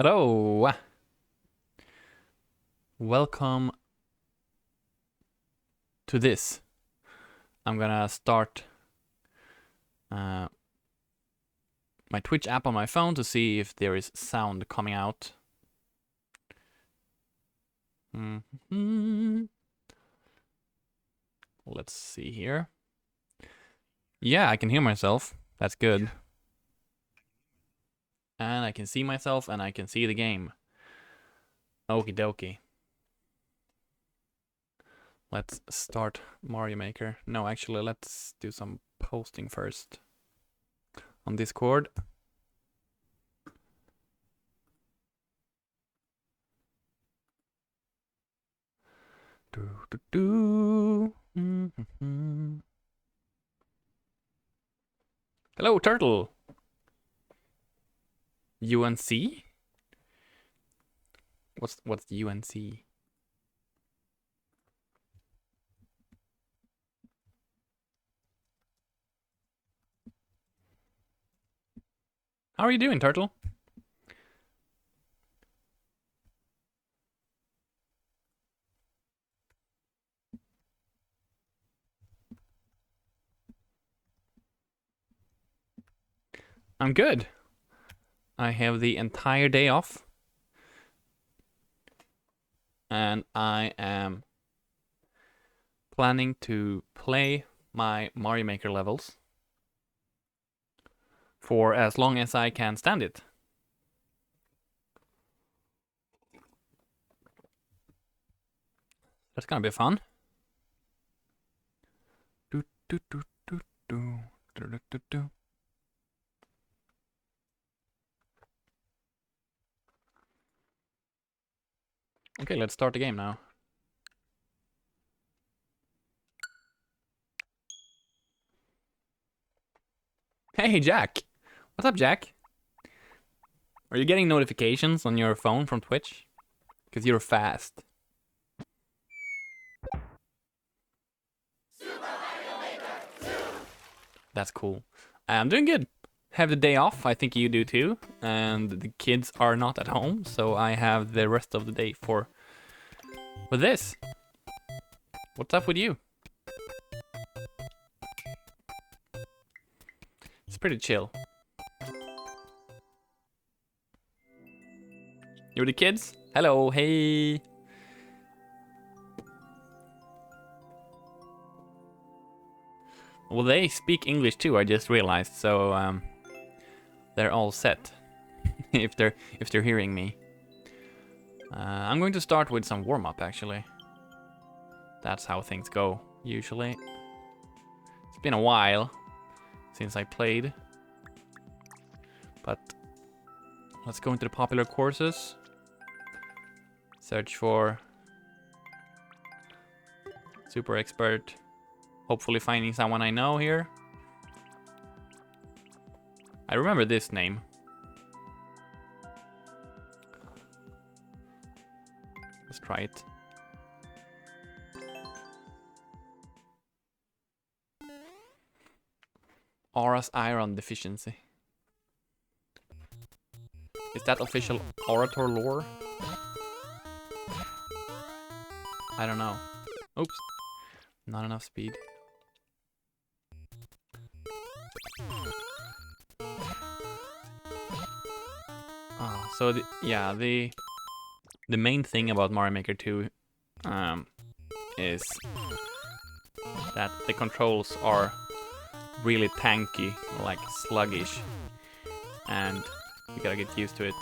Hello. Welcome to this. I'm gonna start my Twitch app on my phone to see if there is sound coming out. Let's see here. Yeah, I can hear myself. That's good. And I can see myself and I can see the game. Okie dokie. Let's start Mario Maker. No, actually, let's do some posting first on Discord. Hello, Turtle. UNC? What's UNC? How are you doing, Turtle? I'm good. I have the entire day off. And I am planning to play my Mario Maker levels for as long as I can stand it. That's gonna be fun. Okay, let's start the game now. Hey, Jack. What's up, Jack? Are you getting notifications on your phone from Twitch? Because you're fast. That's cool. I'm doing good. Have the day off. I think you do too. And the kids are not at home, so I have the rest of the day for this. What's up with you? It's pretty chill. You're the kids? Hello, hey. Well, they speak English too, I just realized, so they're all set if they're hearing me. I'm going to start with some warm-up actually. That's how things go usually. It's been a while since I played, but let's go into the popular courses. Search for super expert. Hopefully finding someone I know here. I remember this name. Let's try it. Aura's iron deficiency. Is that official orator lore? I don't know. Oops. Not enough speed. Oh, so the main thing about Mario Maker 2 is that the controls are really tanky, like sluggish, and you gotta get used to it.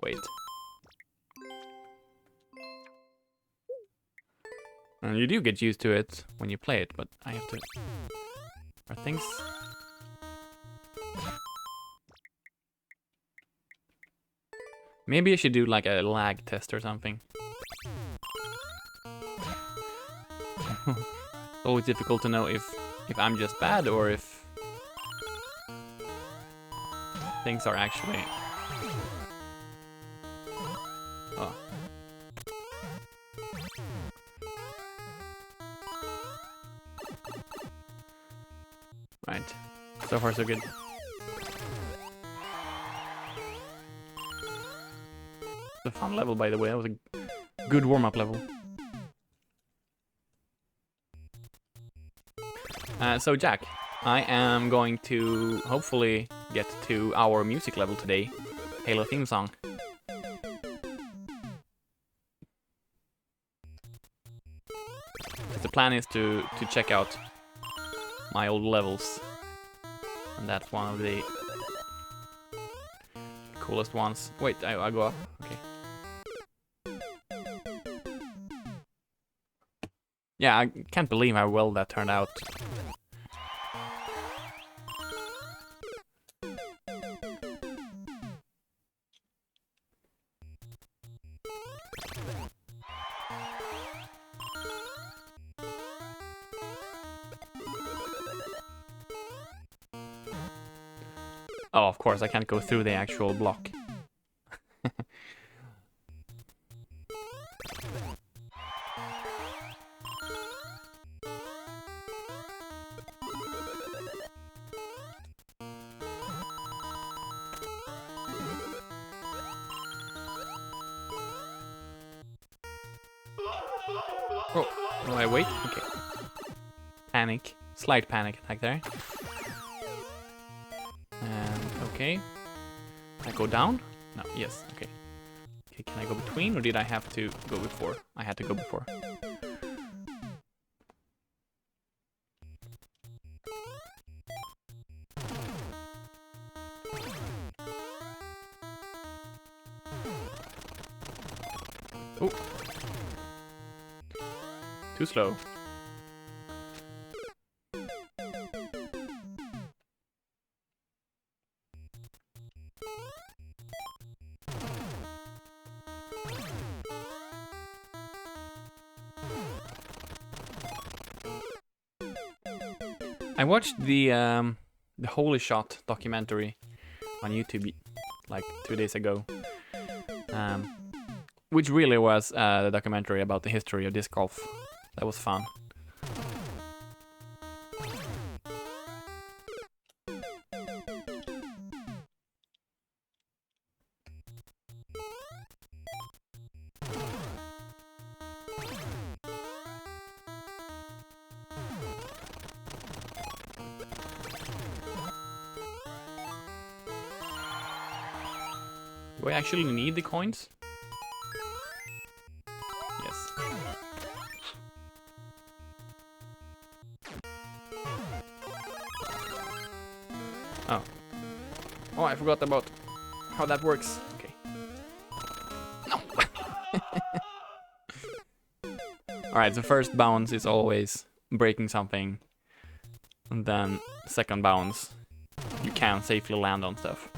Wait. And you do get used to it when you play it, but I have to... Are things... Maybe I should do like a lag test or something. Always difficult to know if I'm just bad or if things are actually... Oh. Right. So far so good. a fun level, by the way. That was a good warm-up level. So Jack, I am going to hopefully get to our music level today. Halo theme song. The plan is to check out my old levels. And that's one of the coolest ones. Wait, I go up. Okay. Yeah, I can't believe how well that turned out. Oh, of course, I can't go through the actual block. Oh, do I wait? Okay. Panic. Slight panic attack there. And okay. Can I go down? No, yes, okay. Okay, can I go between or did I have to go before? I had to go before. Oh. Too slow. I watched the Holy Shot documentary on YouTube like 2 days ago, which really was the documentary about the history of disc golf. That was fun. Do I actually need the coins? Yes. Oh. Oh, I forgot about how that works. Okay. No! Alright, the first bounce is always breaking something. And then second bounce, you can safely land on stuff.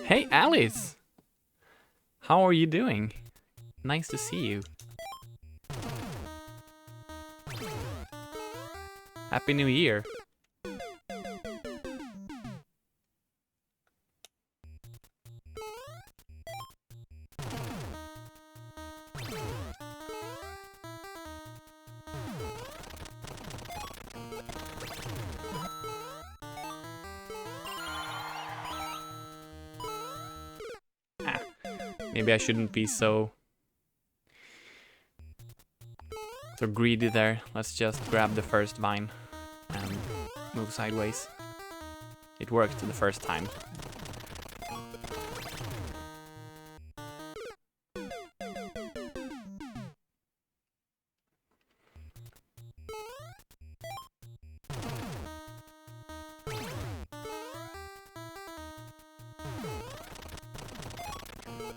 Hey, Alice! How are you doing? Nice to see you. Happy New Year. Maybe I shouldn't be so greedy there. Let's just grab the first vine and move sideways. It worked the first time.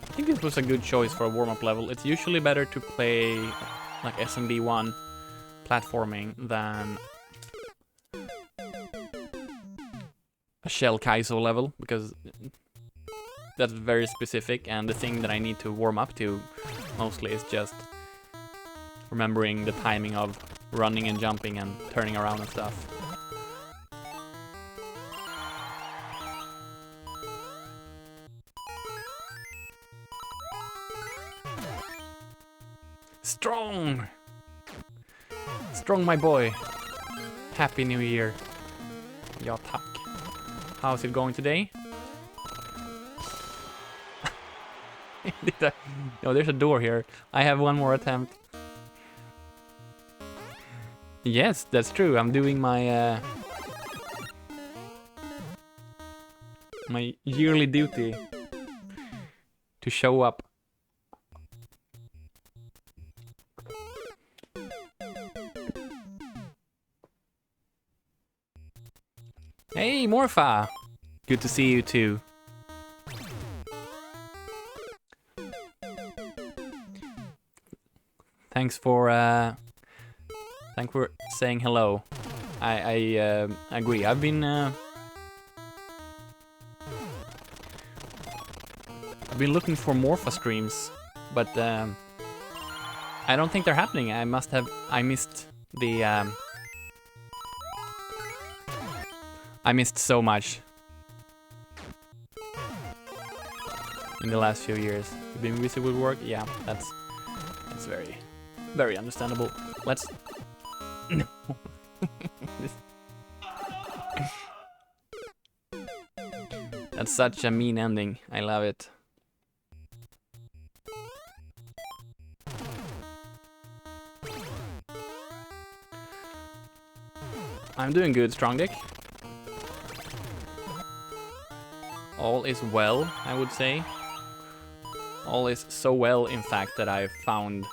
I think this was a good choice for a warm-up level. It's usually better to play like SMB1 platforming than a Shell Kaizo level, because that's very specific, and the thing that I need to warm up to mostly is just remembering the timing of running and jumping and turning around and stuff. Strong! Strong, my boy. Happy New Year. Ja, tack. How's it going today? No, there's a door here. I have one more attempt. Yes, that's true. I'm doing my my yearly duty to show up. Hey, Morpha! Good to see you too. Thanks for saying hello. I agree. I've been looking for Morpha streams, but I don't think they're happening. I missed the I missed so much in the last few years. You've been busy with work? Yeah, that's very, very understandable. Let's... No. That's such a mean ending. I love it. I'm doing good, Strong Dick. All is well, I would say. All is so well, in fact, that I've found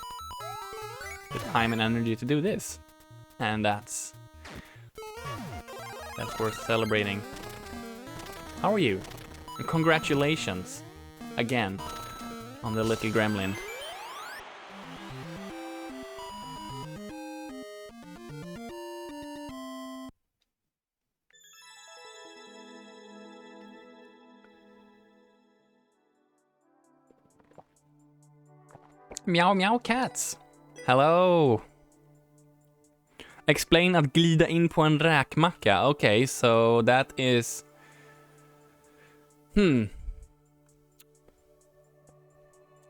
the time and energy to do this. And that's worth celebrating. How are you? And congratulations, again, on the little gremlin. Meow meow cats. Hello. Explain att glida in på en räkmacka. Okay, so that is...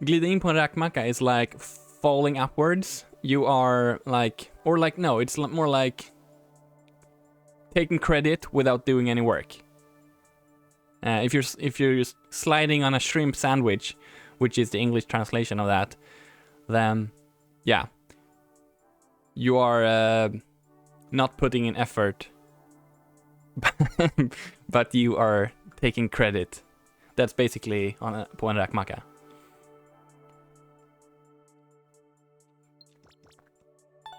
Glida in på en räkmacka is like falling upwards. You are like... Or like, no, it's more like taking credit without doing any work. If you're sliding on a shrimp sandwich, which is the English translation of that, then yeah, you are not putting in effort, but you are taking credit. That's basically på en räkmacka.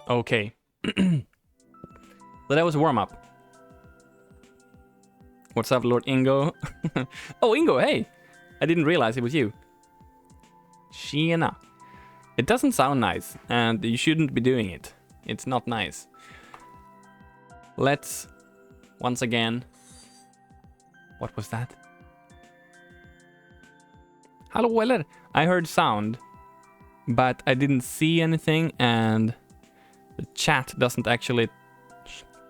Okay. So that was a warm-up. What's up, Lord Ingo? Oh, Ingo, hey! I didn't realize it was you. Tjena. It doesn't sound nice, and you shouldn't be doing it. It's not nice. Let's, once again... What was that? Hallå, eller? I heard sound, but I didn't see anything, and the chat doesn't actually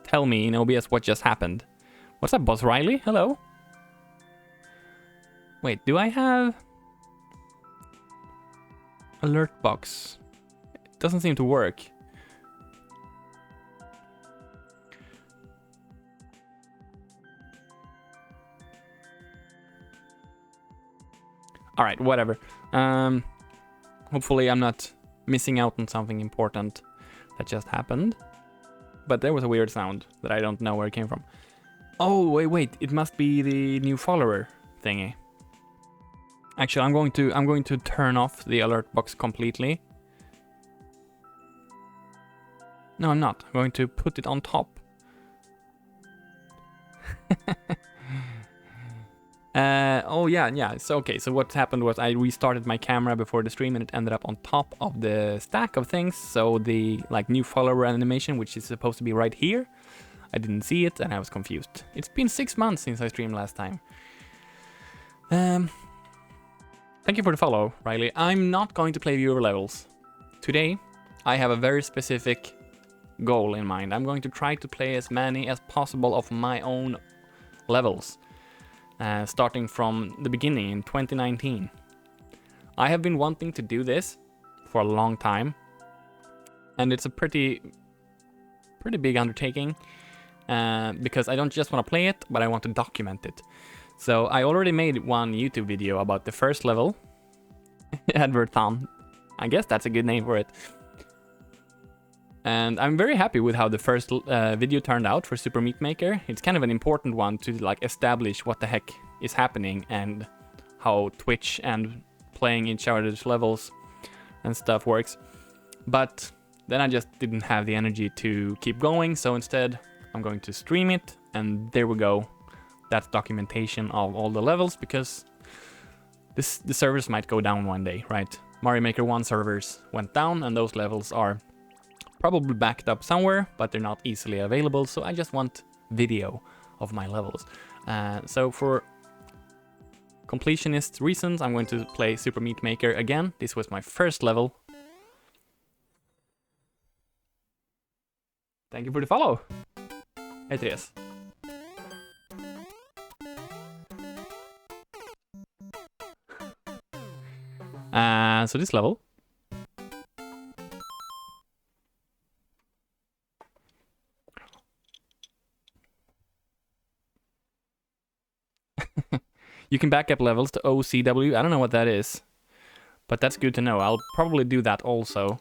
tell me in OBS what just happened. What's up, Boss Riley? Hello? Wait, do I have... alert box? It doesn't seem to work. Alright, whatever. Hopefully I'm not missing out on something important that just happened. But there was a weird sound that I don't know where it came from. Oh, wait, it must be the new follower thingy. Actually, I'm going to turn off the alert box completely. No, I'm not. I'm going to put it on top. Oh yeah. So okay. So what happened was I restarted my camera before the stream, and it ended up on top of the stack of things. So the new follower animation, which is supposed to be right here, I didn't see it, and I was confused. It's been 6 months since I streamed last time. Thank you for the follow, Riley. I'm not going to play viewer levels. Today, I have a very specific goal in mind. I'm going to try to play as many as possible of my own levels, starting from the beginning in 2019. I have been wanting to do this for a long time, and it's a pretty big undertaking, because I don't just want to play it, but I want to document it. So I already made one YouTube video about the first level, Adverton. I guess that's a good name for it. And I'm very happy with how the first video turned out for Super Meat Maker. It's kind of an important one to like establish what the heck is happening and how Twitch and playing each other's levels and stuff works. But then I just didn't have the energy to keep going, so instead I'm going to stream it, and there we go. That's documentation of all the levels, because the servers might go down one day, right? Mario Maker 1 servers went down, and those levels are probably backed up somewhere, but they're not easily available, so I just want video of my levels. So for completionist reasons, I'm going to play Super Meat Maker again. This was my first level. Thank you for the follow. Hey, Therese. So this level. You can back up levels to OCW. I don't know what that is, but that's good to know. I'll probably do that also.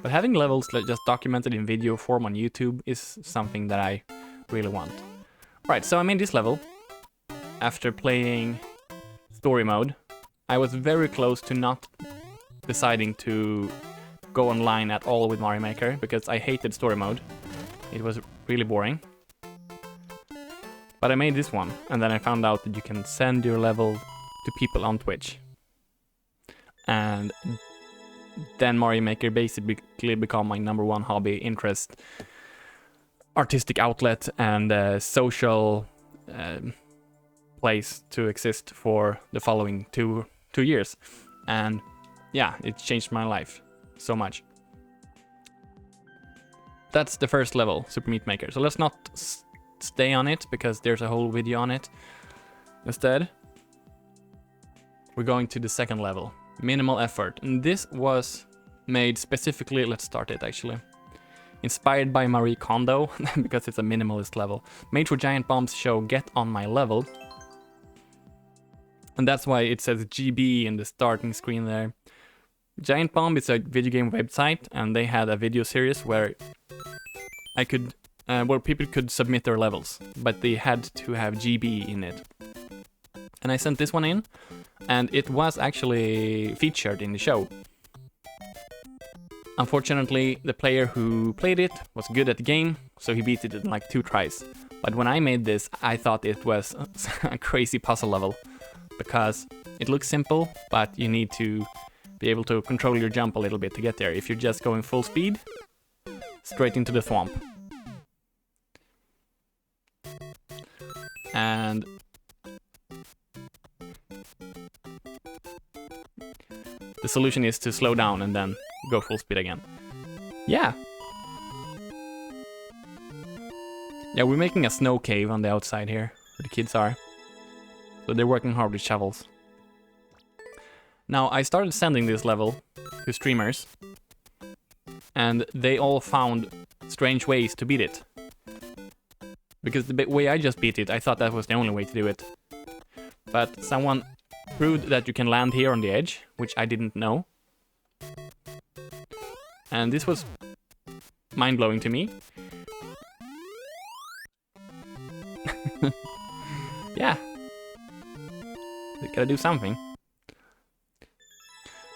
But having levels that just documented in video form on YouTube is something that I really want. Right, so I made this level after playing story mode. I was very close to not deciding to go online at all with Mario Maker because I hated story mode. It was really boring. But I made this one, and then I found out that you can send your level to people on Twitch. And then Mario Maker basically became my #1 hobby, interest, artistic outlet, and social place to exist for the following two years. And yeah, it changed my life so much. That's the first level, Super Meat Maker. So let's not stay on it, because there's a whole video on it. Instead, we're going to the second level, Minimal Effort. And this was made specifically, let's start it actually, inspired by Marie Kondo, because it's a minimalist level. Made for Giant Bomb's show Get On My Level. And that's why it says GB in the starting screen there. Giant Bomb is a video game website, and they had a video series where where people could submit their levels, but they had to have GB in it. And I sent this one in, and it was actually featured in the show. Unfortunately, the player who played it was good at the game, so he beat it in like 2 tries. But when I made this, I thought it was a crazy puzzle level, because it looks simple, but you need to be able to control your jump a little bit to get there. If you're just going full speed, straight into the swamp. And the solution is to slow down and then go full speed again. Yeah, we're making a snow cave on the outside here, where the kids are. So they're working hard with shovels. Now, I started sending this level to streamers, and they all found strange ways to beat it. Because the way I just beat it, I thought that was the only way to do it. But someone proved that you can land here on the edge, which I didn't know. And this was mind-blowing to me. Yeah. They gotta do something.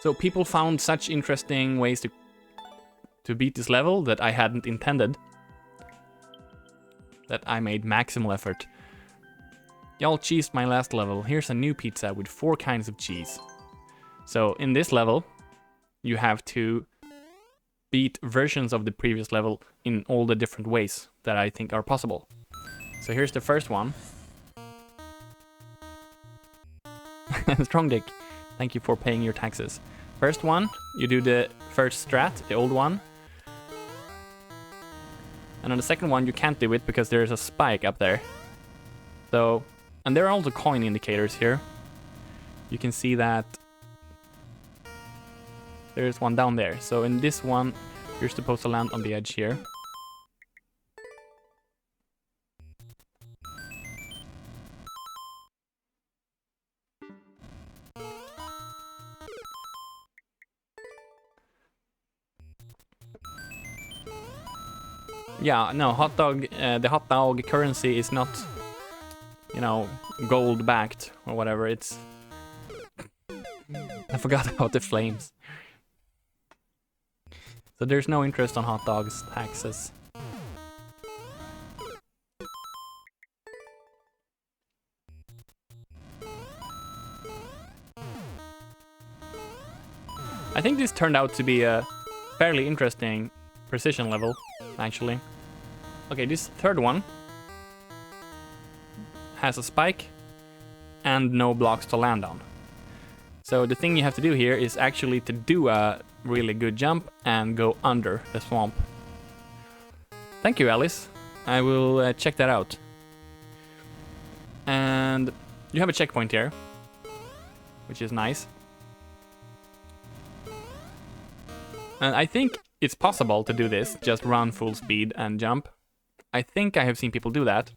So people found such interesting ways to beat this level that I hadn't intended, that I made maximal effort. Y'all cheesed my last level. Here's a new pizza with 4 kinds of cheese. So in this level, you have to beat versions of the previous level in all the different ways that I think are possible. So here's the first one. Strong Dick, thank you for paying your taxes. First one, you do the first strat, the old one. And on the second one, you can't do it because there's a spike up there. So, and there are also coin indicators here. You can see that there's one down there. So in this one, you're supposed to land on the edge here. Yeah, no, hot dog, the hot dog currency is not, you know, gold backed or whatever. It's... I forgot about the flames. So there's no interest on hot dogs taxes. I think this turned out to be a fairly interesting precision level, actually. Okay, this third one has a spike and no blocks to land on. So the thing you have to do here is actually to do a really good jump and go under the swamp. Thank you, Alice. I will check that out. And you have a checkpoint here, which is nice. And I think it's possible to do this, just run full speed and jump. I think I have seen people do that.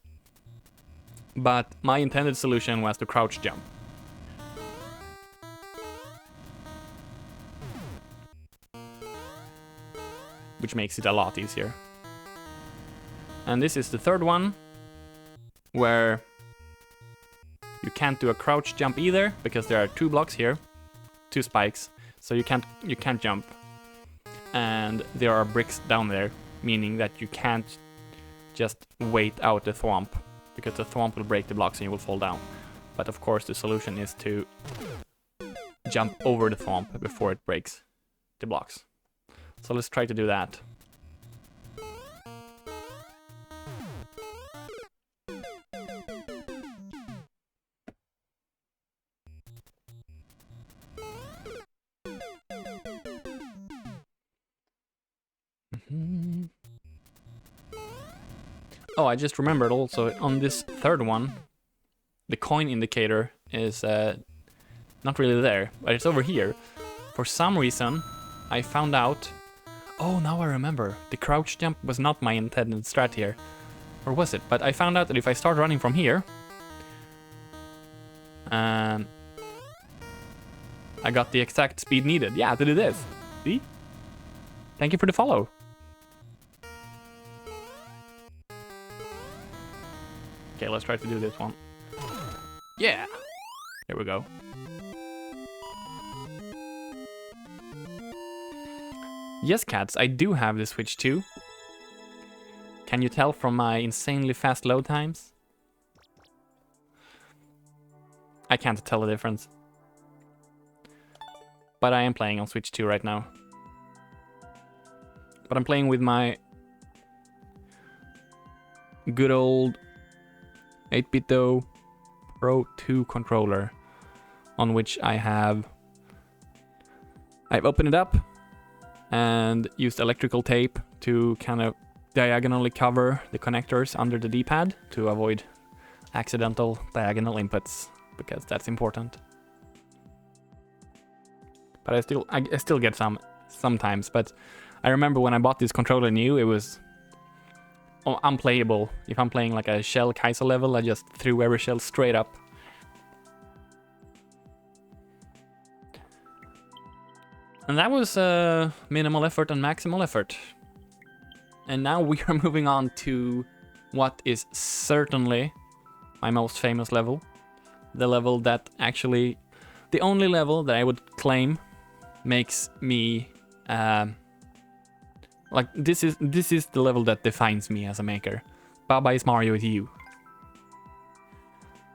But my intended solution was to crouch jump. Which makes it a lot easier. And this is the third one, where you can't do a crouch jump either, because there are 2 blocks here, 2 spikes, so you can't jump. And there are bricks down there, meaning that you can't just wait out the thwomp, because the thwomp will break the blocks and you will fall down. But of course the solution is to jump over the thwomp before it breaks the blocks. So let's try to do that. Oh, I just remembered also, on this third one, the coin indicator is not really there, but it's over here. For some reason, I found out... Oh, now I remember. The crouch jump was not my intended strat here. Or was it? But I found out that if I start running from here... I got the exact speed needed. Yeah, to do this. See? Thank you for the follow. Okay, let's try to do this one. Yeah! Here we go. Yes, cats, I do have the Switch 2. Can you tell from my insanely fast load times? I can't tell the difference. But I am playing on Switch 2 right now. But I'm playing with my good old 8BitDo Pro 2 controller, on which I've opened it up and used electrical tape to kind of diagonally cover the connectors under the D-pad to avoid accidental diagonal inputs, because that's important. But I still get some sometimes, but I remember when I bought this controller new, it was unplayable. If I'm playing like a Shell Kaiser level, I just threw every shell straight up. And that was minimal effort and maximal effort. And now we are moving on to what is certainly my most famous level. The level that actually... The only level that I would claim makes me... like, this is the level that defines me as a maker. Baba is Mario with you.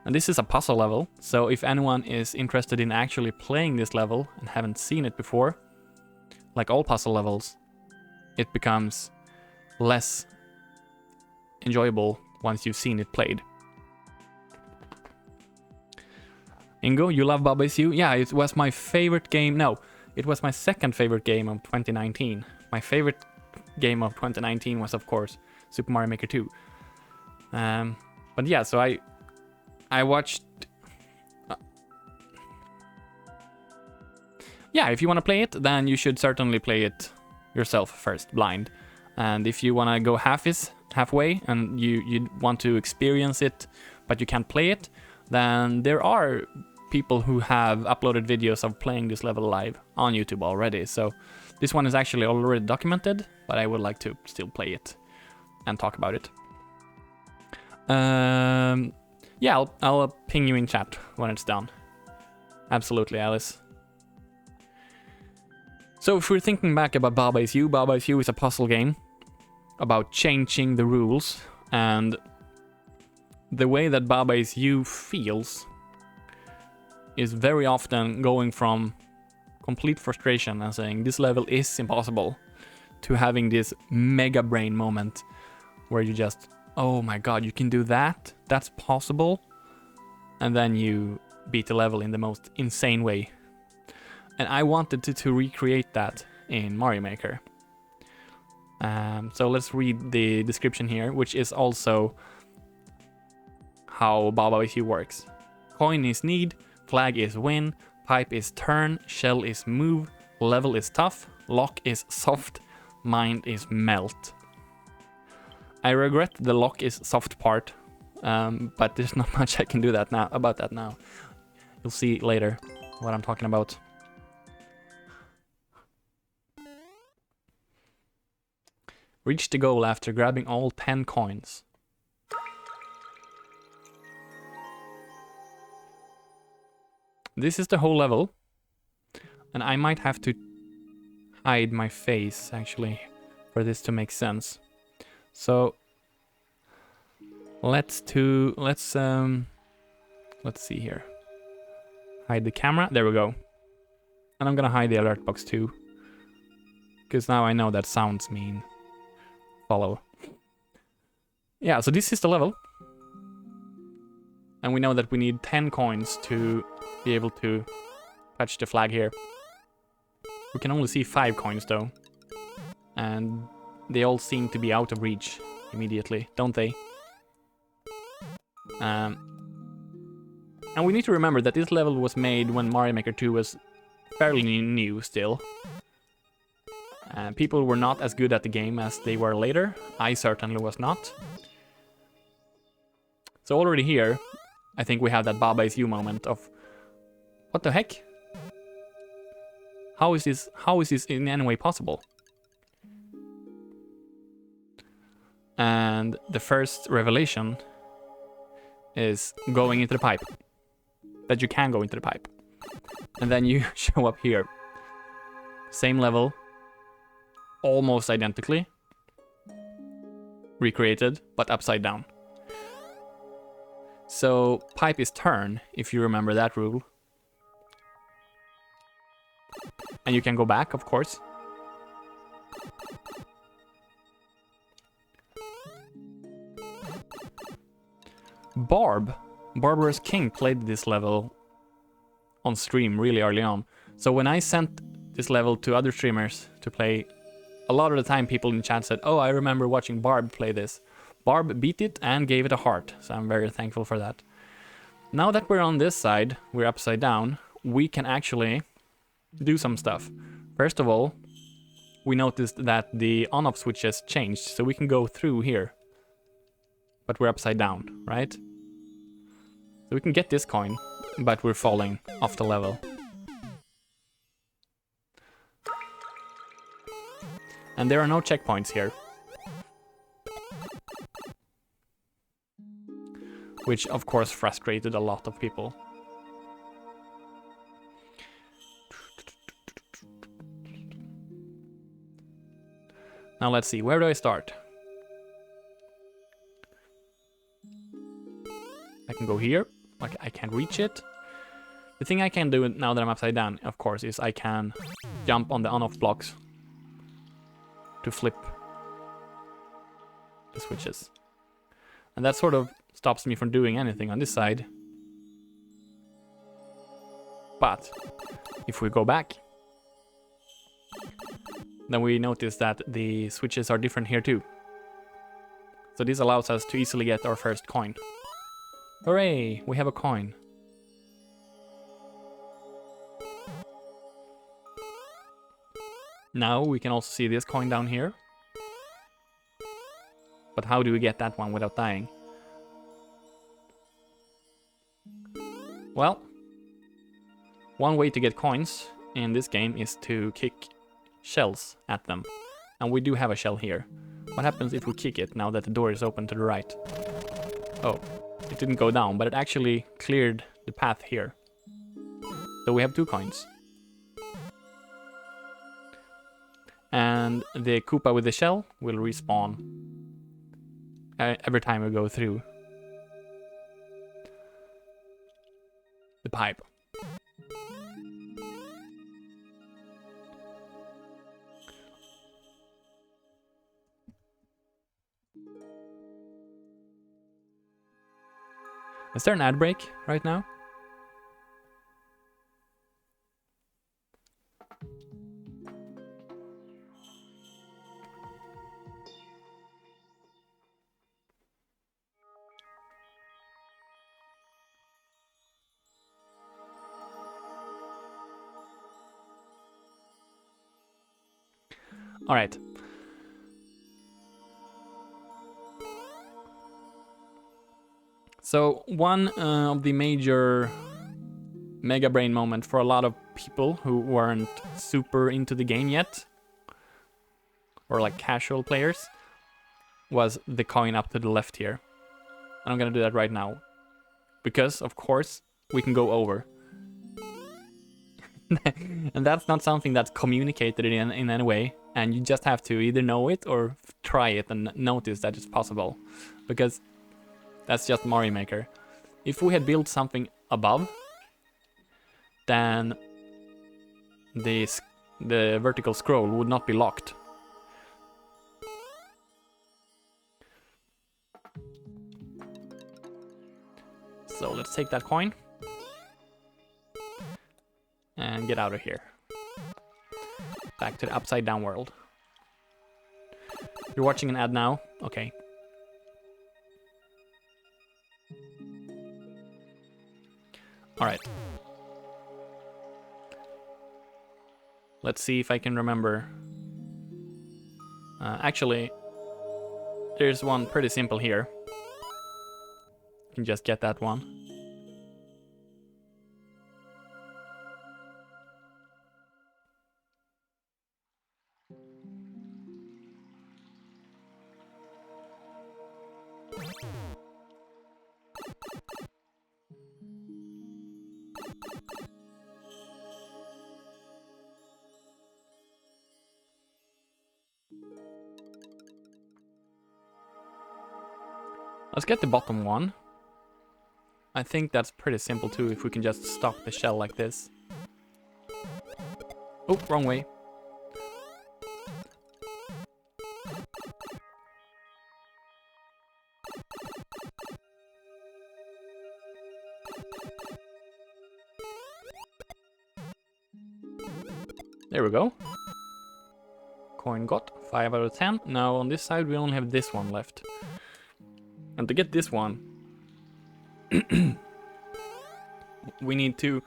And this is a puzzle level, so if anyone is interested in actually playing this level and haven't seen it before, like all puzzle levels, it becomes less enjoyable once you've seen it played. Ingo, you love Baba Is You? Yeah, it was my favorite game. No, it was my second favorite game of 2019. My favorite game of 2019 was, of course, Super Mario Maker 2. But yeah, so I watched... yeah, if you want to play it, then you should certainly play it yourself first, blind. And if you want to go halfway and you want to experience it, but you can't play it, then there are people who have uploaded videos of playing this level live on YouTube already. So this one is actually already documented, but I would like to still play it and talk about it. Yeah, I'll ping you in chat when it's done. Absolutely, Alice. So if we're thinking back about Baba Is You is a puzzle game about changing the rules, and the way that Baba Is You feels is very often going from complete frustration and saying this level is impossible to having this mega brain moment where you just, oh my god, you can do that? That's possible? And then you beat the level in the most insane way. And I wanted to recreate that in Mario Maker. So let's read the description here, which is also how Baba Is You works. Coin is need, flag is win, pipe is turn, shell is move, level is tough, lock is soft, mind is melt. I regret the lock is soft part, but there's not much I can do about that now. You'll see later what I'm talking about. Reach the goal after grabbing all 10 coins. This is the whole level, and I might have to hide my face actually for this to make sense. So let's see here. Hide the camera. There we go. And I'm gonna hide the alert box too, because now I know that sounds mean. Follow. Yeah, so this is the level. And we know that we need 10 coins to be able to touch the flag here. We can only see 5 coins though. And they all seem to be out of reach immediately, don't they? And we need to remember that this level was made when Mario Maker 2 was fairly new still. People were not as good at the game as they were later. I certainly was not. So already here, I think we have that Baba Is You moment of, what the heck? How is this in any way possible? And the first revelation is going into the pipe. That you can go into the pipe. And then you show up here. Same level. Almost identically. Recreated, but upside down. So, pipe is turn, if you remember that rule. And you can go back, of course. Barbarous King played this level on stream really early on. So when I sent this level to other streamers to play, a lot of the time people in chat said, oh, I remember watching Barb play this. Barb beat it and gave it a heart, so I'm very thankful for that. Now that we're on this side, we're upside down, we can actually do some stuff. First of all, we noticed that the on-off switch has changed, so we can go through here. But we're upside down, right? So we can get this coin, but we're falling off the level. And there are no checkpoints here. Which of course frustrated a lot of people. Now let's see, where do I start? I can go here, like I can't reach it. The thing I can do now that I'm upside down, of course, is I can jump on the on-off blocks to flip the switches. And that sort of stops me from doing anything on this side. But if we go back, then we notice that the switches are different here too. So this allows us to easily get our first coin. Hooray! We have a coin. Now we can also see this coin down here. But how do we get that one without dying? Well, one way to get coins in this game is to kick shells at them. And we do have a shell here. What happens if we kick it now that the door is open to the right? Oh, it didn't go down, but it actually cleared the path here. So we have 2 coins. And the Koopa with the shell will respawn every time we go through the pipe. Is there an ad break right now? All right. So one of the major Mega Brain moment for a lot of people who weren't super into the game yet, or like casual players, was the coin up to the left here. And I'm gonna do that right now. Because, of course, we can go over. And that's not something that's communicated in any way. And you just have to either know it or try it and notice that it's possible. Because that's just Mario Maker. If we had built something above, then the vertical scroll would not be locked. So let's take that coin and get out of here. Back to the upside down world. You're watching an ad now? Okay. Alright. Let's see if I can remember. Actually, there's one pretty simple here. You can just get that one. Let's get the bottom one. I think that's pretty simple too, if we can just stop the shell like this. Oh, wrong way. There we go. Coin got 5 out of 10. Now on this side we only have this one left. And to get this one, we need to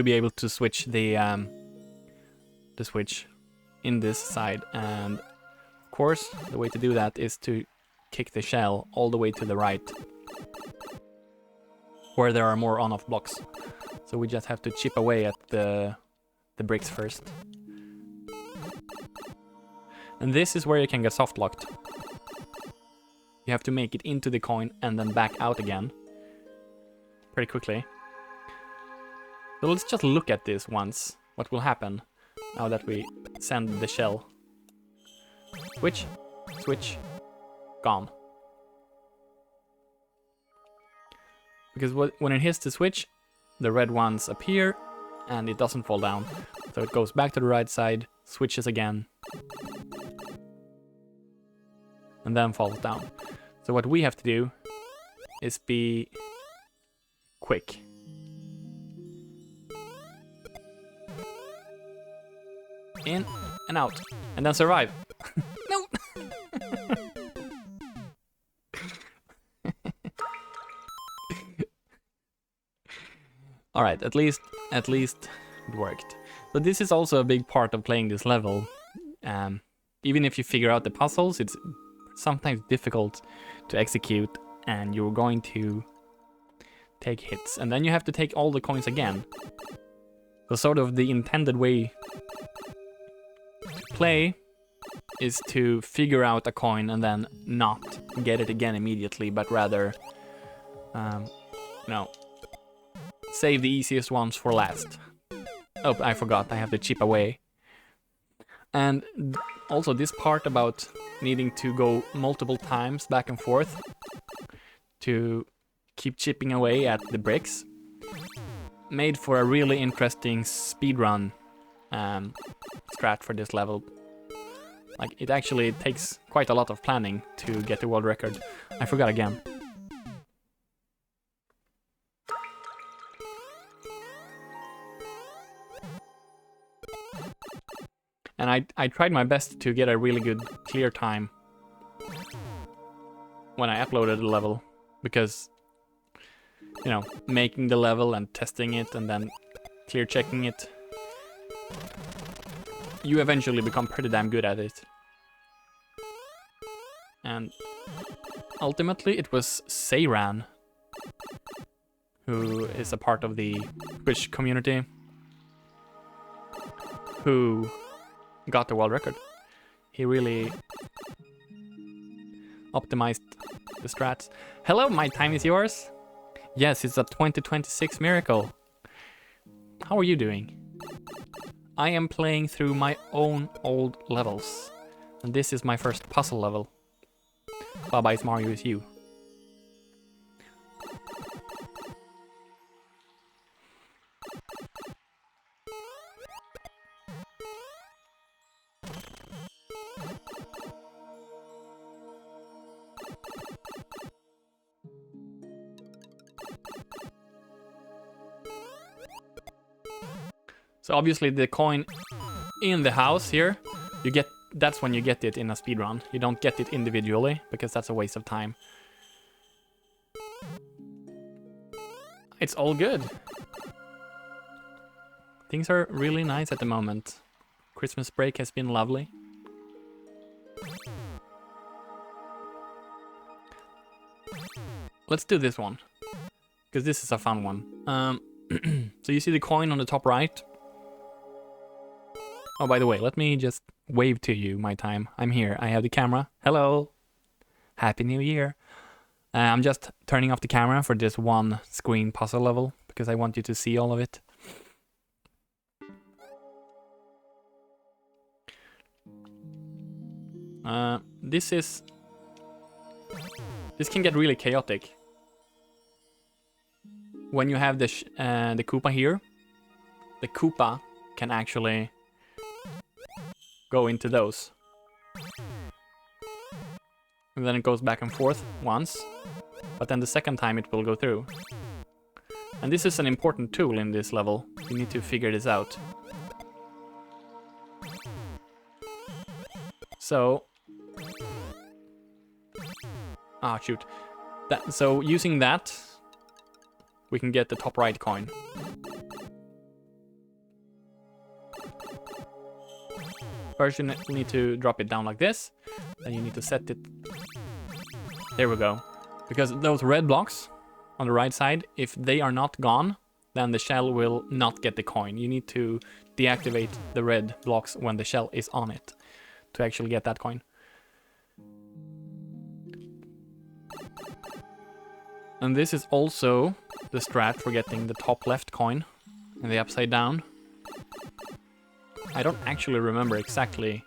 be able to switch the switch in this side, and of course the way to do that is to kick the shell all the way to the right, where there are more on-off blocks. So we just have to chip away at the bricks first. And this is where you can get soft locked. You have to make it into the coin and then back out again pretty quickly. So let's just look at this once, what will happen now that we send the shell. Switch, switch, gone. Because when it hits the switch, the red ones appear and it doesn't fall down. So it goes back to the right side, switches again, and then falls down. So what we have to do is be quick. In and out, and then survive. No! Alright, at least it worked. So this is also a big part of playing this level. Even if you figure out the puzzles, it's sometimes difficult to execute, and you're going to take hits, and then you have to take all the coins again. So sort of the intended way to play is to figure out a coin and then not get it again immediately, but rather, save the easiest ones for last. Oh, I forgot, I have to chip away. And also this part about needing to go multiple times back and forth to keep chipping away at the bricks made for a really interesting speedrun strat for this level. Like, it actually takes quite a lot of planning to get the world record. I forgot again. And I tried my best to get a really good clear time when I uploaded the level, because, you know, making the level and testing it and then clear checking it, you eventually become pretty damn good at it. And ultimately it was Seiran, who is a part of the Twitch community, who got the world record. He really optimized the strats. Hello, my time is yours. Yes, it's a 2026 miracle. How are you doing? I am playing through my own old levels, and this is my first puzzle level. Bye-bye, Mario is you. So obviously the coin in the house here, that's when you get it in a speedrun. You don't get it individually, because that's a waste of time. It's all good. Things are really nice at the moment. Christmas break has been lovely. Let's do this one, because this is a fun one. So you see the coin on the top right? Oh, by the way, let me just wave to you, my time. I'm here. I have the camera. Hello. Happy New Year. I'm just turning off the camera for this one screen puzzle level, because I want you to see all of it. This can get really chaotic. When you have the Koopa here, the Koopa can actually go into those. And then it goes back and forth once, but then the second time it will go through. And this is an important tool in this level. You need to figure this out. So... ah, shoot. So using that, we can get the top right coin. First you need to drop it down like this, then you need to set it... there we go. Because those red blocks on the right side, if they are not gone, then the shell will not get the coin. You need to deactivate the red blocks when the shell is on it to actually get that coin. And this is also the strat for getting the top left coin in the upside down. I don't actually remember exactly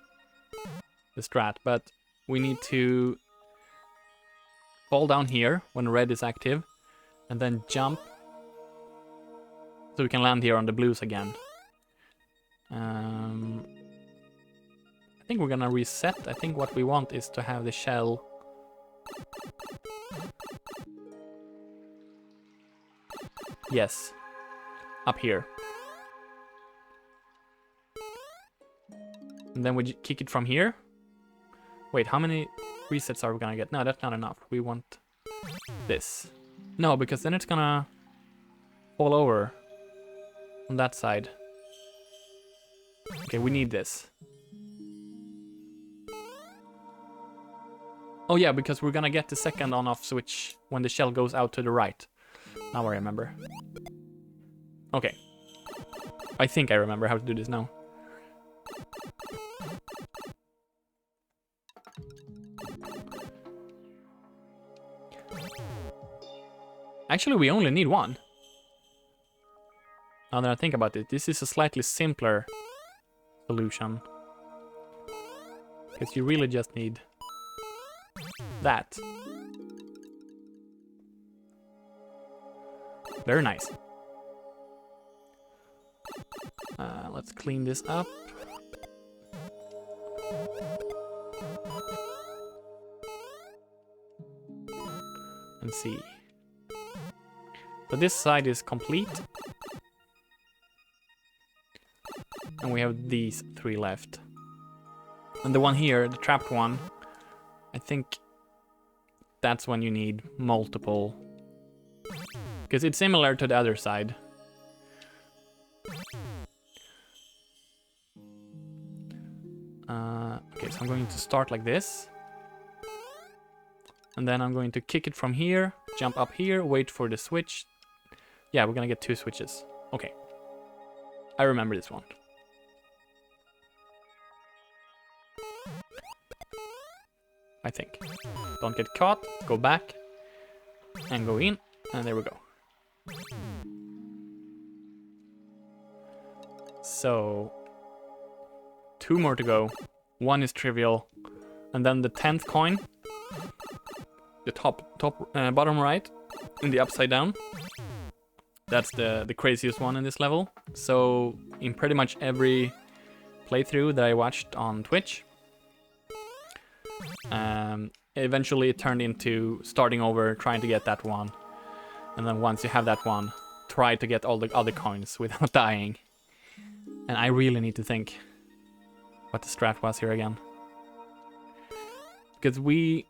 the strat, but we need to fall down here when red is active, and then jump so we can land here on the blues again. I think we're gonna reset. I think what we want is to have the shell yes, up here. And then we kick it from here. Wait, how many resets are we gonna get? No, that's not enough. We want this. No, because then it's gonna fall over on that side. Okay, we need this. Oh yeah, because we're gonna get the second on-off switch when the shell goes out to the right. Now I remember. Okay. I think I remember how to do this now. Actually, we only need one. Now that I think about it, this is a slightly simpler solution. Because you really just need that. Very nice. Let's clean this up. And see. So this side is complete. And we have these 3 left. And the one here, the trapped one, I think that's when you need multiple. Because it's similar to the other side. Okay, so I'm going to start like this. And then I'm going to kick it from here, jump up here, wait for the switch. Yeah, we're gonna get 2 switches. Okay. I remember this one. I think. Don't get caught, go back, and go in, and there we go. So, 2 more to go. 1 is trivial, and then the 10th coin, the bottom right, in the upside down. That's the craziest one in this level. So, in pretty much every playthrough that I watched on Twitch, eventually it turned into starting over, trying to get that one. And then once you have that one, try to get all the other coins without dying. And I really need to think what the strat was here again. Because we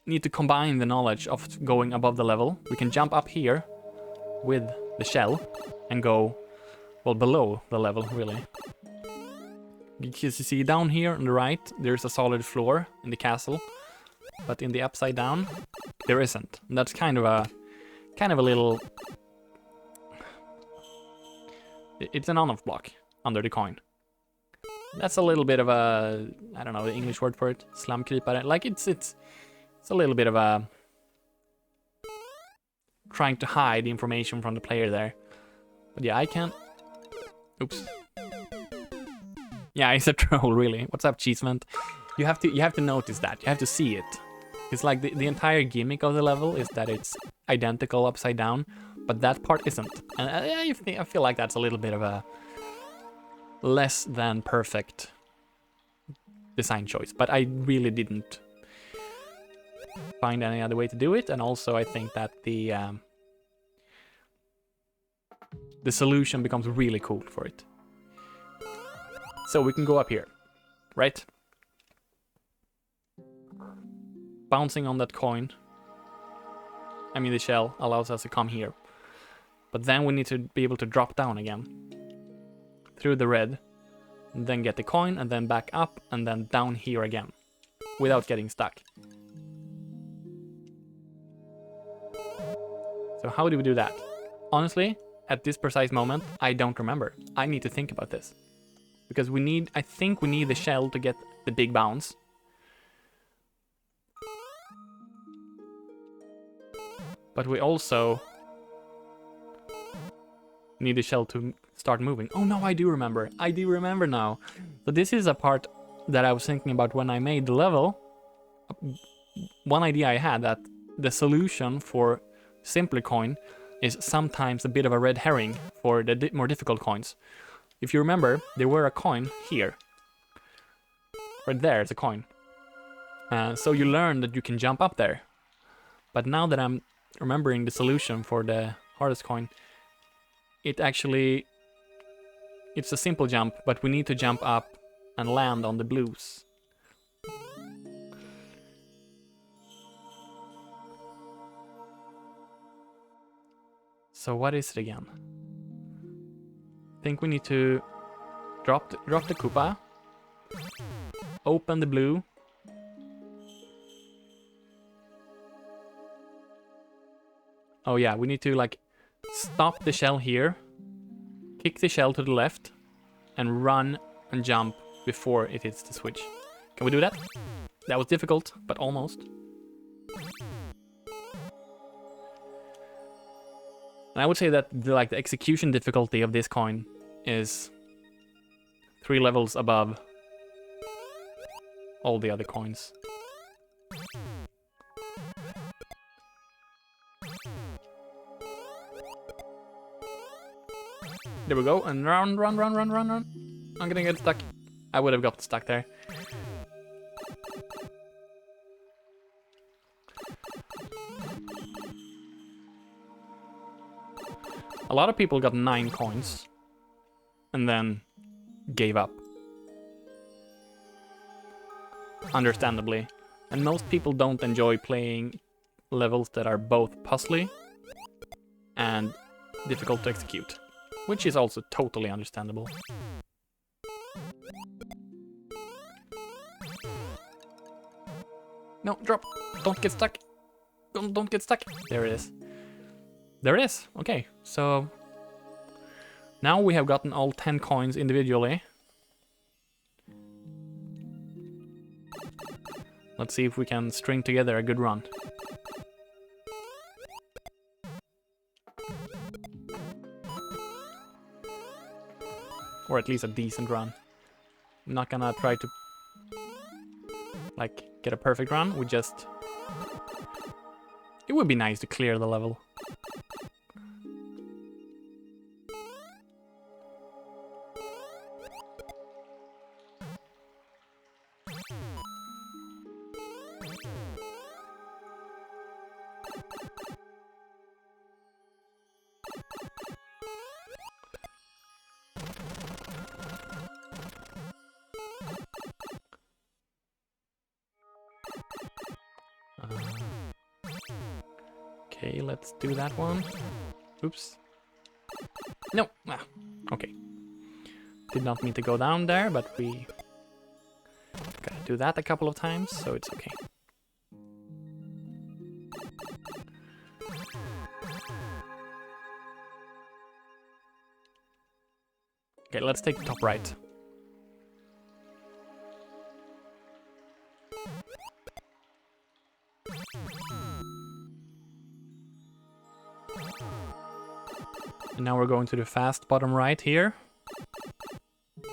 need to combine the knowledge of going above the level. We can jump up here with the shell and go, well, below the level, really. Because you see down here on the right, there's a solid floor in the castle. But in the upside down, there isn't. And that's kind of a little... It's an on-off block under the coin. That's a little bit of a... I don't know the English word for it. Slamkrypare. Like, it's a little bit of a... trying to hide the information from the player there. But yeah, I can't... Oops. Yeah, he's a troll, really. What's up, Cheesement? You have to notice that. You have to see it. It's like the entire gimmick of the level is that it's identical upside down, but that part isn't. And I feel like that's a little bit of a less than perfect design choice. But I really didn't find any other way to do it. And also, I think that the solution becomes really cool for it. So we can go up here, right? Bouncing on that coin, I mean the shell, allows us to come here. But then we need to be able to drop down again. Through the red, and then get the coin, and then back up, and then down here again. Without getting stuck. So how do we do that? Honestly, at this precise moment, I don't remember. I need to think about this. Because I think we need the shell to get the big bounce. But we also need the shell to start moving. Oh no, I do remember. I do remember now. So this is a part that I was thinking about when I made the level. One idea I had that the solution for simpler coin is sometimes a bit of a red herring for the more difficult coins. If you remember, there were a coin here. Right there is a coin. So you learn that you can jump up there. But now that I'm remembering the solution for the hardest coin, it's a simple jump, but we need to jump up and land on the blues. So what is it again? I think we need to Drop the Koopa. Open the blue. Oh yeah, we need to like stop the shell here, kick the shell to the left, and run and jump before it hits the switch. Can we do that? That was difficult, but almost. And I would say that the execution difficulty of this coin is 3 levels above all the other coins. There we go, and run. I'm gonna get stuck. I would have gotten stuck there. A lot of people got 9 coins and then gave up. Understandably. And most people don't enjoy playing levels that are both puzzly and difficult to execute, which is also totally understandable. No, drop! Don't get stuck! Don't get stuck! There it is. There it is! Okay, so... now we have gotten all 10 coins individually. Let's see if we can string together a good run. Or at least a decent run. I'm not gonna try to like get a perfect run, we just... it would be nice to clear the level. Okay, let's do that one. Oops. No! Ah, okay. Did not mean to go down there, but we gotta do that a couple of times, so it's okay. Okay, let's take the top right. And now we're going to the fast bottom right here.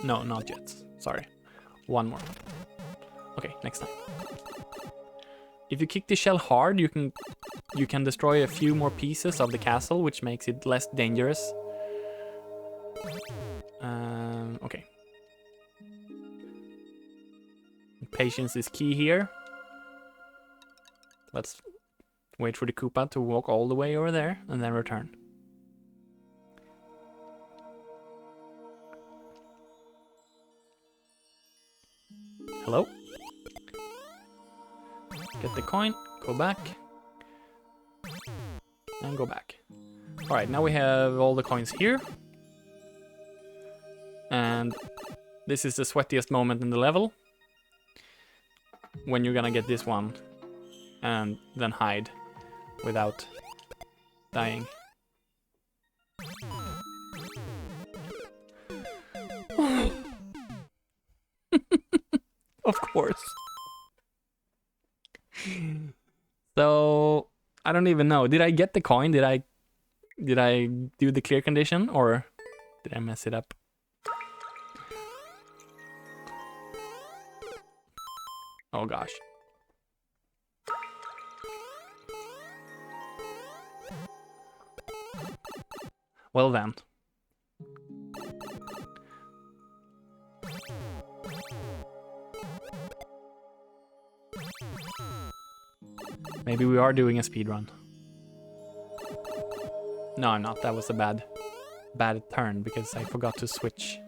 No, not yet. Sorry. One more. Okay, next time. If you kick the shell hard, you can destroy a few more pieces of the castle, which makes it less dangerous. Okay. Patience is key here. Let's wait for the Koopa to walk all the way over there and then return. Hello? Get the coin, go back, and go back. Alright, now we have all the coins here. And this is the sweatiest moment in the level. When you're gonna get this one and then hide without dying. Of course. So I don't even know. Did I get the coin? Did I do the clear condition or did I mess it up? Oh gosh. Well then. Maybe we are doing a speedrun. No, I'm not. That was a bad turn because I forgot to switch.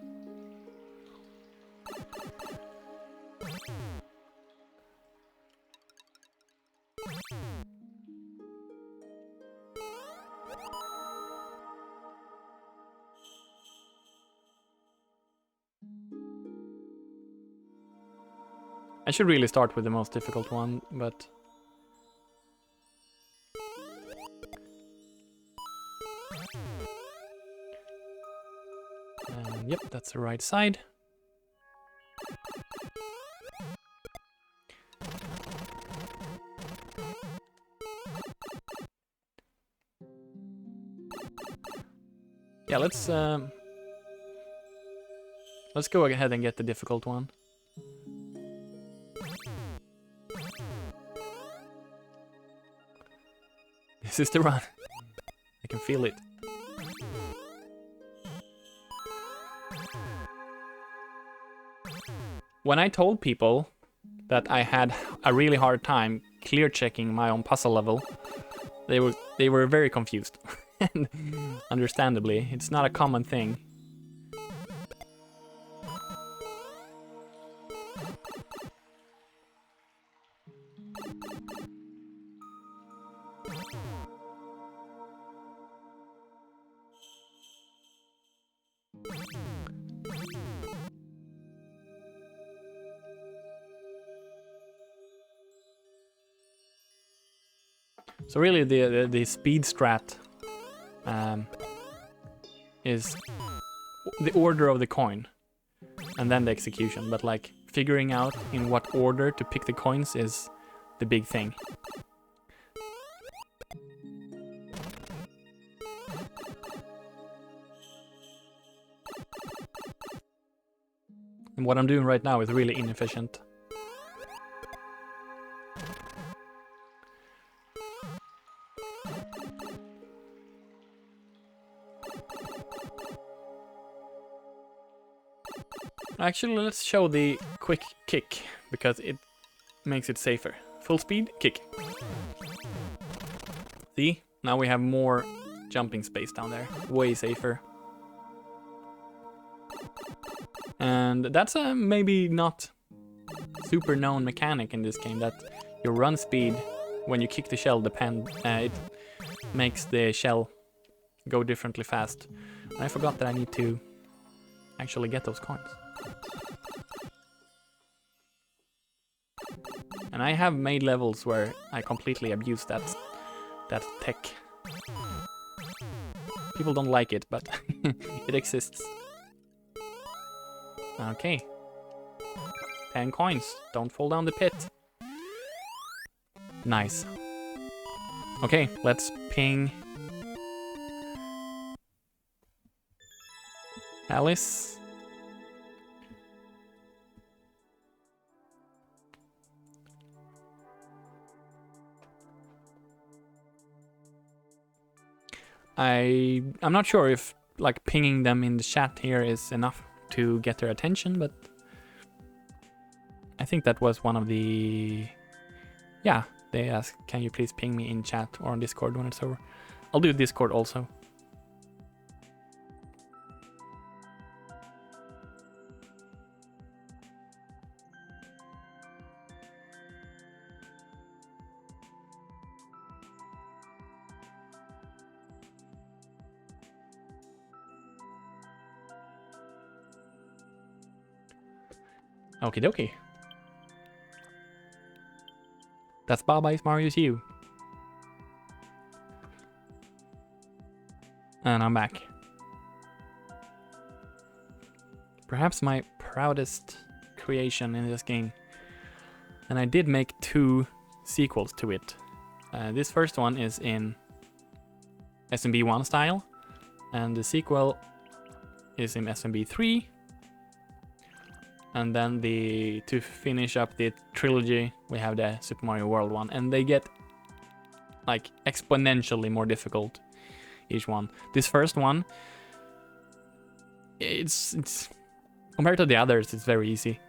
I should really start with the most difficult one, but... Yep, that's the right side. Yeah, let's go ahead and get the difficult one. This is the run. I can feel it. When I told people that I had a really hard time clear checking my own puzzle level, they were very confused. And understandably, it's not a common thing. So really, the speed strat is the order of the coin, and then the execution. But like figuring out in what order to pick the coins is the big thing. And what I'm doing right now is really inefficient. Actually, let's show the quick kick, because it makes it safer. Full speed, kick. See? Now we have more jumping space down there. Way safer. And that's a maybe not super known mechanic in this game, that your run speed when you kick the shell it makes the shell go differently fast. And I forgot that I need to actually get those coins. And I have made levels where I completely abuse that tech. People don't like it, but it exists. Okay. 10 coins. Don't fall down the pit. Nice. Okay, let's ping Alice. I'm not sure if like pinging them in the chat here is enough to get their attention, but I think that was one of the... Yeah, they asked, can you please ping me in chat or on Discord when it's over? I'll do Discord also. Okie dokie. That's Baba Mario's you. And I'm back. Perhaps my proudest creation in this game. And I did make 2 sequels to it. This first one is in SMB1 style, and the sequel is in SMB3. And then to finish up the trilogy, we have the Super Mario World one, and they get like exponentially more difficult, each one. This first one, it's compared to the others, it's very easy.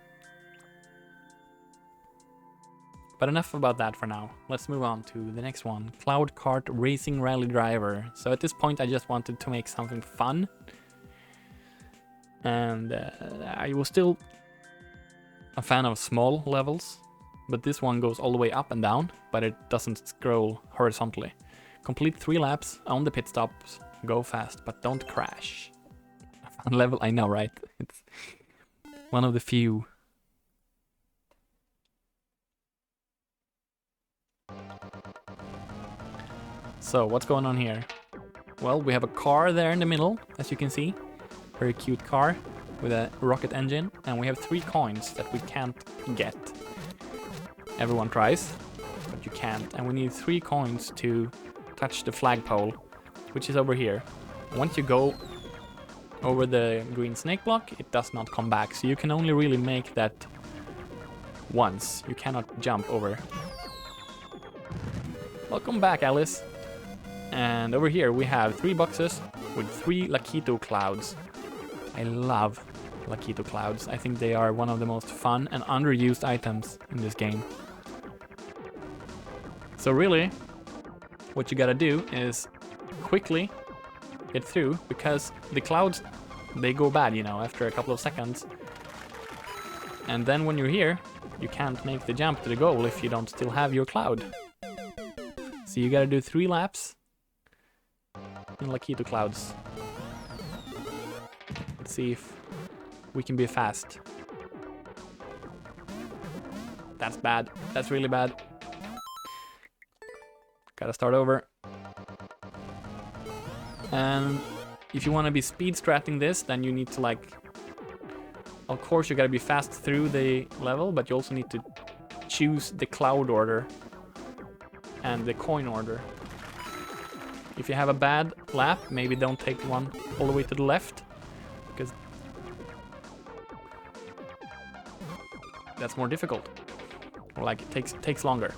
But enough about that for now. Let's move on to the next one, Cloud Kart Racing Rally Driver. So at this point, I just wanted to make something fun, and I was still a fan of small levels, but this one goes all the way up and down, but it doesn't scroll horizontally. Complete 3 laps on the pit stops, go fast, but don't crash. A fun level, I know, right? It's one of the few. So, what's going on here? Well, we have a car there in the middle, as you can see. Very cute car with a rocket engine. And we have 3 coins that we can't get. Everyone tries, but you can't. And we need 3 coins to touch the flagpole, which is over here. Once you go over the green snake block, it does not come back. So you can only really make that once. You cannot jump over. Welcome back, Alice. And over here we have 3 boxes with 3 Lakitu clouds. I love Lakitu clouds. I think they are one of the most fun and underused items in this game. So really, what you gotta do is quickly get through, because the clouds, they go bad, you know, after a couple of seconds. And then when you're here, you can't make the jump to the goal if you don't still have your cloud. So you gotta do 3 laps in Lakitu clouds. Let's see if we can be fast. That's bad. That's really bad. Gotta start over. And if you want to be speed stratting this, then you need to, like, of course you gotta be fast through the level, but you also need to choose the cloud order and the coin order. If you have a bad lap, maybe don't take one all the way to the left, because that's more difficult. Or like it takes longer.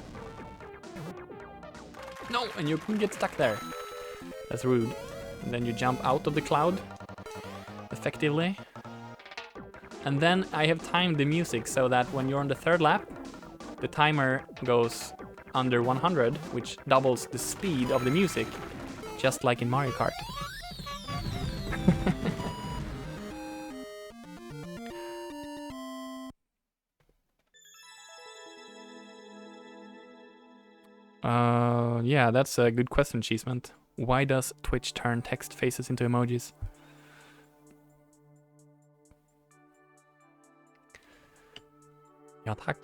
No, and you can get stuck there. That's rude. And then you jump out of the cloud effectively. And then I have timed the music so that when you're on the 3rd lap, the timer goes under 100, which doubles the speed of the music, just like in Mario Kart. Yeah, that's a good question, Cheesemint. Why does Twitch turn text faces into emojis? Ja, tack.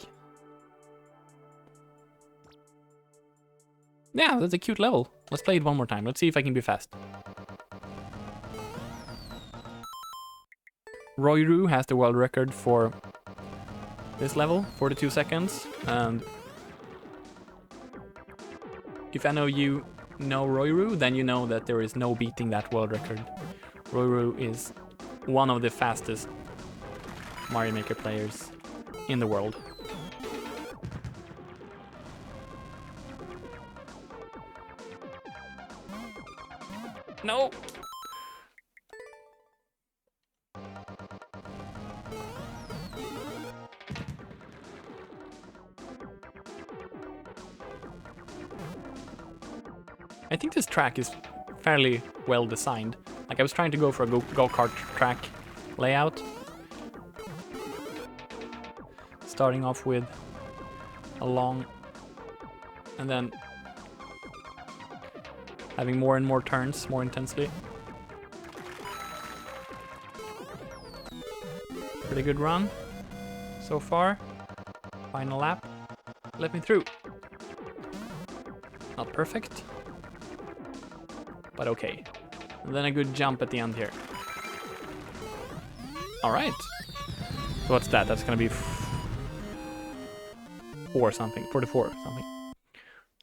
Yeah, that's a cute level. Let's play it one more time. Let's see if I can be fast. Royru has the world record for this level, 42 seconds. And if any of you know Royru, then you know that there is no beating that world record. Royru is one of the fastest Mario Maker players in the world. No! I think this track is fairly well designed. Like, I was trying to go for a go-kart track layout. Starting off with a long, and then having more and more turns more intensely. Pretty good run so far. Final lap. Let me through. Not perfect, but okay. And then a good jump at the end here. All right. So what's that? That's gonna be 4 something, 44 something.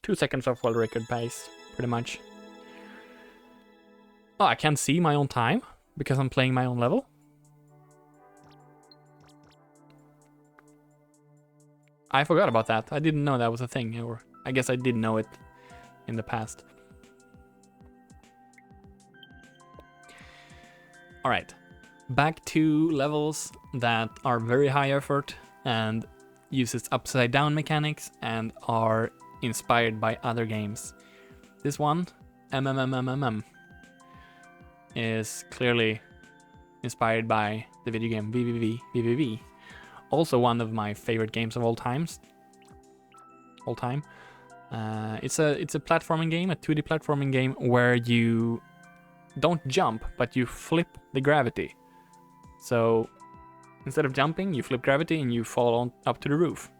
2 seconds of world record pace, pretty much. Oh, I can't see my own time because I'm playing my own level. I forgot about that. I didn't know that was a thing, or I guess I did know it in the past. All right, back to levels that are very high effort and uses upside down mechanics and are inspired by other games. This one, is clearly inspired by the video game VVV. Also one of my favorite games of all time. It's a platforming game, a 2D platforming game where you don't jump, but you flip the gravity. So instead of jumping, you flip gravity and you fall on up to the roof.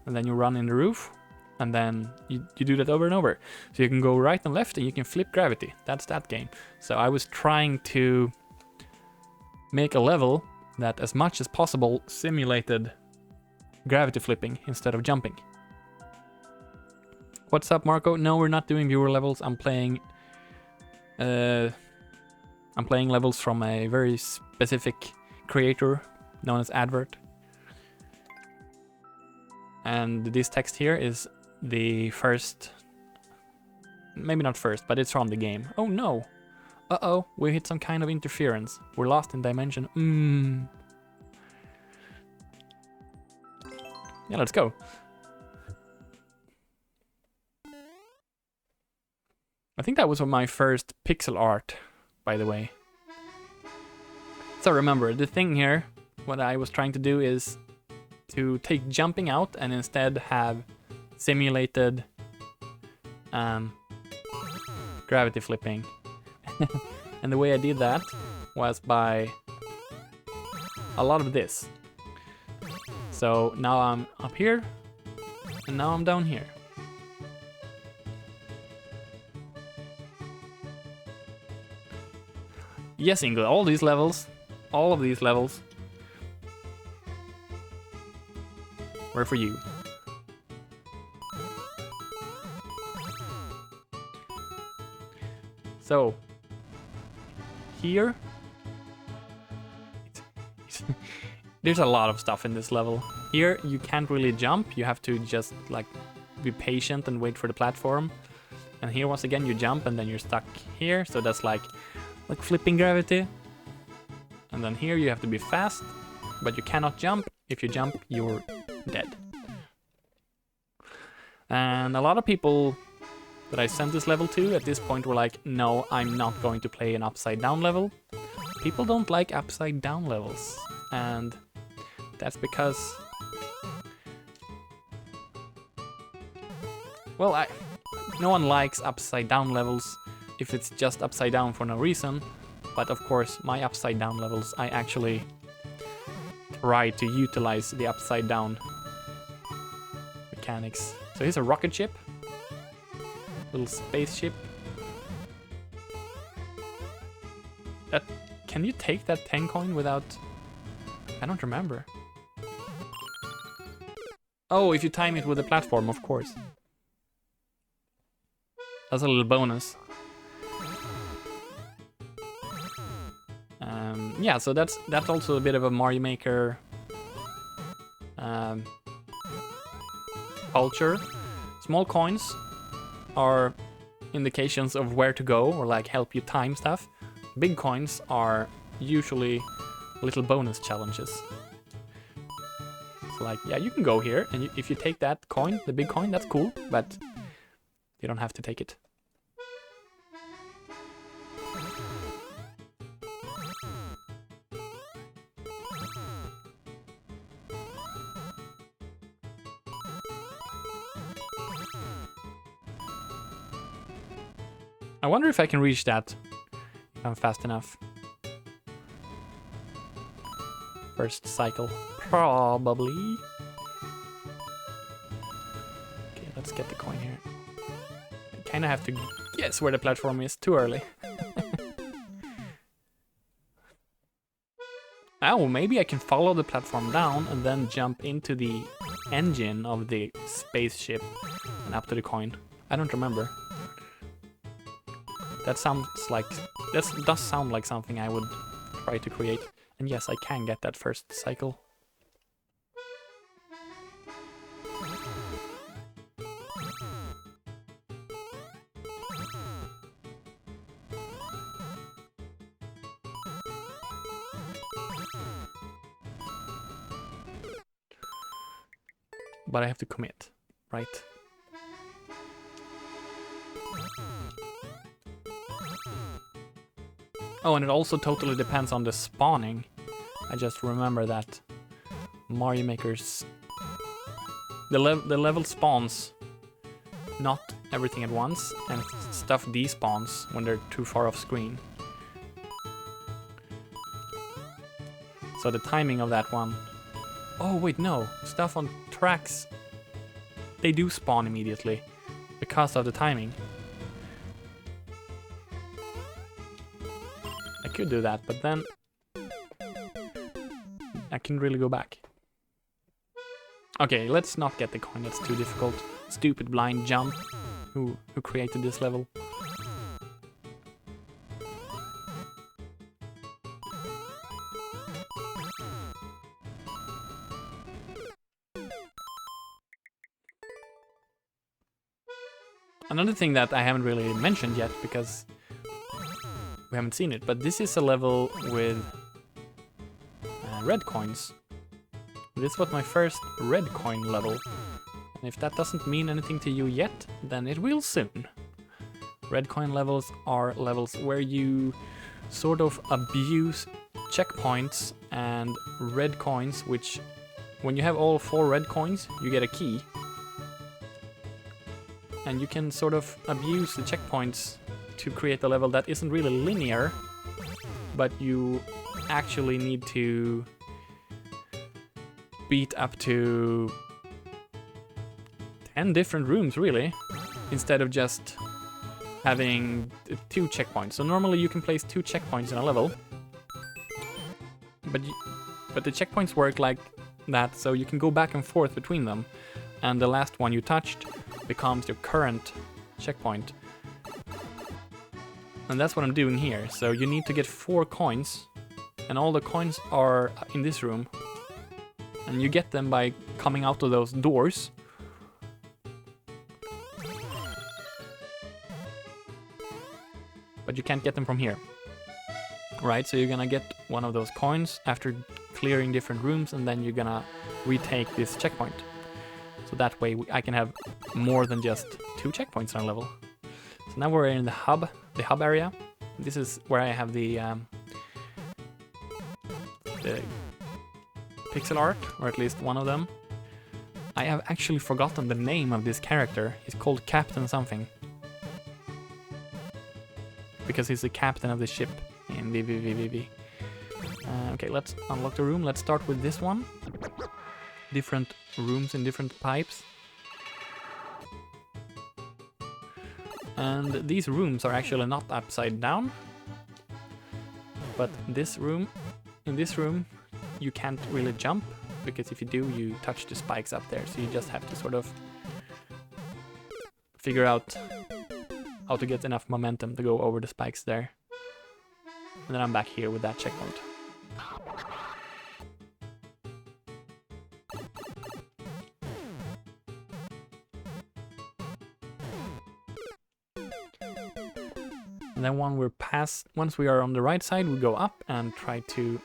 And then you run in the roof And then you do that over and over. So you can go right and left and you can flip gravity. That's that game. So I was trying to make a level that as much as possible simulated gravity flipping instead of jumping. What's up, Marco? No, we're not doing viewer levels. I'm playing levels from a very specific creator known as Advert. And this text here is the first, maybe not first, but it's from the game. Oh no! Uh-oh, we hit some kind of interference. We're lost in dimension. Yeah, let's go. I think that was my first pixel art, by the way. So remember, the thing here, what I was trying to do is to take jumping out and instead have simulated gravity flipping. And the way I did that was by a lot of this. So now I'm up here, and now I'm down here. Yes, Ingle, all of these levels were for you. So, here, there's a lot of stuff in this level. Here, you can't really jump, you have to just like be patient and wait for the platform. And here, once again, you jump and then you're stuck here, so that's like flipping gravity. And then here you have to be fast, but you cannot jump. If you jump, you're dead. And a lot of people that I sent this level to at this point were like, no, I'm not going to play an upside down level. People don't like upside down levels. And that's because, well, no one likes upside down levels if it's just upside down for no reason. But of course, my upside down levels, I actually try to utilize the upside down mechanics. So here's a rocket ship, little spaceship. Can you take that 10 coin without? I don't remember. Oh, if you time it with the platform, of course. That's a little bonus. Yeah, so that's also a bit of a Mario Maker culture. Small coins are indications of where to go or like help you time stuff. Big coins are usually little bonus challenges. So like, yeah, you can go here, and if you take that coin, the big coin, that's cool, but you don't have to take it. I wonder if I can reach that if I'm fast enough. First cycle, probably. Okay, let's get the coin here. I kind of have to guess where the platform is too early. Oh, maybe I can follow the platform down and then jump into the engine of the spaceship and up to the coin. I don't remember. That does sound like something I would try to create. And yes, I can get that first cycle. But I have to commit, right? Oh, and it also totally depends on the spawning. I just remember that Mario Maker's... The level spawns not everything at once, and stuff despawns when they're too far off screen. So the timing of that one... Oh, wait, no. Stuff on tracks they do spawn immediately because of the timing. I could do that, but then I can really go back. Okay, let's not get the coin, that's too difficult. Stupid blind jump. Who created this level? Another thing that I haven't really mentioned yet, because we haven't seen it, but this is a level with red coins. This was my first red coin level, and if that doesn't mean anything to you yet, then it will soon. Red coin levels are levels where you sort of abuse checkpoints and red coins, which when you have all 4 red coins, you get a key. And you can sort of abuse the checkpoints to create a level that isn't really linear, but you actually need to beat up to 10 different rooms, really, instead of just having 2 checkpoints. So normally you can place 2 checkpoints in a level, but the checkpoints work like that, so you can go back and forth between them, and the last one you touched becomes your current checkpoint. And that's what I'm doing here. So you need to get 4 coins, and all the coins are in this room. And you get them by coming out of those doors. But you can't get them from here. Right, so you're gonna get one of those coins after clearing different rooms, and then you're gonna retake this checkpoint. So that way I can have more than just 2 checkpoints on a level. So now we're in the hub area. This is where I have the pixel art, or at least one of them. I have actually forgotten the name of this character. He's called Captain something. Because he's the captain of the ship in VVVVV. Okay, let's unlock the room. Let's start with this one. Different rooms in different pipes. And these rooms are actually not upside down. But in this room, you can't really jump, because if you do, you touch the spikes up there. So you just have to sort of figure out how to get enough momentum to go over the spikes there. And then I'm back here with that checkpoint. And then once we are on the right side, we go up and try to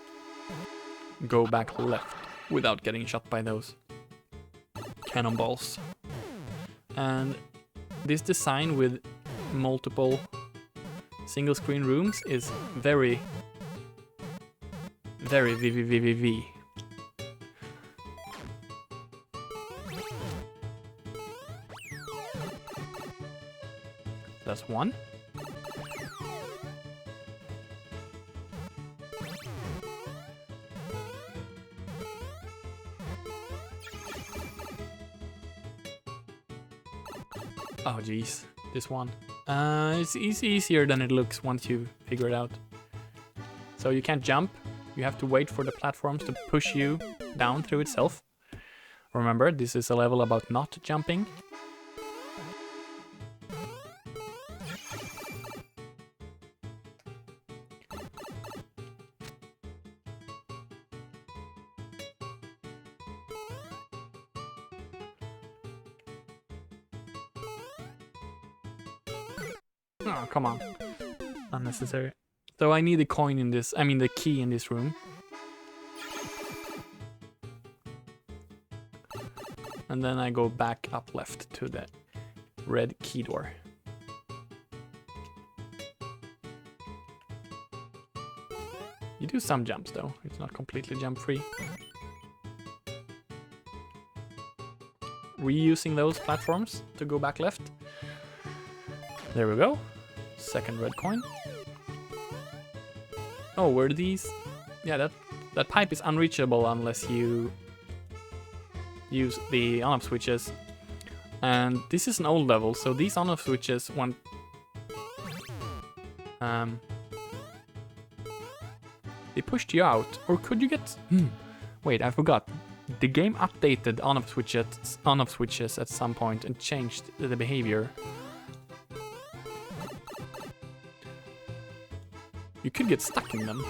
go back left without getting shot by those cannonballs. And this design with multiple single screen rooms is very, very VVVVV. That's one. Oh geez, this one. It's easier than it looks once you figure it out. So you can't jump, you have to wait for the platforms to push you down through itself. Remember, this is a level about not jumping. Oh, come on. Unnecessary. So I need a coin in this, I mean the key in this room. And then I go back up left to the red key door. You do some jumps though, it's not completely jump free. Reusing those platforms to go back left. There we go. Second red coin. Oh, were these? Yeah, that pipe is unreachable unless you use the on-off switches. And this is an old level, so these on-off switches want... they pushed you out, or could you get... Wait, I forgot. The game updated on-off switches at some point and changed the behavior. You could get stuck in them.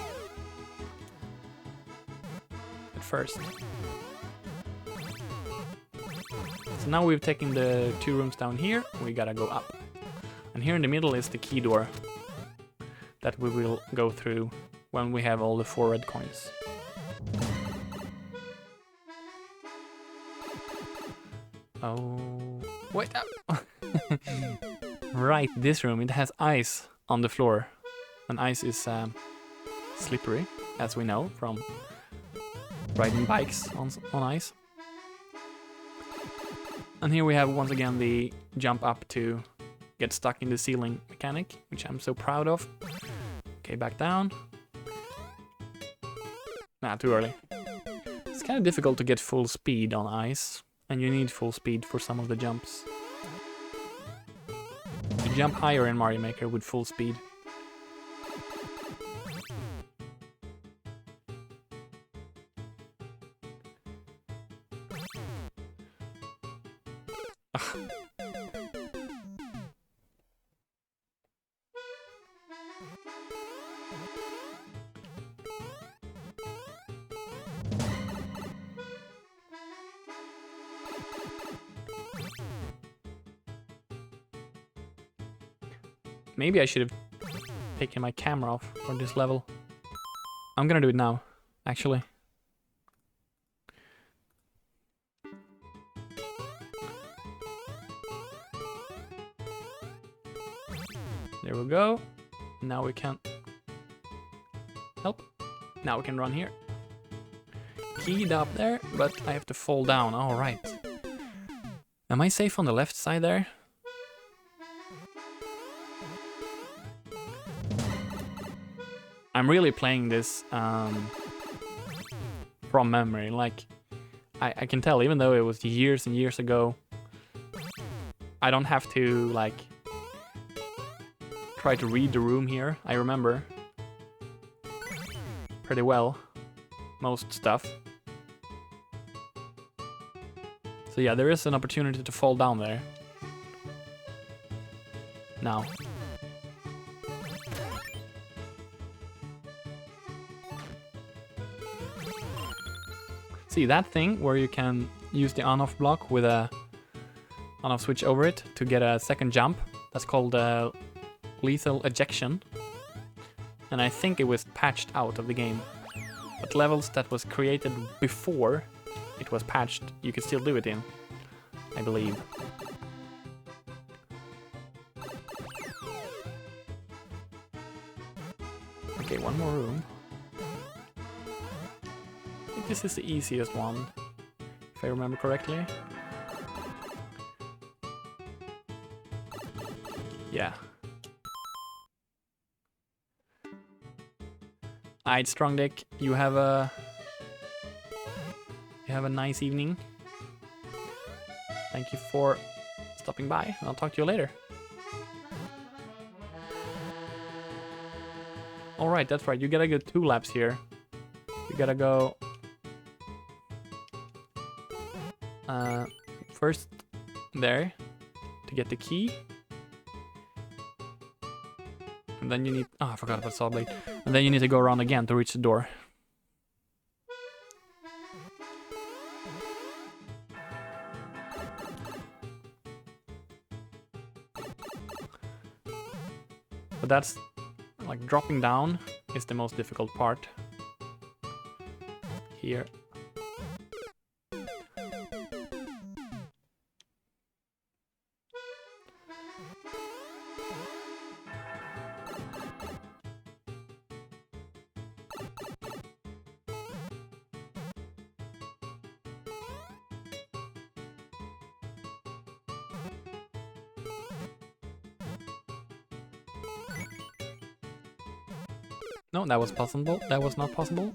At first. So now we've taken the 2 rooms down here, we gotta go up. And here in the middle is the key door that we will go through when we have all the 4 red coins. Oh, wait up! Right, this room, it has ice on the floor. And ice is slippery, as we know from riding bikes on ice. And here we have once again the jump up to get stuck in the ceiling mechanic, which I'm so proud of. Okay, back down. Nah, too early. It's kind of difficult to get full speed on ice, and you need full speed for some of the jumps. You jump higher in Mario Maker with full speed. Maybe I should have taken my camera off for this level. I'm gonna do it now, actually. There we go. Now we can... help. Now we can run here. Keyed up there, but I have to fall down. Alright. Am I safe on the left side there? I'm really playing this from memory. Like, I can tell, even though it was years and years ago, I don't have to, like, try to read the room here. I remember pretty well most stuff. So yeah, there is an opportunity to fall down there. Now. See that thing where you can use the on-off block with a on-off switch over it to get a second jump? That's called lethal ejection. And I think it was patched out of the game. But levels that was created before it was patched, you could still do it in, I believe. Okay, one more room. I think this is the easiest one, if I remember correctly. Yeah. Alright, Strong Dick, you have a nice evening. Thank you for stopping by, and I'll talk to you later. Alright, that's right, you gotta go 2 laps here. You gotta go first there to get the key. And then you need... oh, I forgot about Saw Blade. And then you need to go around again to reach the door. But that's... like, dropping down is the most difficult part. Here. No, that was possible. That was not possible.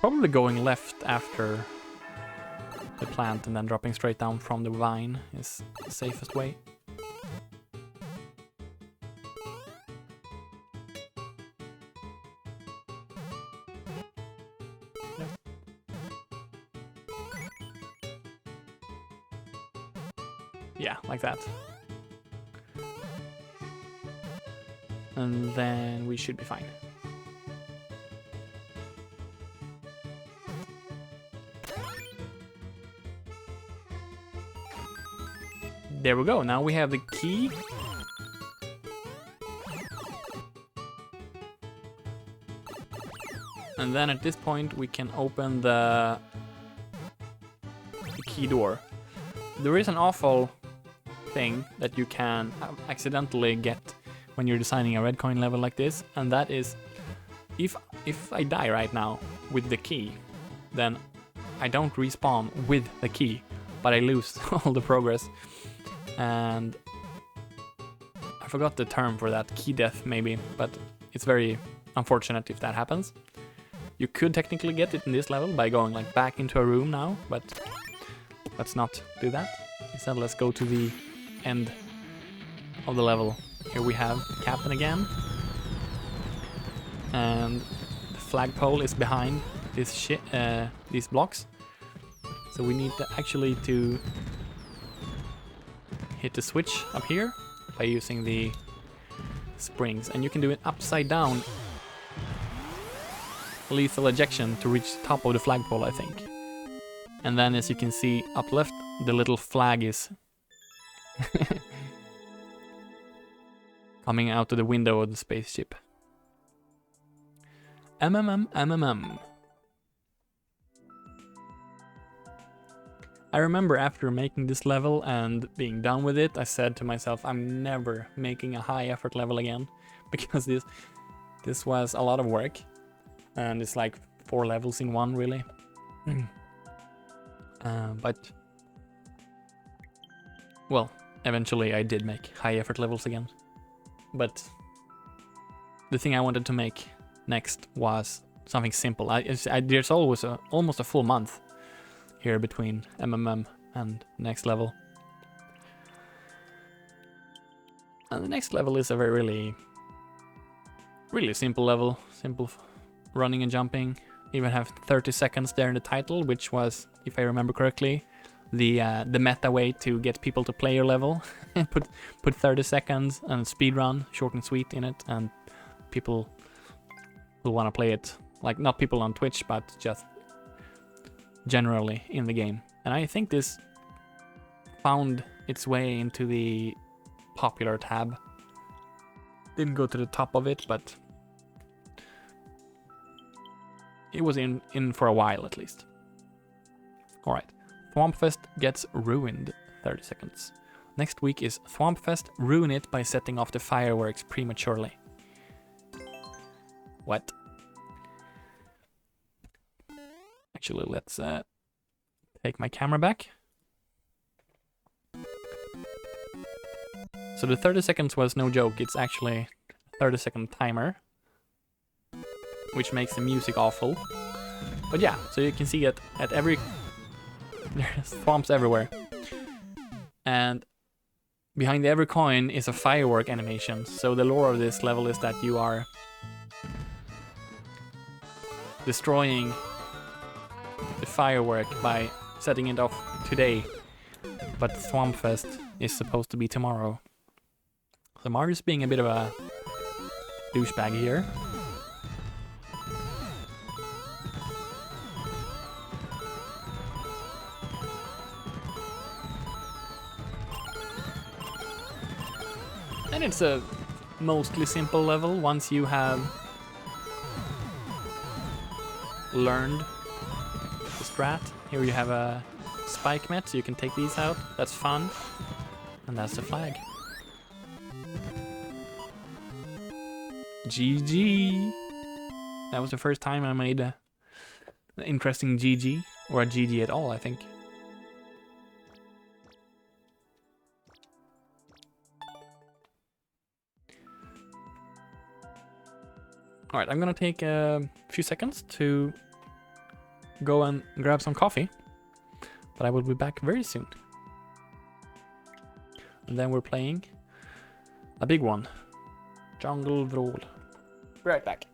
Probably going left after the plant and then dropping straight down from the vine is the safest way. Yeah, like that. And then we should be fine. There we go, now we have the key. And then at this point we can open the key door. There is an awful thing that you can accidentally get when you're designing a red coin level like this, and that is if I die right now with the key, then I don't respawn with the key, but I lose all the progress. And I forgot the term for that, key death maybe, but it's very unfortunate if that happens. You could technically get it in this level by going like back into a room now, but let's not do that. Instead, let's go to the end of the level. Here we have Captain again, and the flagpole is behind this these blocks. So we need to actually hit the switch up here by using the springs, and you can do it upside down. Lethal ejection to reach the top of the flagpole, I think. And then, as you can see up left, the little flag is coming out of the window of the spaceship. MMM. I remember after making this level and being done with it, I said to myself, I'm never making a high effort level again, because this was a lot of work, and it's like 4 levels in one, really. But well, eventually I did make high effort levels again. But the thing I wanted to make next was something simple. There's always almost a full month here between MMM and next level. And the next level is a very really simple level. Simple running and jumping. Even have 30 seconds there in the title, which was, if I remember correctly, the meta way to get people to play your level. put 30 seconds and speedrun, short and sweet in it, and people will want to play it. Like, not people on Twitch, but just generally in the game. And I think this found its way into the popular tab. Didn't go to the top of it, but it was in for a while at least. Alright, Thwompfest gets ruined. 30 seconds. Next week is Thwompfest. Ruin it by setting off the fireworks prematurely. What? Actually, let's take my camera back. So the 30 seconds was no joke. It's actually a 30-second timer, which makes the music awful. But yeah, so you can see it at every... There's thwomps everywhere. And behind every coin is a firework animation. So the lore of this level is that you are destroying the firework by setting it off today. But Thwompfest is supposed to be tomorrow. So Mario's being a bit of a douchebag here. And it's a mostly simple level once you have learned the strat. Here you have a spike met, so you can take these out. That's fun. And that's the flag. GG! That was the first time I made an interesting GG, or a GG at all, I think. Alright, I'm gonna take a few seconds to go and grab some coffee. But I will be back very soon. And then we're playing a big one. Jungle Vrål. Be right back.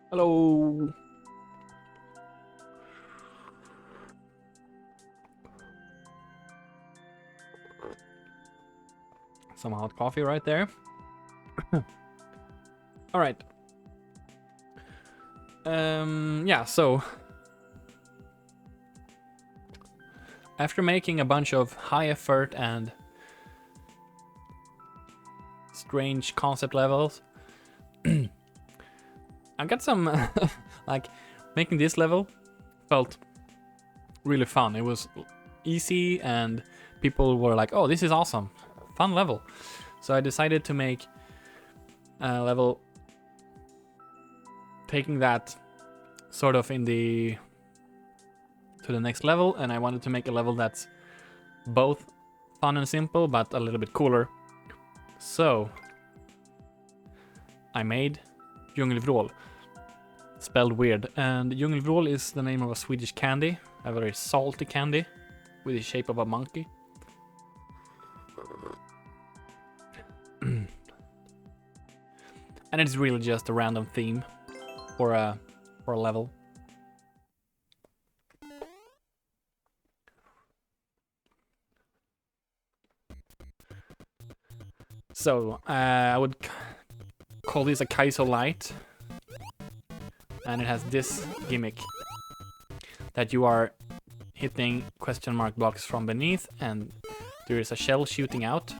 Hello. Some hot coffee right there. All right. Yeah, so after making a bunch of high effort and strange concept levels, I got some like making this level felt really fun. It was easy and people were like, "Oh, this is awesome. Fun level." So I decided to make a level taking that sort of to the next level, and I wanted to make a level that's both fun and simple but a little bit cooler. So I made Djungelvrål, spelled weird, and Djungelvrål is the name of a Swedish candy, a very salty candy with the shape of a monkey. And it's really just a random theme for a level. So I would call this a Kaizo Light, and it has this gimmick that you are hitting question mark blocks from beneath, and there is a shell shooting out,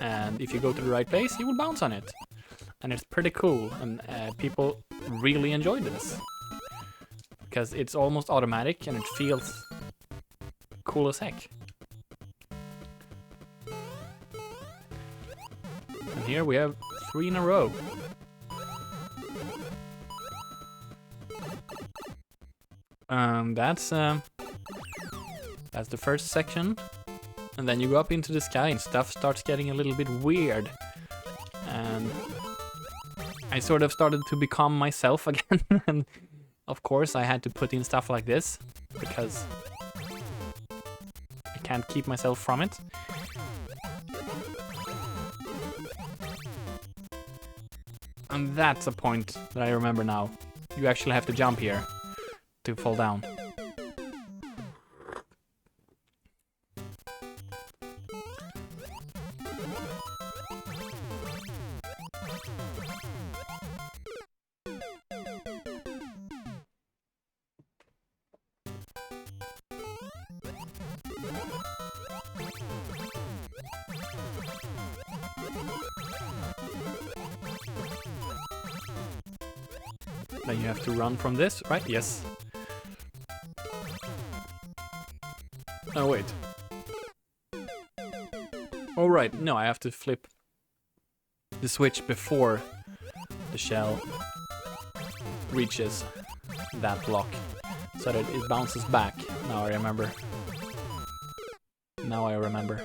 and if you go to the right place, you will bounce on it. And it's pretty cool, and people really enjoy this because it's almost automatic and it feels cool as heck. And here we have 3 in a row. That's the first section, and then you go up into the sky and stuff starts getting a little bit weird, and I sort of started to become myself again. And of course I had to put in stuff like this because I can't keep myself from it. And that's a point that I remember now. you actually have to jump here to fall down. Then you have to run from this, right? Yes. Oh, wait. Oh, right. No, I have to flip the switch before the shell reaches that block so that it bounces back. Now I remember. Now I remember.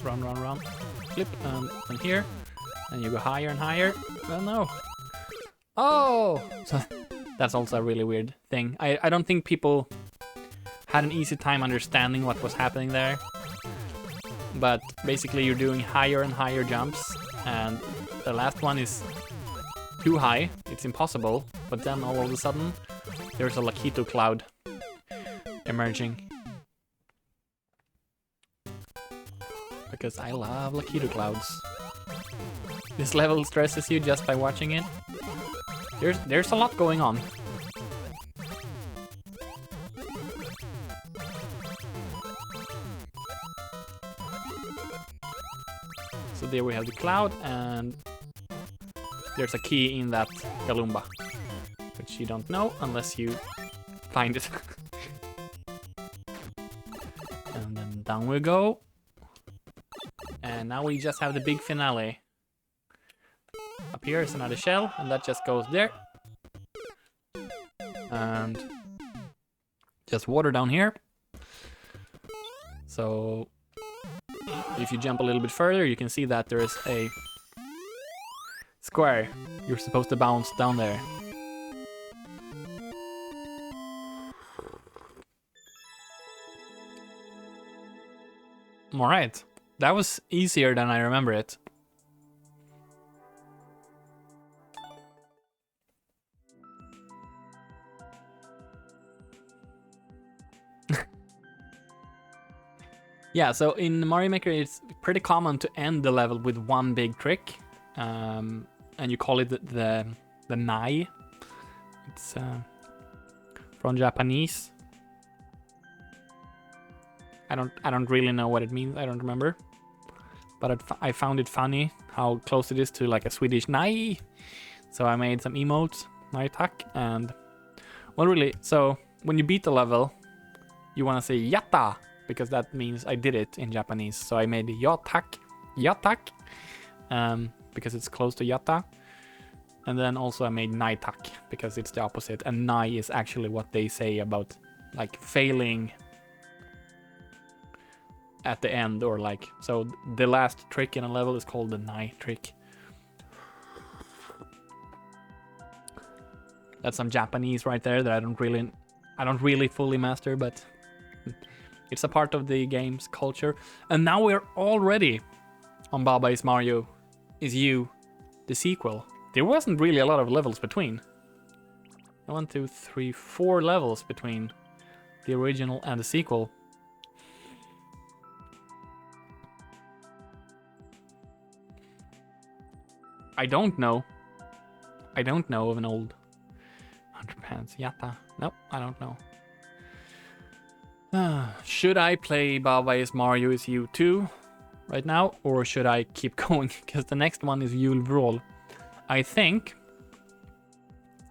Run, run, run. Flip, and here. And you go higher and higher. Oh no. Oh! So, that's also a really weird thing. I don't think people had an easy time understanding what was happening there. But basically you're doing higher and higher jumps. And the last one is too high. It's impossible. But then all of a sudden, there's a Lakitu cloud emerging. Because I love Lakitu clouds. This level stresses you just by watching it. There's a lot going on. So there we have the cloud, and there's a key in that Galumba, which you don't know unless you find it. And then down we go. And now we just have the big finale. Up here is another shell, and that just goes there. And just water down here. So if you jump a little bit further, you can see that there is a square. You're supposed to bounce down there. Alright. That was easier than I remember it. Yeah, so in Mario Maker it's pretty common to end the level with one big trick. And you call it the Nai. It's from Japanese. I don't really know what it means, I don't remember. But I found it funny how close it is to like a Swedish Nai. So I made some emotes, Nai tak, and well really, so when you beat the level, you wanna say Yatta, because that means I did it in Japanese. So I made Yatak, because it's close to Yatta. And then also I made Naitak, because it's the opposite. And Nai is actually what they say about like failing at the end, or like, so the last trick in a level is called the Nai trick. That's some Japanese right there that I don't really fully master, but it's a part of the game's culture. And now we're already on Baba is Mario Is You, the sequel. There wasn't really a lot of levels between. 1, 2, 3, 4 levels between the original and the sequel. I don't know of an old 100 Pants Yatta. Nope, I don't know. Should I play Baba is Mario Is You 2 right now, or should I keep going? Because the next one is Yule Brawl. I think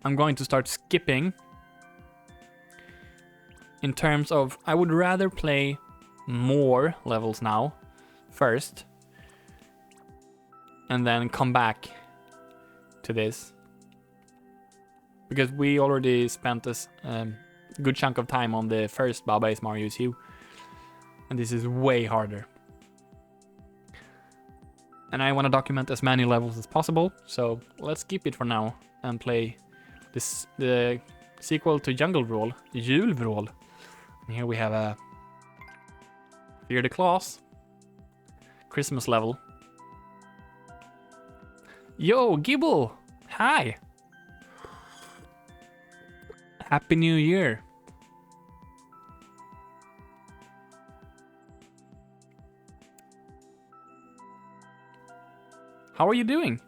I'm going to start skipping in terms of, I would rather play more levels now first and then come back to this, because we already spent this good chunk of time on the first Baba is Mario Is You, and this is way harder. And I want to document as many levels as possible, so let's keep it for now and play the sequel to Jungle Brawl, Julvrål. And here we have a Fear the Claws Christmas level. Yo, Gibble! Hi! Happy New Year! How are you doing?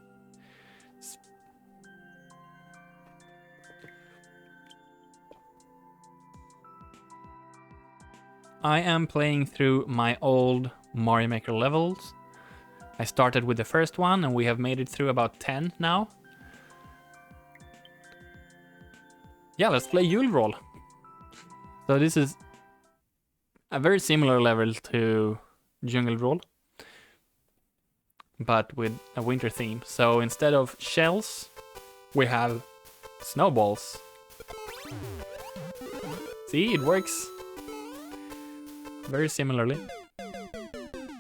I am playing through my old Mario Maker levels. I started with the first one and we have made it through about 10 now. Yeah, let's play Julvrål. So this is a very similar level to Jungle Brawl, but with a winter theme. So instead of shells, we have snowballs. See, it works very similarly.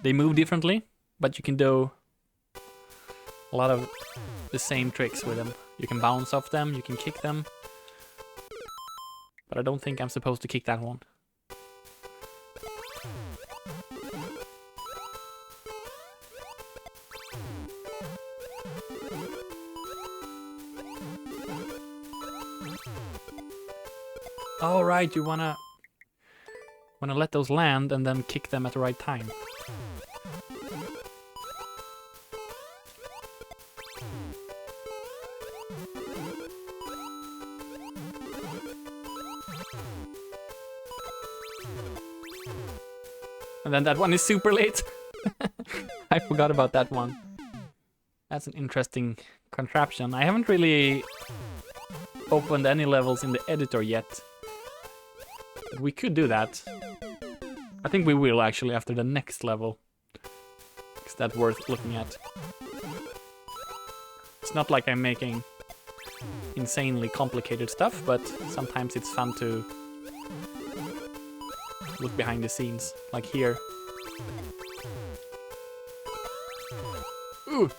They move differently, but you can do a lot of the same tricks with them. You can bounce off them, you can kick them. But I don't think I'm supposed to kick that one. All right, you wanna let those land and then kick them at the right time. And then that one is super late. I forgot about that one. That's an interesting contraption. I haven't really opened any levels in the editor yet. But we could do that. I think we will actually after the next level. Is that worth looking at? It's not like I'm making insanely complicated stuff, but sometimes it's fun to look behind the scenes, like here. Ooh!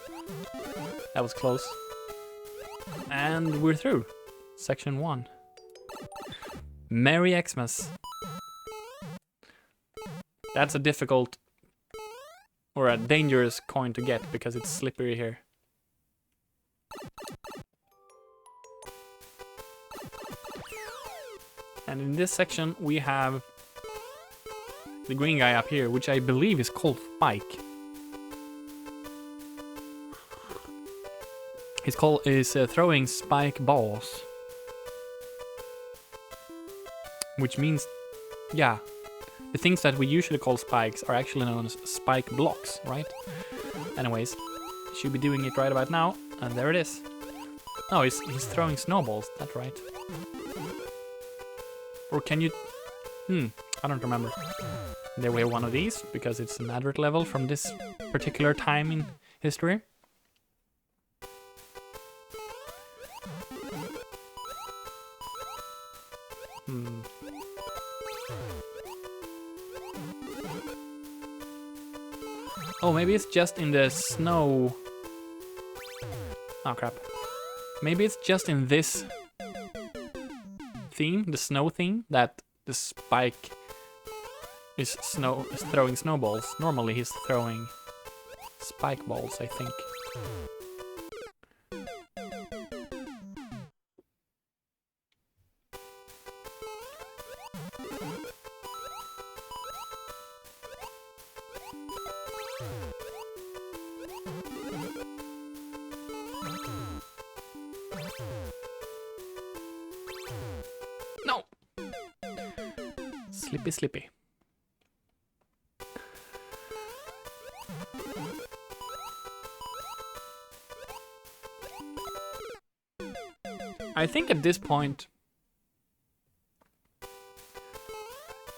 That was close. And we're through. Section 1. Merry Xmas. That's a difficult or a dangerous coin to get because it's slippery here. And in this section we have the green guy up here, which I believe is called Spike. He's throwing spike balls. Which means, yeah, the things that we usually call spikes are actually known as spike blocks, right? Anyways, should be doing it right about now, and there it is. Oh, he's throwing snowballs, that's right. Or can you... I don't remember. There we have one of these, because it's an advert level from this particular time in history. Oh, maybe it's just in the snow... Oh, crap. Maybe it's just in this theme, the snow theme, that the Spike is throwing snowballs. Normally he's throwing spike balls, I think. No! Slippy. I think at this point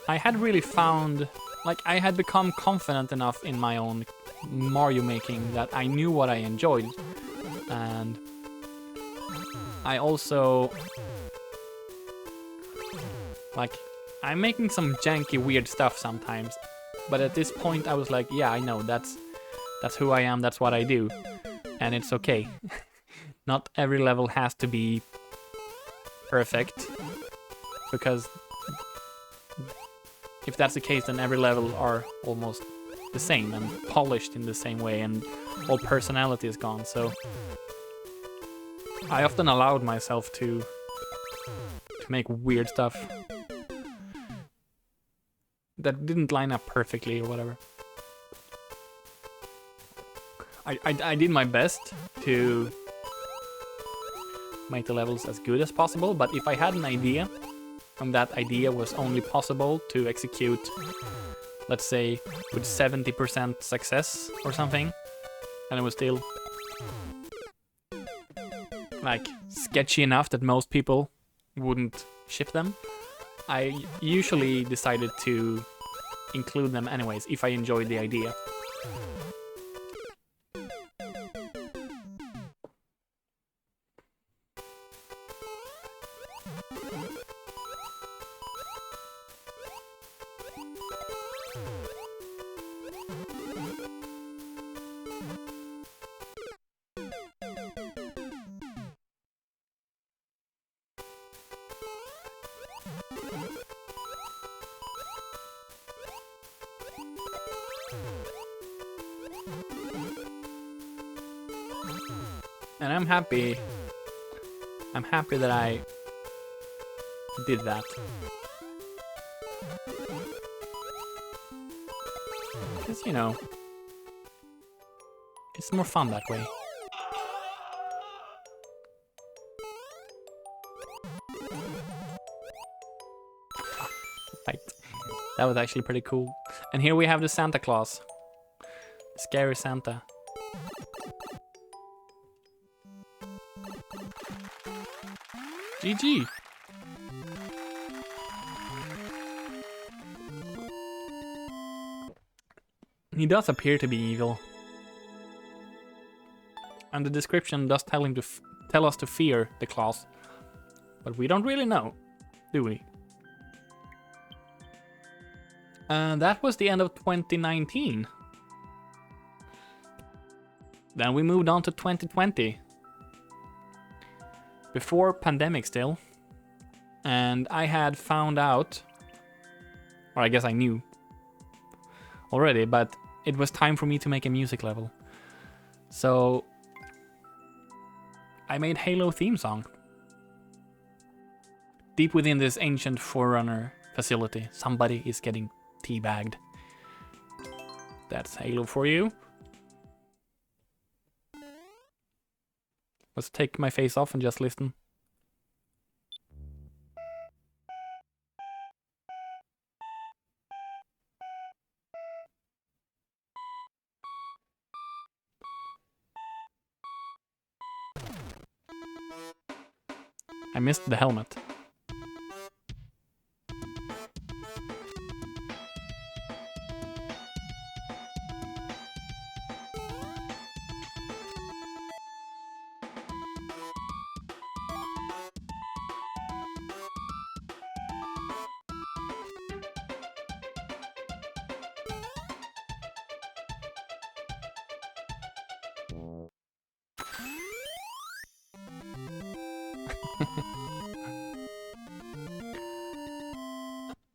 I had really found, like, I had become confident enough in my own Mario making that I knew what I enjoyed, and I also, like, I'm making some janky weird stuff sometimes, but at this point I was like, yeah, I know, that's who I am, that's what I do, and it's okay. Not every level has to be perfect, because if that's the case, then every level are almost the same and polished in the same way, and all personality is gone. So I often allowed myself to make weird stuff that didn't line up perfectly or whatever. I did my best to make the levels as good as possible, but if I had an idea and that idea was only possible to execute, let's say, with 70% success or something, and it was still like sketchy enough that most people wouldn't ship them, I usually decided to include them anyways if I enjoyed the idea. And I'm happy that I did that. Because, you know, it's more fun that way. Right. That was actually pretty cool. And here we have the Santa Claus. The scary Santa. GG! He does appear to be evil. And the description does tell him to tell us to fear the Claus. But we don't really know, do we? And that was the end of 2019. Then we moved on to 2020. Before pandemic still. And I had found out, or I guess I knew already, but it was time for me to make a music level. So I made Halo theme song. Deep within this ancient Forerunner facility, somebody is getting teabagged. That's Halo for you. Let's take my face off and just listen. I missed the helmet.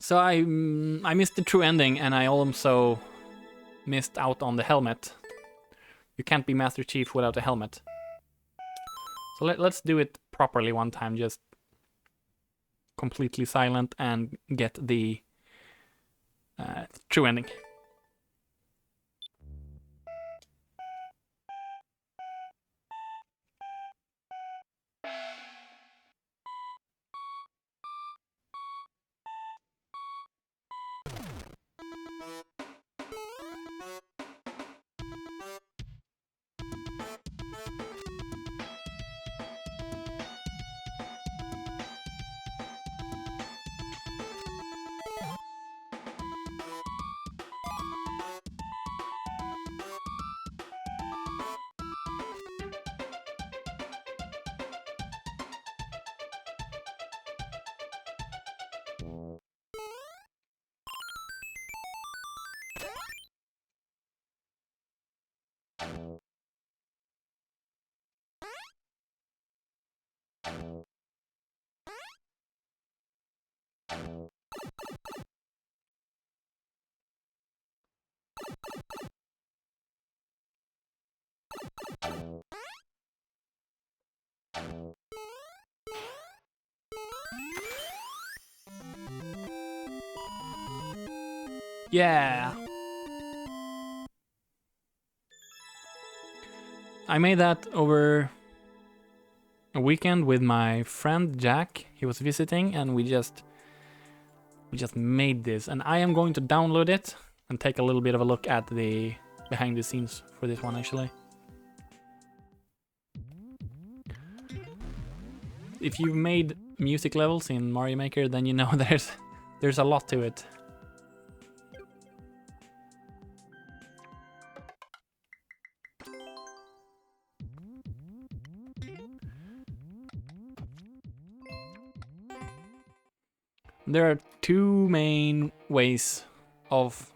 So I missed the true ending, and I also missed out on the helmet. You can't be Master Chief without a helmet. So let's do it properly one time, just completely silent and get the true ending. Yeah! I made that over a weekend with my friend Jack. He was visiting and we just made this, and I am going to download it and take a little bit of a look at the behind the scenes for this one actually. If you've made music levels in Mario Maker, then you know there's a lot to it. There are two main ways of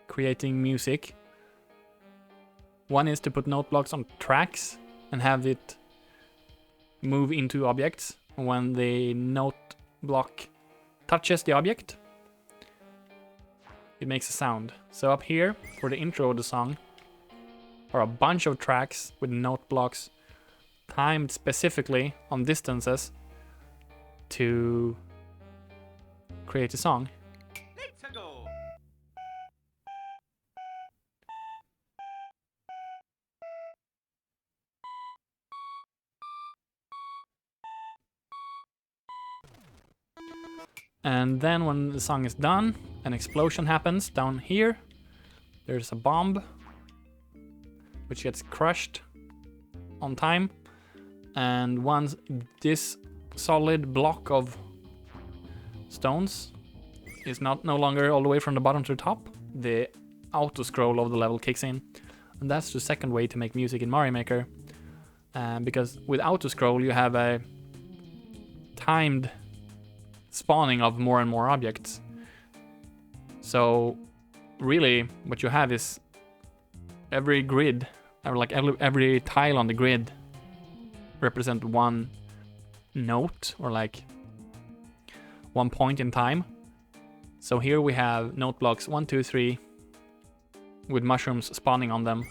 creating music. One is to put note blocks on tracks and have it move into objects. When the note block touches the object, it makes a sound. So up here, for the intro of the song, are a bunch of tracks with note blocks timed specifically on distances to create a song. Let's go. And then when the song is done, an explosion happens down here. There's a bomb which gets crushed on time. And once this solid block of stones is no longer all the way from the bottom to the top, the auto scroll of the level kicks in. And that's the second way to make music in Mario Maker. Because with auto scroll you have a timed spawning of more and more objects. So really what you have is every grid, or like every tile on the grid represent one note, or like one point in time. So here we have note blocks 1, 2, 3 with mushrooms spawning on them.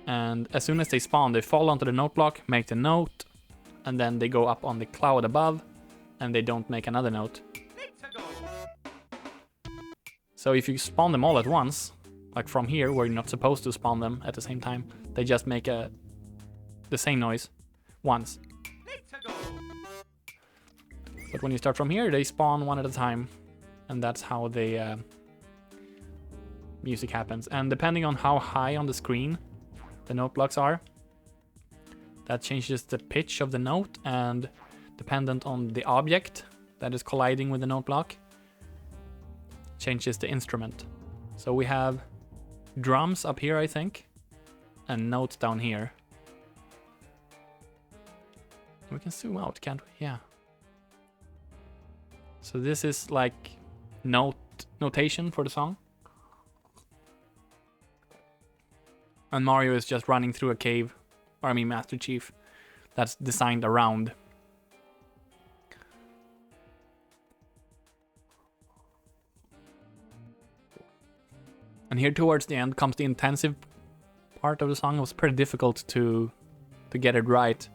And as soon as they spawn, they fall onto the note block, make the note, and then they go up on the cloud above, and they don't make another note. So if you spawn them all at once, like from here where you're not supposed to spawn them at the same time, they just make the same noise once. But when you start from here, they spawn one at a time, and that's how the music happens. And depending on how high on the screen the note blocks are, that changes the pitch of the note, and dependent on the object that is colliding with the note block, changes the instrument. So we have drums up here, I think, and notes down here. We can zoom out, can't we? Yeah. So this is like notation for the song. And Mario is just running through a cave, or I mean Master Chief, that's designed around. And here towards the end comes the intensive part of the song. It was pretty difficult to get it right.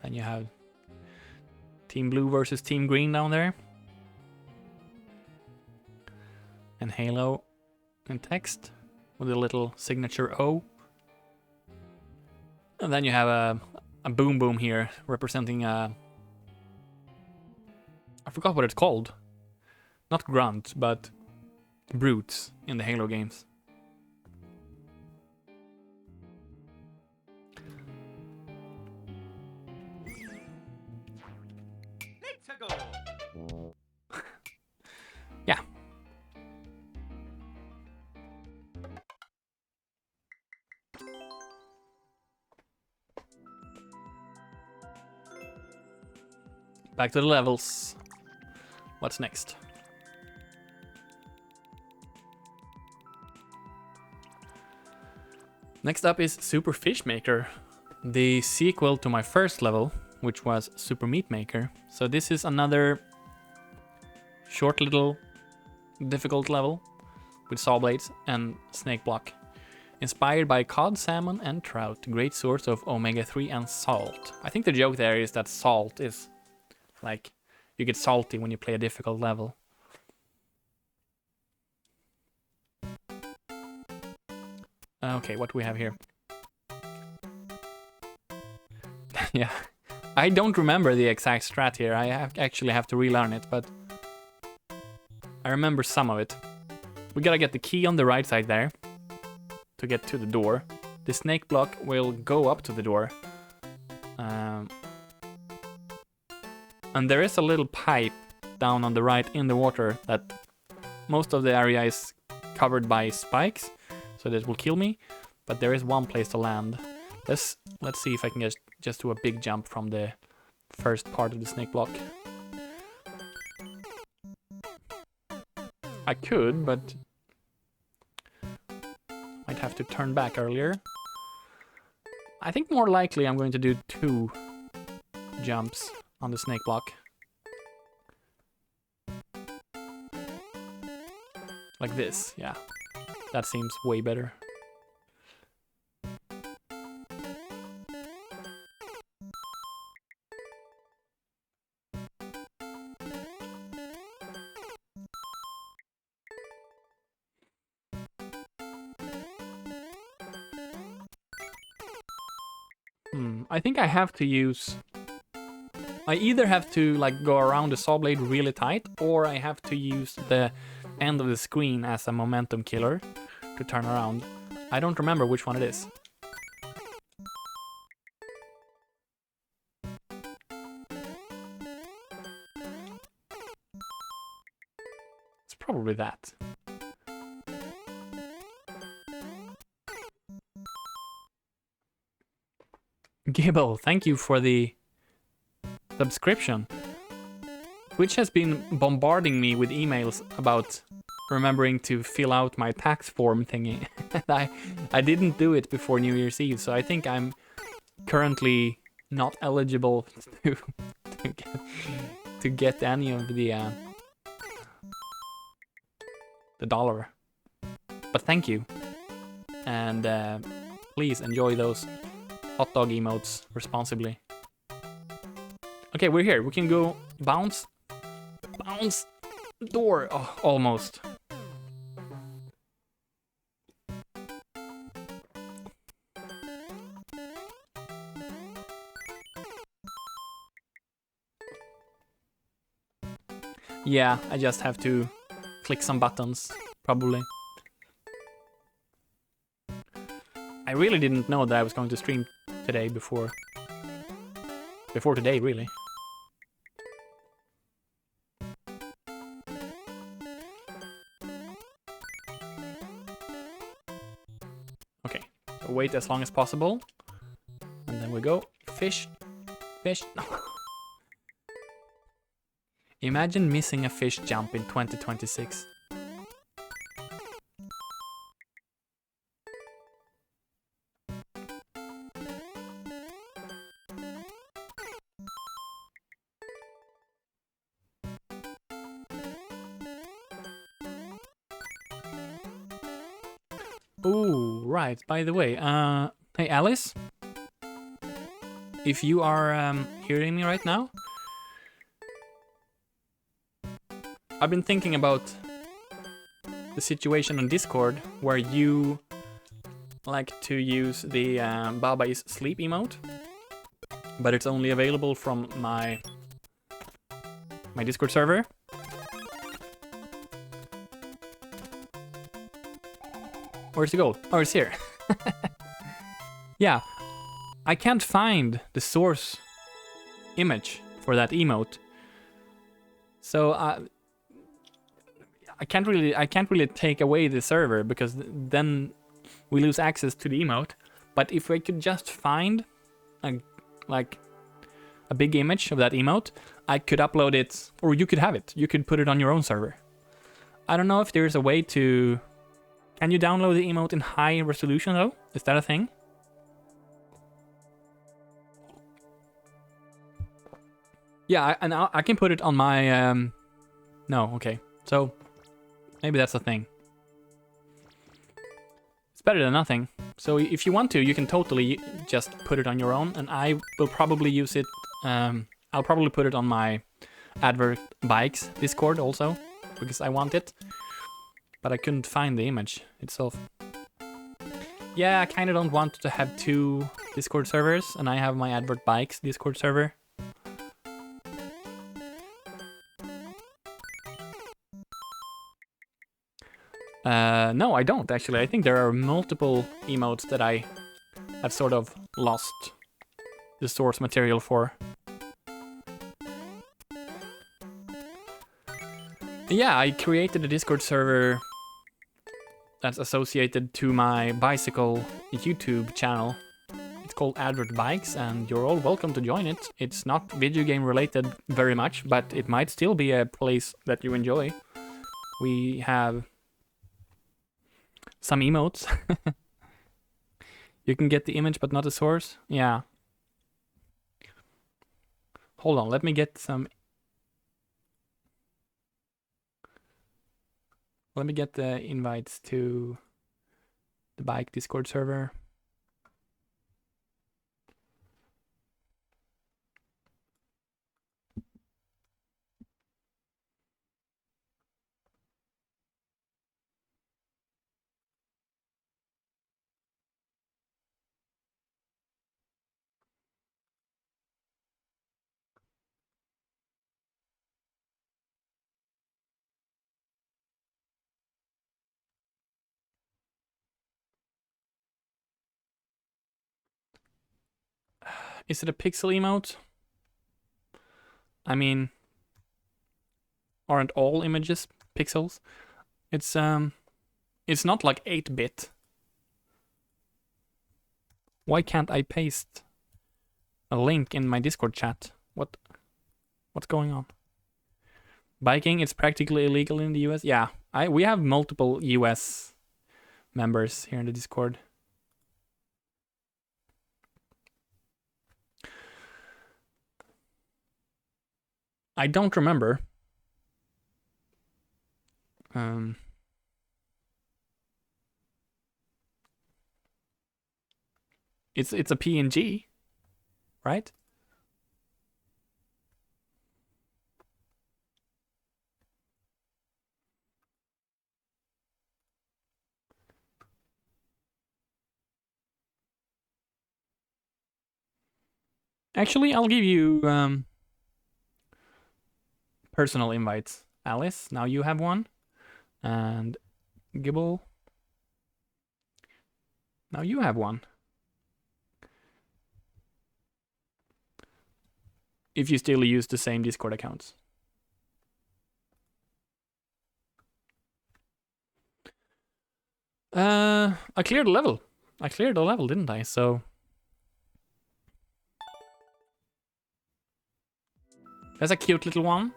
And you have Team Blue versus Team Green down there. And Halo in text with a little signature O. And then you have a boom boom here representing I forgot what it's called. Not grunt, but brutes in the Halo games. Let's go. Yeah. Back to the levels. What's next? Next up is Super Fish Maker, the sequel to my first level, which was Super Meat Maker. So this is another short little difficult level with saw blades and snake block. Inspired by cod, salmon, and trout, great source of omega-3 and salt. I think the joke there is that salt is like you get salty when you play a difficult level. Okay, what do we have here? Yeah, I don't remember the exact strat here. I actually have to relearn it, but I remember some of it. We gotta get the key on the right side there to get to the door. The snake block will go up to the door. And there is a little pipe down on the right in the water that most of the area is covered by spikes, so this will kill me, but there is one place to land. Let's see if I can just do a big jump from the first part of the snake block. I could, but might have to turn back earlier. I think more likely I'm going to do 2 jumps on the snake block. Like this, yeah. That seems way better. I think I have to use... I either have to like go around the saw blade really tight, or I have to use the end of the screen as a momentum killer to turn around. I don't remember which one it is. It's probably that. Gibble, thank you for the subscription. Twitch has been bombarding me with emails about remembering to fill out my tax form thingy. I didn't do it before New Year's Eve, so I think I'm currently not eligible to get any of the dollar. But thank you, and please enjoy those hot dog emotes responsibly. Okay, we're here. We can go bounce. Bounce. Door. Oh, almost. Yeah, I just have to click some buttons, probably. I really didn't know that I was going to stream today before today, really. Okay, so wait as long as possible, and then we go fish, fish. No. Imagine missing a fish jump in 2026. Oh, right. By the way, hey Alice, if you are hearing me right now, I've been thinking about the situation on Discord where you like to use the Baba is Sleep emote, but it's only available from my Discord server. Where's the gold? Oh, it's here. Yeah, I can't find the source image for that emote, so I can't really take away the server because then we lose access to the emote. But if we could just find like a big image of that emote, I could upload it, or you could have it. You could put it on your own server. I don't know if there's a way to. Can you download the emote in high resolution though? Is that a thing? Yeah, and I can put it on my No, okay. So, maybe that's a thing. It's better than nothing. So if you want to, you can totally just put it on your own, and I will probably use it. I'll probably put it on my Advert Bikes Discord also, because I want it. But I couldn't find the image itself. Yeah, I kind of don't want to have two Discord servers, and I have my Advert Bikes Discord server. No, I don't actually. I think there are multiple emotes that I have sort of lost the source material for. Yeah, I created a Discord server that's associated to my bicycle YouTube channel. It's called Advert Bikes, and you're all welcome to join it. It's not video game related very much, but it might still be a place that you enjoy. We have some emotes. You can get the image but not the source. Yeah. Hold on, let me get some. Let me get the invites to the bike Discord server. Is it a pixel emote? I mean, aren't all images pixels? It's not like 8-bit. Why can't I paste a link in my Discord chat? What's going on? Biking, it's practically illegal in the US. Yeah, we have multiple US members here in the Discord. I don't remember. It's a PNG, right? Actually, I'll give you personal invites. Alice, now you have one. And Gibble, now you have one. If you still use the same Discord accounts. I cleared the level. I cleared the level, didn't I? So that's a cute little one.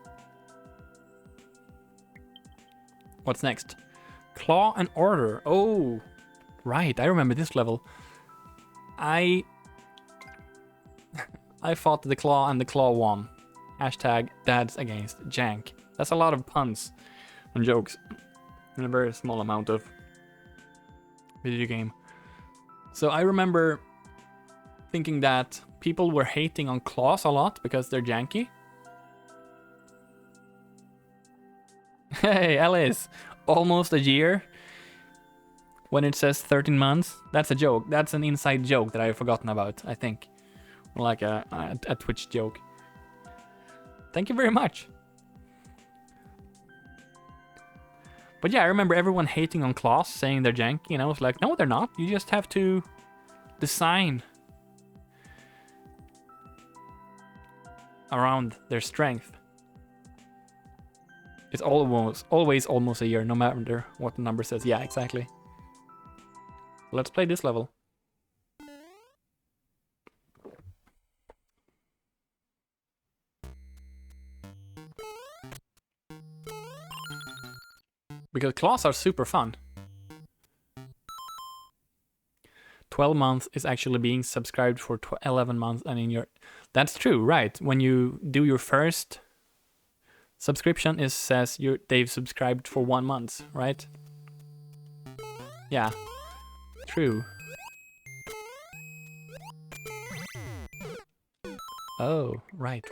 What's next? Claw and Order. Oh, right. I remember this level. I fought the Claw and the Claw won. Hashtag dads against jank. That's a lot of puns and jokes in a very small amount of video game. So I remember thinking that people were hating on Claws a lot because they're janky. Hey, Alice, almost a year when it says 13 months. That's a joke. That's an inside joke that I've forgotten about, I think. Like a Twitch joke. Thank you very much. But yeah, I remember everyone hating on Claws, saying they're janky, and I was like, no, they're not. You just have to design around their strength. It's always almost a year, no matter what the number says. Yeah, exactly. Let's play this level. Because Claws are super fun. 12 months is actually being subscribed for 11 months, and in your... That's true, right? When you do your first Subscription is says they've subscribed for 1 month, right? Yeah, true. Oh, right.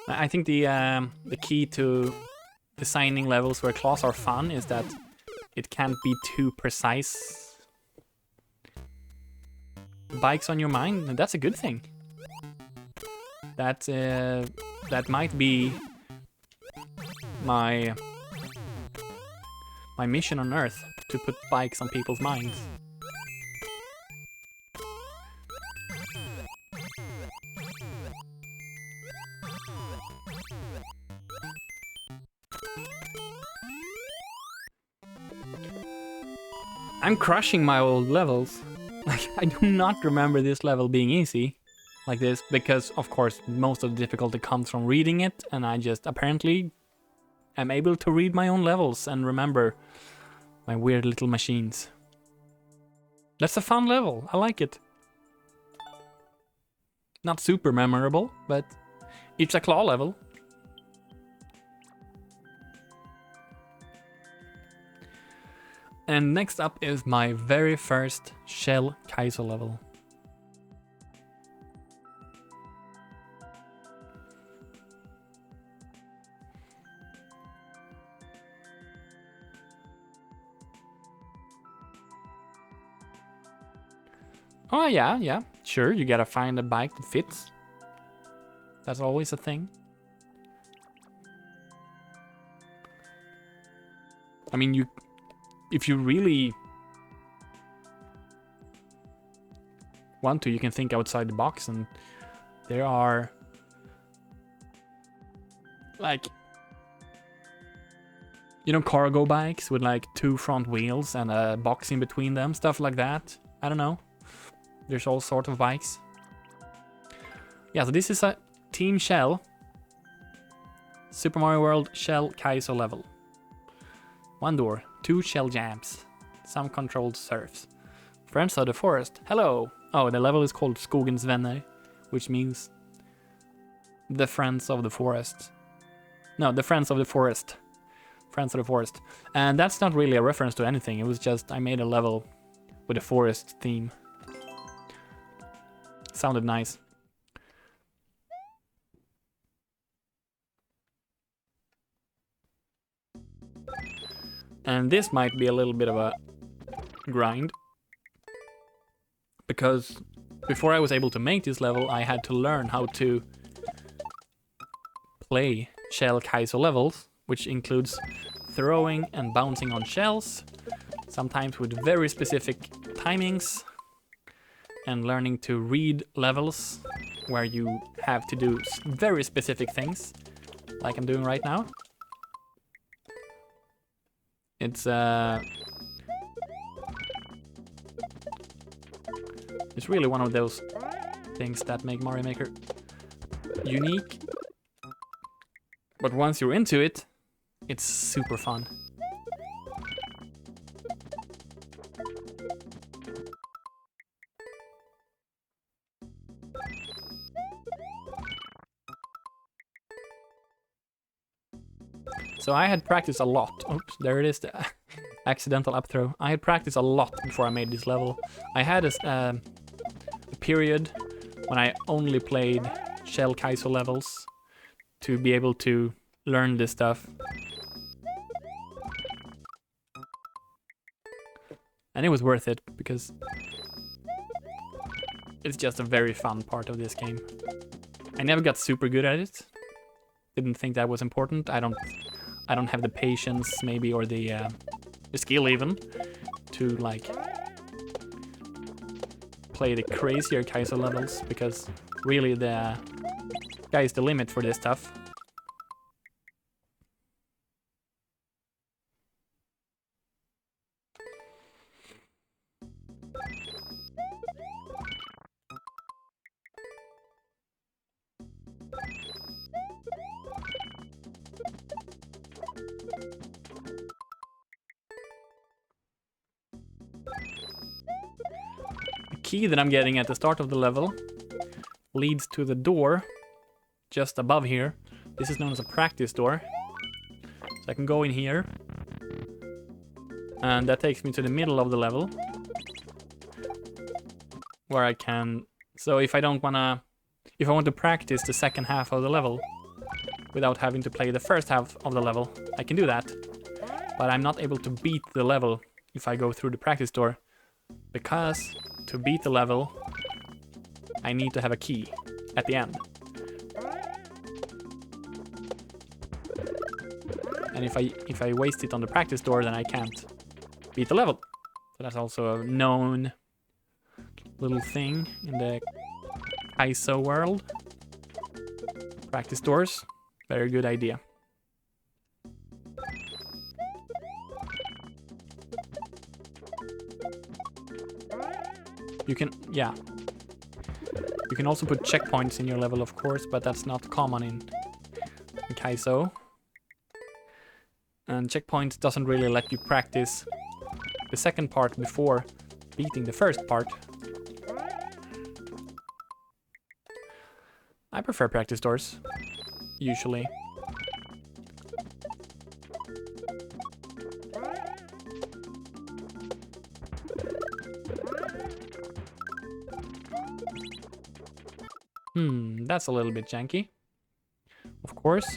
I think the key to designing levels where claws are fun is that it can't be too precise. Bikes on your mind, that's a good thing. That might be my mission on Earth, to put bikes on people's minds. I'm crushing my old levels. Like, I do not remember this level being easy like this, because of course most of the difficulty comes from reading it, and I just apparently am able to read my own levels and remember my weird little machines. That's a fun level, I like it. Not super memorable, but it's a claw level. And next up is my very first Shell Kaizo level. Oh yeah, sure, you gotta find a bike that fits. That's always a thing. I mean, if you really want to, you can think outside the box, and there are like, you know, cargo bikes with like 2 front wheels and a box in between them, stuff like that. I don't know. There's all sorts of bikes. Yeah, so this is a Team Shell Super Mario World Shell Kaizo level. 1 door, 2 shell jams, some controlled surfs. Friends of the forest, hello! Oh, the level is called Skogens Vänner, which means the friends of the forest. No, the friends of the forest. Friends of the forest. And that's not really a reference to anything, it was just I made a level with a forest theme. Sounded nice. And this might be a little bit of a grind, because before I was able to make this level, I had to learn how to play Shell Kaizo levels, which includes throwing and bouncing on shells, sometimes with very specific timings, and learning to read levels where you have to do very specific things, like I'm doing right now. It's really one of those things that make Mario Maker unique. But once you're into it, it's super fun. So I had practiced a lot. Oops, there it is, the accidental up throw. I had practiced a lot before I made this level. I had a period when I only played Shell Kaizo levels to be able to learn this stuff. And it was worth it, because it's just a very fun part of this game. I never got super good at it. Didn't think that was important. I don't have the patience, maybe, or the skill even, to like play the crazier Kaizo levels, because really the sky is the limit for this stuff. key that I'm getting at the start of the level leads to the door just above here. This is known as a practice door. So I can go in here. And that takes me to the middle of the level. Where I can... So if I want to practice the second half of the level without having to play the first half of the level, I can do that. But I'm not able to beat the level if I go through the practice door, because to beat the level, I need to have a key at the end. And if I waste it on the practice door, then I can't beat the level. So that's also a known little thing in the Kaizo world. Practice doors, very good idea. You can, yeah. You can also put checkpoints in your level, of course, but that's not common in Kaizo. And checkpoints doesn't really let you practice the second part before beating the first part. I prefer practice doors, usually. That's a little bit janky. Of course.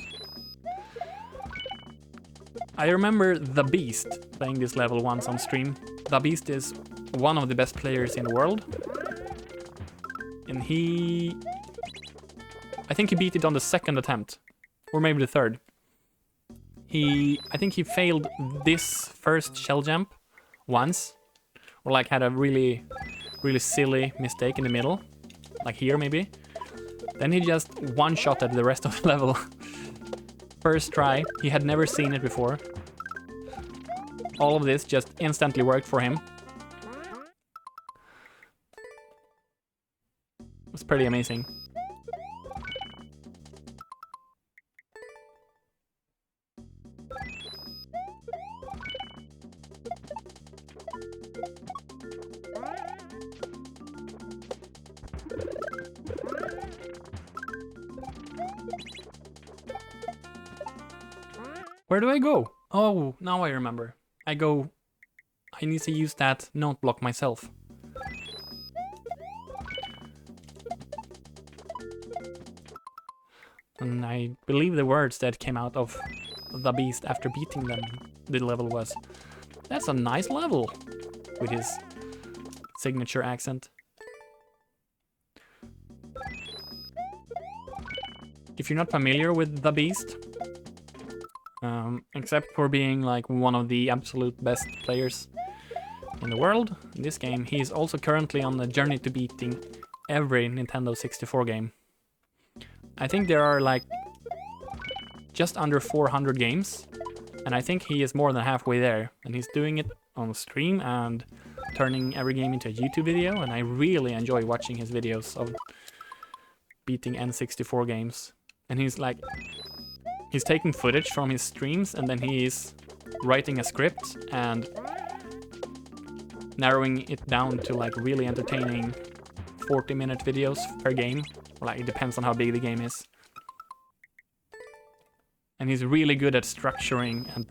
I remember The Beast playing this level once on stream. The Beast is one of the best players in the world. And I think he beat it on the second attempt. Or maybe the third. I think he failed this first shell jump once. Or like had a really, really silly mistake in the middle. Like here maybe. Then he just one-shotted the rest of the level. First try, he had never seen it before. All of this just instantly worked for him. It was pretty amazing. Where do I go? Oh, now I remember. I need to use that note block myself. And I believe the words that came out of The Beast after beating the level was, "That's a nice level," with his signature accent. If you're not familiar with The Beast, except for being like one of the absolute best players in the world in this game, he's also currently on the journey to beating every Nintendo 64 game. I think there are like just under 400 games, and I think he is more than halfway there, and he's doing it on stream and turning every game into a YouTube video, and I really enjoy watching his videos of beating N64 games. And he's taking footage from his streams, and then he's writing a script and narrowing it down to like really entertaining 40-minute videos per game. Like, it depends on how big the game is. And he's really good at structuring and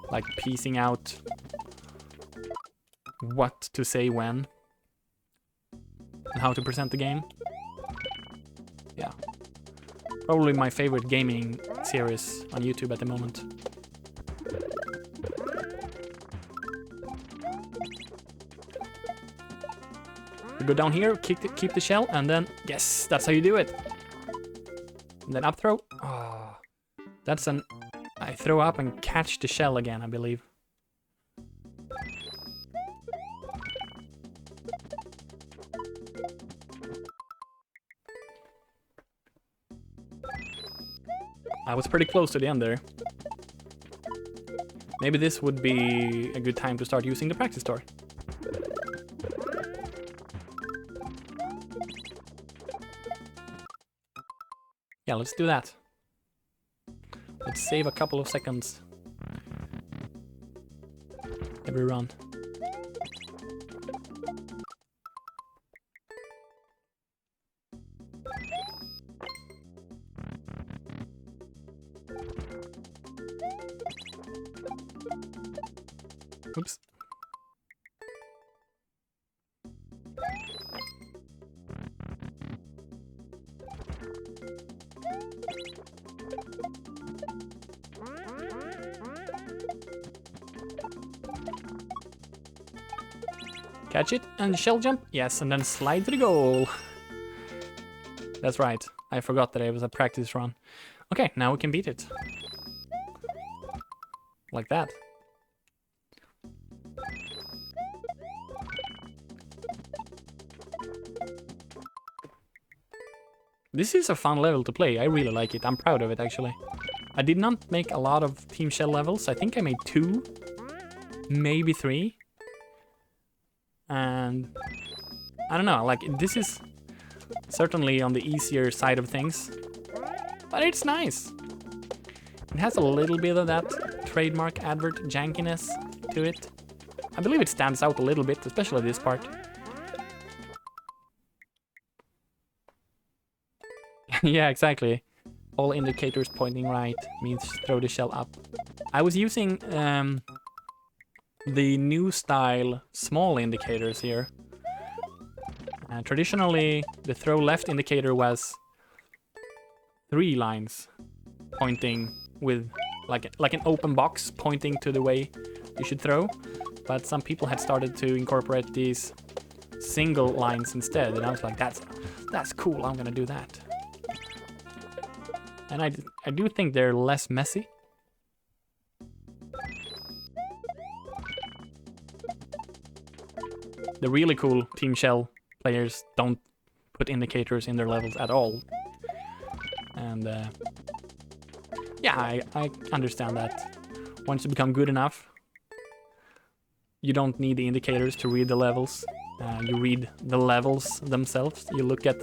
like piecing out what to say when and how to present the game. Yeah. Probably my favorite gaming series on YouTube at the moment. We go down here, keep the shell, and then, yes, that's how you do it. And then up throw. Oh, that's I throw up and catch the shell again, I believe. I was pretty close to the end there. Maybe this would be a good time to start using the practice door. Yeah, let's do that. Let's save a couple of seconds every run. Oops. Catch it and shell jump. Yes, and then slide to the goal. That's right. I forgot that it was a practice run. Okay, now we can beat it. Like that. This is a fun level to play. I really like it. I'm proud of it, actually. I did not make a lot of Team Shell levels. I think I made 2, maybe 3. And I don't know, like, this is certainly on the easier side of things, but it's nice. It has a little bit of that trademark advert jankiness to it. I believe it stands out a little bit, especially this part. Yeah, exactly. All indicators pointing right means throw the shell up. I was using the new style small indicators here. Traditionally, the throw left indicator was 3 lines pointing with like an open box pointing to the way you should throw. But some people had started to incorporate these single lines instead, and I was like, that's cool. I'm gonna do that. And I do think they're less messy. The really cool Team Shell players don't put indicators in their levels at all. And yeah, I understand that. Once you become good enough, you don't need the indicators to read the levels. You read the levels themselves. You look at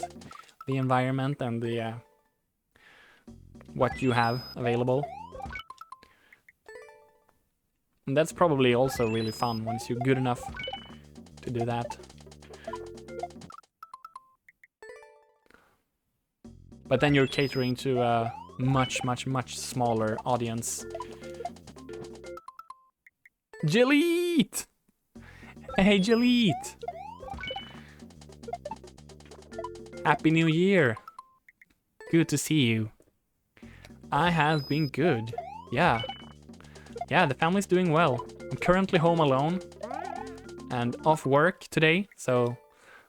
the environment and the what you have available. And that's probably also really fun once you're good enough to do that. But then you're catering to a much, much, much smaller audience. Jaleet! Hey, Jaleet! Happy New Year! Good to see you. I have been good. Yeah. Yeah, the family's doing well. I'm currently home alone and off work today, so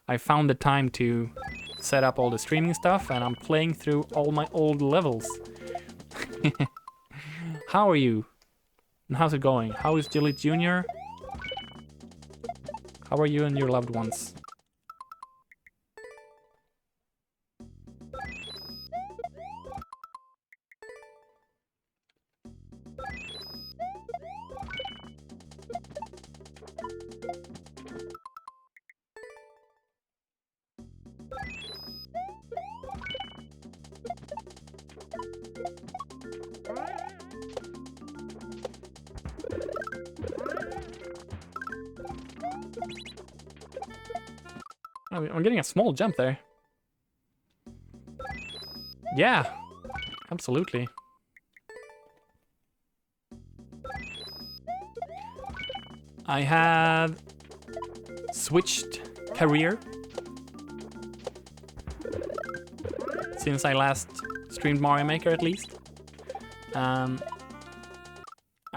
I found the time to set up all the streaming stuff, and I'm playing through all my old levels. How are you? And how's it going? How is Jilly Jr.? How are you and your loved ones? I'm getting a small jump there. Yeah, absolutely. I have switched career since I last streamed Mario Maker, at least. I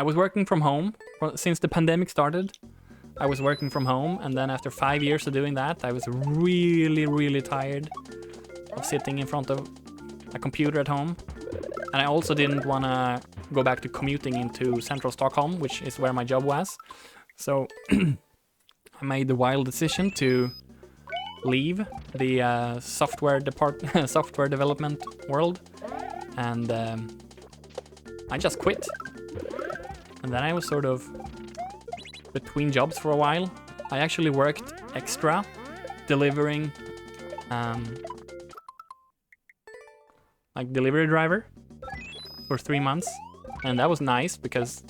was working from home since the pandemic started. I was working from home, and then after 5 years of doing that, I was really, really tired of sitting in front of a computer at home. And I also didn't want to go back to commuting into central Stockholm, which is where my job was. So I made the wild decision to leave the software development world, and I just quit. And then I was sort of between jobs for a while. I actually worked extra delivering like delivery driver for 3 months, and that was nice because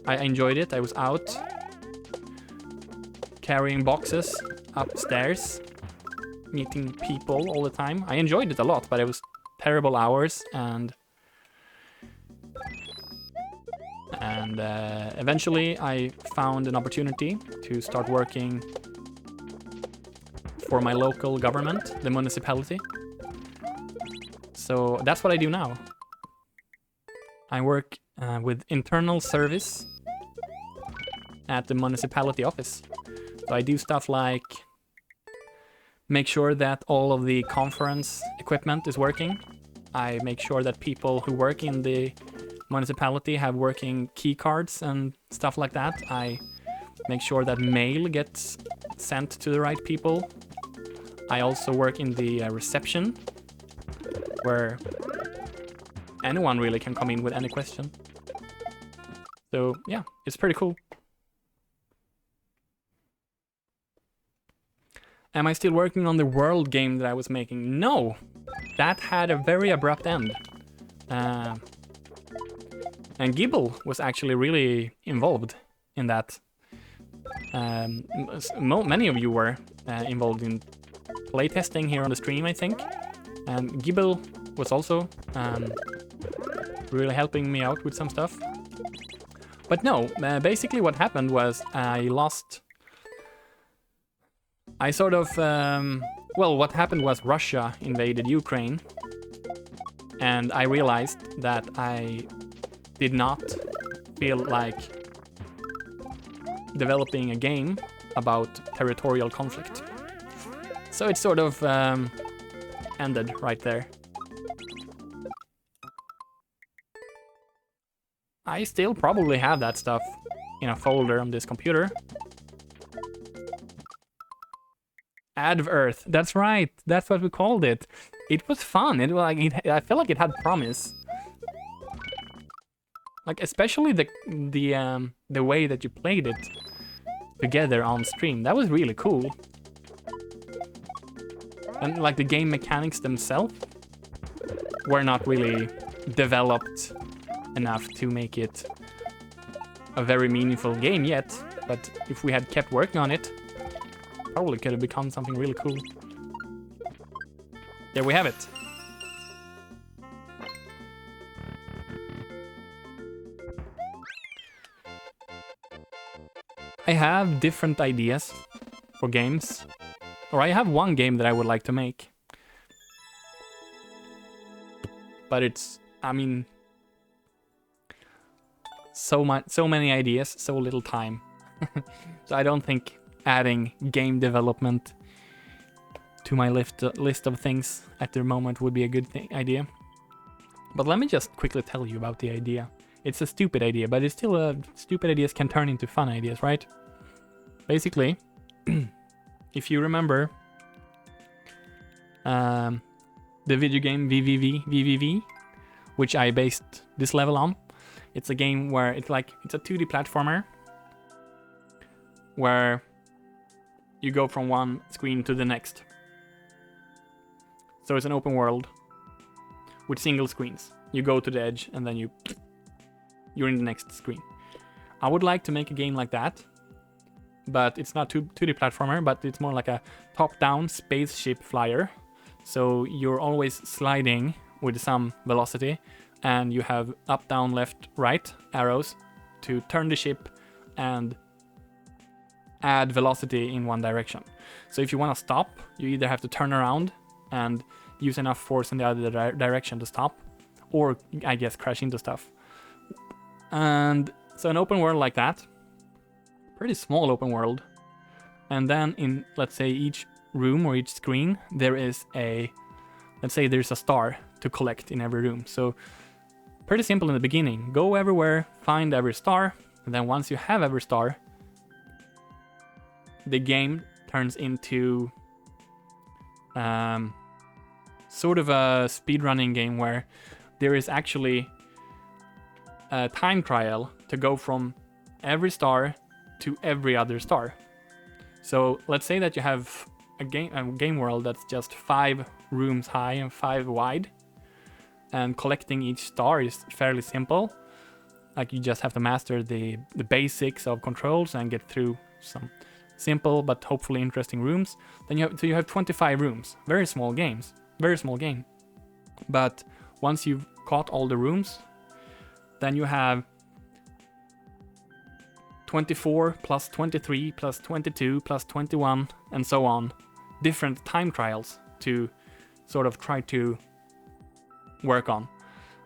I enjoyed it. I was out carrying boxes upstairs, meeting people all the time. I enjoyed it a lot, but it was terrible hours, and And eventually I found an opportunity to start working for my local government, the municipality. So that's what I do now. I work with internal service at the municipality office. So I do stuff like make sure that all of the conference equipment is working. I make sure that people who work in the municipality have working key cards and stuff like that. I make sure that mail gets sent to the right people. I also work in the reception, where anyone really can come in with any question. So yeah, it's pretty cool. Am I still working on the world game that I was making? No! That had a very abrupt end. And Gibble was actually really involved in that. Many of you were involved in playtesting here on the stream, I think. And Gibble was also really helping me out with some stuff. But no, basically what happened was I sort of, well, what happened was Russia invaded Ukraine, and I realized that I did not feel like developing a game about territorial conflict. So it sort of ended right there. I still probably have that stuff in a folder on this computer. Adv-Earth, that's right, that's what we called it. It was fun. It was like I felt like it had promise. Like especially the way that you played it together on stream. That was really cool. And like the game mechanics themselves were not really developed enough to make it a very meaningful game yet. But if we had kept working on it, probably could have become something really cool. There we have it. I have different ideas for games, or I have one game that I would like to make. But it's, I mean, so many ideas, so little time. So I don't think adding game development to my list of things at the moment would be a good idea. But let me just quickly tell you about the idea. It's a stupid idea, but it's still stupid ideas can turn into fun ideas, right? Basically, if you remember the video game VVV, which I based this level on, it's a game where it's a 2D platformer where you go from one screen to the next. So it's an open world with single screens. You go to the edge and then you're in the next screen. I would like to make a game like that, but it's not 2D platformer, but it's more like a top-down spaceship flyer. So you're always sliding with some velocity, and you have up, down, left, right arrows to turn the ship and add velocity in one direction. So if you want to stop, you either have to turn around and use enough force in the other direction to stop, or I guess crash into stuff. And so an open world like that, pretty small open world, and then in, let's say, each room or each screen there is let's say there's a star to collect in every room. So pretty simple in the beginning. Go everywhere, find every star, and then once you have every star, the game turns into sort of a speedrunning game where there is actually a time trial to go from every star to every other star. So let's say that you have a game world that's just 5 rooms high and 5 wide, and collecting each star is fairly simple. Like you just have to master the basics of controls and get through some simple but hopefully interesting rooms. Then you have 25 rooms. Very small game. But once you've caught all the rooms, then you have 24 plus 23 plus 22 plus 21 and so on, different time trials to sort of try to work on.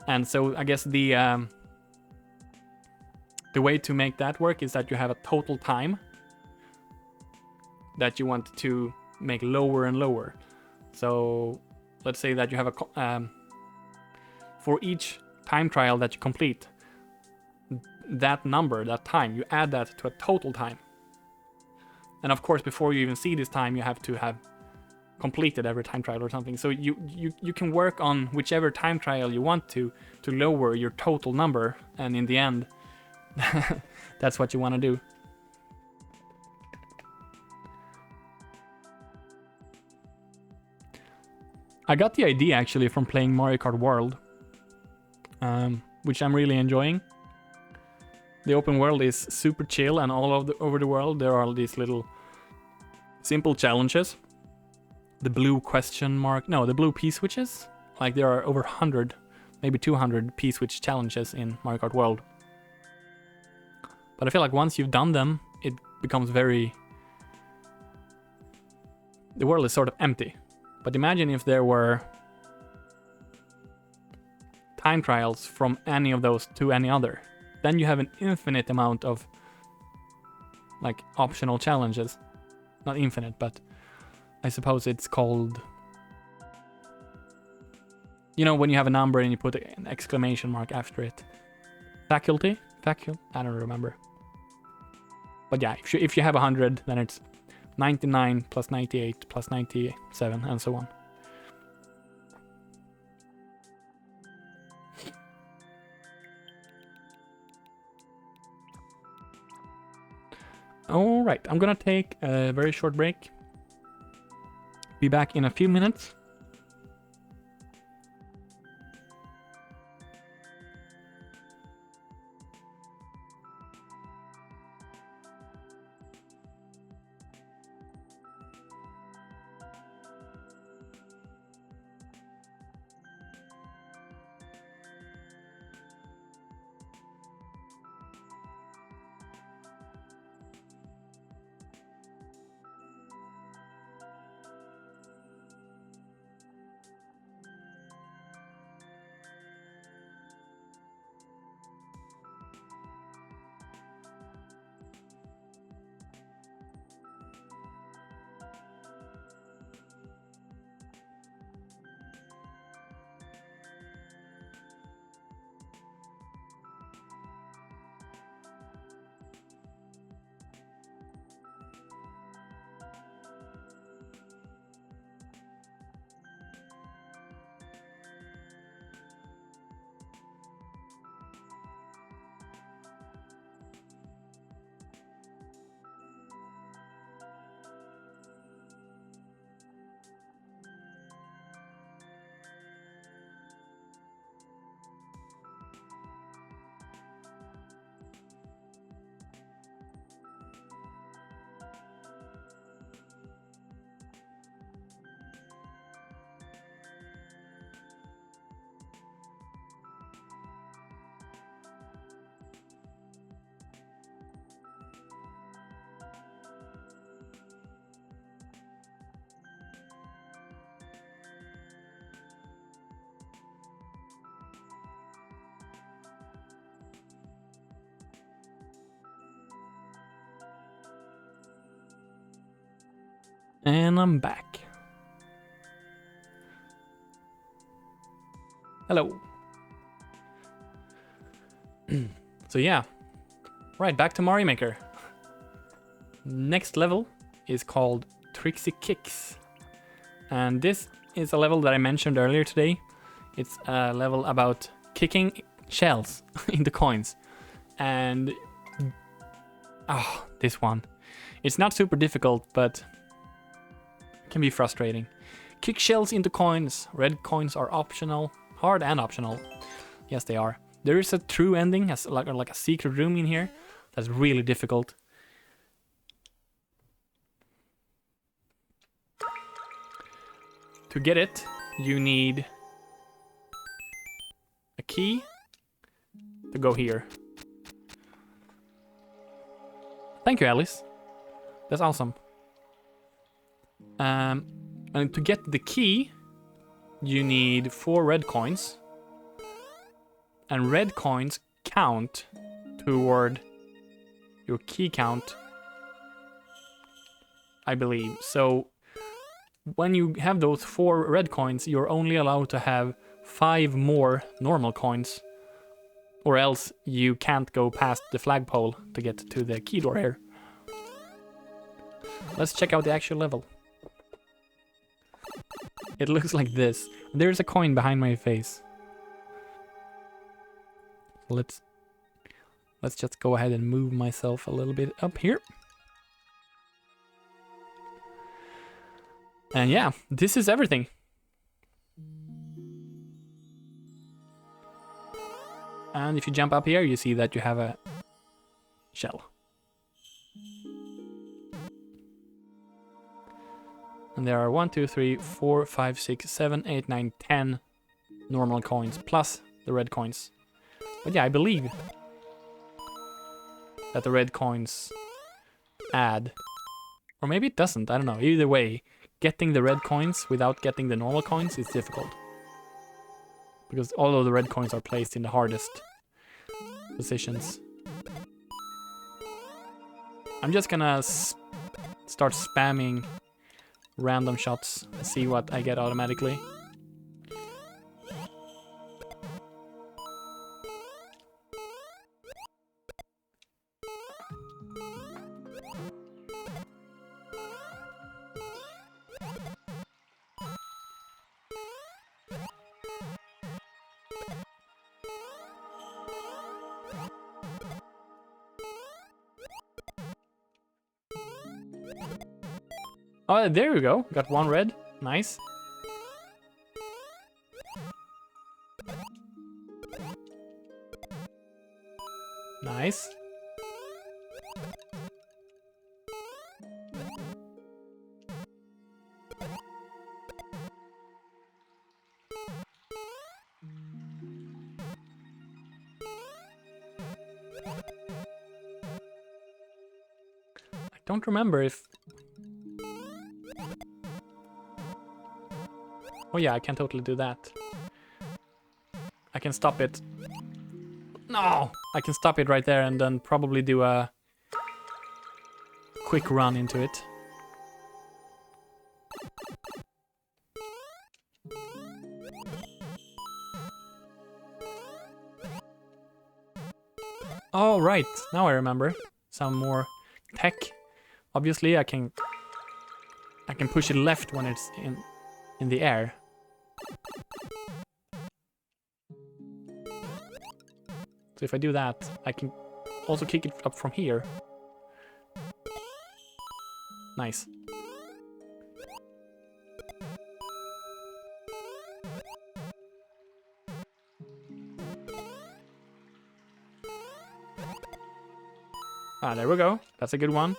And so I guess the way to make that work is that you have a total time that you want to make lower and lower. So let's say that you have for each time trial that you complete, that number, that time, you add that to a total time. And of course, before you even see this time, you have to have completed every time trial or something. So you can work on whichever time trial you want to lower your total number, and in the end, that's what you want to do. I got the idea actually from playing Mario Kart World, which I'm really enjoying. The open world is super chill, and over the world there are these little simple challenges. The blue the blue P-switches. Like there are over 100, maybe 200 P-switch challenges in Mario Kart World. But I feel like once you've done them, it becomes the world is sort of empty. But imagine if there were time trials from any of those to any other. Then you have an infinite amount of like optional challenges. Not infinite, but I suppose it's called... You know, when you have a number and you put an exclamation mark after it. Faculty? I don't remember. But yeah, if you have 100, then it's 99 plus 98 plus 97 and so on. Alright, I'm gonna take a very short break. Be back in a few minutes. And I'm back. Hello. So yeah. Right, back to Mario Maker. Next level is called Trixie Kicks. And this is a level that I mentioned earlier today. It's a level about kicking shells into coins. And... oh, this one. It's not super difficult, but... can be frustrating. Kick shells into coins. Red coins are optional. Hard and optional. Yes, they are. There is a true ending, like a secret room in here. That's really difficult. To get it, you need a key to go here. Thank you, Alice. That's awesome. And to get the key, you need 4 red coins. And red coins count toward your key count, I believe. So when you have those 4 red coins, you're only allowed to have 5 more normal coins, or else you can't go past the flagpole to get to the key door here. Let's check out the actual level. It looks like this. There's a coin behind my face. Let's just go ahead and move myself a little bit up here. And yeah, this is everything. And if you jump up here, you see that you have a shell. And there are 1, 2, 3, 4, 5, 6, 7, 8, 9, 10 normal coins, plus the red coins. But yeah, I believe that the red coins add. Or maybe it doesn't, I don't know. Either way, getting the red coins without getting the normal coins is difficult. Because all of the red coins are placed in the hardest positions. I'm just gonna start spamming random shots and see what I get automatically. Oh, there we go. Got 1 red. Nice. Nice. I don't remember if... Oh yeah, I can totally do that. I can stop it. No! I can stop it right there and then probably do a quick run into it. Oh right, now I remember. Some more tech. Obviously I can push it left when it's in the air. So if I do that, I can also kick it up from here. Nice. Ah, there we go. That's a good one.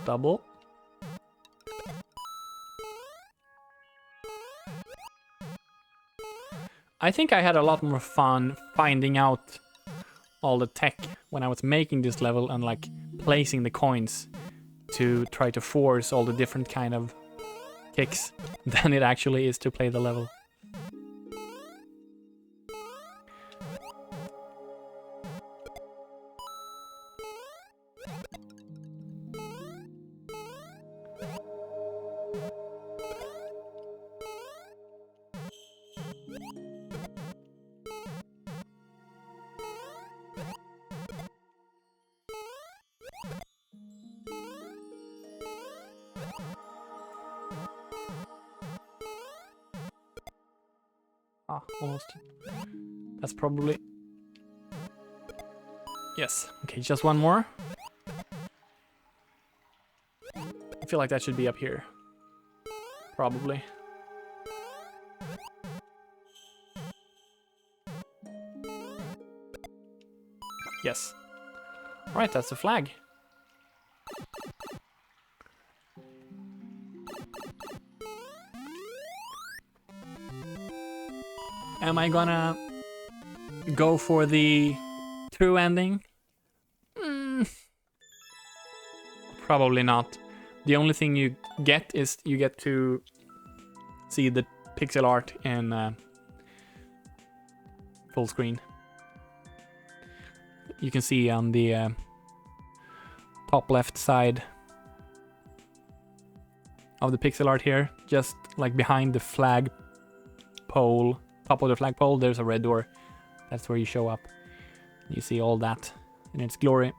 Double. I think I had a lot more fun finding out all the tech when I was making this level and like placing the coins to try to force all the different kind of kicks than it actually is to play the level. Ah, almost. That's probably... Yes. Okay, just one more. I feel like that should be up here. Probably. Right, that's the flag. Am I gonna go for the true ending? Probably not. The only thing you get is you get to see the pixel art in full screen. You can see on the top left side of the pixel art here, just like behind the flag pole, top of the flagpole, there's a red door. That's where you show up. You see all that in its glory.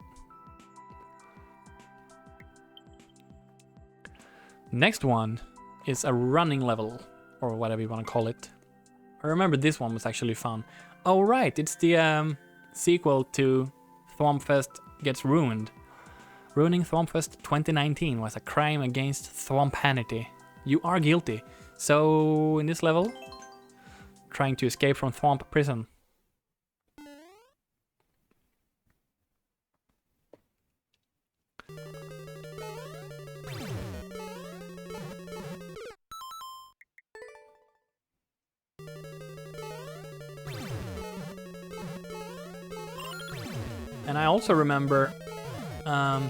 Next one is a running level, or whatever you want to call it. I remember this one was actually fun. Oh right, it's the sequel to Thwompfest Gets Ruined. Ruining Thwompfest 2019 was a crime against Thwompanity. You are guilty. So in this level, trying to escape from Thwomp prison. And I also remember a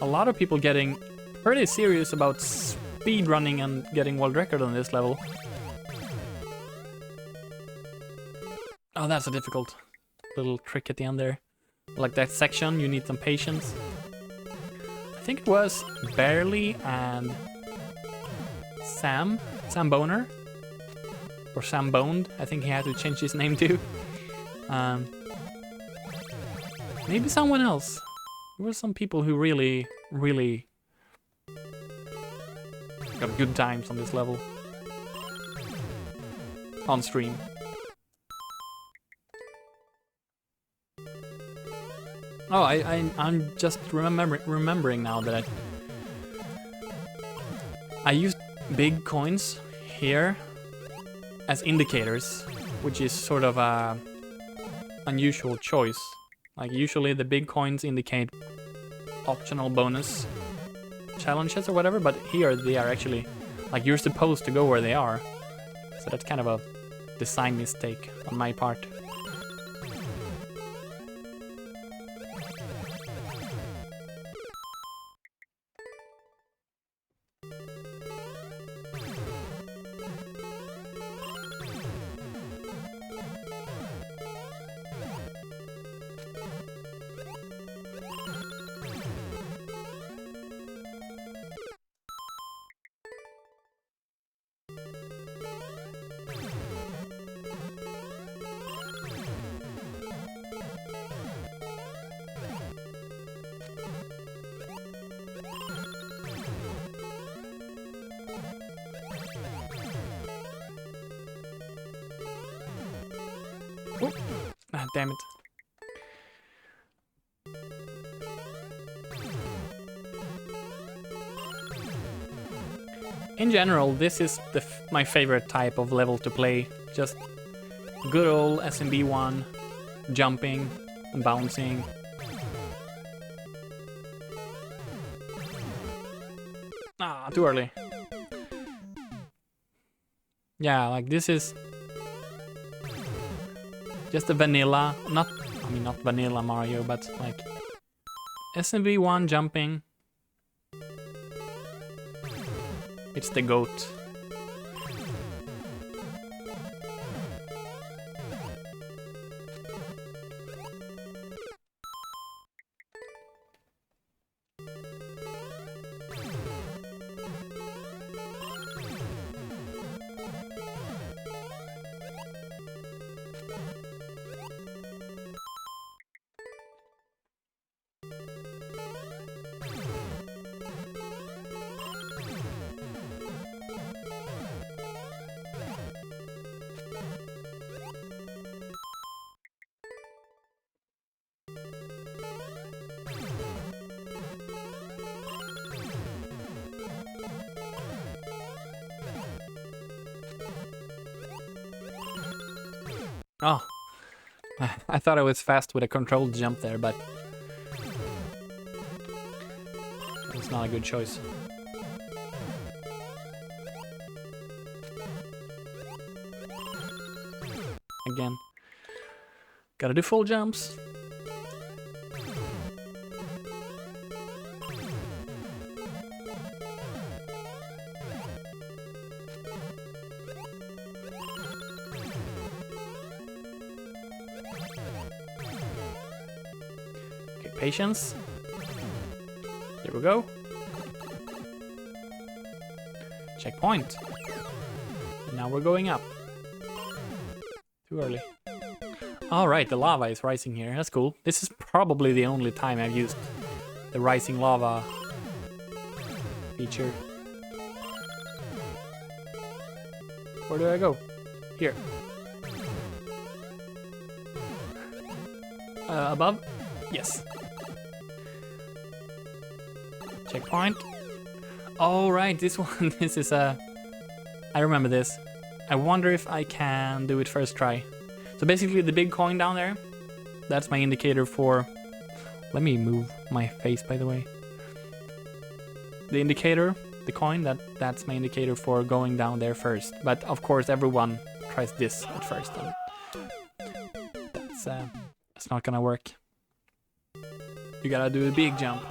lot of people getting pretty serious about speedrunning and getting world record on this level. Oh, that's a difficult little trick at the end there. Like that section, you need some patience. I think it was Barely and Sam Boner, or Sam Boned. I think he had to change his name too. Maybe someone else. There were some people who really got good times on this level. On stream. Oh, I'm just remembering now that I used big coins here as indicators, which is sort of a unusual choice. Like usually the big coins indicate optional bonus challenges or whatever, but here they are actually, like, you're supposed to go where they are. So that's kind of a design mistake on my part. Oh, ah, damn it. In general, this is my favorite type of level to play. Just good old SMB1, jumping and bouncing. Ah, too early. Yeah, like this is just a vanilla, not vanilla Mario, but like SMB1 jumping. It's the GOAT. Oh, I thought I was fast with a controlled jump there, but it's not a good choice. Again. Gotta do full jumps. Okay, patience. Here we go. Checkpoint. Now we're going up. Too early. Alright, the lava is rising here. That's cool. This is probably the only time I've used the rising lava feature. Where do I go? Here. Above? Yes. Checkpoint. Oh, right, this one. This is a... I remember this. I wonder if I can do it first try. So basically the big coin down there, that's my indicator for... Let me move my face, by the way. The indicator, the coin, that's my indicator for going down there first. But of course everyone tries this at first. And that's not gonna work. You gotta do a big jump.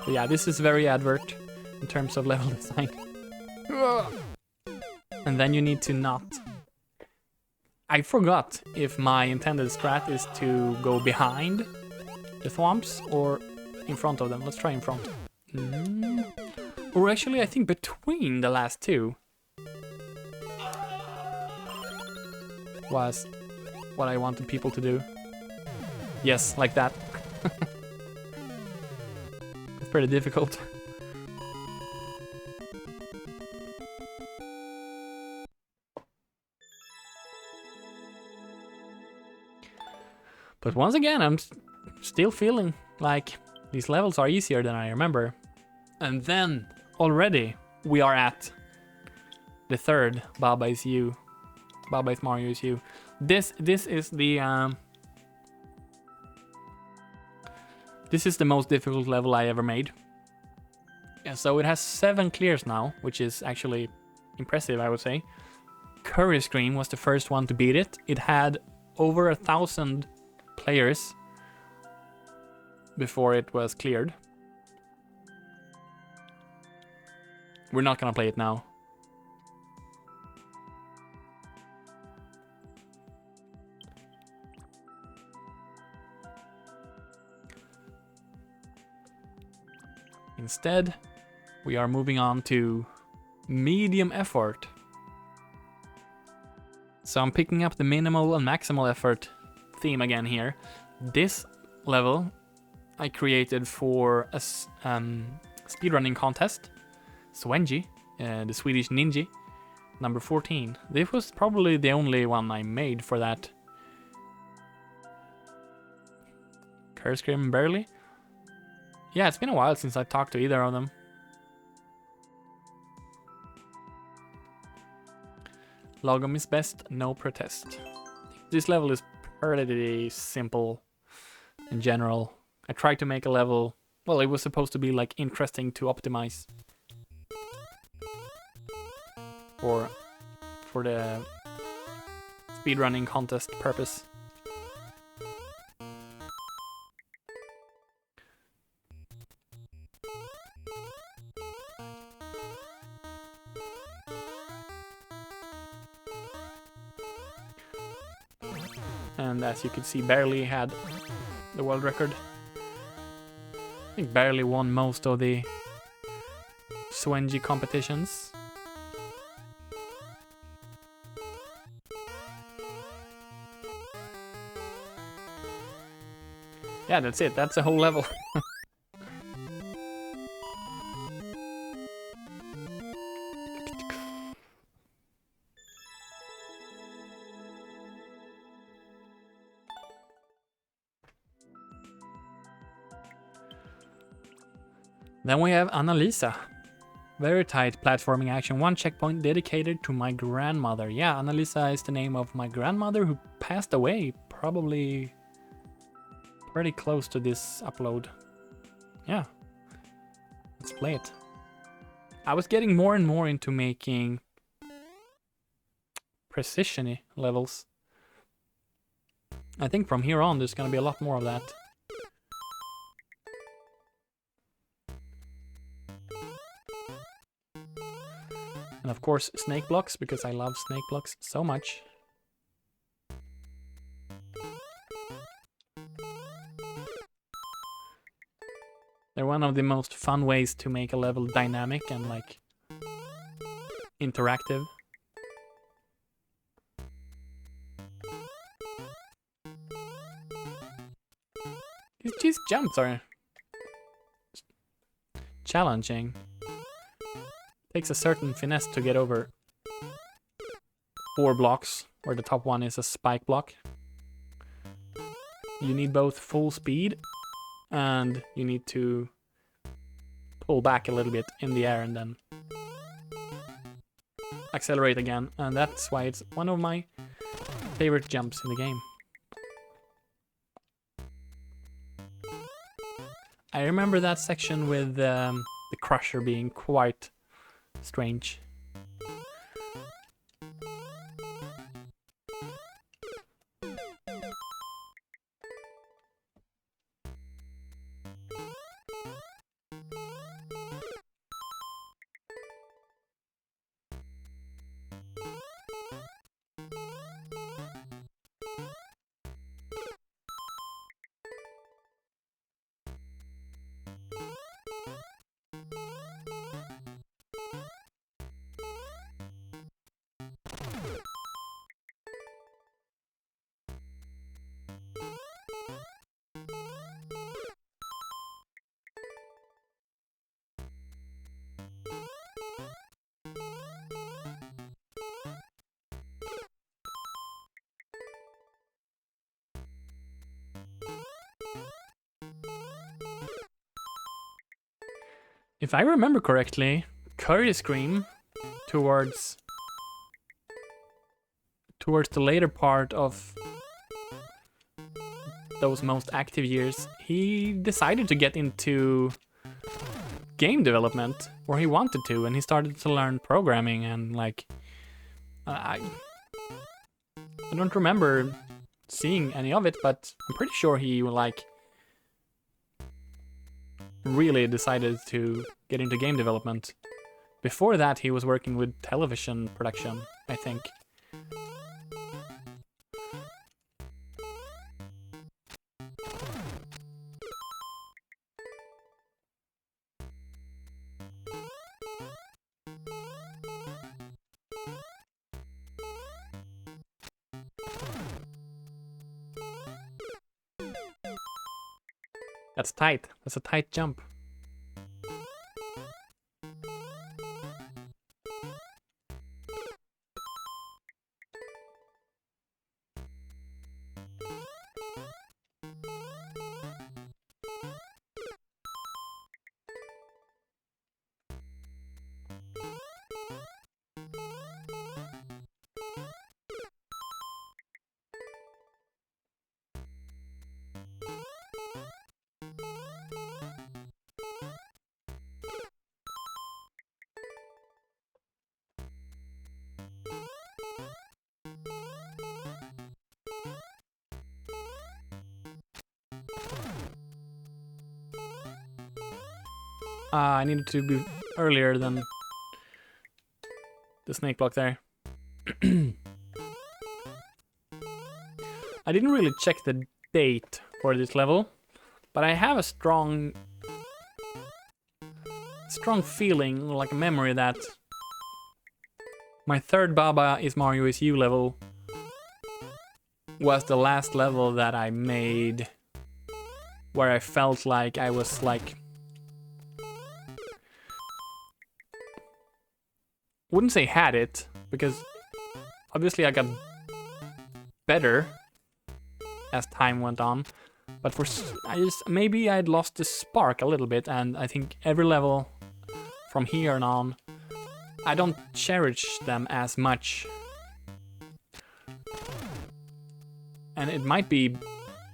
But yeah, this is very advert in terms of level design. And then you need to not... I forgot if my intended strat is to go behind the thwomps or in front of them. Let's try in front. Or actually, I think between the last two was what I wanted people to do. Yes, like that. It's pretty difficult. But once again, I'm still feeling like these levels are easier than I remember. And then already we are at the third Baba Is You. Baba Is Mario Is You. This is the this is the most difficult level I ever made. Yeah, so it has 7 clears now, which is actually impressive, I would say. Curry Scream was the first one to beat it. It had over 1,000 players before it was cleared. We're not gonna play it now. Instead, we are moving on to medium effort. So I'm picking up the minimal and maximal effort theme again here. This level I created for a speedrunning contest. Swenji, the Swedish ninja, number 14. This was probably the only one I made for that. Curse Scream barely. Yeah, it's been a while since I talked to either of them. Logom is best, no protest. This level is pretty simple in general. I tried to make a level, well, it was supposed to be like interesting to optimize for the speedrunning contest purpose. And as you can see, barely had the world record. I think barely won most of the Swenji competitions. Yeah, that's it. That's the whole level. Then we have Annalisa. Very tight platforming action. One checkpoint dedicated to my grandmother. Yeah, Annalisa is the name of my grandmother who passed away. Probably pretty close to this upload. Yeah. Let's play it. I was getting more and more into making precision-y levels. I think from here on there's gonna be a lot more of that. And of course snake blocks, because I love snake blocks so much. They're one of the most fun ways to make a level dynamic and like interactive. These jumps are challenging. Takes a certain finesse to get over 4 blocks, where the top one is a spike block. You need both full speed and you need to pull back a little bit in the air and then accelerate again, and that's why it's one of my favorite jumps in the game. I remember that section with the crusher being quite strange. If I remember correctly, Curry Scream towards the later part of those most active years, he decided to get into game development, or he wanted to, and he started to learn programming, and like I don't remember seeing any of it, but I'm pretty sure he like really decided to get into game development. Before that, he was working with television production, I think. That's tight. That's a tight jump. I needed to be earlier than the snake block there. I didn't really check the date for this level, but I have a strong feeling, like a memory, that my third Baba is Mario is You level was the last level that I made where I felt like I was like, wouldn't say had it, because obviously I got better as time went on, But maybe I'd lost the spark a little bit, and I think every level from here on, I don't cherish them as much. And it might be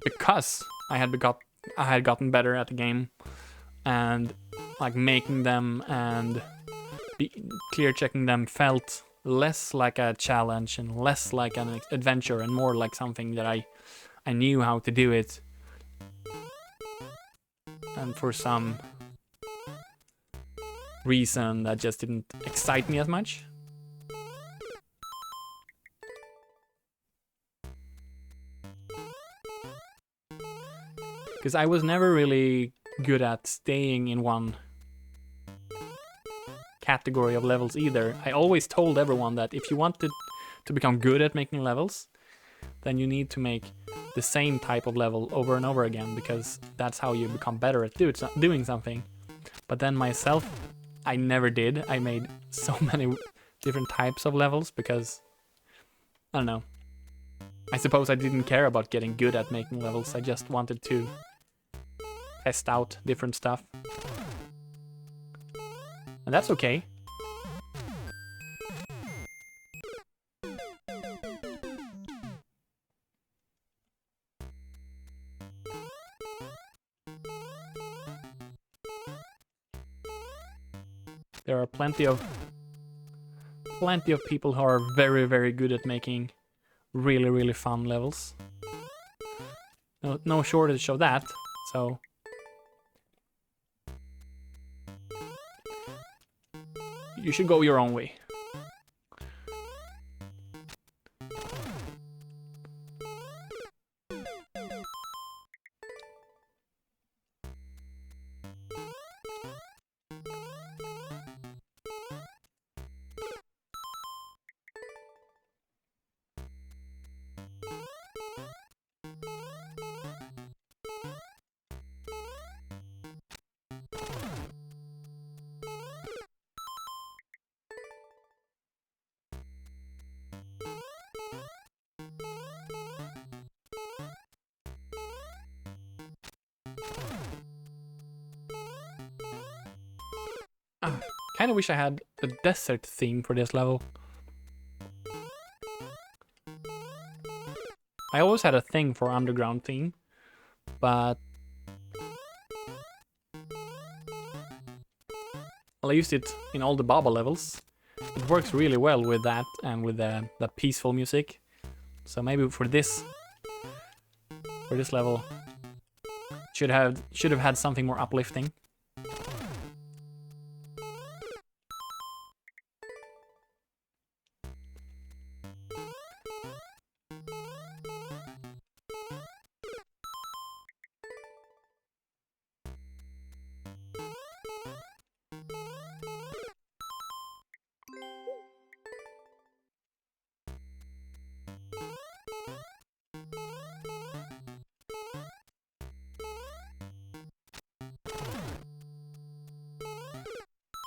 because I had gotten better at the game, and like making them and clear checking them felt less like a challenge and less like an adventure and more like something that I knew how to do it. And for some reason that just didn't excite me as much. Because I was never really good at staying in one category of levels either. I always told everyone that if you wanted to become good at making levels, then you need to make the same type of level over and over again, because that's how you become better at doing something. But then myself, I never did. I made so many different types of levels because, I don't know. I suppose I didn't care about getting good at making levels. I just wanted to test out different stuff. And that's okay. There are plenty of people who are very, very good at making really, really fun levels. No shortage of that, so you should go your own way. Kind of wish I had a desert theme for this level. I always had a thing for underground theme, but well, I used it in all the Baba levels. It works really well with that and with the peaceful music. So maybe for this level, should have had something more uplifting.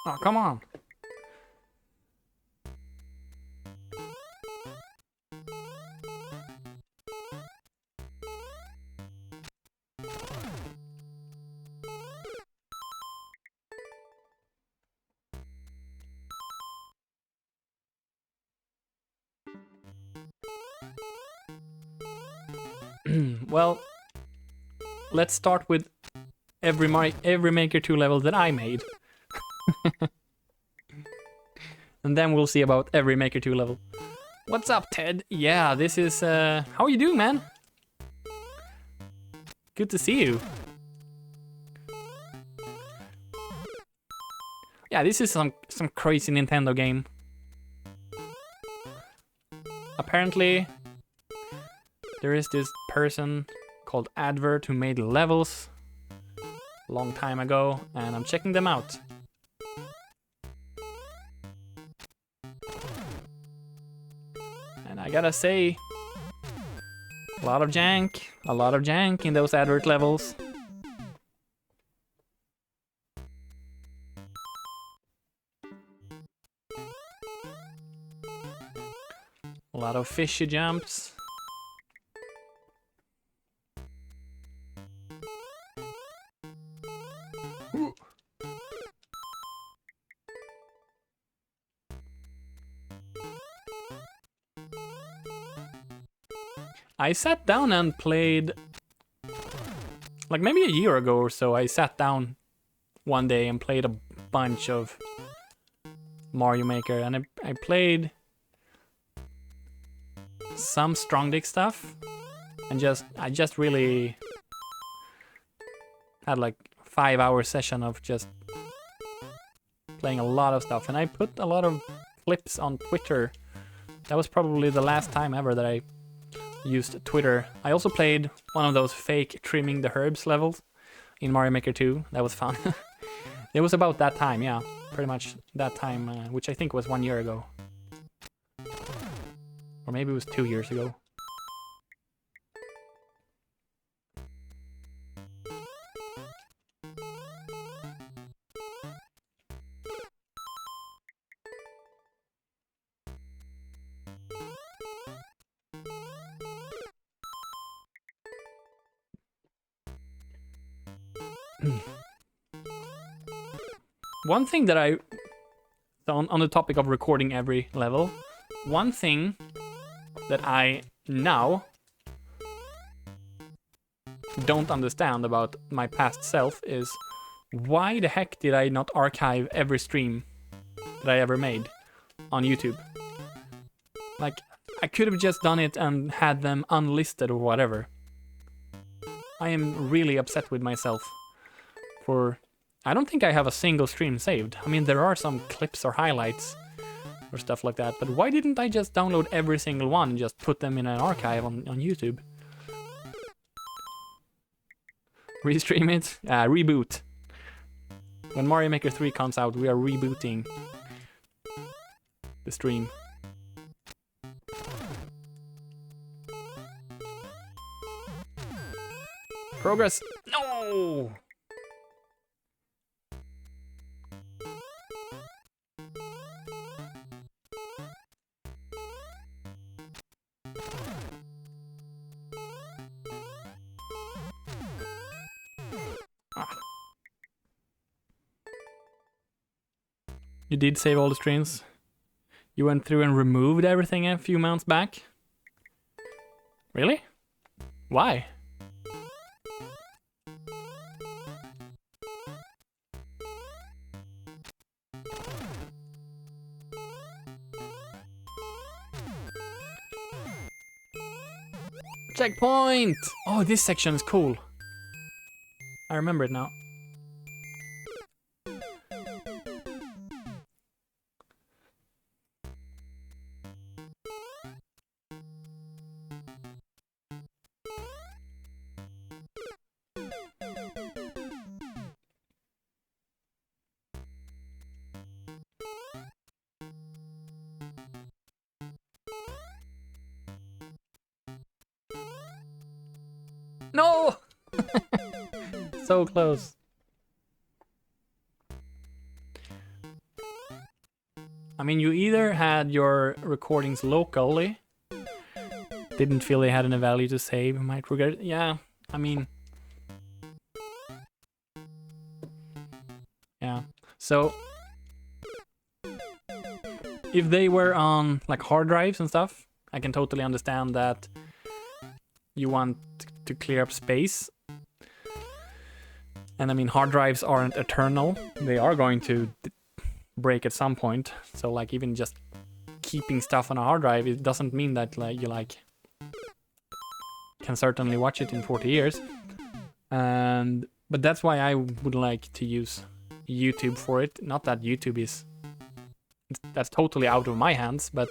Oh, come on. Well, let's start with every Maker 2 level that I made. And then we'll see about every Maker 2 level. What's up, Ted? Yeah, this is... how are you doing, man? Good to see you. Yeah, this is some crazy Nintendo game. Apparently, there is this person called Advert who made levels a long time ago, and I'm checking them out. And I gotta say, a lot of jank in those Advert levels. A lot of fishy jumps. I sat down and played, like maybe a year ago or so, I sat down one day and played a bunch of Mario Maker, and I played some Strong Dick stuff, and I just really had like 5-hour session of just playing a lot of stuff, and I put a lot of clips on Twitter. That was probably the last time ever that I used Twitter. I also played one of those fake trimming the herbs levels in Mario Maker 2. That was fun. It was about that time, yeah, pretty much that time, which I think was 1 year ago. Or maybe it was 2 years ago. One thing that on the topic of recording every level, one thing that I now don't understand about my past self is why the heck did I not archive every stream that I ever made on YouTube? Like, I could have just done it and had them unlisted or whatever. I am really upset with myself for... I don't think I have a single stream saved. I mean, there are some clips or highlights or stuff like that, but why didn't I just download every single one and just put them in an archive on YouTube? Restream it? Reboot. When Mario Maker 3 comes out, we are rebooting the stream. Progress. No! You did save all the streams? You went through and removed everything a few months back? Really? Why? Checkpoint! Oh, this section is cool. I remember it now. No! So close. I mean, you either had your recordings locally, didn't feel they had any value to save, might regret it. Yeah, I mean... Yeah. So... if they were on, like, hard drives and stuff, I can totally understand that you want to clear up space. And I mean, hard drives aren't eternal. They are going to break at some point. So like even just keeping stuff on a hard drive, it doesn't mean that like you like can certainly watch it in 40 years. But that's why I would like to use YouTube for it. Not that YouTube is... that's totally out of my hands, but...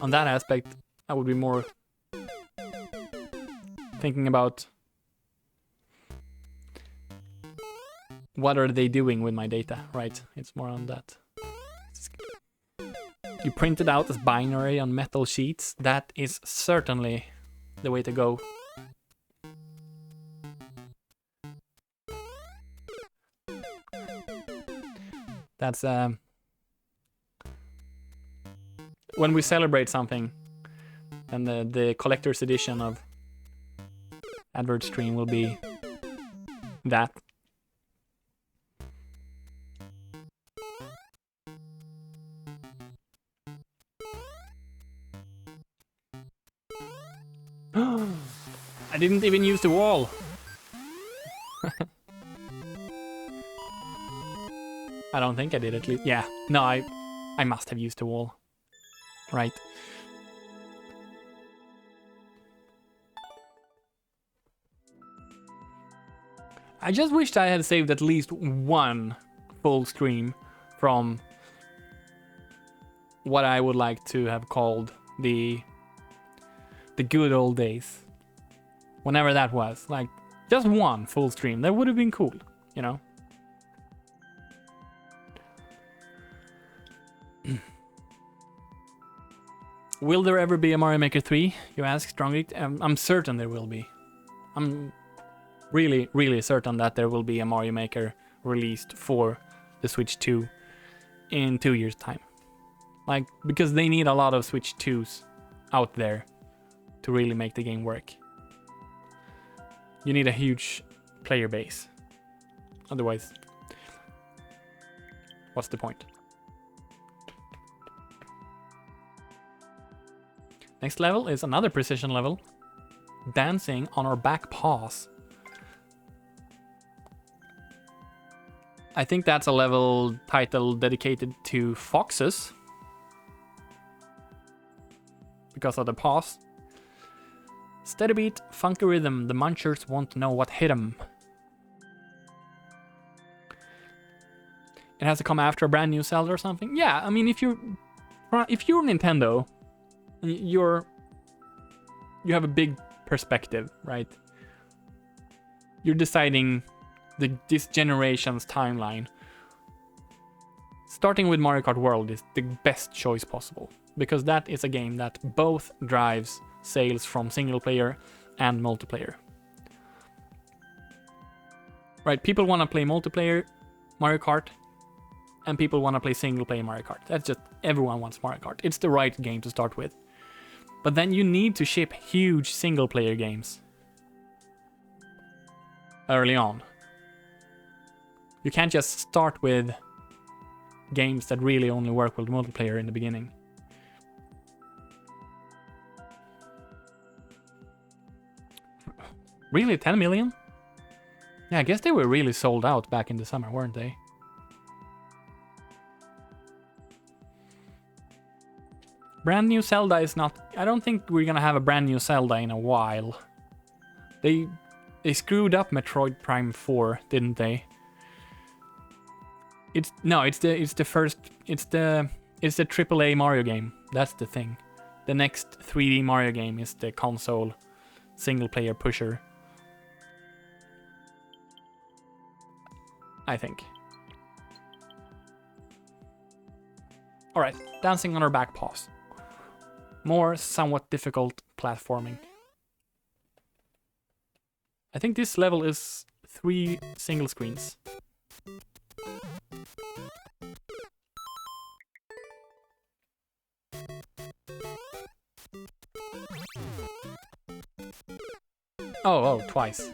on that aspect, I would be more thinking about what are they doing with my data, right? It's more on that. You print it out as binary on metal sheets. That is certainly the way to go. That's when we celebrate something, and the collector's edition of Advert Stream will be that. I didn't even use the wall. I don't think I did at least. Yeah, no, I must have used the wall. Right. I just wished I had saved at least one full stream from what I would like to have called the good old days. Whenever that was. Like, just one full stream. That would have been cool, you know? Will there ever be a Mario Maker 3? You ask, Stronggeek. I'm certain there will be. I'm really, really certain that there will be a Mario Maker released for the Switch 2 in 2 years' time. Like, because they need a lot of Switch 2s out there to really make the game work. You need a huge player base. Otherwise, what's the point? Next level is another precision level. Dancing on our back paws. I think that's a level title dedicated to foxes. Because of the paws. Steady beat, funky rhythm. The munchers won't know what hit them. It has to come after a brand new Zelda or something? Yeah, I mean, if you're Nintendo, you have a big perspective, right? You're deciding this generation's timeline. Starting with Mario Kart World is the best choice possible, because that is a game that both drives sales from single player and multiplayer. Right, people want to play multiplayer Mario Kart, and people want to play single player Mario Kart. That's just, everyone wants Mario Kart. It's the right game to start with. But then you need to ship huge single player games early on. You can't just start with games that really only work with multiplayer in the beginning. Really, 10 million? Yeah, I guess they were really sold out back in the summer, weren't they? Brand new Zelda is not... I don't think we're gonna have a brand new Zelda in a while. They screwed up Metroid Prime 4, didn't they? It's the AAA Mario game. That's the thing. The next 3D Mario game is the console single player pusher. I think. Alright, dancing on our back paws. More somewhat difficult platforming. I think this level is 3 single screens. Oh, twice.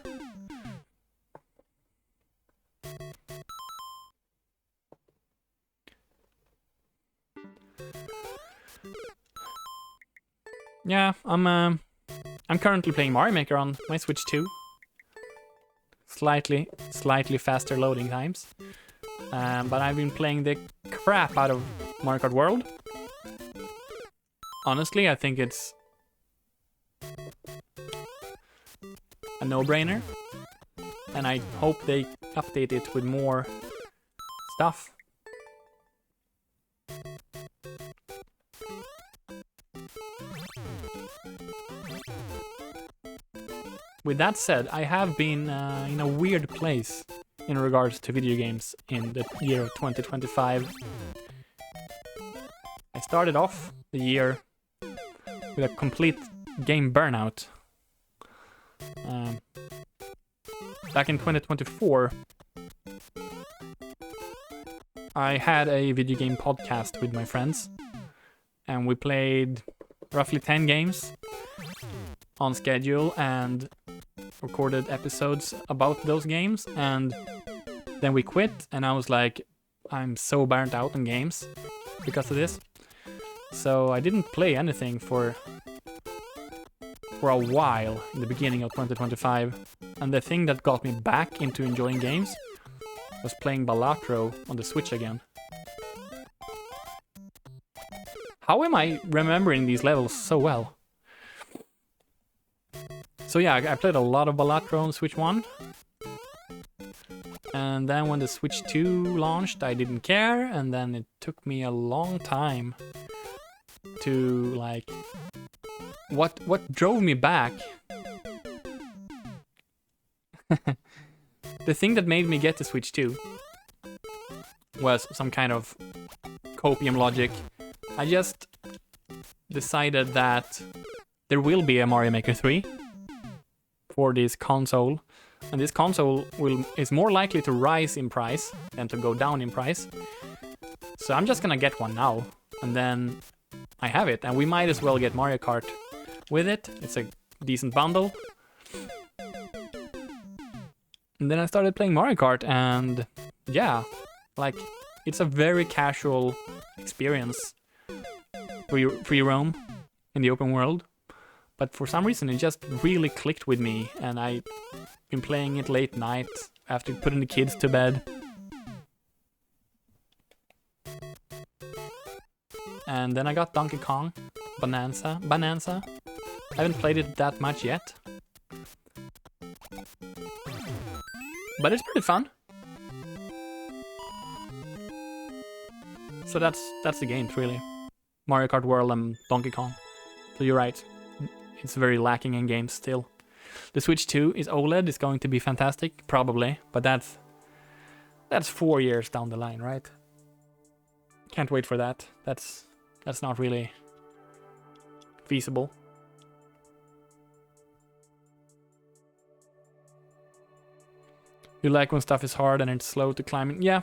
Yeah, I'm currently playing Mario Maker on my Switch 2. Slightly faster loading times. But I've been playing the crap out of Mario Kart World. Honestly, I think it's a no-brainer. And I hope they update it with more stuff. With that said, I have been in a weird place in regards to video games in the year of 2025. I started off the year with a complete game burnout. Back in 2024, I had a video game podcast with my friends, and we played roughly 10 games on schedule and recorded episodes about those games, and then we quit, and I was like, I'm so burnt out on games because of this. So I didn't play anything for for a while in the beginning of 2025. And the thing that got me back into enjoying games was playing Balatro on the Switch again. How am I remembering these levels so well? So yeah, I played a lot of Balatro on Switch 1. And then when the Switch 2 launched, I didn't care, and then it took me a long time to like... What drove me back? The thing that made me get the Switch 2 was some kind of copium logic. I just decided that there will be a Mario Maker 3 for this console. And this console is more likely to rise in price than to go down in price. So I'm just gonna get one now. And then I have it. And we might as well get Mario Kart with it. It's a decent bundle. And then I started playing Mario Kart. And yeah, like, it's a very casual experience. Free roam in the open world. But for some reason it just really clicked with me, and I've been playing it late night after putting the kids to bed. And then I got Donkey Kong Bonanza. I haven't played it that much yet. But it's pretty fun. So that's the games really. Mario Kart World and Donkey Kong. So you're right. It's very lacking in games still. The Switch 2 is OLED. It's going to be fantastic, probably. But that's 4 years down the line, right? Can't wait for that. That's not really feasible. You like when stuff is hard and it's slow to climb in? Yeah,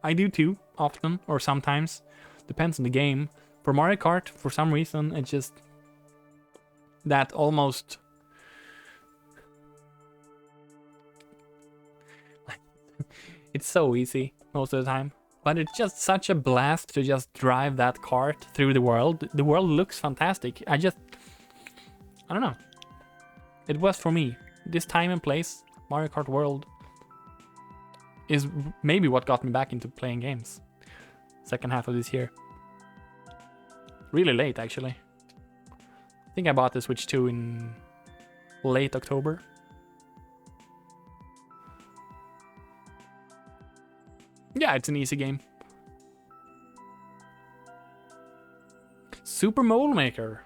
I do too, often or sometimes. Depends on the game. For Mario Kart, for some reason, it's just that almost... It's so easy most of the time. But it's just such a blast to just drive that kart through the world. The world looks fantastic. I don't know. It was for me. This time and place, Mario Kart World, is maybe what got me back into playing games. Second half of this year. Really late, actually. I think I bought the Switch 2 in late October. Yeah, it's an easy game. Super Mole Maker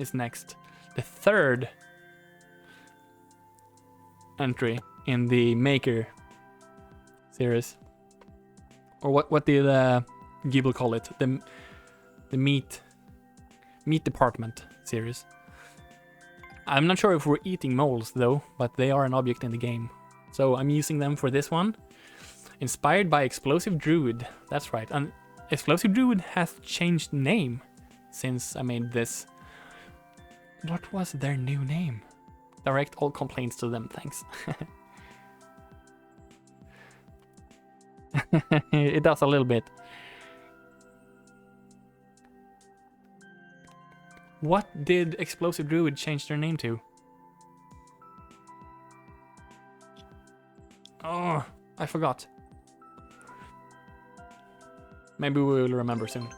is next. The third entry in the Maker series. Or what did Gibble call it? The meat department series. I'm not sure if we're eating moles though, but they are an object in the game. So I'm using them for this one. Inspired by Explosive Druid. That's right. And Explosive Druid has changed name since I made this. What was their new name? Direct all complaints to them, thanks. It does a little bit. What did Explosive Druid change their name to? Oh, I forgot. Maybe we will remember soon.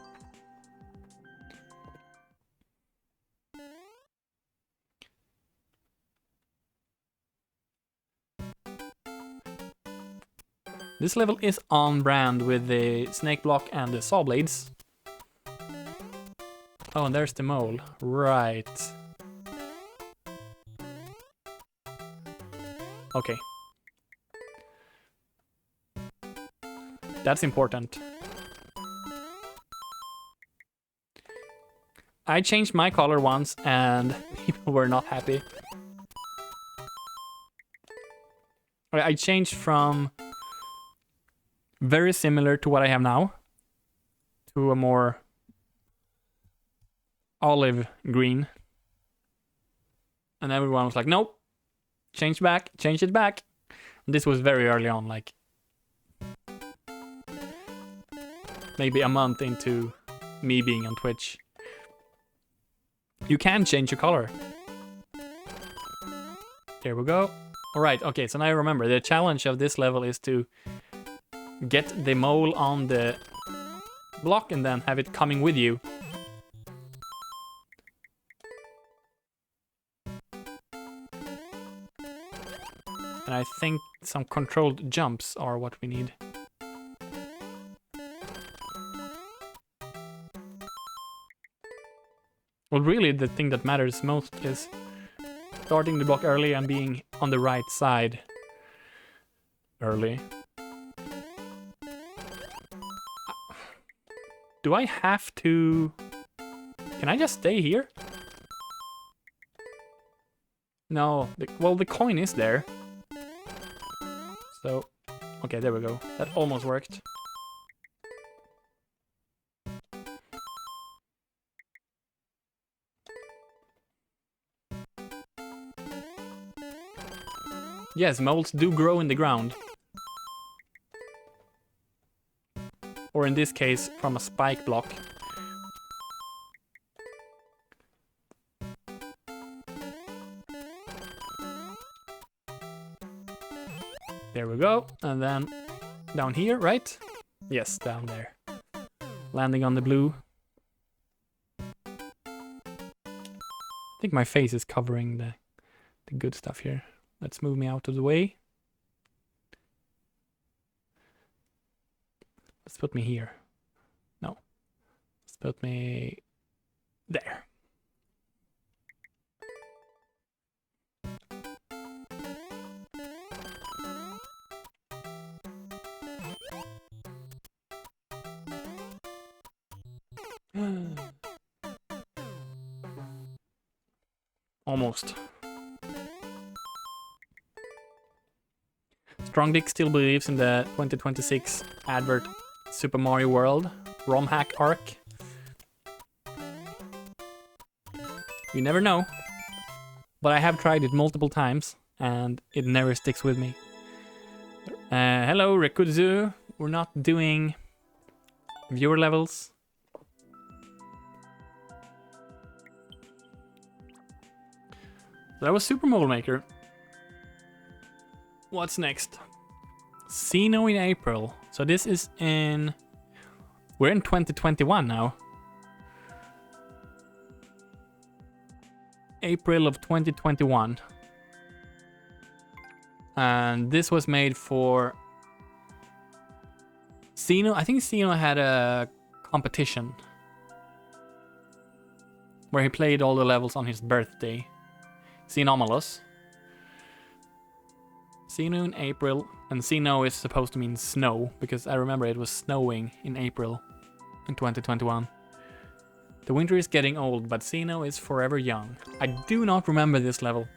This level is on brand with the snake block and the saw blades. Oh, and there's the mole. Right. Okay. That's important. I changed my color once and people were not happy. I changed from very similar to what I have now to a more olive green. And everyone was like, nope, change it back. And this was very early on, like maybe a month into me being on Twitch. You can change your color. There we go. All right, okay, so now I remember. The challenge of this level is to get the mole on the block and then have it coming with you. And I think some controlled jumps are what we need. Well, really, the thing that matters most is starting the block early and being on the right side early. Do I have to... Can I just stay here? No, well, the coin is there. So, okay, there we go. That almost worked. Yes, moles do grow in the ground. Or in this case, from a spike block. There we go. And then down here, right? Yes, down there. Landing on the blue. I think my face is covering the good stuff here. Let's move me out of the way. Let's put me here. No. Let's put me there. Almost. Strong Dick still believes in the 2026 advert Super Mario World ROM hack arc. You never know. But I have tried it multiple times and it never sticks with me. Hello, Rekuzu. We're not doing viewer levels. That was Super Mole Maker. What's next? Xeno in April. So this is in... We're in 2021 now. April of 2021. And this was made for... Xeno, I think Xeno had a competition. Where he played all the levels on his birthday. Xenomalous. Xeno in April, and Xeno is supposed to mean snow, because I remember it was snowing in April in 2021. The winter is getting old, but Xeno is forever young. I do not remember this level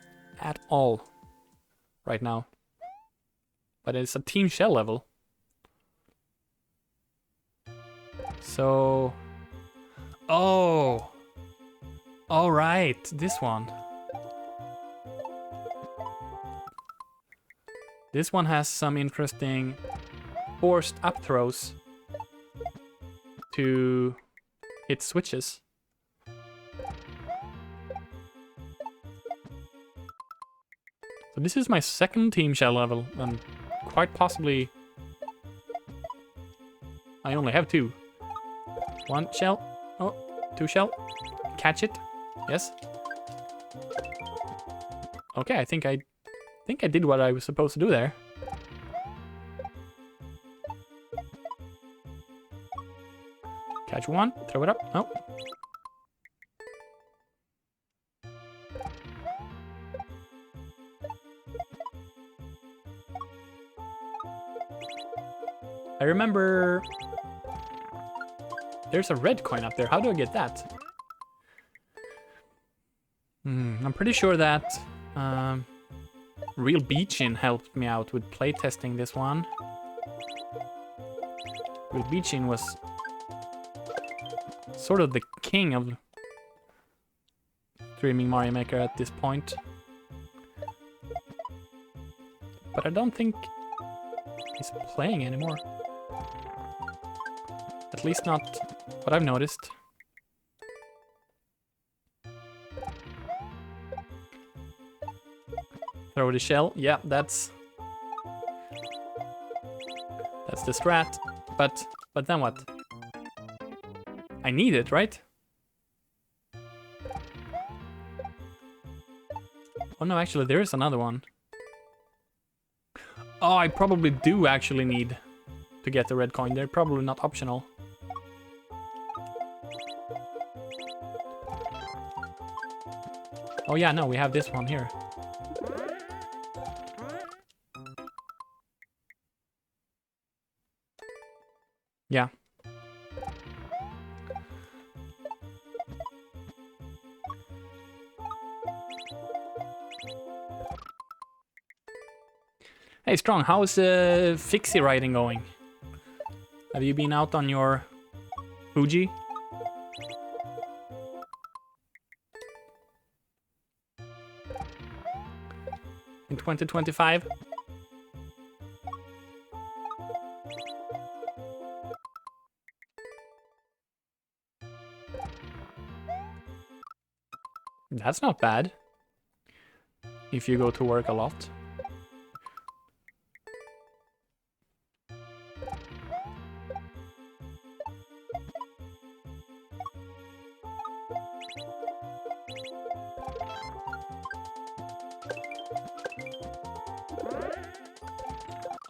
at all right now. But it's a Team Shell level. So... Oh! Alright, this one. This one has some interesting forced up throws to hit switches. So this is my second Team Shell level, and quite possibly I only have two. One shell. Oh, two shell. Catch it. Yes. Okay, I think I did what I was supposed to do there. Catch one, throw it up. Oh. I remember there's a red coin up there. How do I get that? I'm pretty sure that Real Beachin helped me out with playtesting this one. Real Beachin was sort of the king of streaming Mario Maker at this point. But I don't think he's playing anymore. At least not what I've noticed. Throw the shell. Yeah, that's the strat. But then what? I need it, right? Oh no, actually there is another one. Oh, I probably do actually need to get the red coin. They're probably not optional. Oh yeah, no, we have this one here. Yeah. Hey, Strong, how is Fixie riding going? Have you been out on your Fuji? In 2025? That's not bad. If you go to work a lot.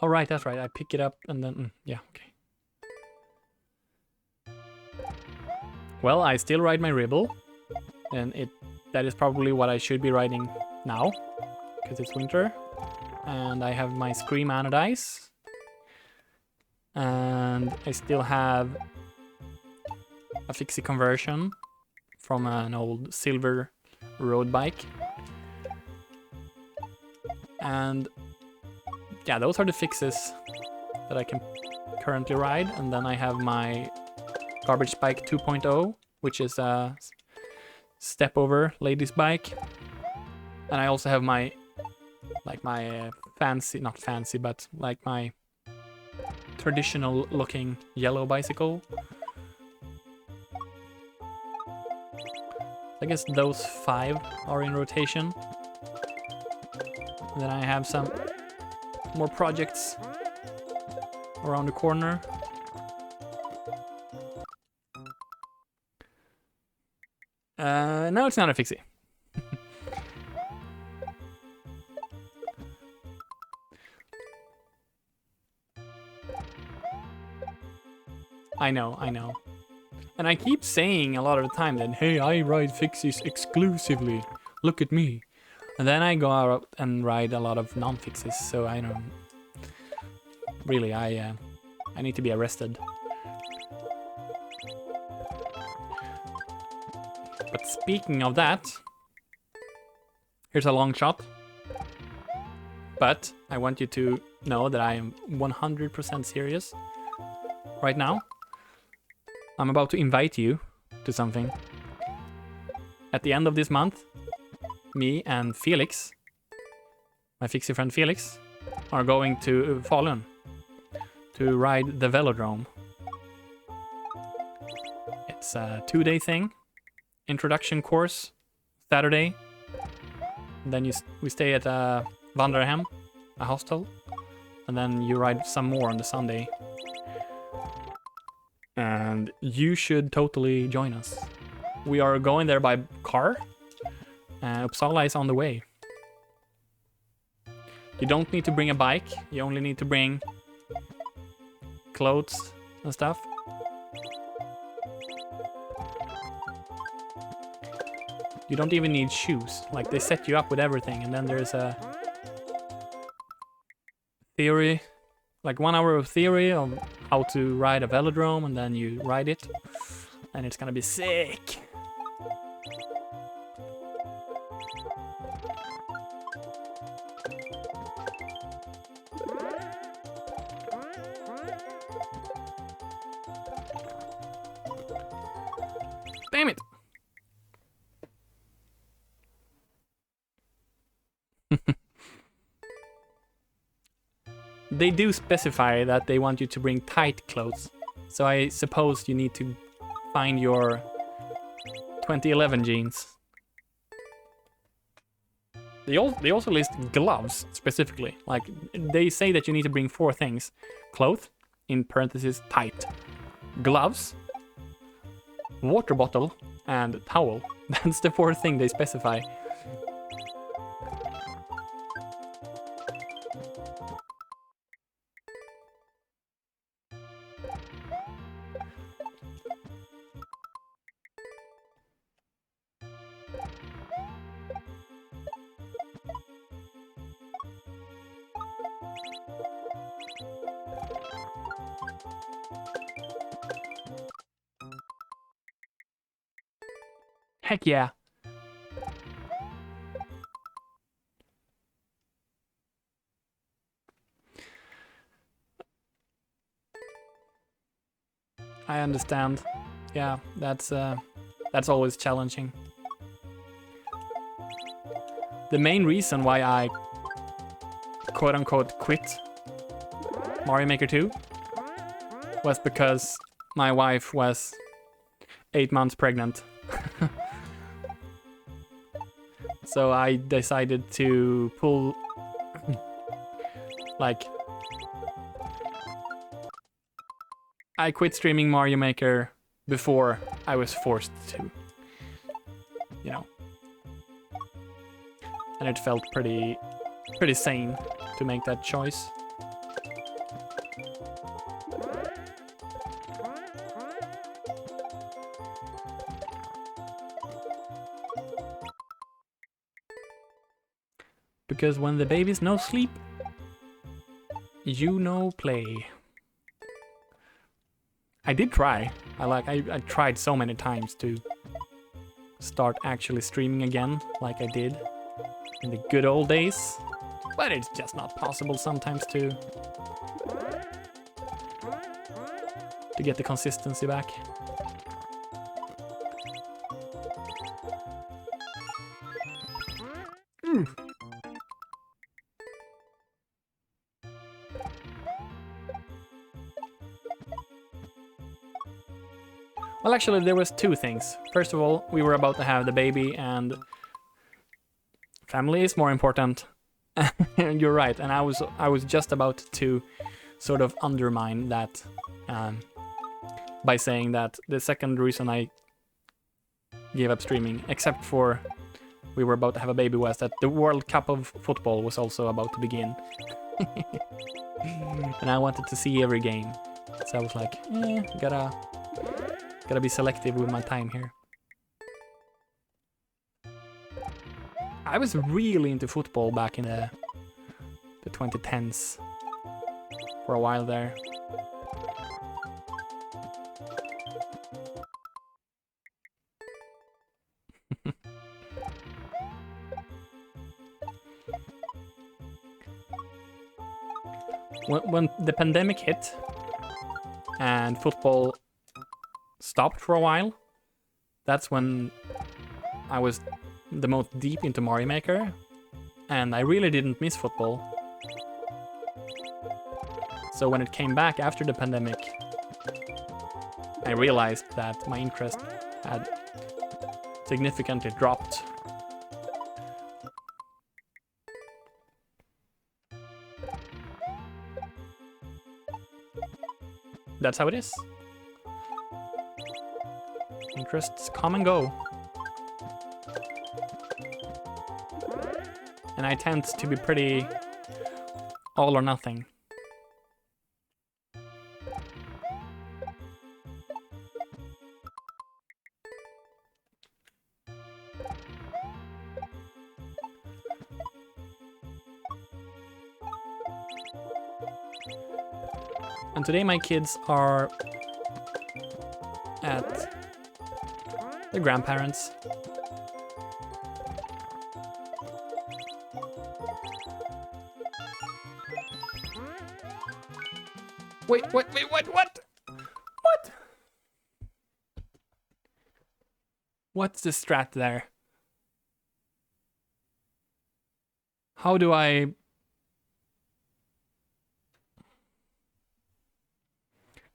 Oh right, that's right. I pick it up and then yeah, okay. Well, I still ride my Ribble, and that is probably what I should be riding now, because it's winter. And I have my Scream Anodize, and I still have a Fixie conversion from an old silver road bike. And yeah, those are the fixes that I can currently ride. And then I have my Garbage Bike 2.0, which is a step over ladies bike. And I also have my fancy, not fancy, but like my traditional looking yellow bicycle. I guess those 5 are in rotation. Then I have some more projects around the corner. No, it's not a Fixie. I know. And I keep saying a lot of the time that, hey, I ride Fixies exclusively. Look at me. And then I go out and ride a lot of non-Fixies, so I don't... Really, I need to be arrested. But speaking of that, here's a long shot. But I want you to know that I am 100% serious right now. I'm about to invite you to something. At the end of this month, me and Felix, my Fixie friend Felix, are going to Falun to ride the Velodrome. It's a 2-day thing. Introduction course, Saturday. Then we stay at Vandrarhem, a hostel. And then you ride some more on the Sunday. And you should totally join us. We are going there by car. Uppsala is on the way. You don't need to bring a bike. You only need to bring clothes and stuff. You don't even need shoes. Like, they set you up with everything, and then there's a theory, like 1 hour of theory of how to ride a velodrome, and then you ride it, and it's gonna be sick. Damn it! They do specify that they want you to bring tight clothes, so I suppose you need to find your 2011 jeans. They also list gloves specifically. Like they say that you need to bring 4 things: cloth, in parentheses tight, gloves, water bottle, and towel. That's the 4th thing they specify. Heck yeah. I understand. Yeah, that's always challenging. The main reason why I quote-unquote quit Mario Maker 2 was because my wife was 8 months pregnant. So I decided to pull like I quit streaming Mario Maker before I was forced to, you know. And it felt pretty sane to make that choice. Because when the baby's no sleep, you no play. I did try. I tried so many times to start actually streaming again, like I did in the good old days. But it's just not possible sometimes to get the consistency back. Well, actually, there was 2 things. First of all, we were about to have the baby, and family is more important. You're right, and I was just about to sort of undermine that by saying that the second reason I gave up streaming, except for we were about to have a baby, was that the World Cup of football was also about to begin. And I wanted to see every game. So I was like, gotta be selective with my time here. I was really into football back in the 2010s for a while there. When the pandemic hit and football stopped for a while, that's when I was the most deep into Mario Maker, and I really didn't miss football. So when it came back after the pandemic, I realized that my interest had significantly dropped. That's how it is. Interests come and go. And I tend to be pretty all or nothing. And today my kids are at their grandparents'. Wait, what? What? What's the strat there? How do I...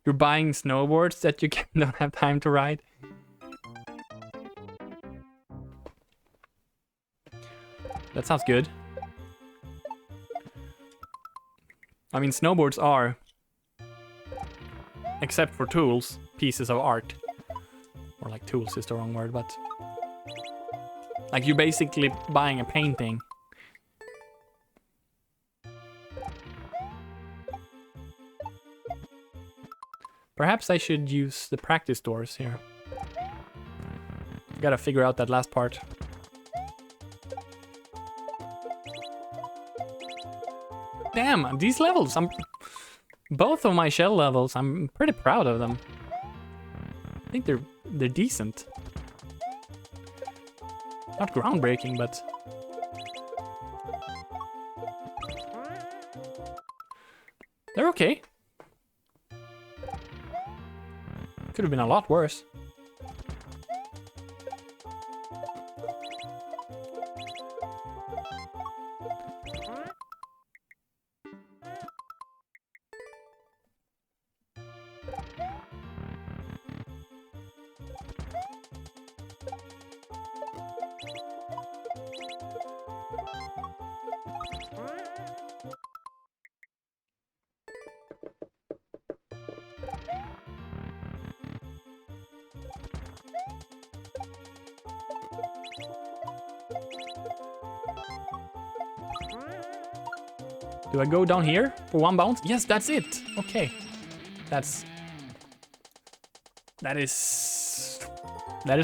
You're buying snowboards that you don't have time to ride? That sounds good. I mean, snowboards are, except for tools, pieces of art. Or like tools is the wrong word, but like you're basically buying a painting. Perhaps I should use the practice doors here. Gotta figure out that last part. Damn, these levels, both of my shell levels, I'm pretty proud of them. I think they're decent. Not groundbreaking, but they're okay. Could have been a lot worse. Do I go down here for one bounce? Yes, that's it. Okay. That is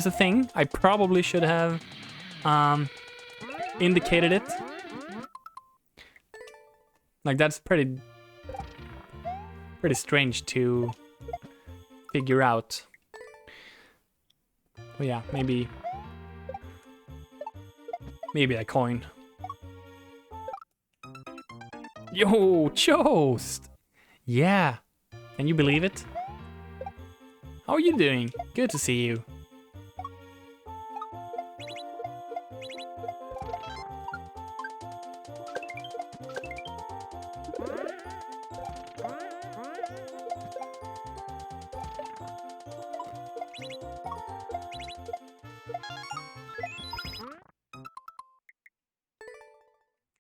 a thing. I probably should have indicated it. Like that's pretty strange to figure out. But yeah, maybe a coin. Yo, Chost! Yeah. Can you believe it? How are you doing? Good to see you.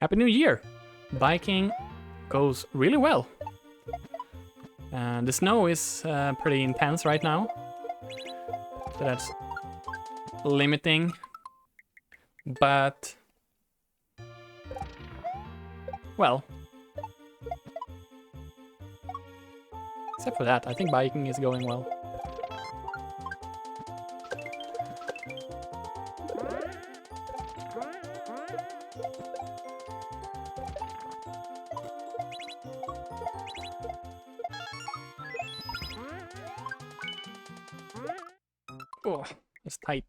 Happy New Year! Biking goes really well. The snow is pretty intense right now, so that's limiting. But, well, except for that, I think biking is going well. Oh, it's tight.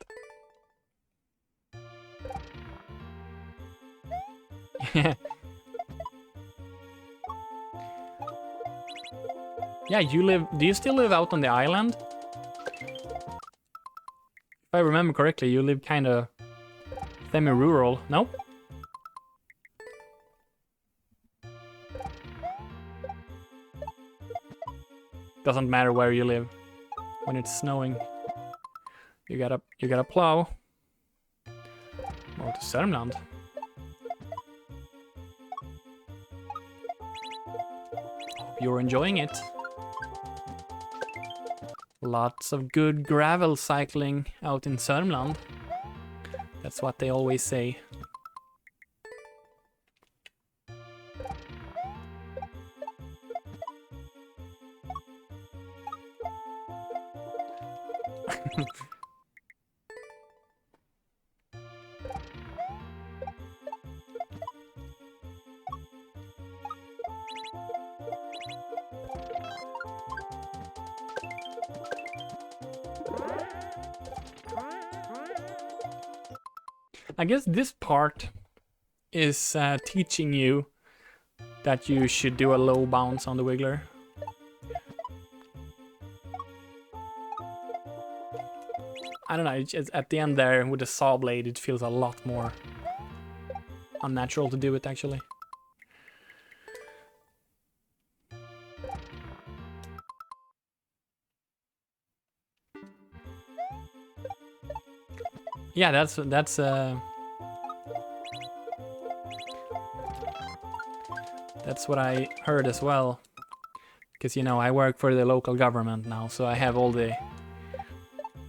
Yeah, do you still live out on the island? If I remember correctly, you live kinda semi-rural, no? Doesn't matter where you live. When it's snowing, you gotta plow. Or to Sörmland. Hope you're enjoying it. Lots of good gravel cycling out in Sörmland. That's what they always say. I guess this part is teaching you that you should do a low bounce on the Wiggler. I don't know, it's just at the end there with the saw blade, it feels a lot more unnatural to do it actually. Yeah, that's That's what I heard as well. Because, you know, I work for the local government now, so I have all the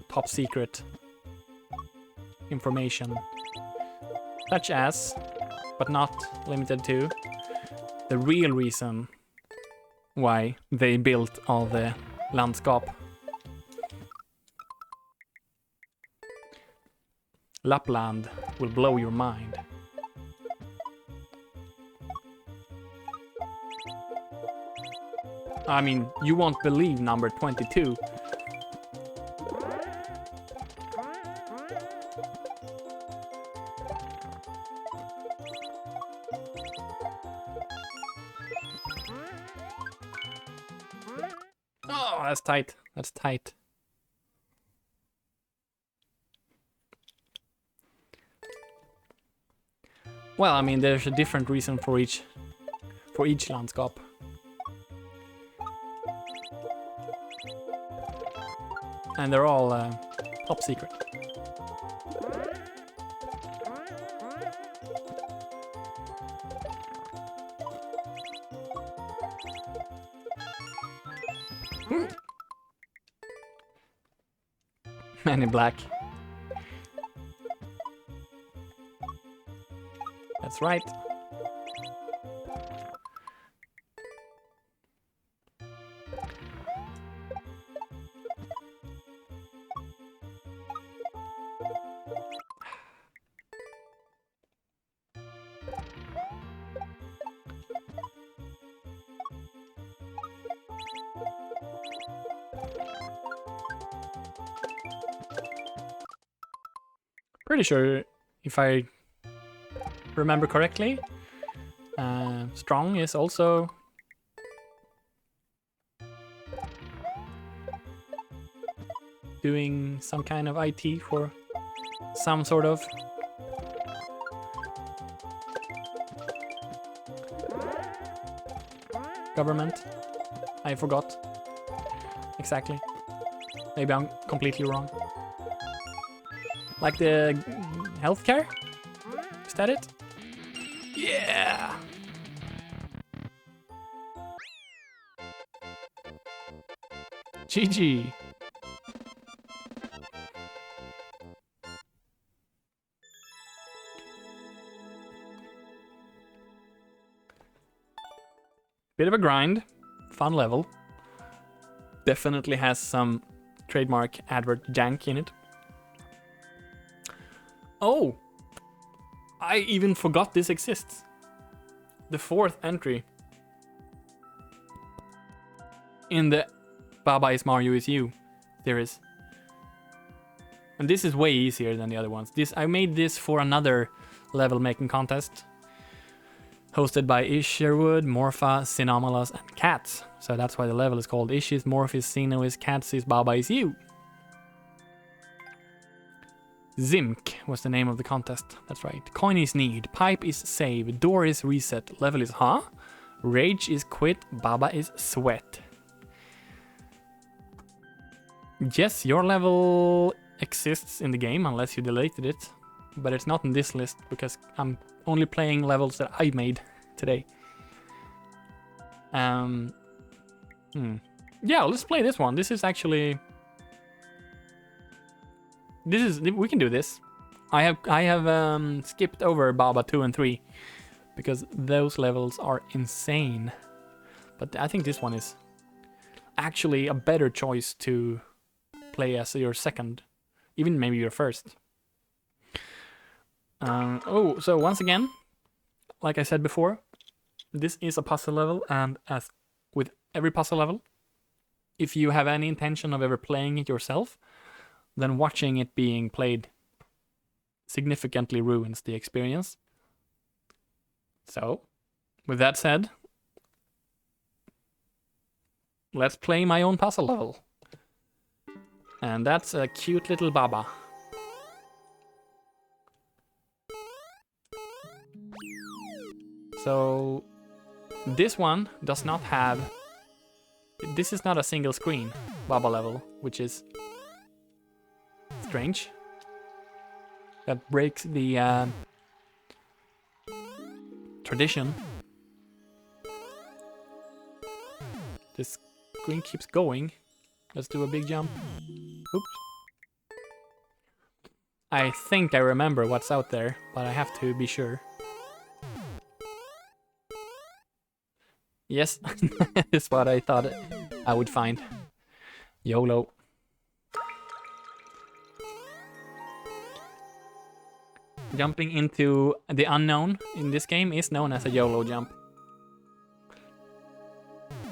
top secret information. Such as, but not limited to, the real reason why they built all the landskap. Lapland will blow your mind. I mean, you won't believe number 22. Oh, that's tight. That's tight. Well, I mean, there's a different reason for each landskap. And they're all top secret. Man in Black. That's right. Pretty sure, if I remember correctly, Strong is also doing some kind of IT for some sort of government. I forgot exactly. Maybe I'm completely wrong. Like the healthcare? Is that it? Yeah! GG! Bit of a grind. Fun level. Definitely has some trademark advert jank in it. Oh! I even forgot this exists. The 4th entry in the Baba is Mario is You series. And this is way easier than the other ones. I made this for another level making contest hosted by Isherwood, Morpha, Cynomalus, and Cats. So that's why the level is called Ishis, Morphis, Cynois, Catsis, Baba is You. Zimk was the name of the contest. That's right. Coin is need, pipe is save, door is reset, level is rage is quit, Baba is sweat. Yes, your level exists in the game unless you deleted it, but it's not in this list because I'm only playing levels that I made today. Yeah, let's play this one. This is actually... we can do this. I have skipped over Baba 2 and 3 because those levels are insane. But I think this one is actually a better choice to play as your second, even maybe your first. So once again, like I said before, this is a puzzle level, and as with every puzzle level, if you have any intention of ever playing it yourself, then watching it being played significantly ruins the experience. So, with that said, let's play my own puzzle level. And that's a cute little Baba. So, this one does not have... This is not a single screen Baba level, which is strange. That breaks the tradition. This screen keeps going. Let's do a big jump. Oops. I think I remember what's out there, but I have to be sure. Yes, that's what I thought I would find. YOLO. Jumping into the unknown in this game is known as a YOLO jump.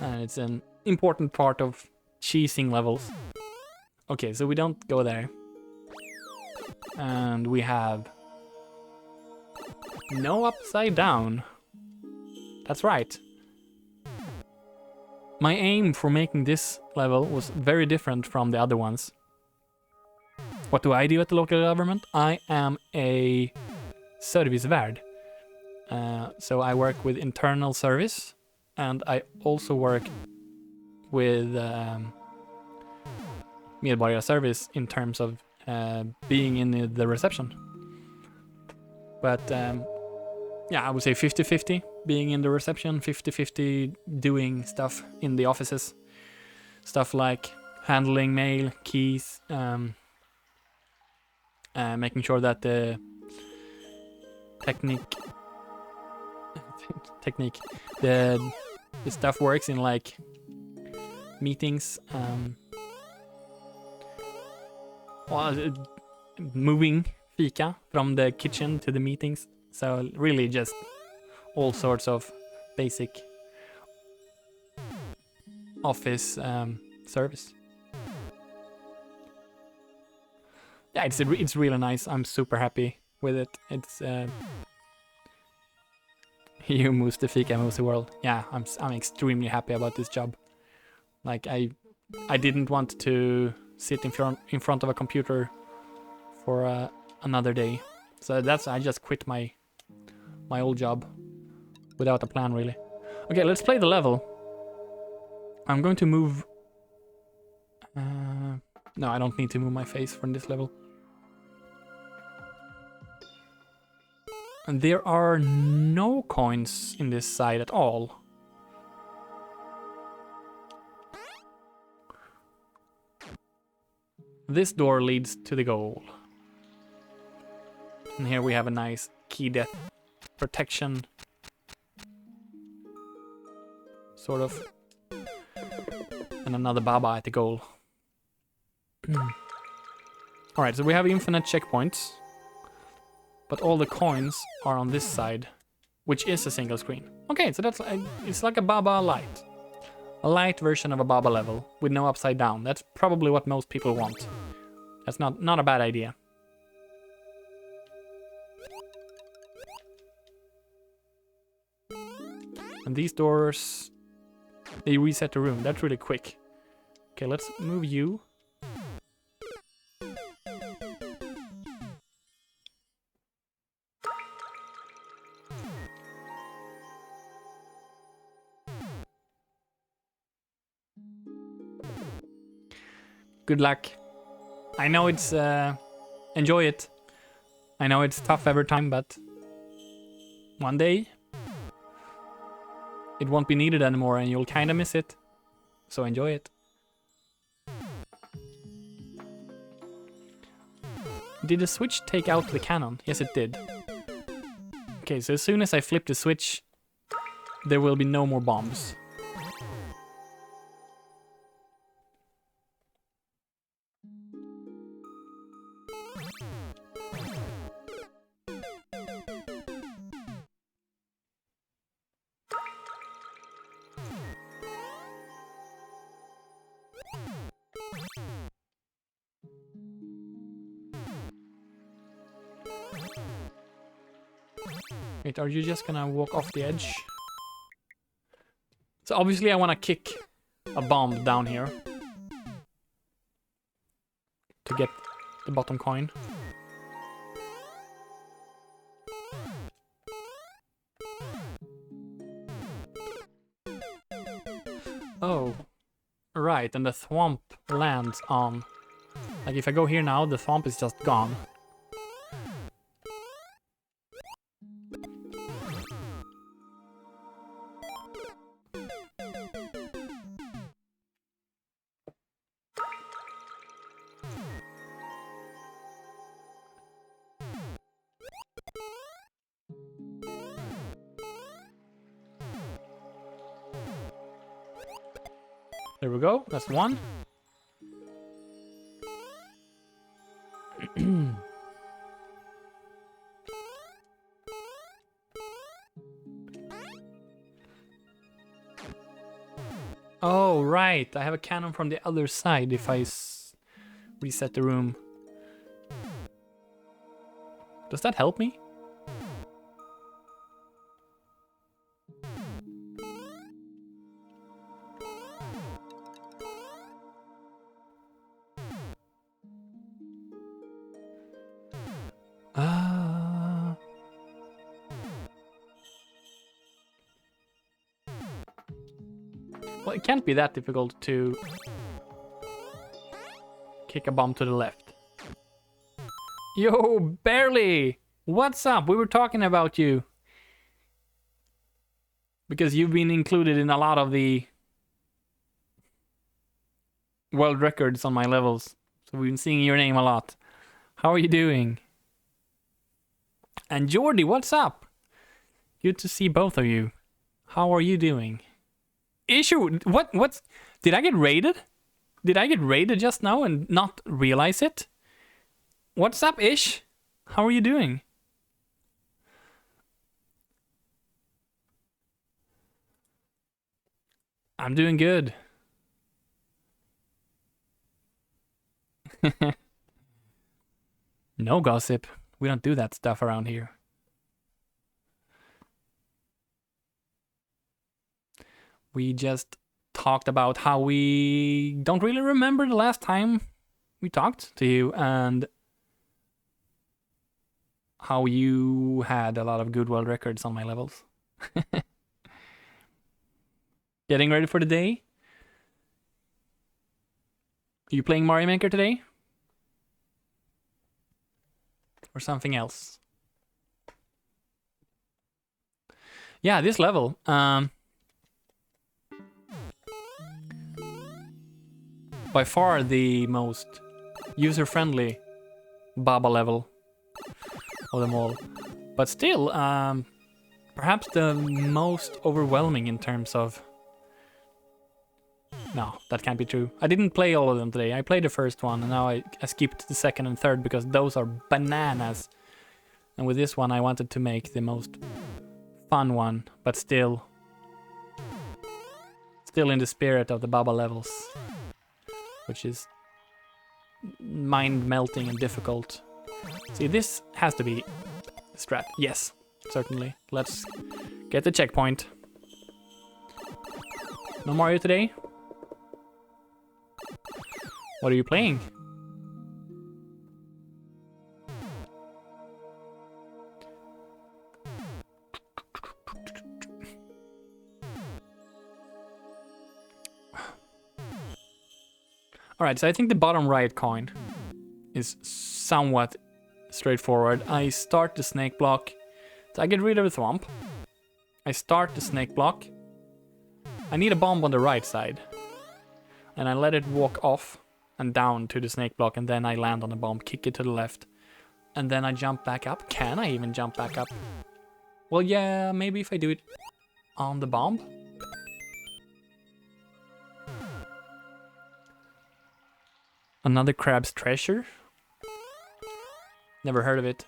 And it's an important part of cheesing levels. Okay, so we don't go there. And we have no upside down. That's right. My aim for making this level was very different from the other ones. What do I do at the local government? I am a servicevärd. So I work with internal service, and I also work with medborgarservice in terms of being in the reception. But yeah, I would say 50-50 being in the reception, 50-50 doing stuff in the offices. Stuff like handling mail, keys, making sure that the the stuff works in like meetings, moving fika from the kitchen to the meetings. So really just all sorts of basic office service. Yeah, it's really nice. I'm super happy with it. It's you moves the fika moves the world. Yeah, I'm extremely happy about this job. Like I didn't want to sit in front of a computer for another day. So I just quit my old job without a plan, really. Okay, let's play the level. I'm going to move... no, I don't need to move my face from this level. And there are no coins in this side at all. This door leads to the goal. And here we have a nice key death protection. Sort of. And another Baba at the goal. Alright, so we have infinite checkpoints. But all the coins are on this side, which is a single screen. Okay, so that's it's like a Baba Lite. A light version of a Baba level with no upside down. That's probably what most people want. That's not a bad idea. And these doors, they reset the room. That's really quick. Okay, let's move you. Good luck. I know it's enjoy it. I know it's tough every time, but one day it won't be needed anymore and you'll kinda miss it. So enjoy it. Did the switch take out the cannon? Yes, it did. Okay, so as soon as I flip the switch, there will be no more bombs. Wait, are you just gonna walk off the edge? So obviously I wanna kick a bomb down here to get the bottom coin. Oh, right, and the thwomp lands on... Like if I go here now, the thwomp is just gone. There we go. That's one. Oh, right. I have a cannon from the other side if I reset the room. Does that help me? Well, it can't be that difficult to kick a bomb to the left. Yo, Barely! What's up? We were talking about you. Because you've been included in a lot of the world records on my levels. So we've been seeing your name a lot. How are you doing? And Jordy, what's up? Good to see both of you. How are you doing? Issue, what's, did I get raided? Did I get raided just now and not realize it? What's up, Ish? How are you doing? I'm doing good. No gossip. We don't do that stuff around here. We just talked about how we don't really remember the last time we talked to you and how you had a lot of good world records on my levels. Getting ready for the day? Are you playing Mario Maker today? Or something else? Yeah, this level. By far the most user-friendly Baba level of them all. But still, perhaps the most overwhelming in terms of... No, that can't be true. I didn't play all of them today. I played the first one, and now I skipped the second and third because those are bananas. And with this one, I wanted to make the most fun one, but still in the spirit of the Baba levels, which is mind-melting and difficult. See, this has to be strat. Yes, certainly. Let's get the checkpoint. No Mario today? What are you playing? Alright, so I think the bottom right coin is somewhat straightforward. I start the snake block. So I get rid of the thwomp. I start the snake block. I need a bomb on the right side. And I let it walk off and down to the snake block, and then I land on the bomb, kick it to the left. And then I jump back up. Can I even jump back up? Well, yeah, maybe if I do it on the bomb. Another crab's treasure? Never heard of it.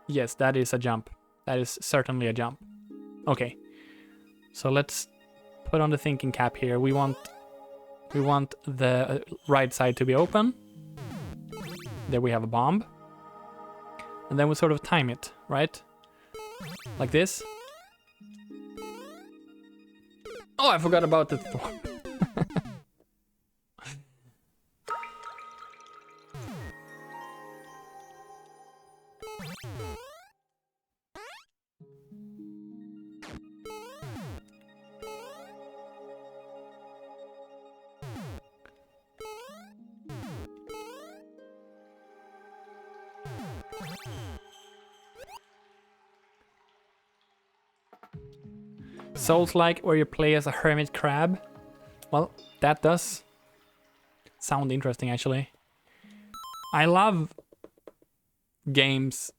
Yes, that is a jump. That is certainly a jump. Okay. So let's put on the thinking cap here. We want the right side to be open. There we have a bomb. And then we sort of time it, right? Like this. Oh, I forgot about the thwomp. Souls-like, where you play as a hermit crab. Well, that does sound interesting, actually. I love games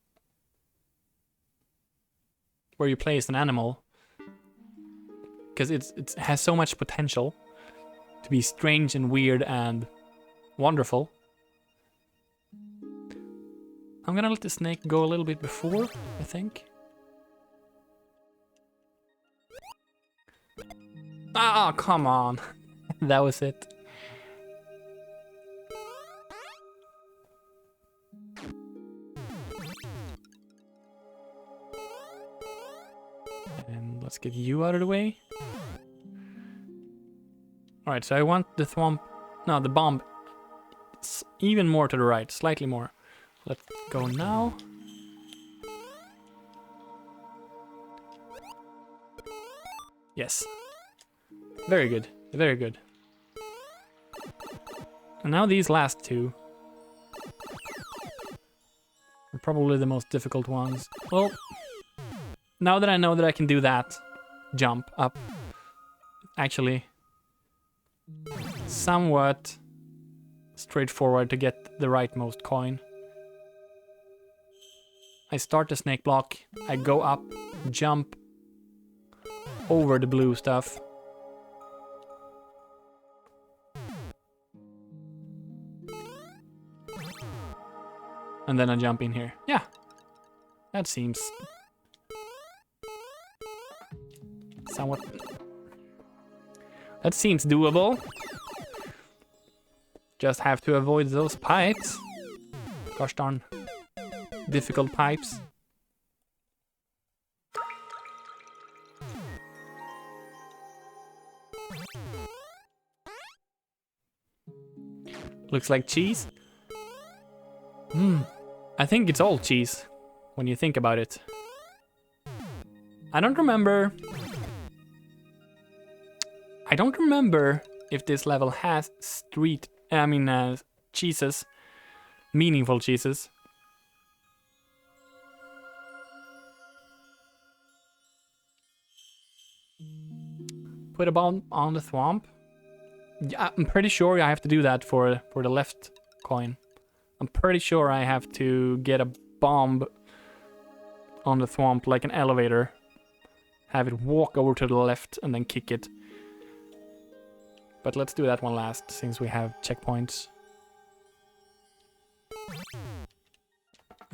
where you play as an animal. because it has so much potential to be strange and weird and wonderful. I'm gonna let the snake go a little bit before, I think. Ah, come on. That was it. And let's get you out of the way. Alright, so I want the thwomp... No, the bomb. Even more to the right, slightly more. Let's go now. Yes. Very good, very good. And now these last two are probably the most difficult ones. Well, now that I know that I can do that jump up, actually somewhat straightforward to get the rightmost coin. I start the snake block, I go up, jump over the blue stuff. And then I jump in here. Yeah, that seems somewhat... That seems doable. Just have to avoid those pipes. Gosh darn. Difficult pipes. Looks like cheese. I think it's all cheese when you think about it. I don't remember if this level has cheeses, meaningful cheeses. Put a bomb on the thwomp. Yeah, I'm pretty sure I have to do that for the left coin. I'm pretty sure I have to get a bomb on the thwomp like an elevator. Have it walk over to the left and then kick it. But let's do that one last, since we have checkpoints.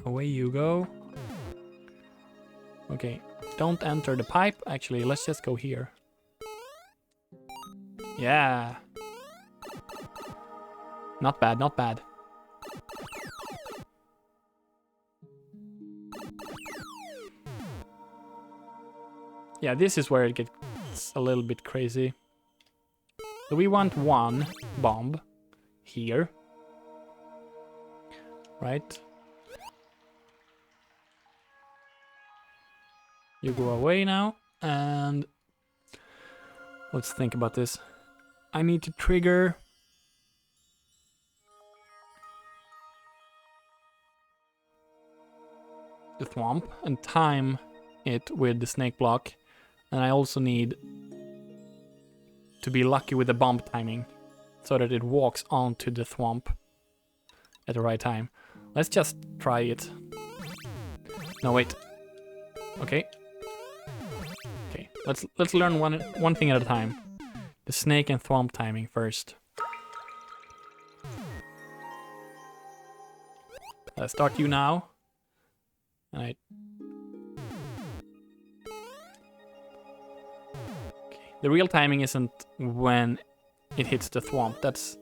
Away you go. Okay, don't enter the pipe. Actually, let's just go here. Yeah. Not bad, not bad. Yeah, this is where it gets a little bit crazy. So we want one bomb here. Right? You go away now, and let's think about this. I need to trigger the thwomp and time it with the snake block. And I also need to be lucky with the bomb timing so that it walks onto the thwomp at the right time. Let's just try it. No, wait. Okay. Okay, let's learn one thing at a time. The snake and thwomp timing first. Let's start you now. Alright. The real timing isn't when it hits the thwomp. That's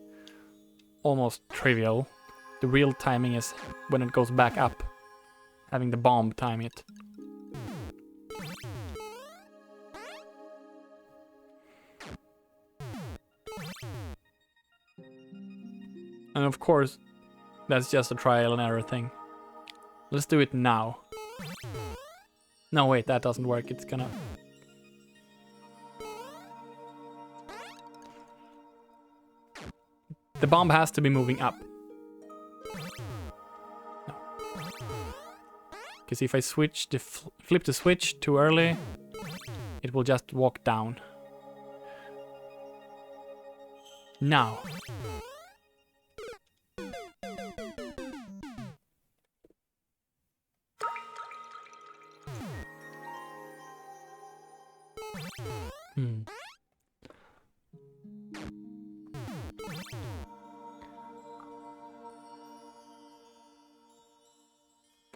almost trivial. The real timing is when it goes back up, having the bomb time it. And of course, that's just a trial and error thing. Let's do it now. No, wait, that doesn't work. It's gonna... The bomb has to be moving up. No. Because if I switch the flip the switch too early, it will just walk down. Now.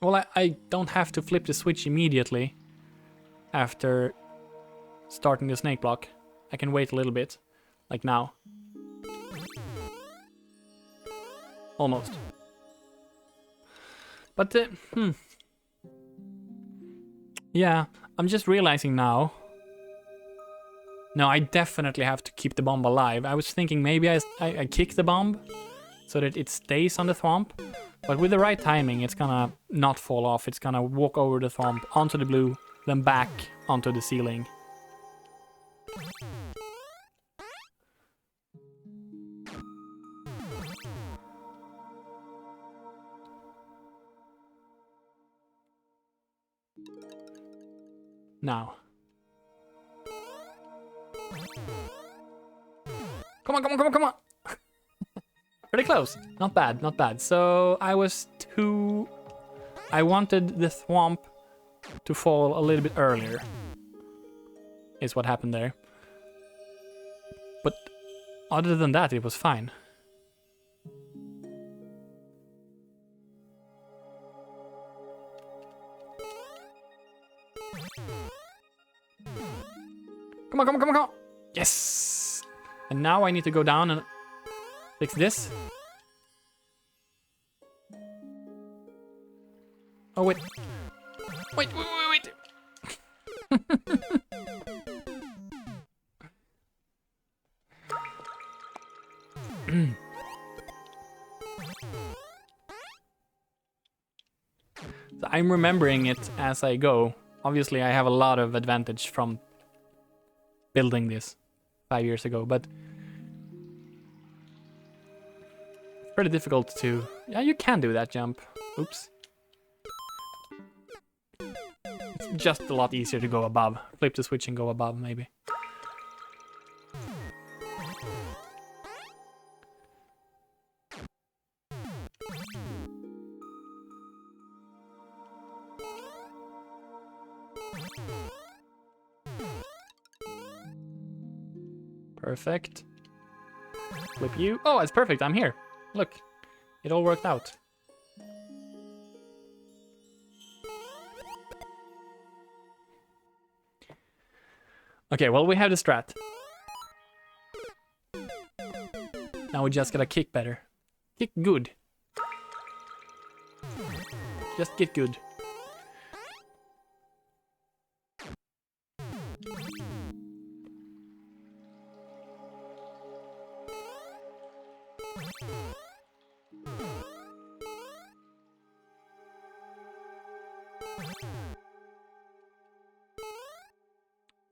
Well, I don't have to flip the switch immediately after starting the snake block. I can wait a little bit, like now. Almost. But, yeah, I'm just realizing now. No, I definitely have to keep the bomb alive. I was thinking maybe I kick the bomb so that it stays on the thwomp. But with the right timing, it's gonna not fall off. It's gonna walk over the thwomp, onto the blue, then back onto the ceiling. Now. Come on, come on, come on, come on! Pretty close. Not bad, not bad. So I wanted the thwomp to fall a little bit earlier. Is what happened there. But other than that, it was fine. Come on, come on, come on, come on! Yes! And now I need to go down and fix this. Oh, wait. Wait, wait, wait, wait! So I'm remembering it as I go. Obviously, I have a lot of advantage from building this 5 years ago, but it's pretty difficult to... Yeah, you can do that jump. Oops. It's just a lot easier to go above. Flip the switch and go above, maybe. Perfect. Flip you. Oh, it's perfect. I'm here. Look, it all worked out. Okay, well, we have the strat. Now we just gotta kick better. Kick good. Just get good.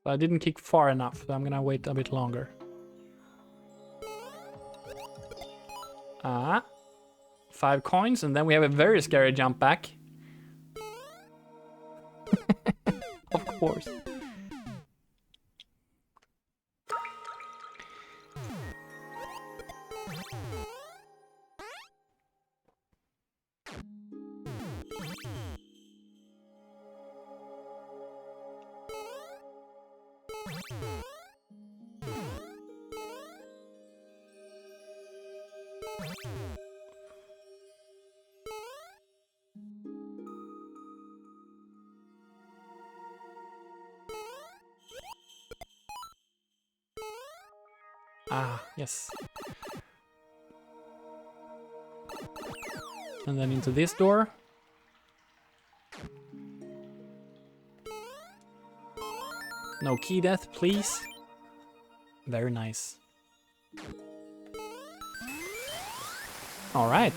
I didn't kick far enough, so I'm gonna wait a bit longer. Ah. 5 coins, and then we have a very scary jump back. Of course. Ah, yes. And then into this door. No key death, please. Very nice. All right.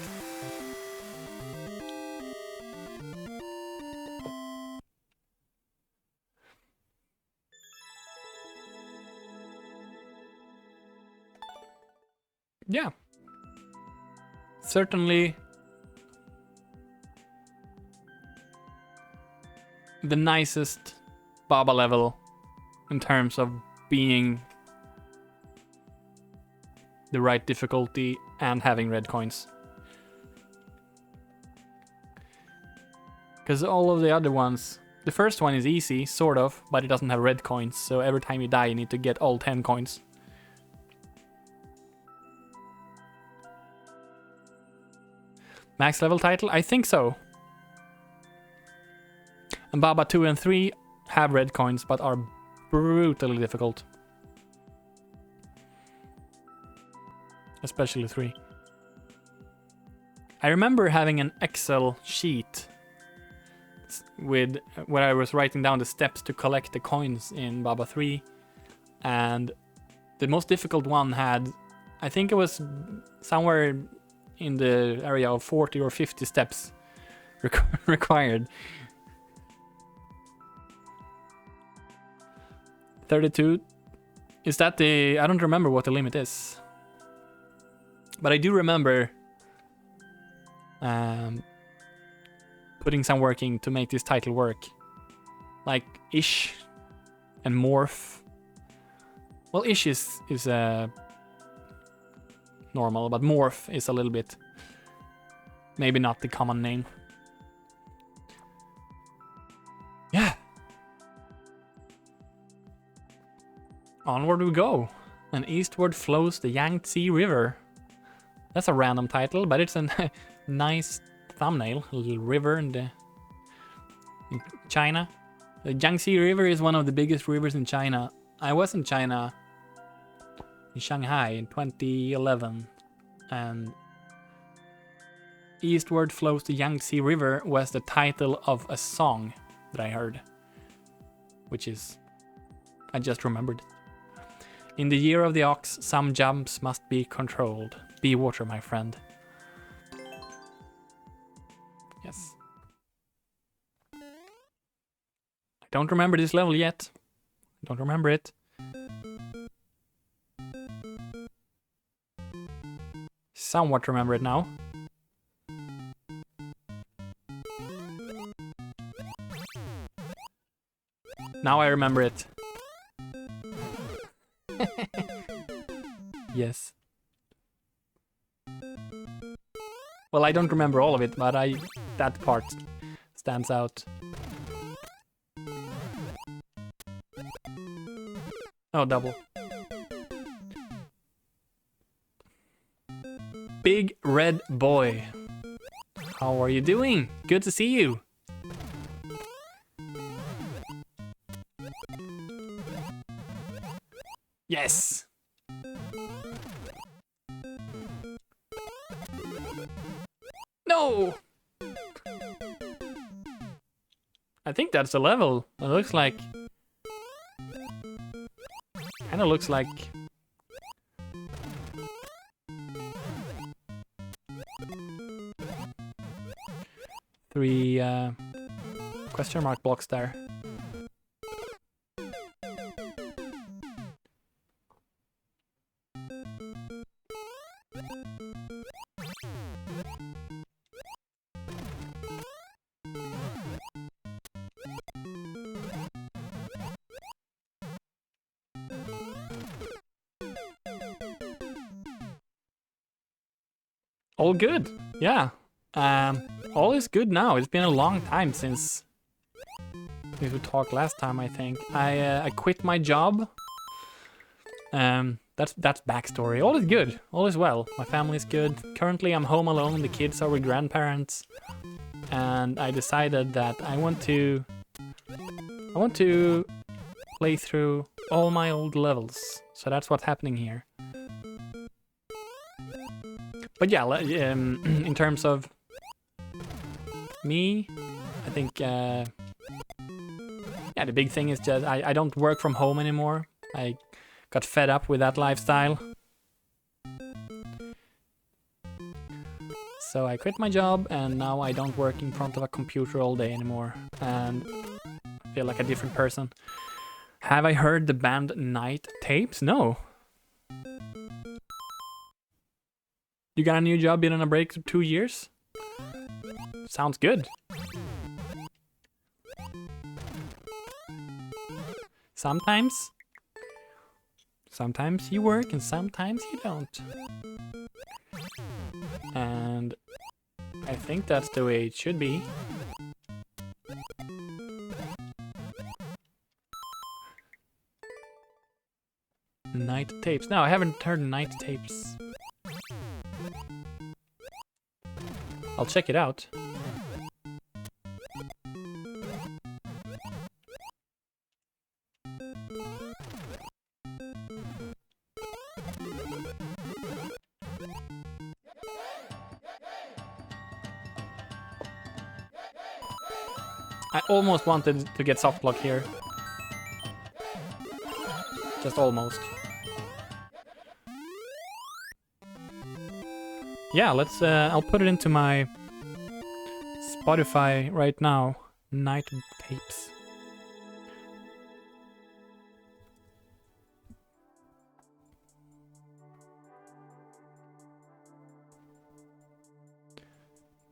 Yeah. Certainly the nicest Baba level in terms of being the right difficulty and having red coins. Because all of the other ones, the first one is easy, sort of, but it doesn't have red coins, so every time you die you need to get all 10 coins. Max level title? I think so. And Baba 2 and 3 have red coins, but are brutally difficult. Especially 3. I remember having an Excel sheet with where I was writing down the steps to collect the coins in Baba 3, and the most difficult one had, I think it was somewhere in the area of 40 or 50 steps required. 32, is that the, I don't remember what the limit is, but I do remember putting some work in to make this title work. Like Ish and Morph. Well, Ish is normal, but Morph is a little bit maybe not the common name. Yeah. Onward we go, and eastward flows the Yangtze River. That's a random title, but it's a nice thumbnail. A little river in China. The Yangtze River is one of the biggest rivers in China. I was in China, in Shanghai, in 2011, and eastward flows the Yangtze River was the title of a song that I heard, which is, I just remembered. In the year of the ox, some jumps must be controlled. Be water, my friend. Yes. I don't remember this level yet. I don't remember it. Somewhat remember it now. Now I remember it. Yes. Well, I don't remember all of it, but that part stands out. Oh, double. Big Red Boy. How are you doing? Good to see you. Yes. No. I think that's the level. It looks like. Kind of looks like. Three question mark blocks there. All good, yeah. All is good now. It's been a long time since we talked last time, I think. I quit my job. That's backstory. All is good. All is well. My family is good. Currently, I'm home alone. The kids are with grandparents, and I decided that I want to play through all my old levels. So that's what's happening here. But yeah, in terms of me, I think yeah, the big thing is just I don't work from home anymore. I got fed up with that lifestyle. So I quit my job, and now I don't work in front of a computer all day anymore, and I feel like a different person. Have I heard the band Night Tapes? No. You got a new job, been on a break for 2 years? Sounds good. Sometimes you work and sometimes you don't. And I think that's the way it should be. Night Tapes. No, I haven't heard Night Tapes. I'll check it out. I almost wanted to get soft block here. Just almost. Yeah, let's, I'll put it into my Spotify right now. Night tapes.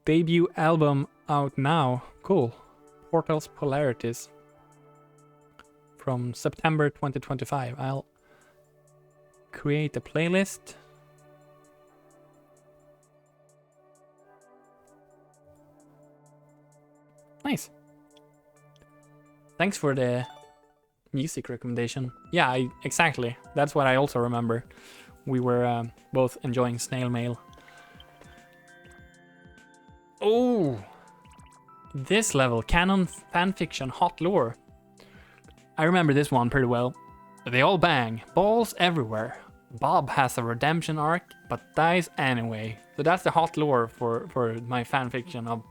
Debut album out now. Cool. Portal's Polarities. From September 2025. I'll create a playlist. Nice. Thanks for the music recommendation. Yeah, exactly. That's what I also remember. We were both enjoying Snail Mail. Oh! This level, canon fanfiction, hot lore. I remember this one pretty well. They all bang, balls everywhere. Bob has a redemption arc, but dies anyway. So that's the hot lore for my fanfiction of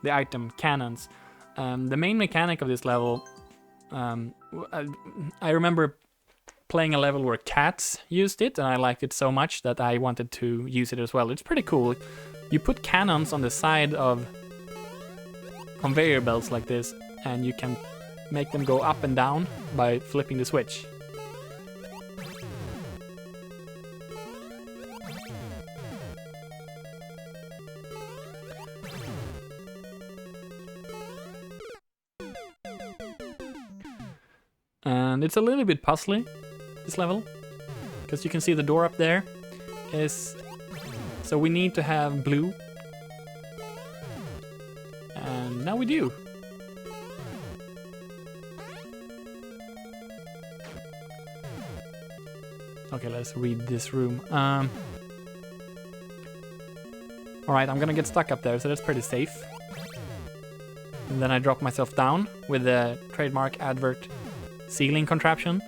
the item canons. The main mechanic of this level, I remember playing a level where cats used it, and I liked it so much that I wanted to use it as well. It's pretty cool. You put cannons on the side of conveyor belts like this, and you can make them go up and down by flipping the switch. And it's a little bit puzzly, this level, because you can see the door up there is... So we need to have blue. And now we do. Okay, let's read this room. Alright, I'm gonna get stuck up there, so that's pretty safe. And then I drop myself down with the trademark advert ceiling contraption.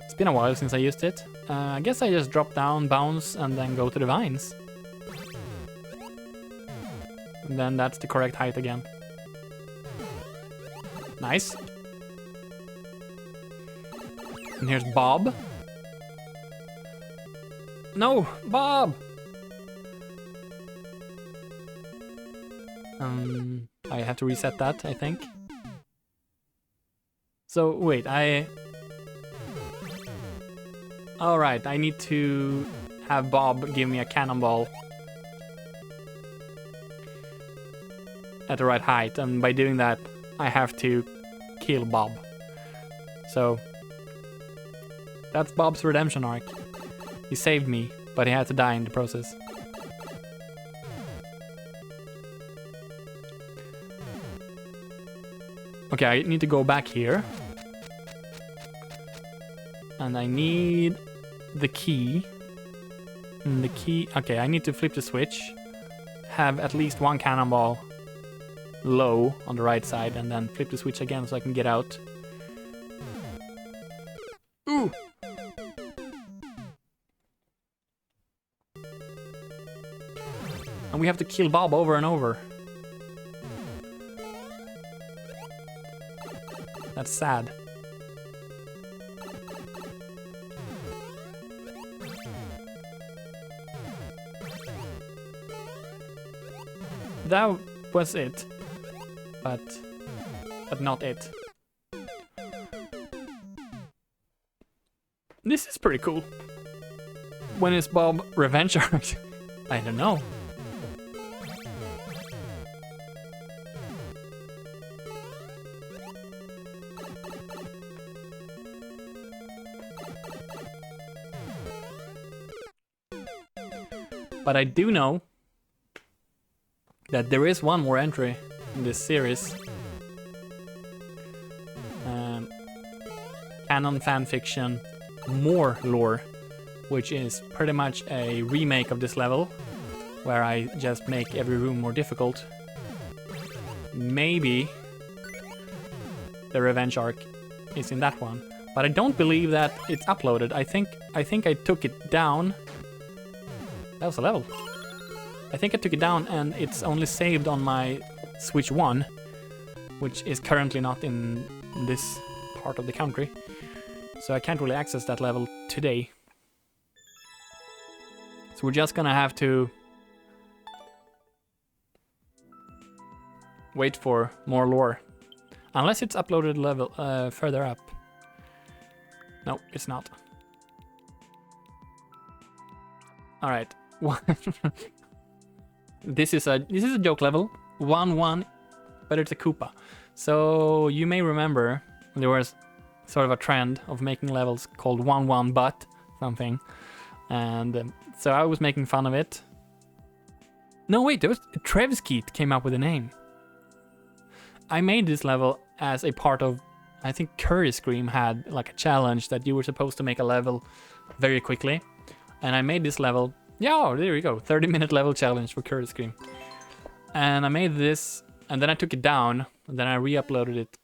It's been a while since I used it. I guess I just drop down, bounce, and then go to the vines. And then that's the correct height again. Nice. And here's Bob. No, Bob! I have to reset that, I think. So, wait, Alright, I need to have Bob give me a cannonball at the right height, and by doing that, I have to kill Bob. So, that's Bob's redemption arc. He saved me, but he had to die in the process. Okay, I need to go back here. And I need the key. And the key... Okay, I need to flip the switch. Have at least one cannonball low on the right side, and then flip the switch again so I can get out. Ooh! And we have to kill Bob over and over. That's sad. That was it. But not it. This is pretty cool. When is Bob revenge arc? I don't know. But I do know that there is one more entry in this series. Canon fanfiction More Lore, which is pretty much a remake of this level, where I just make every room more difficult. Maybe the revenge arc is in that one, but I don't believe that it's uploaded. I think I took it down. That was a level. I think I took it down and it's only saved on my Switch 1. which is currently not in this part of the country. So I can't really access that level today. So we're just gonna have to wait for more lore. Unless it's uploaded level further up. No, it's not. Alright. This is a joke level. 1-1, but it's a Koopa. So you may remember there was sort of a trend of making levels called 1-1 but something. And so I was making fun of it. No, wait, there was Trevskeet came up with a name. I made this level as a part of, I think Curry Scream had like a challenge that you were supposed to make a level very quickly. And I made this level, yeah, oh, there you go, 30-minute level challenge for Curry Scream. And I made this, and then I took it down, and then I re-uploaded it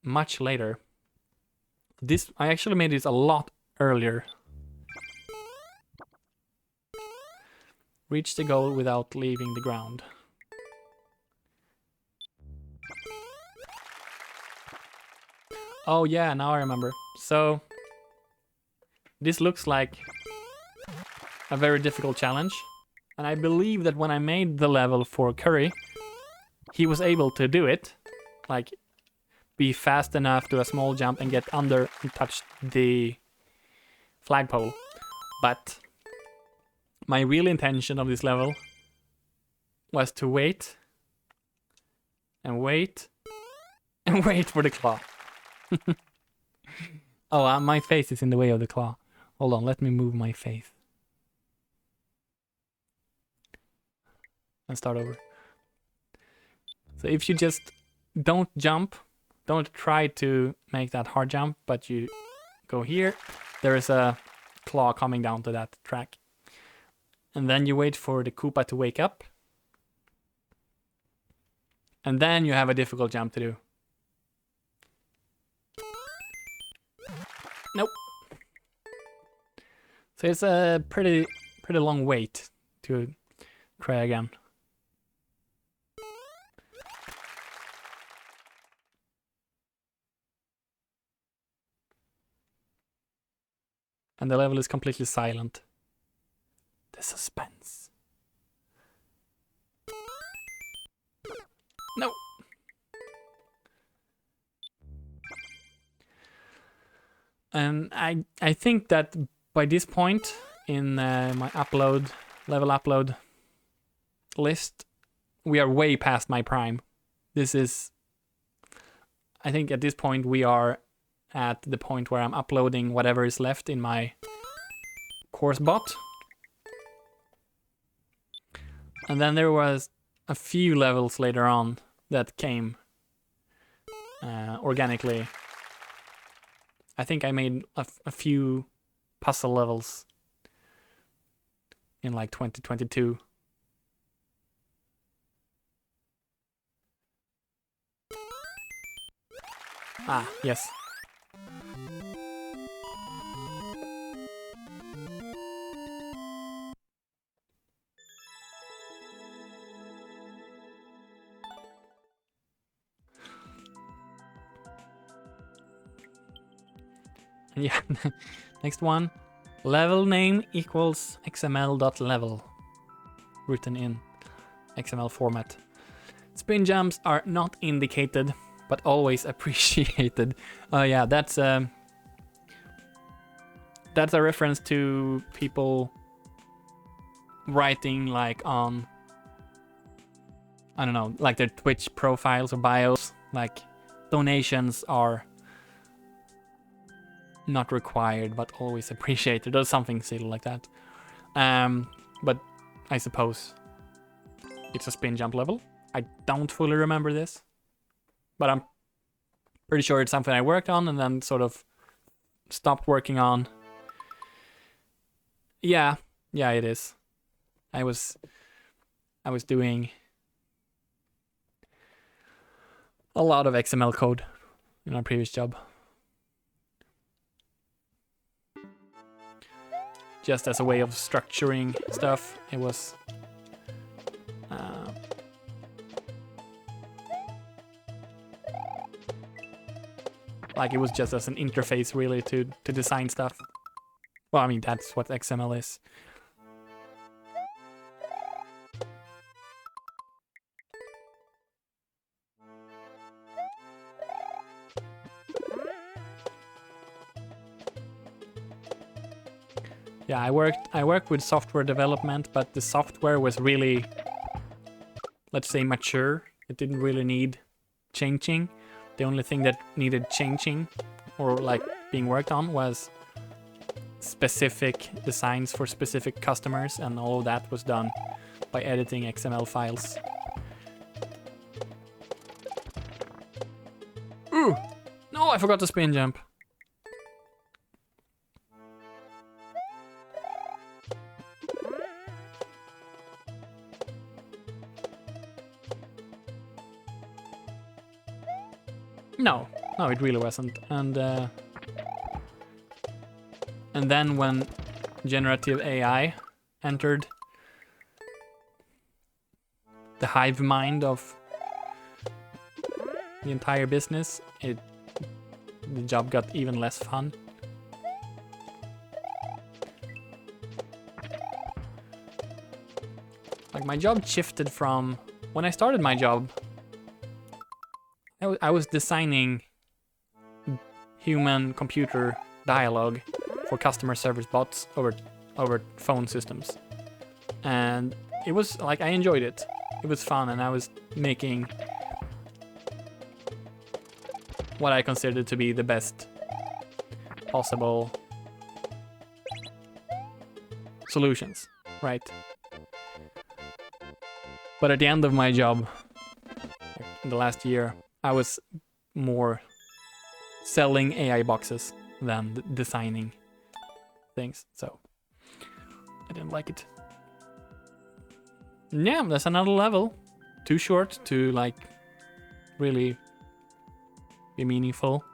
much later. I actually made this a lot earlier. Reach the goal without leaving the ground. Oh yeah, now I remember. So, this looks like a very difficult challenge. And I believe that when I made the level for Curry, he was able to do it. Like, be fast enough, do a small jump, and get under and touch the flagpole. But my real intention of this level was to wait, and wait, and wait for the claw. Oh, my face is in the way of the claw. Hold on, let me move my face. And start over. So if you just don't jump, don't try to make that hard jump, but you go here, there is a claw coming down to that track. And then you wait for the Koopa to wake up. And then you have a difficult jump to do. Nope. So it's a pretty long wait to try again. And the level is completely silent. The suspense. No. And I think that by this point in my level upload list, we are way past my prime. This is, I think at this point we are at the point where I'm uploading whatever is left in my course bot. And then there was a few levels later on that came organically. I think I made a few puzzle levels in like 2022. Ah, yes. Yeah, next one. Level name equals xml.level. Written in XML format. Spin jumps are not indicated, but always appreciated. Yeah, that's a reference to people writing like on, I don't know, like their Twitch profiles or bios, like donations are not required but always appreciated or something silly like that. But I suppose it's a spin jump level. I don't fully remember this, but I'm pretty sure it's something I worked on and then sort of stopped working on. Yeah, it is. I was doing a lot of XML code in our previous job. Just as a way of structuring stuff, it was Like it was just as an interface really to design stuff. Well, I mean, that's what XML is. Yeah, I worked with software development, but the software was really, let's say, mature. It didn't really need changing. The only thing that needed changing or like being worked on was specific designs for specific customers, and all of that was done by editing XML files. Ooh! No, I forgot to spin jump. No, it really wasn't. And then when generative AI entered the hive mind of the entire business, the job got even less fun. Like my job shifted from when I started my job. I was designing human-computer dialogue for customer service bots over phone systems, and it was like I enjoyed it. It was fun, and I was making what I considered to be the best possible solutions, right? But at the end of my job, in the last year, I was more selling AI boxes than designing things, so I didn't like it. Yeah, that's another level. Too short to like really be meaningful.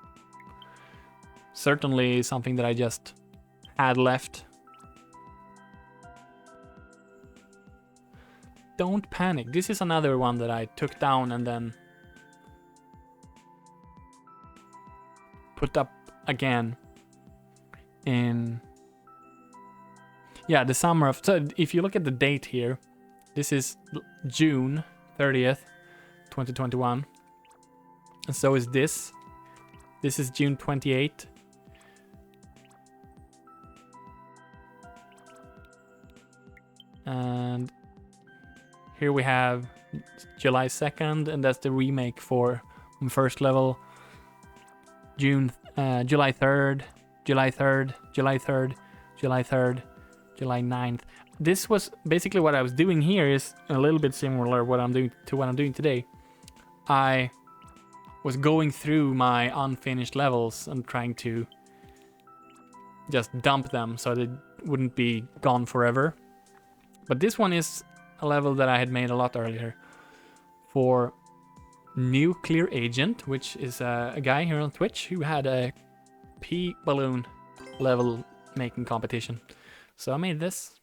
Certainly something that I just had left. Don't panic. This is another one that I took down and then put up again in, yeah, the summer of, so if you look at the date here, this is June 30th, 2021. And so is this. This is June 28th. And here we have July 2nd, and that's the remake for first level. July 3rd, July 3rd, July 3rd, July 3rd, July 9th. This was basically what I was doing here is a little bit similar what I'm doing today. I was going through my unfinished levels and trying to just dump them so they wouldn't be gone forever. But this one is a level that I had made a lot earlier for Nuclear Agent, which is a guy here on Twitch who had a pea balloon level making competition. So I made this.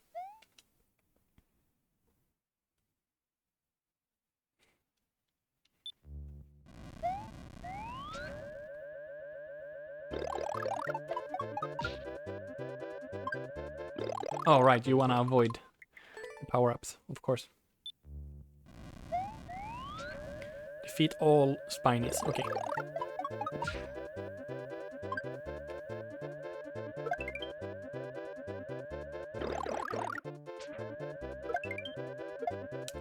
Oh right, you want to avoid the power-ups, of course. Defeat all Spinies, okay.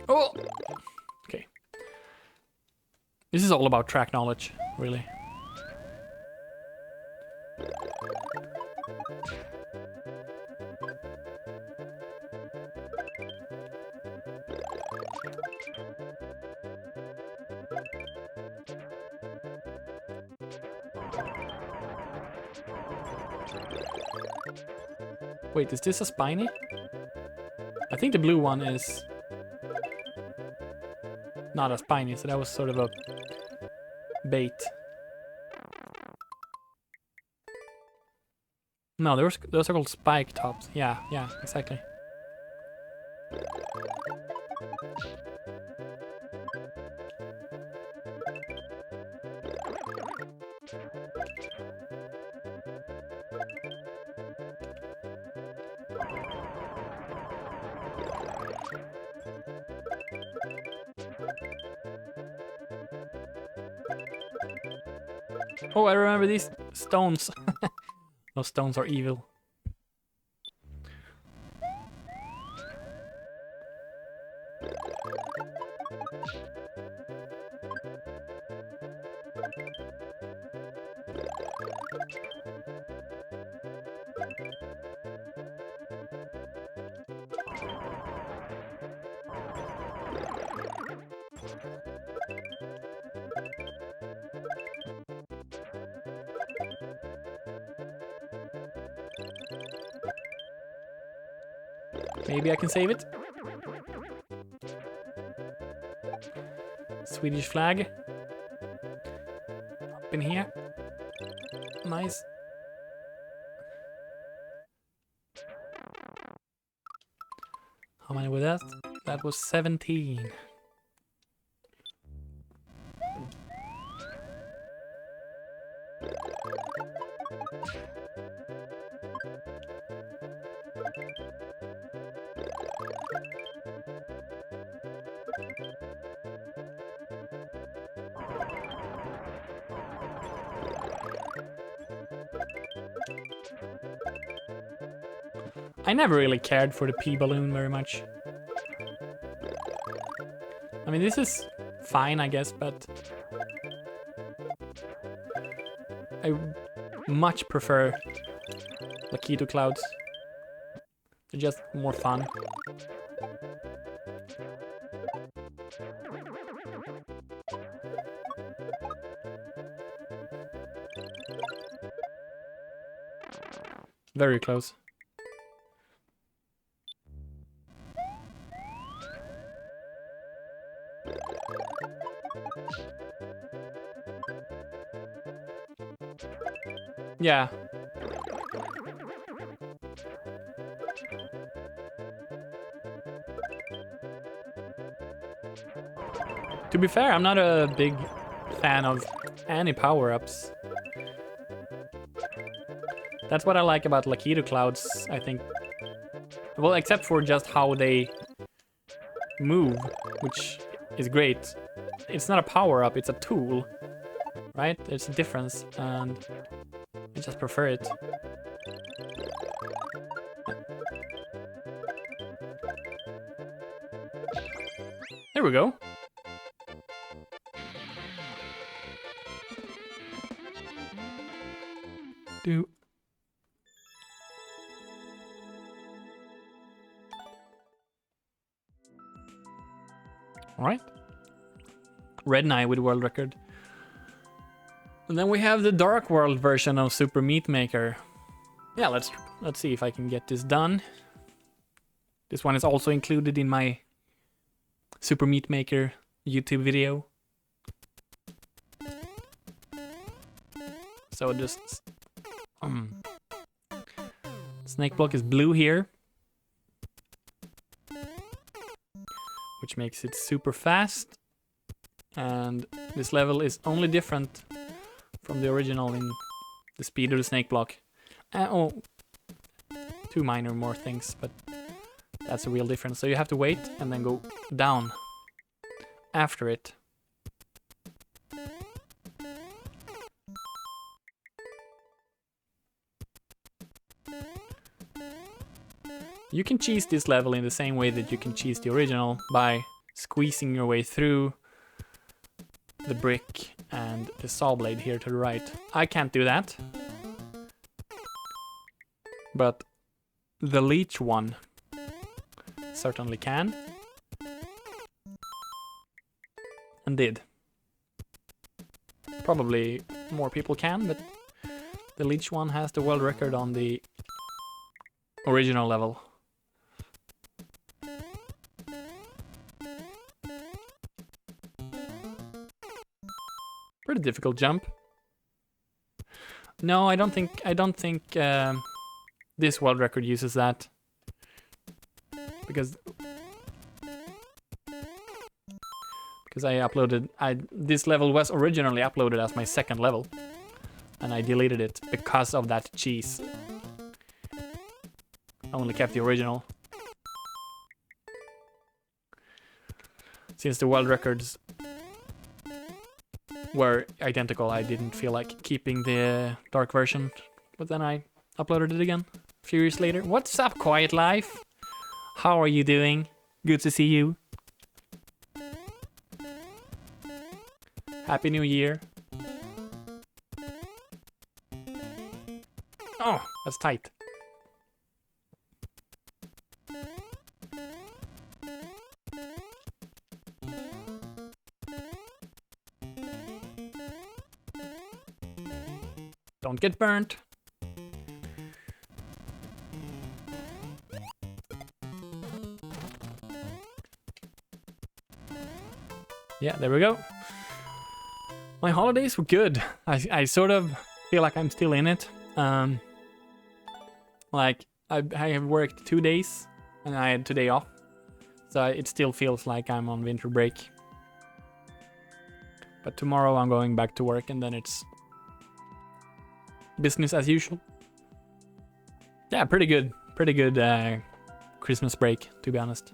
Oh! Okay. This is all about track knowledge, really. Wait, is this a Spiny? I think the blue one is not a Spiny, so that was sort of a bait. No, those are called spike tops. Yeah, exactly. Oh, I remember these stones. Those stones are evil. Maybe I can save it. Swedish flag. Up in here. Nice. How many were that? That was 17. I never really cared for the P balloon very much. I mean, this is fine, I guess, but I much prefer Lakitu clouds. They're just more fun. Very close. Yeah. To be fair, I'm not a big fan of any power-ups. That's what I like about Lakitu clouds, I think. Well, except for just how they move, which is great. It's not a power-up, it's a tool, right? There's a difference, and I just prefer it. There we go. Do. All right. Red Knight with world record. And then we have the Dark World version of Super Meat Maker. Yeah, let's see if I can get this done. This one is also included in my Super Meat Maker YouTube video. So just snake block is blue here, which makes it super fast. And this level is only different from the original in the speed of the snake block. Oh, two minor more things, but that's a real difference. So you have to wait and then go down after it. You can cheese this level in the same way that you can cheese the original, by squeezing your way through the brick and the saw blade here to the right. I can't do that, but the leech one certainly can, and did. Probably more people can, but the leech one has the world record on the original level. Pretty difficult jump. No, I don't think this world record uses that, because this level was originally uploaded as my second level, and I deleted it because of that cheese. I only kept the original. since the world records were identical, I didn't feel like keeping the dark version, but then I uploaded it again a few years later. What's up, Quiet Life? How are you doing? Good to see you. Happy New Year. Oh, that's tight. Don't get burnt. Yeah, there we go. My holidays were good. I sort of feel like I'm still in it. Like, I have worked 2 days and I had today off. So it still feels like I'm on winter break. But tomorrow I'm going back to work and then it's business as usual. Yeah, pretty good. Pretty good Christmas break, to be honest.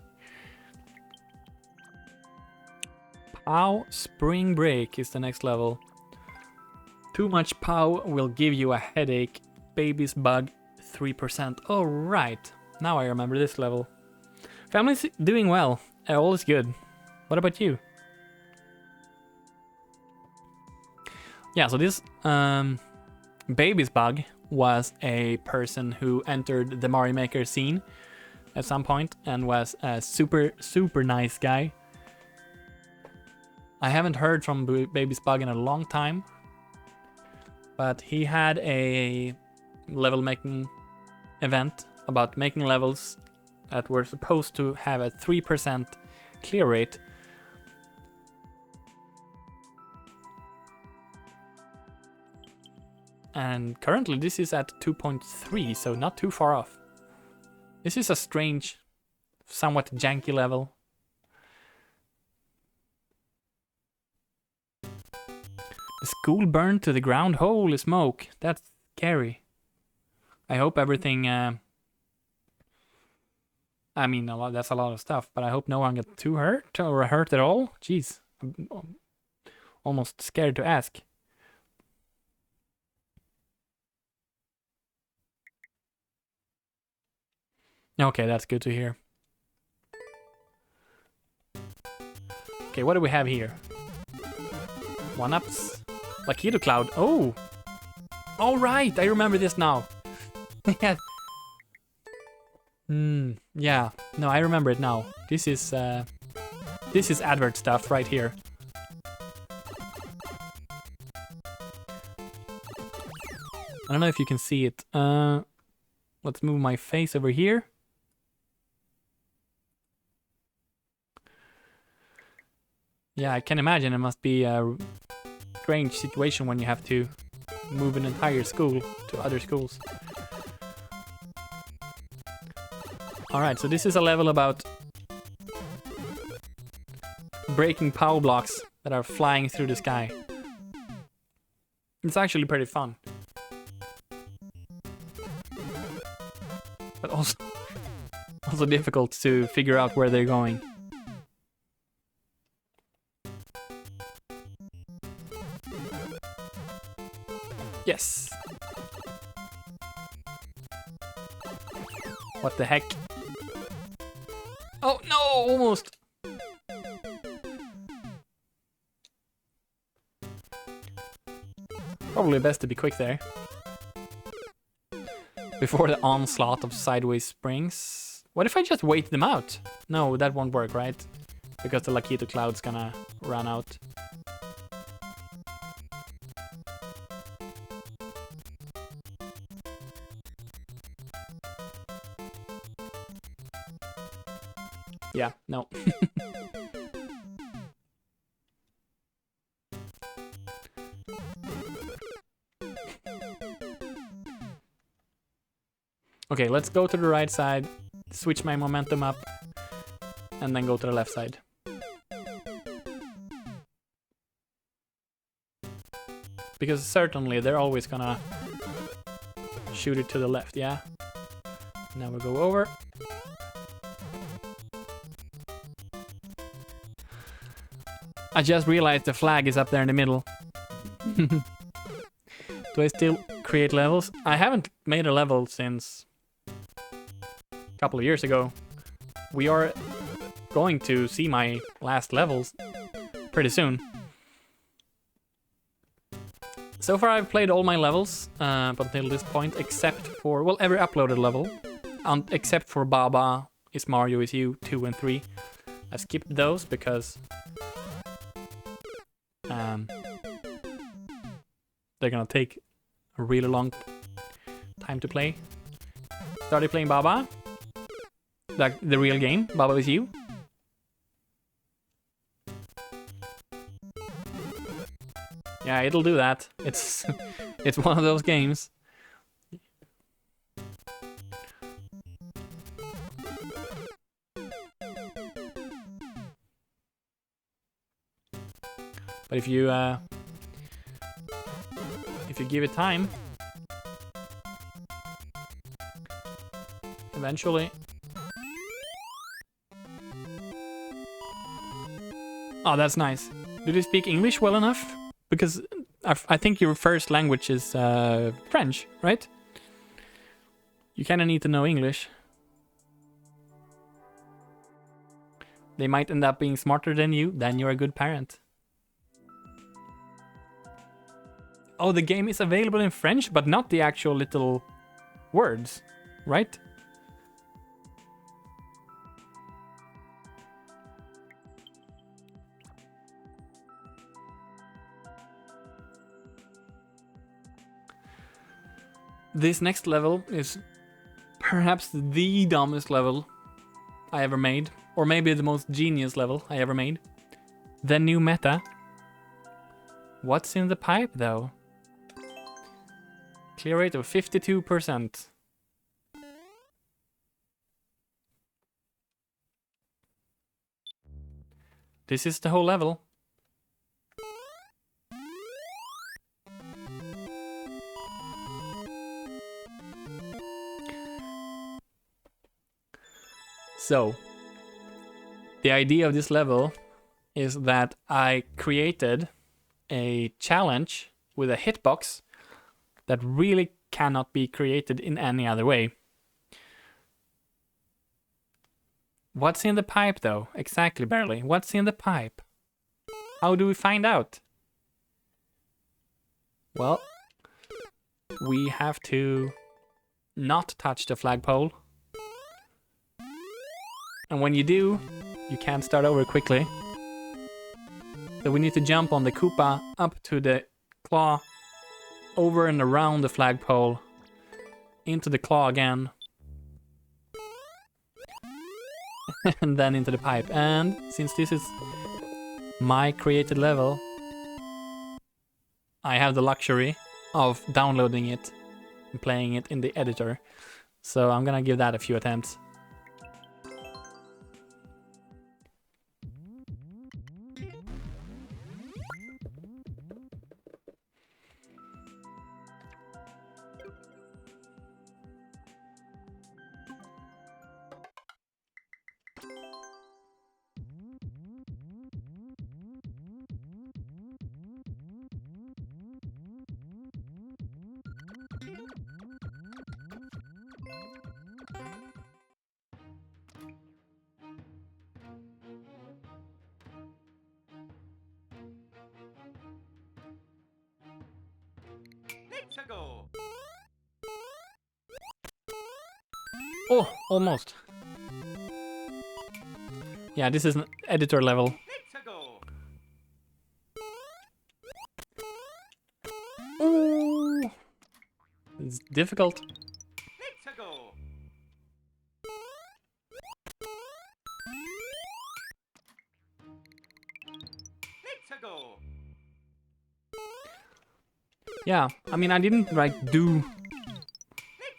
POW Spring Break is the next level. Too much POW will give you a headache. Baby's bug 3%. Oh, right. Now I remember this level. Family's doing well. All is good. What about you? Yeah, so this Baby's bug was a person who entered the Mario Maker scene at some point and was a super nice guy. I haven't heard from Baby's bug in a long time, but he had a level making event about making levels that were supposed to have a 3% clear rate. And currently this is at 2.3, so not too far off. This is a strange, somewhat janky level. The school burned to the ground. Holy smoke, that's scary. I hope everything... I mean, that's a lot of stuff, but I hope no one got too hurt or hurt at all. Jeez, I'm almost scared to ask. Okay, that's good to hear. Okay, what do we have here? 1-ups. Lakitu Cloud. Oh! Alright, I remember this now. Yeah. Yeah. No, I remember it now. This is advert stuff right here. I don't know if you can see it. Let's move my face over here. Yeah, I can imagine it must be a strange situation when you have to move an entire school to other schools. Alright, so this is a level about breaking POW blocks that are flying through the sky. It's actually pretty fun. But also difficult to figure out where they're going. Yes. What the heck? Oh no, almost. Probably best to be quick there. Before the onslaught of sideways springs. What if I just wait them out? No, that won't work, right? Because the Lakitu Cloud's gonna run out. Yeah, no. Okay, let's go to the right side, switch my momentum up, and then go to the left side. Because certainly they're always gonna shoot it to the left, yeah? Now we go over. I just realized the flag is up there in the middle. Do I still create levels? I haven't made a level since a couple of years ago. We are going to see my last levels pretty soon. So far I've played all my levels up until this point, except for, well, every uploaded level. Except for Baba, Is Mario Is You 2 and 3. I skipped those because they're gonna take a really long time to play. Started playing Baba, like the real game, Baba Is You. Yeah, it'll do that. It's it's one of those games. But if you give it time, eventually. Oh, that's nice. Do you speak English well enough? Because I think your first language is French, right? You kind of need to know English. They might end up being smarter than you, then you're a good parent. Oh, the game is available in French, but not the actual little words, right? This next level is perhaps the dumbest level I ever made, or maybe the most genius level I ever made. The new meta. What's in the pipe, though? Clear rate of 52%. This is the whole level. So, the idea of this level is that I created a challenge with a hitbox that really cannot be created in any other way. What's in the pipe, though? Exactly, barely. What's in the pipe? How do we find out? Well, we have to not touch the flagpole. And when you do, you can't start over quickly. So we need to jump on the Koopa up to the claw, over and around the flagpole, into the claw again, and then into the pipe. And since this is my created level, I have the luxury of downloading it and playing it in the editor. So I'm gonna give that a few attempts. Let's go. Oh, almost. Yeah, this is an editor level. Let's go. Ooh. It's difficult. Let's go. Let's go. Yeah, I mean, I didn't do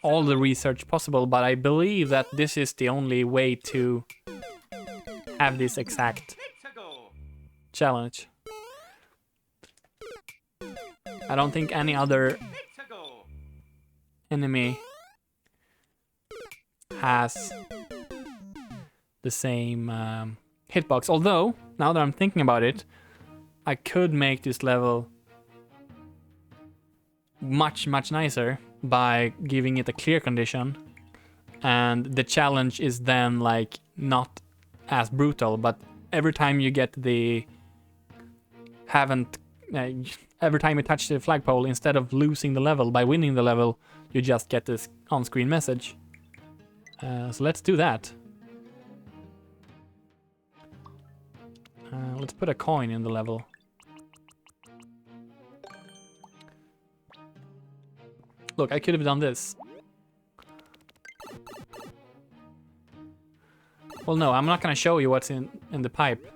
all the research possible, but I believe that this is the only way to have this exact Let's go. challenge. I don't think any other Let's go. enemy has the same hitbox. Although, now that I'm thinking about it, I could make this level much nicer by giving it a clear condition, and the challenge is then like not as brutal, but every time you get the every time you touch the flagpole, instead of losing the level by winning the level, you just get this on-screen message. So let's do that. Let's put a coin in the level. Look, I could have done this. Well, no, I'm not gonna show you what's in the pipe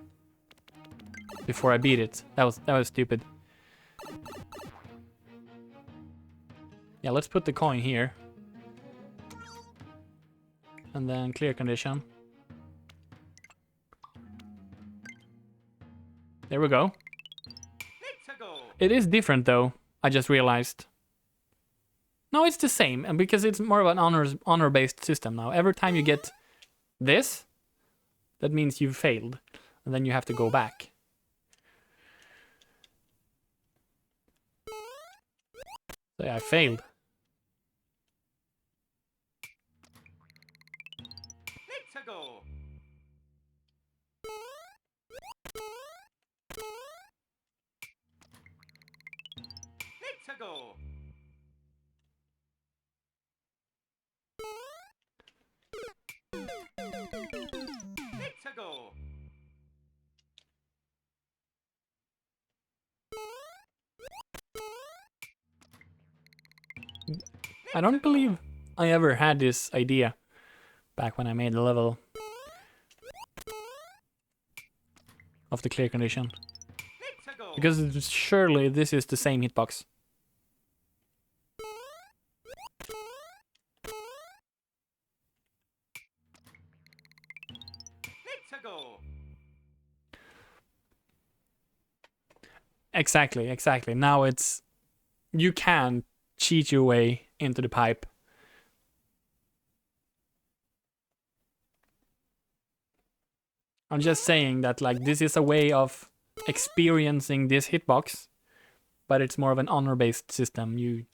before I beat it. That was stupid. Yeah, let's put the coin here. And then clear condition. There we go. Let's go. It is different though, I just realized. No, it's the same, and because it's more of an honor-based system now. Every time you get this, that means you've failed, and then you have to go back. So yeah, I failed. Let's go. Let's go. Let's go. I don't believe I ever had this idea back when I made the level of the clear condition. Let's go. Because surely this is the same hitbox. Let's go. Exactly. Now it's... You can cheat your way into the pipe. I'm just saying that like this is a way of experiencing this hitbox, but it's more of an honor-based system. Let's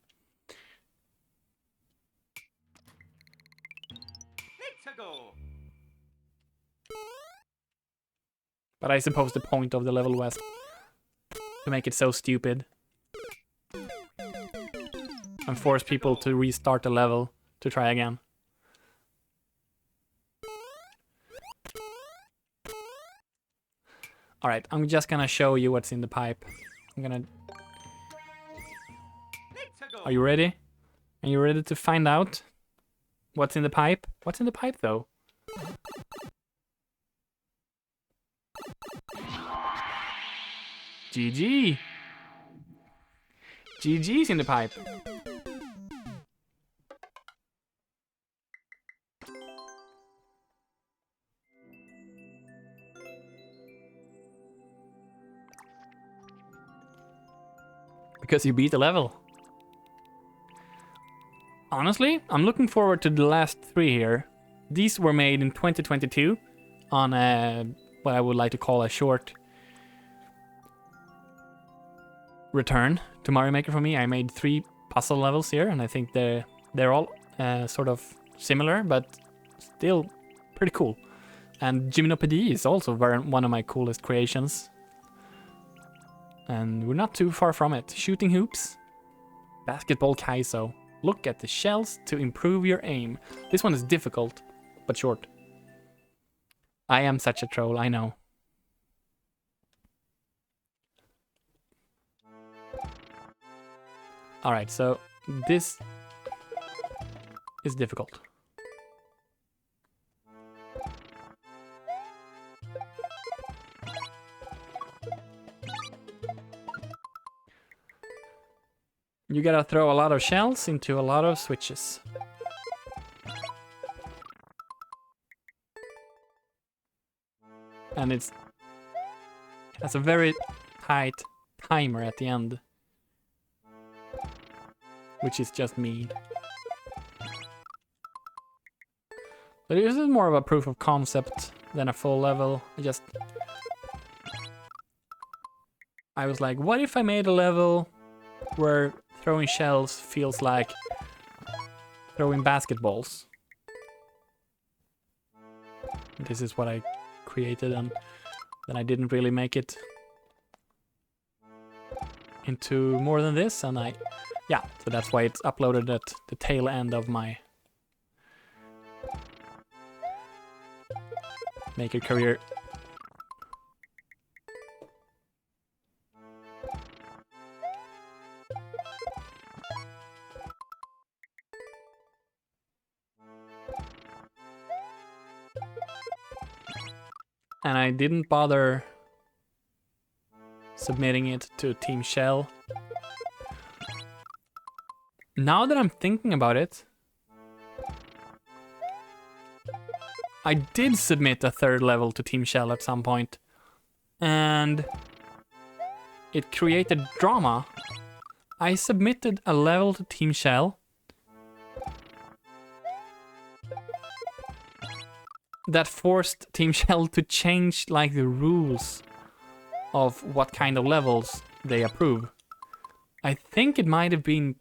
go. But I suppose the point of the level was to make it so stupid and force people to restart the level to try again. Alright, I'm just gonna show you what's in the pipe. Let's go. Are you ready? Are you ready to find out what's in the pipe? What's in the pipe though? GG! GG's in the pipe. Because you beat the level. Honestly, I'm looking forward to the last three here. These were made in 2022 on what I would like to call a short return to Mario Maker for me. I made 3 puzzle levels here, and I think they're all sort of similar, but still pretty cool. And Gymnopédie is also one of my coolest creations. And we're not too far from it. Shooting hoops, basketball kaizo. Look at the shells to improve your aim. This one is difficult, but short. I am such a troll, I know. Alright, so this is difficult. You gotta throw a lot of shells into a lot of switches. And it has a very tight timer at the end. Which is just me. But this is more of a proof of concept than a full level. I just I was like, what if I made a level where throwing shells feels like throwing basketballs? This is what I created, and then I didn't really make it into more than this, and yeah, so that's why it's uploaded at the tail end of my Maker career. And I didn't bother submitting it to Team Shell. Now that I'm thinking about it, I did submit a third level to Team Shell at some point, and it created drama. I submitted a level to Team Shell that forced Team Shell to change like the rules of what kind of levels they approve. I think it might have been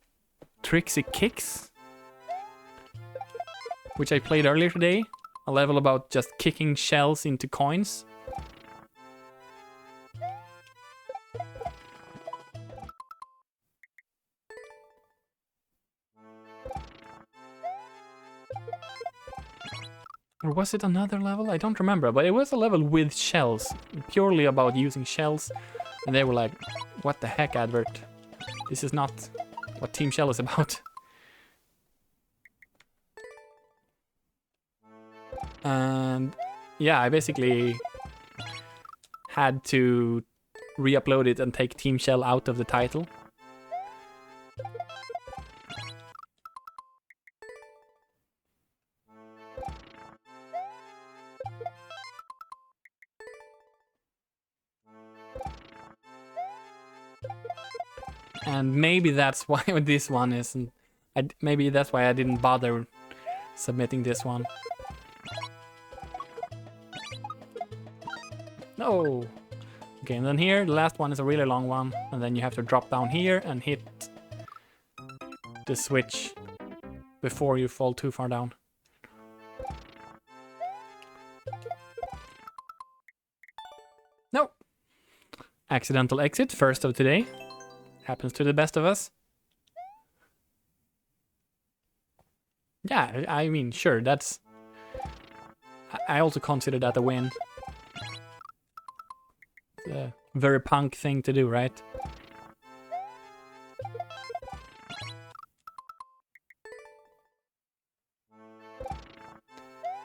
Trixie Kicks, which I played earlier today. A level about just kicking shells into coins. Or was it another level? I don't remember, but it was a level with shells, purely about using shells. And they were like, what the heck, Advert? This is not what Team Shell is about. And yeah, I basically had to re-upload it and take Team Shell out of the title. And maybe that's why this one isn't... maybe that's why I didn't bother submitting this one. No! Okay, and then here, the last one is a really long one. And then you have to drop down here and hit the switch before you fall too far down. No! Accidental exit, first of today. Happens to the best of us. Yeah, I mean, sure, that's... I also consider that a win. It's a very punk thing to do, right?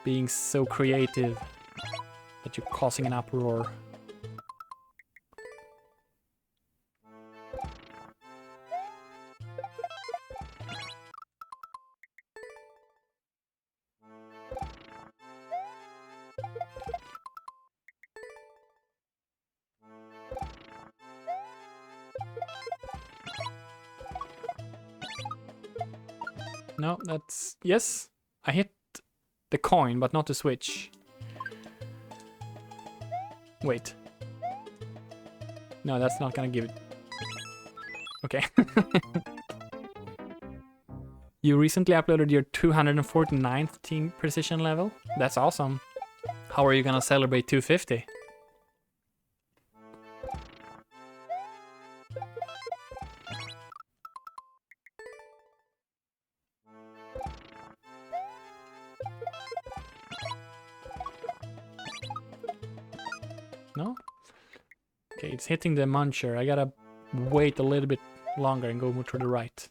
Being so creative that you're causing an uproar. No, that's... Yes, I hit the coin, but not the switch. Wait. No, that's not gonna give it... Okay. You recently uploaded your 249th Team Precision level? That's awesome. How are you gonna celebrate 250? No? Okay, it's hitting the muncher. I gotta wait a little bit longer and go more to the right.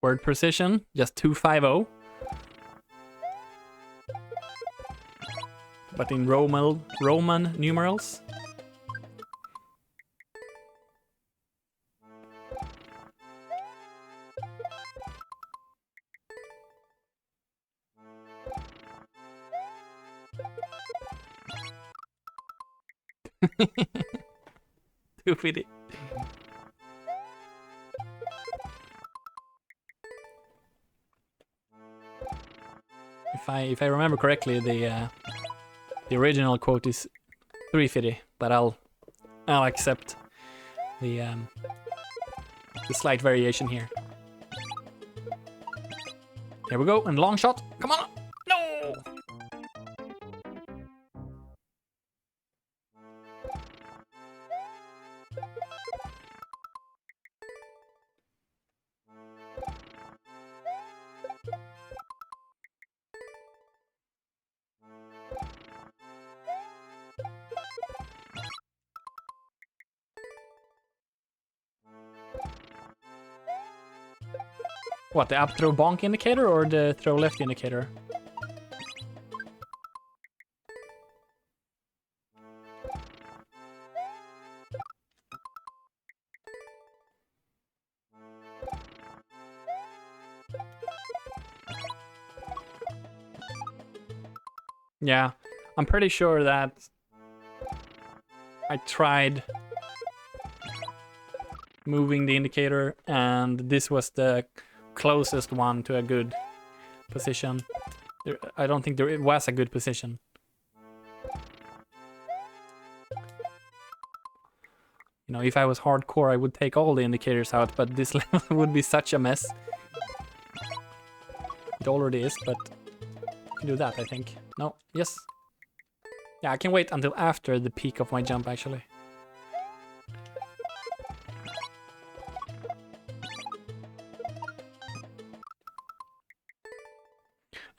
Word precision, just 250. But in Roman numerals. Stupid. If I remember correctly, the original quote is 350, but I'll accept the slight variation here. Here we go, and long shot. Come on! No! What, the up throw bonk indicator or the throw left indicator? Yeah, I'm pretty sure that I tried moving the indicator and this was the closest one to a good position. I don't think it was a good position. You know, if I was hardcore, I would take all the indicators out, but this level would be such a mess. It already is, but I can do that, I think. No, yes. Yeah, I can wait until after the peak of my jump, actually.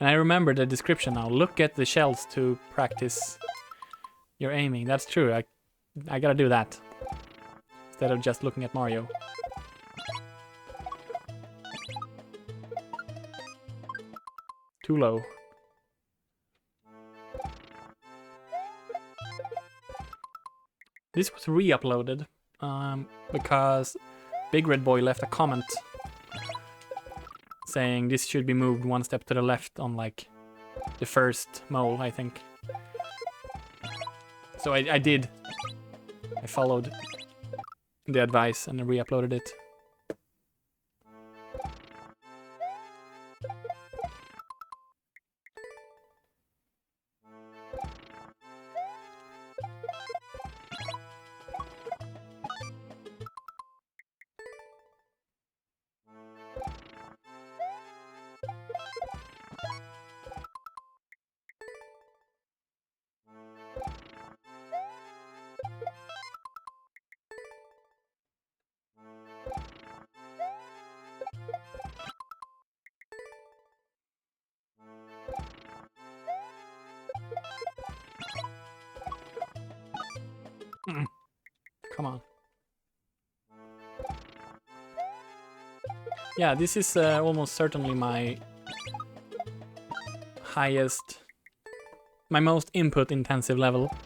And I remember the description now. Look at the shells to practice your aiming. That's true. I gotta do that. Instead of just looking at Mario. Too low. This was re-uploaded because Big Red Boy left a comment saying this should be moved one step to the left on like the first mole, I think. So I did. I followed the advice and re-uploaded it. Come on. Yeah, this is almost certainly my highest, my most input intensive level.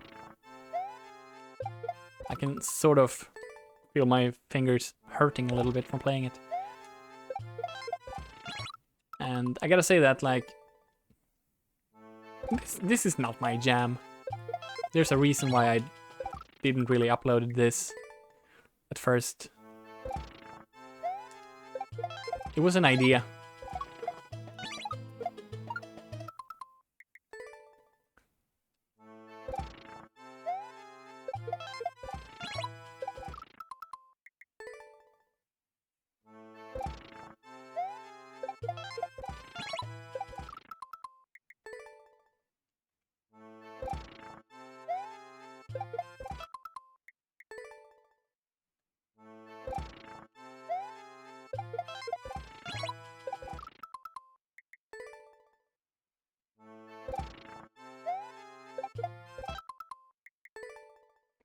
I can sort of feel my fingers hurting a little bit from playing it. And I gotta say that, like, this is not my jam. There's a reason why I didn't really upload this at first. It was an idea.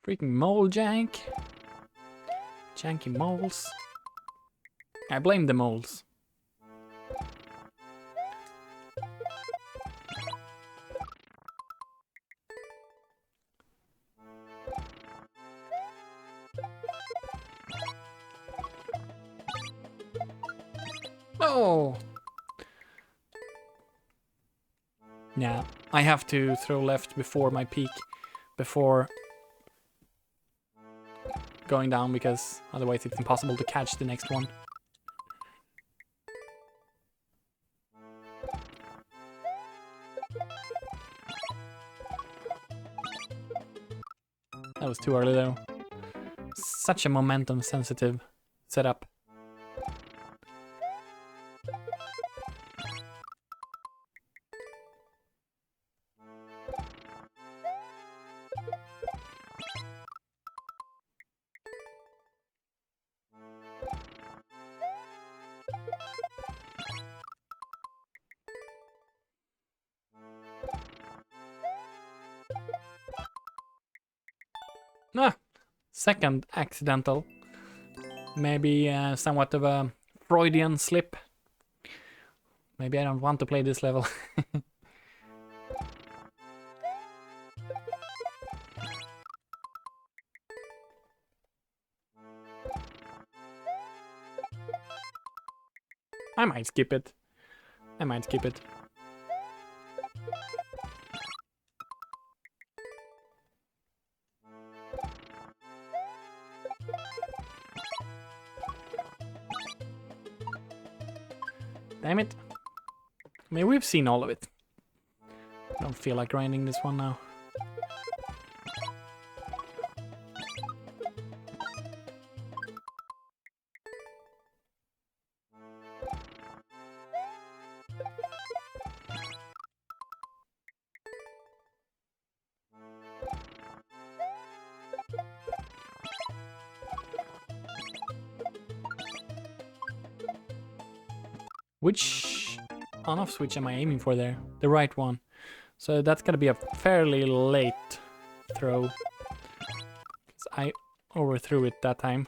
Freaking mole jank. Janky moles. I blame the moles. Oh! Yeah, I have to throw left before my peak, before going down because otherwise it's impossible to catch the next one. That was too early though. Such a momentum sensitive setup. Ah, second accidental. Maybe somewhat of a Freudian slip. Maybe I don't want to play this level. I might skip it. I might skip it. Damn it. I mean, we've seen all of it. I don't feel like grinding this one now. Which on-off switch am I aiming for there? The right one. So that's gonna be a fairly late throw. 'Cause I overthrew it that time.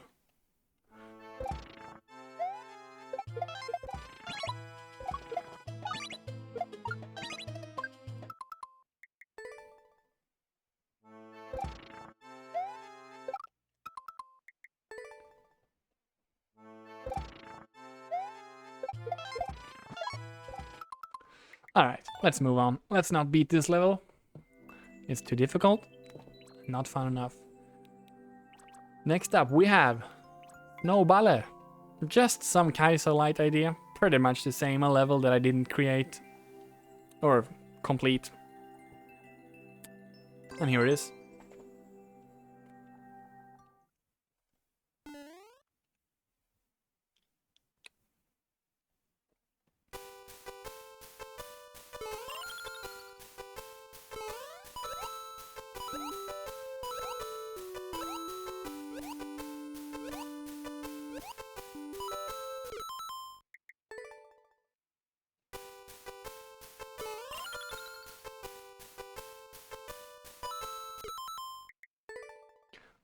Alright, let's move on. Let's not beat this level. It's too difficult. Not fun enough. Next up we have Snowballe. Just some Kaizo-light idea. Pretty much the same, a level that I didn't create. Or complete. And here it is.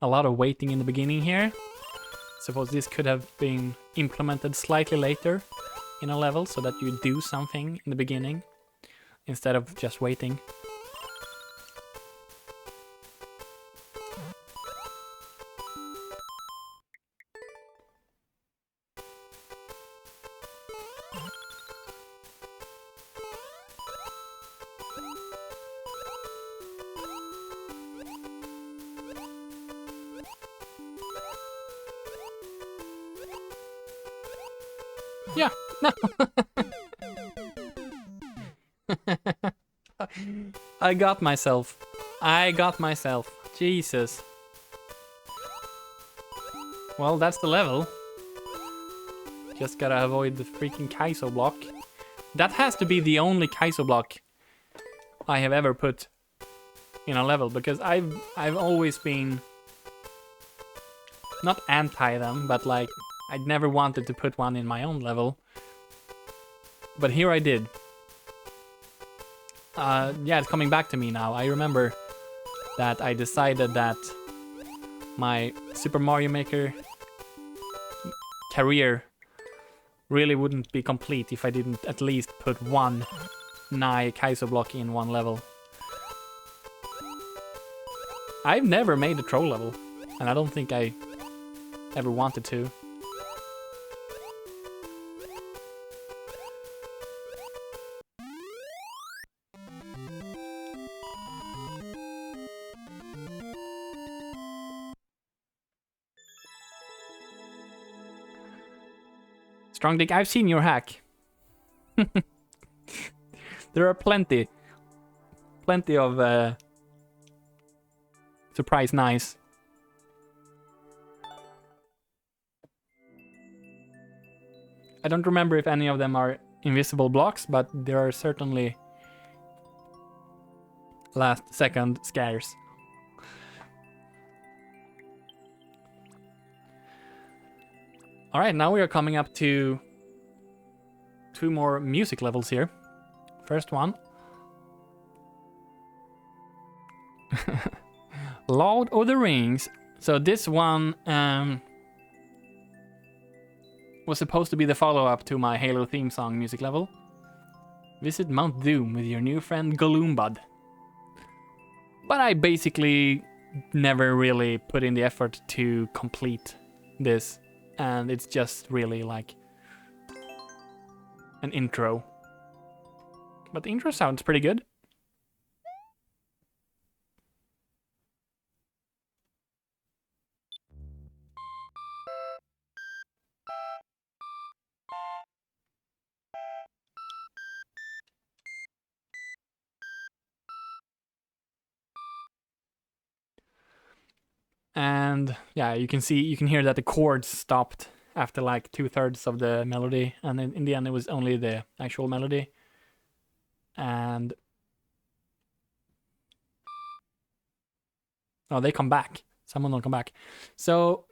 A lot of waiting in the beginning here. Suppose this could have been implemented slightly later in a level so that you do something in the beginning instead of just waiting. Yeah, no. I got myself. Jesus. Well, that's the level. Just gotta avoid the freaking Kaizo block. That has to be the only Kaizo block I have ever put in a level, because I've always been not anti them, but like I'd never wanted to put one in my own level. But here I did. Yeah, it's coming back to me now. I remember that I decided that my Super Mario Maker career really wouldn't be complete if I didn't at least put one Nai Kaizo block in one level. I've never made a troll level, and I don't think I ever wanted to. Strong Dick, I've seen your hack. There are plenty of surprise nice. I don't remember if any of them are invisible blocks, but there are certainly last second scares. Alright, now we are coming up to 2 more music levels here. First one. Lord of the Rings. So this one was supposed to be the follow-up to my Halo theme song music level. Visit Mount Doom with your new friend Goloombud. But I basically never really put in the effort to complete this, and it's just really like an intro. But the intro sounds pretty good. And yeah, you can hear that the chords stopped after like 2/3 of the melody, and in the end it was only the actual melody. And oh, they come back. Some of them come back. So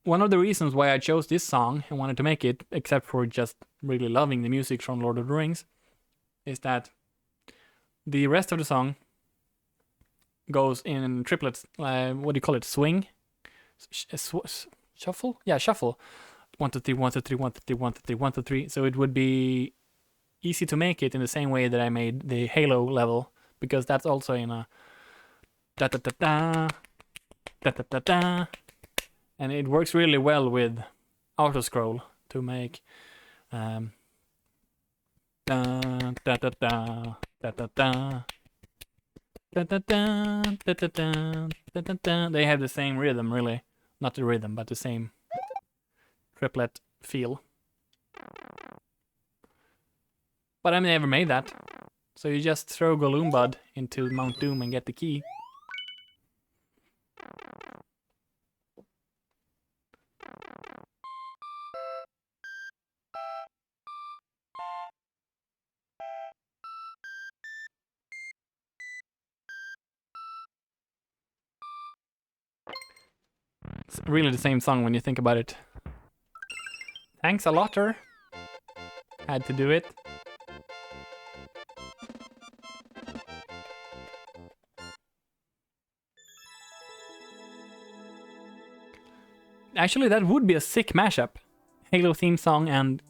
one of the reasons why I chose this song and wanted to make it, except for just really loving the music from Lord of the Rings, is that the rest of the song goes in triplets. What do you call it? Swing? Shuffle? Yeah, shuffle. 1 2 3 1 2 3 1 2 3 1 2 3 1 2 3. So it would be easy to make it in the same way that I made the Halo level, because that's also in a da da da da da da da da, and it works really well with auto scroll to make da da da da da da da da. Da, da, da, da, da, da, da, da, da. They have the same rhythm, really. Not the rhythm, but the same triplet feel. But I never made that. So you just throw Goloombud into Mount Doom and get the key. It's really the same song when you think about it. Thanks a lotter. Had to do it. Actually, that would be a sick mashup. Halo theme song and...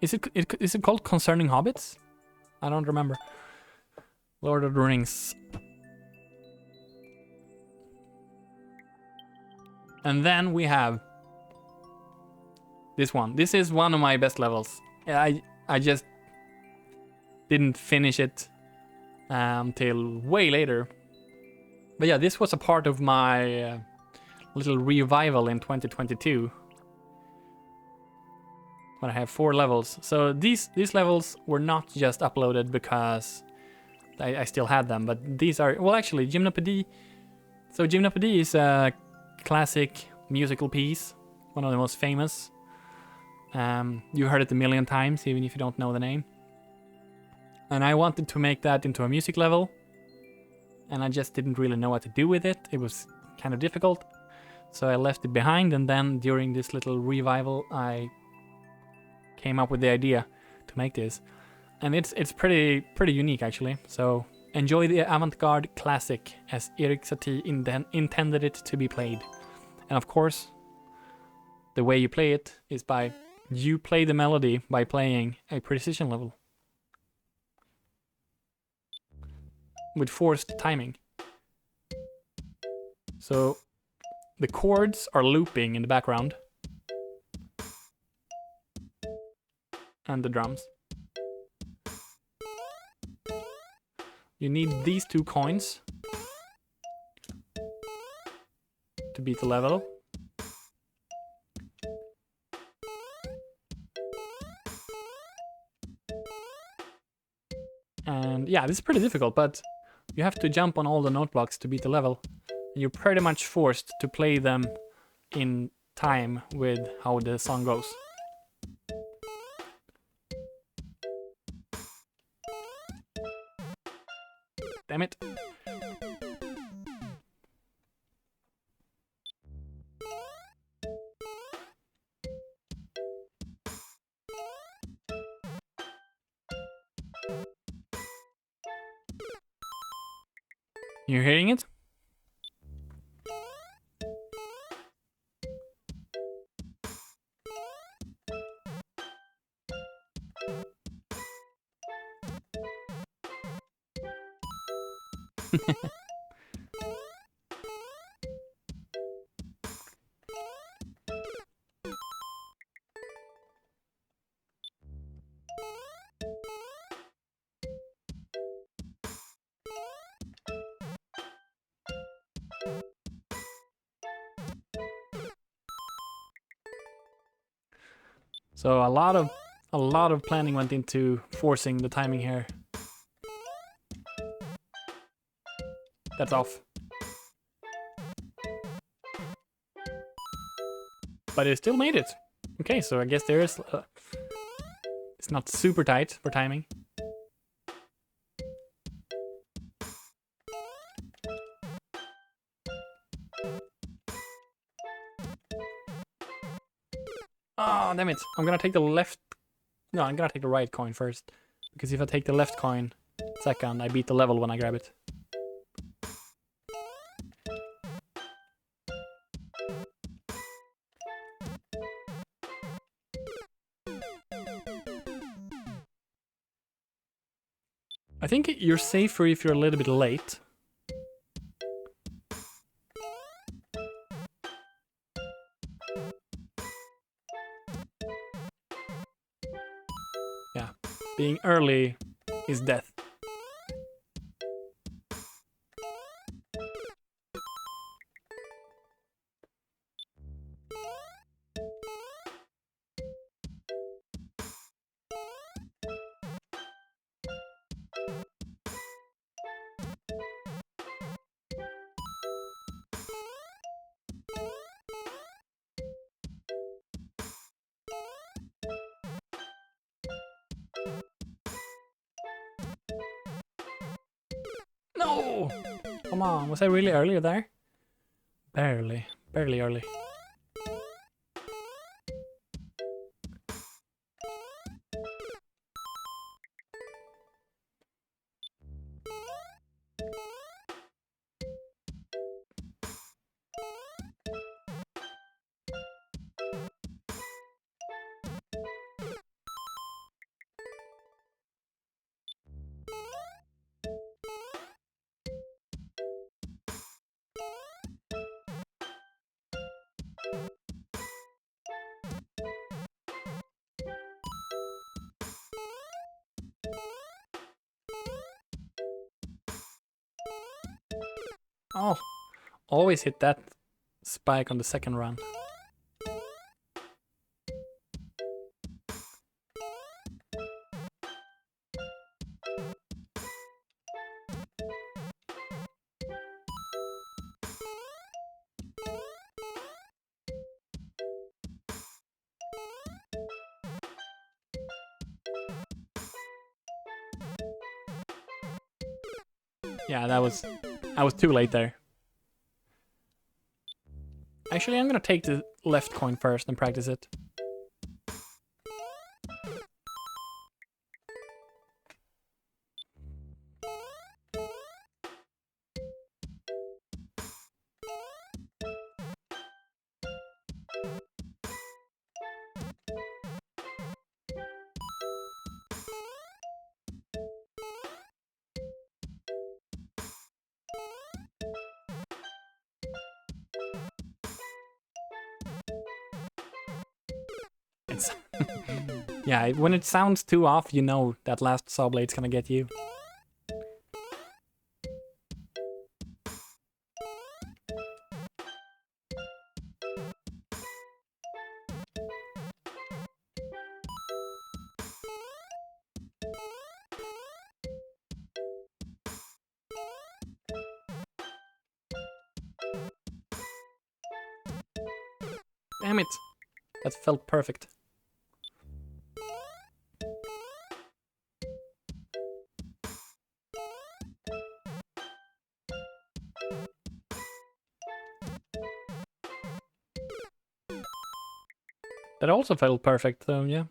Is it called Concerning Hobbits? I don't remember. Lord of the Rings. And then we have this one. This is one of my best levels. I just didn't finish it till way later. But yeah, this was a part of my little revival in 2022. When I have 4 levels. So these levels were not just uploaded because I still had them, but these are... Well, actually, Gymnopédie... So Gymnopédie is a classic musical piece, one of the most famous. You heard it a million times, even if you don't know the name. And I wanted to make that into a music level, and I just didn't really know what to do with it. It was kind of difficult, so I left it behind, and then during this little revival, I came up with the idea to make this. And it's pretty unique, actually. So enjoy the avant-garde classic as Erik Satie intended it to be played. And of course, the way you play it is by you play the melody by playing a precision level with forced timing. So the chords are looping in the background and the drums. You need these 2 coins to beat the level. And yeah, this is pretty difficult, but you have to jump on all the note blocks to beat the level. And you're pretty much forced to play them in time with how the song goes. Damn it. You're hearing it? So a lot of planning went into forcing the timing here. That's off. But it still made it. Okay, so I guess there is... it's not super tight for timing. Oh, damn it. I'm gonna take the left... No, I'm gonna take the right coin first. Because if I take the left coin second, I beat the level when I grab it. I think you're safer if you're a little bit late. Yeah, being early is death. No! Come on, was I really early there? Barely early. Oh, always hit that spike on the second run. Yeah, I was too late there. Actually, I'm gonna take the left coin first and practice it. It's yeah, when it sounds too off, you know that last saw blade's gonna get you. Damn it! That felt perfect. That also felt perfect, though, yeah.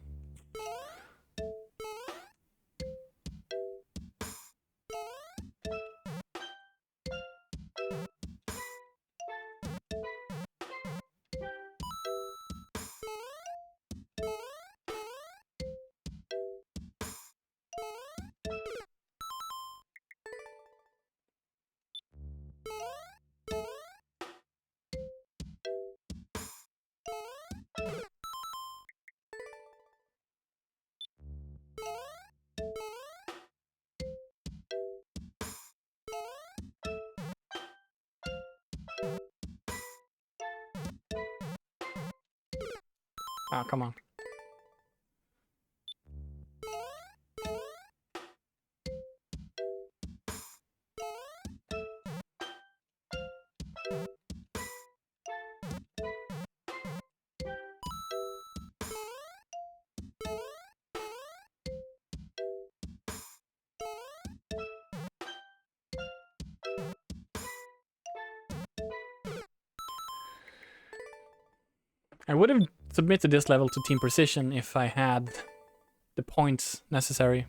Oh, come on. I would have submitted this level to Team Precision if I had the points necessary.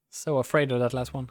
So afraid of that last one.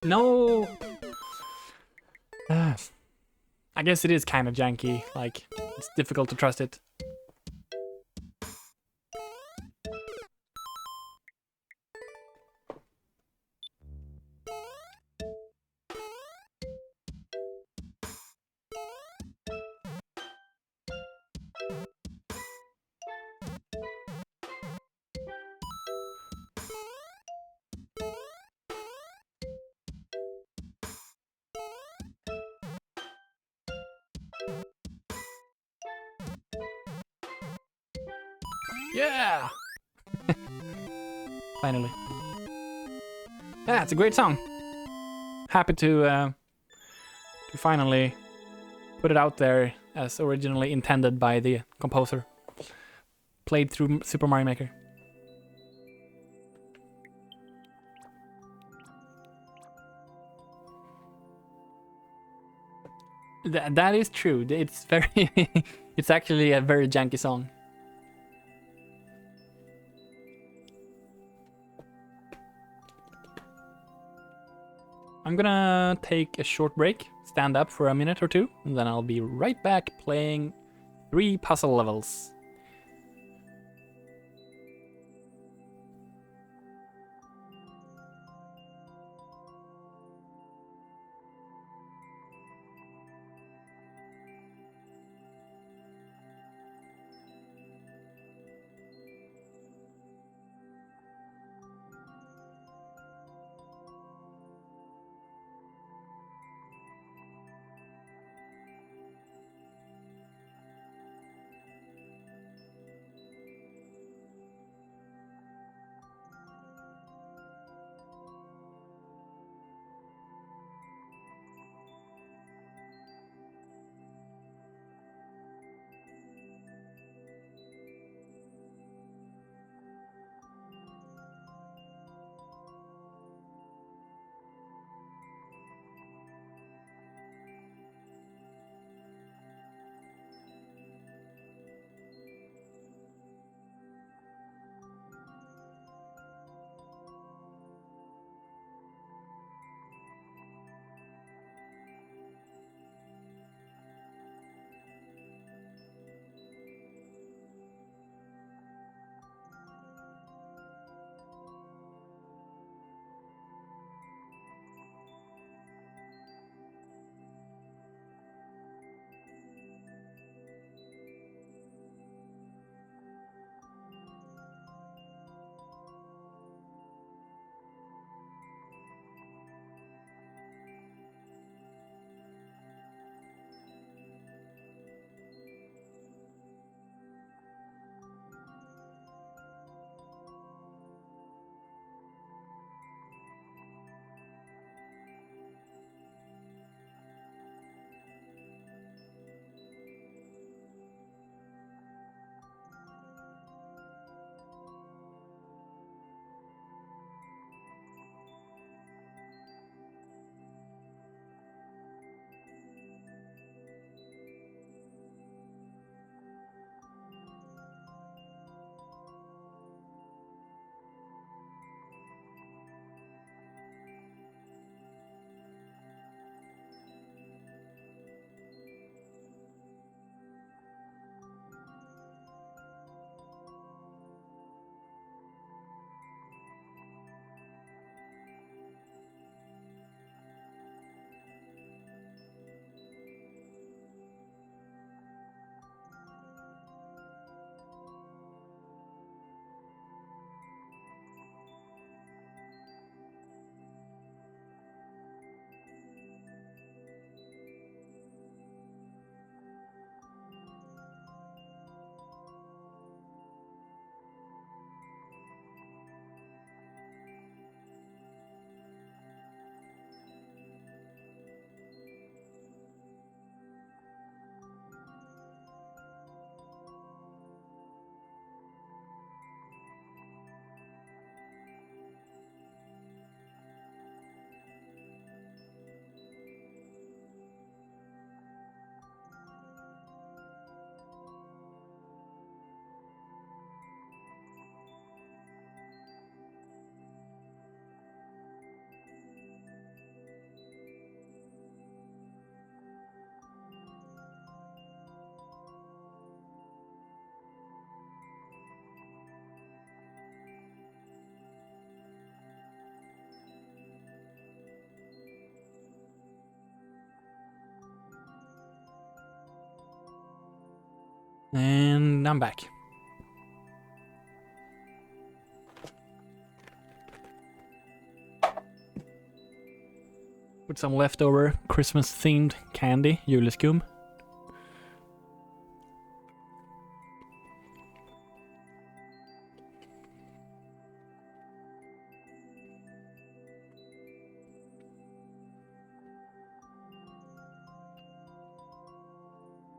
No! I guess it is kind of janky, like, it's difficult to trust it. Yeah! Finally. Yeah, it's a great song. Happy to finally put it out there as originally intended by the composer. Played through Super Mario Maker. That is true. It's very it's actually a very janky song. I'm gonna take a short break, stand up for a minute or two, and then I'll be right back playing 3 puzzle levels. And I'm back. With some leftover Christmas-themed candy, juleskum.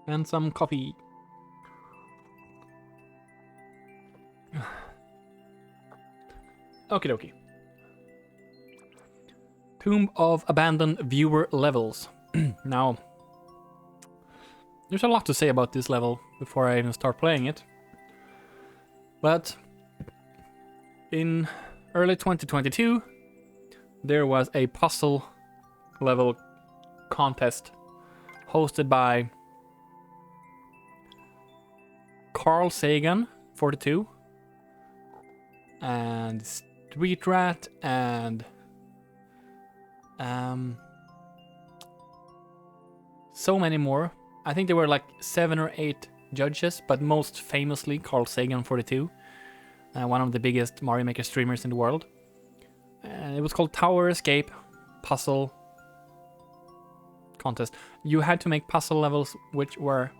And some coffee. Okie dokie. Tomb of Abandoned Viewer Levels. Now, there's a lot to say about this level before I even start playing it. But in early 2022, there was a puzzle level contest hosted by Carl Sagan, 42, and Street Rat, and so many more. I think there were like 7 or 8 judges, but most famously Carl Sagan, 42, one of the biggest Mario Maker streamers in the world. It was called Tower Escape Puzzle Contest. You had to make puzzle levels which were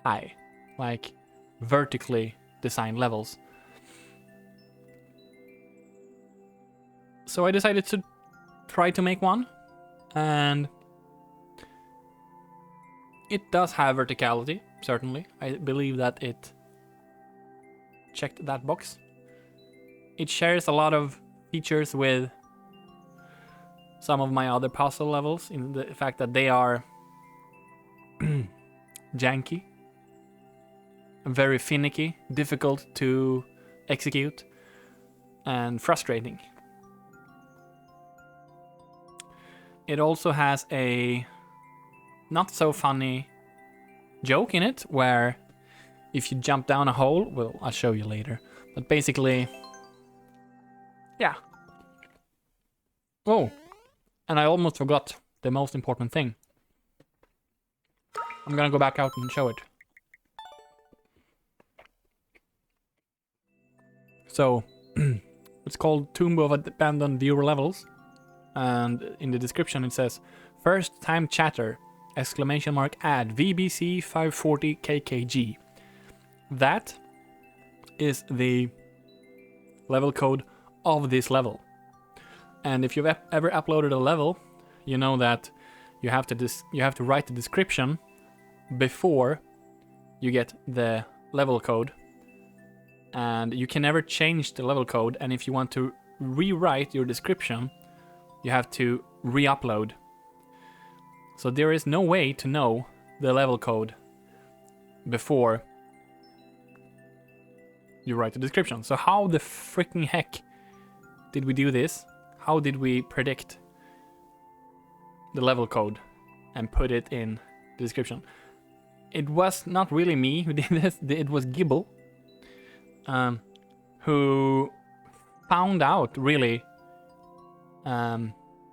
high, like vertically designed levels. So I decided to try to make one, and it does have verticality, certainly. I believe that it checked that box. It shares a lot of features with some of my other puzzle levels, in the fact that they are janky, very finicky, difficult to execute, and frustrating. It also has a not so funny joke in it, where if you jump down a hole, well, I'll show you later, but basically, yeah. Oh, and I almost forgot the most important thing. I'm gonna go back out and show it. So, it's called Tomb of Abandoned Viewer Levels. And in the description it says, first time chatter, ! Add VBC 540 KKG. That is the level code of this level. And if you've ever uploaded a level, you know that you have to write the description before you get the level code. And you can never change the level code, and if you want to rewrite your description, you have to re-upload. So there is no way to know the level code before you write the description. So how the freaking heck did we do this? How did we predict the level code and put it in the description? It was not really me who did this, it was Gibble, who found out really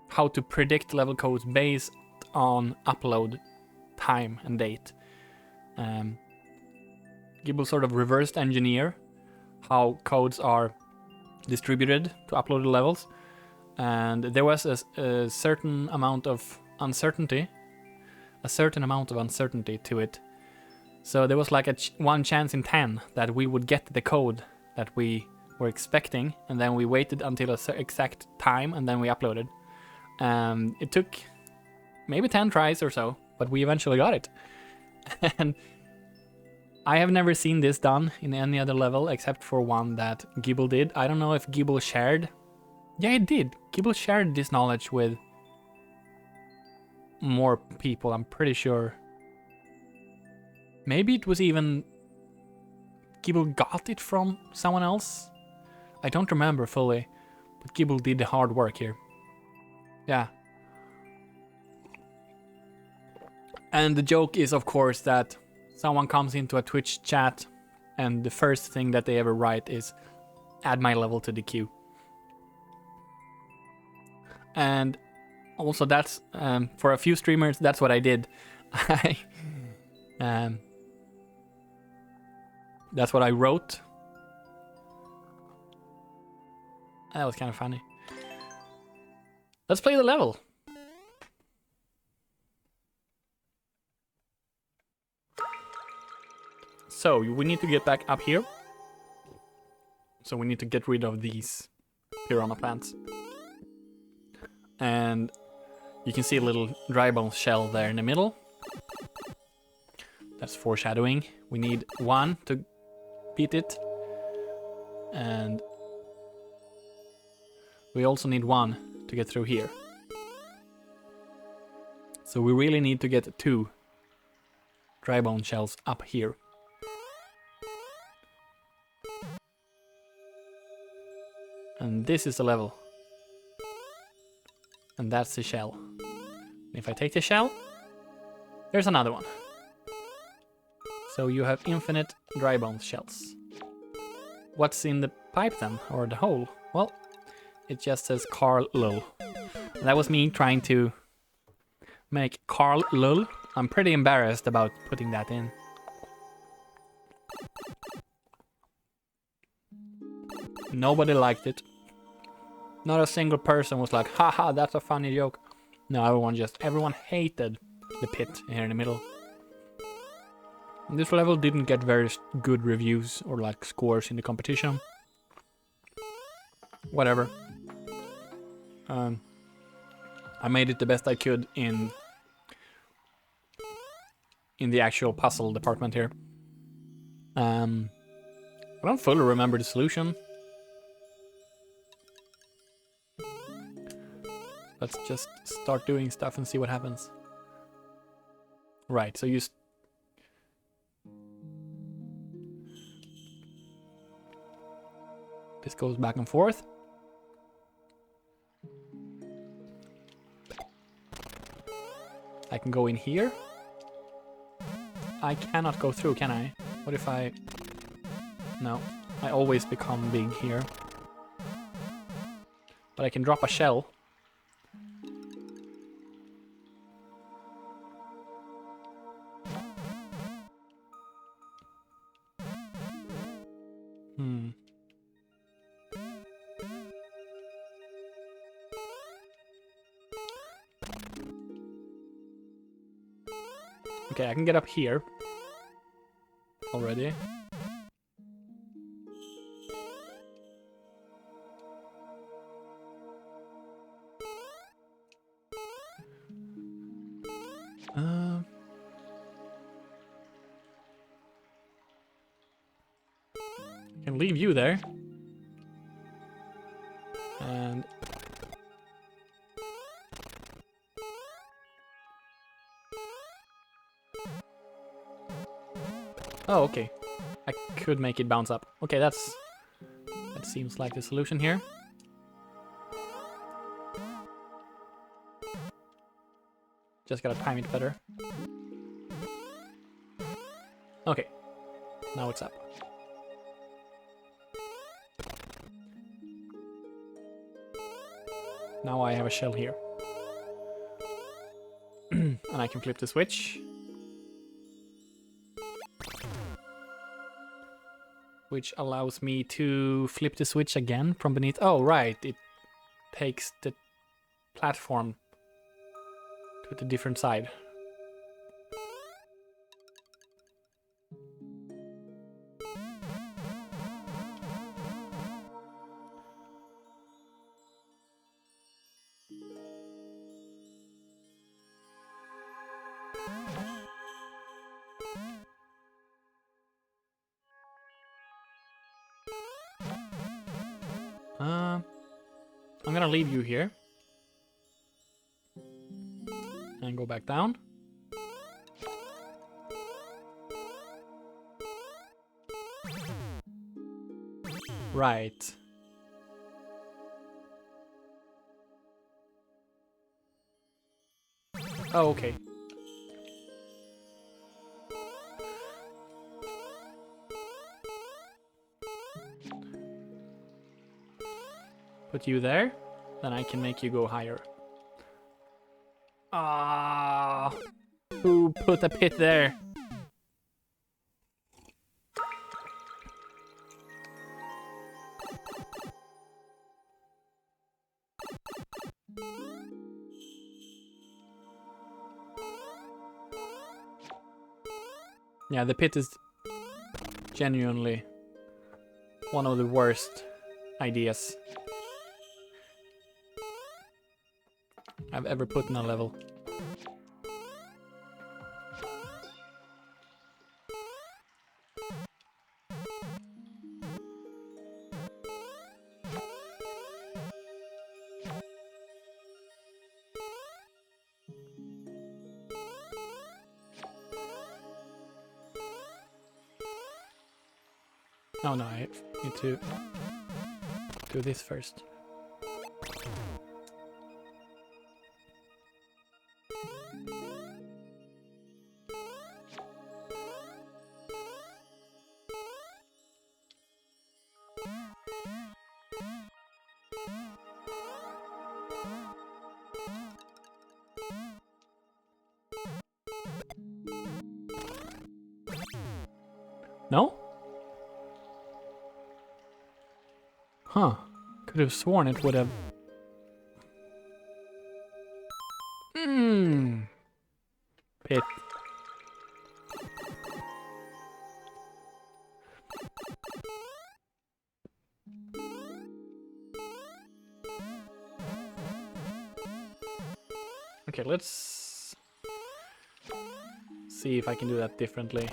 how to predict level codes based on upload time and date. Gibble sort of reversed engineer how codes are distributed to uploaded levels, and there was a certain amount of uncertainty to it. So there was like a 1 chance in 10 that we would get the code that we were expecting, and then we waited until a exact time, and then we uploaded. It took maybe 10 tries or so, but we eventually got it. And I have never seen this done in any other level except for one that Gibble did. I don't know if Gibble shared. Yeah, it did. Gibble shared this knowledge with more people, I'm pretty sure. Maybe it was even Gibble got it from someone else. I don't remember fully, but Gibble did the hard work here. Yeah. And the joke is, of course, that someone comes into a Twitch chat and the first thing that they ever write is, add my level to the queue. And also that's, for a few streamers, that's what I did. That's what I wrote. That was kind of funny. Let's play the level. So we need to get back up here. So we need to get rid of these piranha plants. And you can see a little dry bone shell there in the middle. That's foreshadowing. We need 1 to beat it. And we also need 1 to get through here. So we really need to get 2 dry bone shells up here. And this is the level. And that's the shell. If I take the shell, there's another one. So you have infinite dry bone shells. What's in the pipe then, or the hole? Well, it just says Carl Lull. And that was me trying to make Carl Lull. I'm pretty embarrassed about putting that in. Nobody liked it. Not a single person was like, haha, that's a funny joke. No, everyone hated the pit here in the middle. This level didn't get very good reviews or like scores in the competition. Whatever. I made it the best I could in the actual puzzle department here. I don't fully remember the solution. Let's just start doing stuff and see what happens. Right, so this goes back and forth. I can go in here. I cannot go through, can I? What if I... No, I always become big here. But I can drop a shell. Okay, I can get up here already. I can leave you there. And oh, okay. I could make it bounce up. Okay, that seems like the solution here. Just gotta time it better. Okay. Now it's up. Now I have a shell here. And I can flip the switch. Which allows me to flip the switch again from beneath. Oh, right. It takes the platform to the different side. I'm gonna leave you here. And go back down. Right. Oh, okay. Put you there, then I can make you go higher. Ah, who put a pit there? Yeah, the pit is genuinely one of the worst ideas I've ever put in a level. Oh no, I need to do this first. No? Huh. Could have sworn it would have... Pit. Okay, let's see if I can do that differently.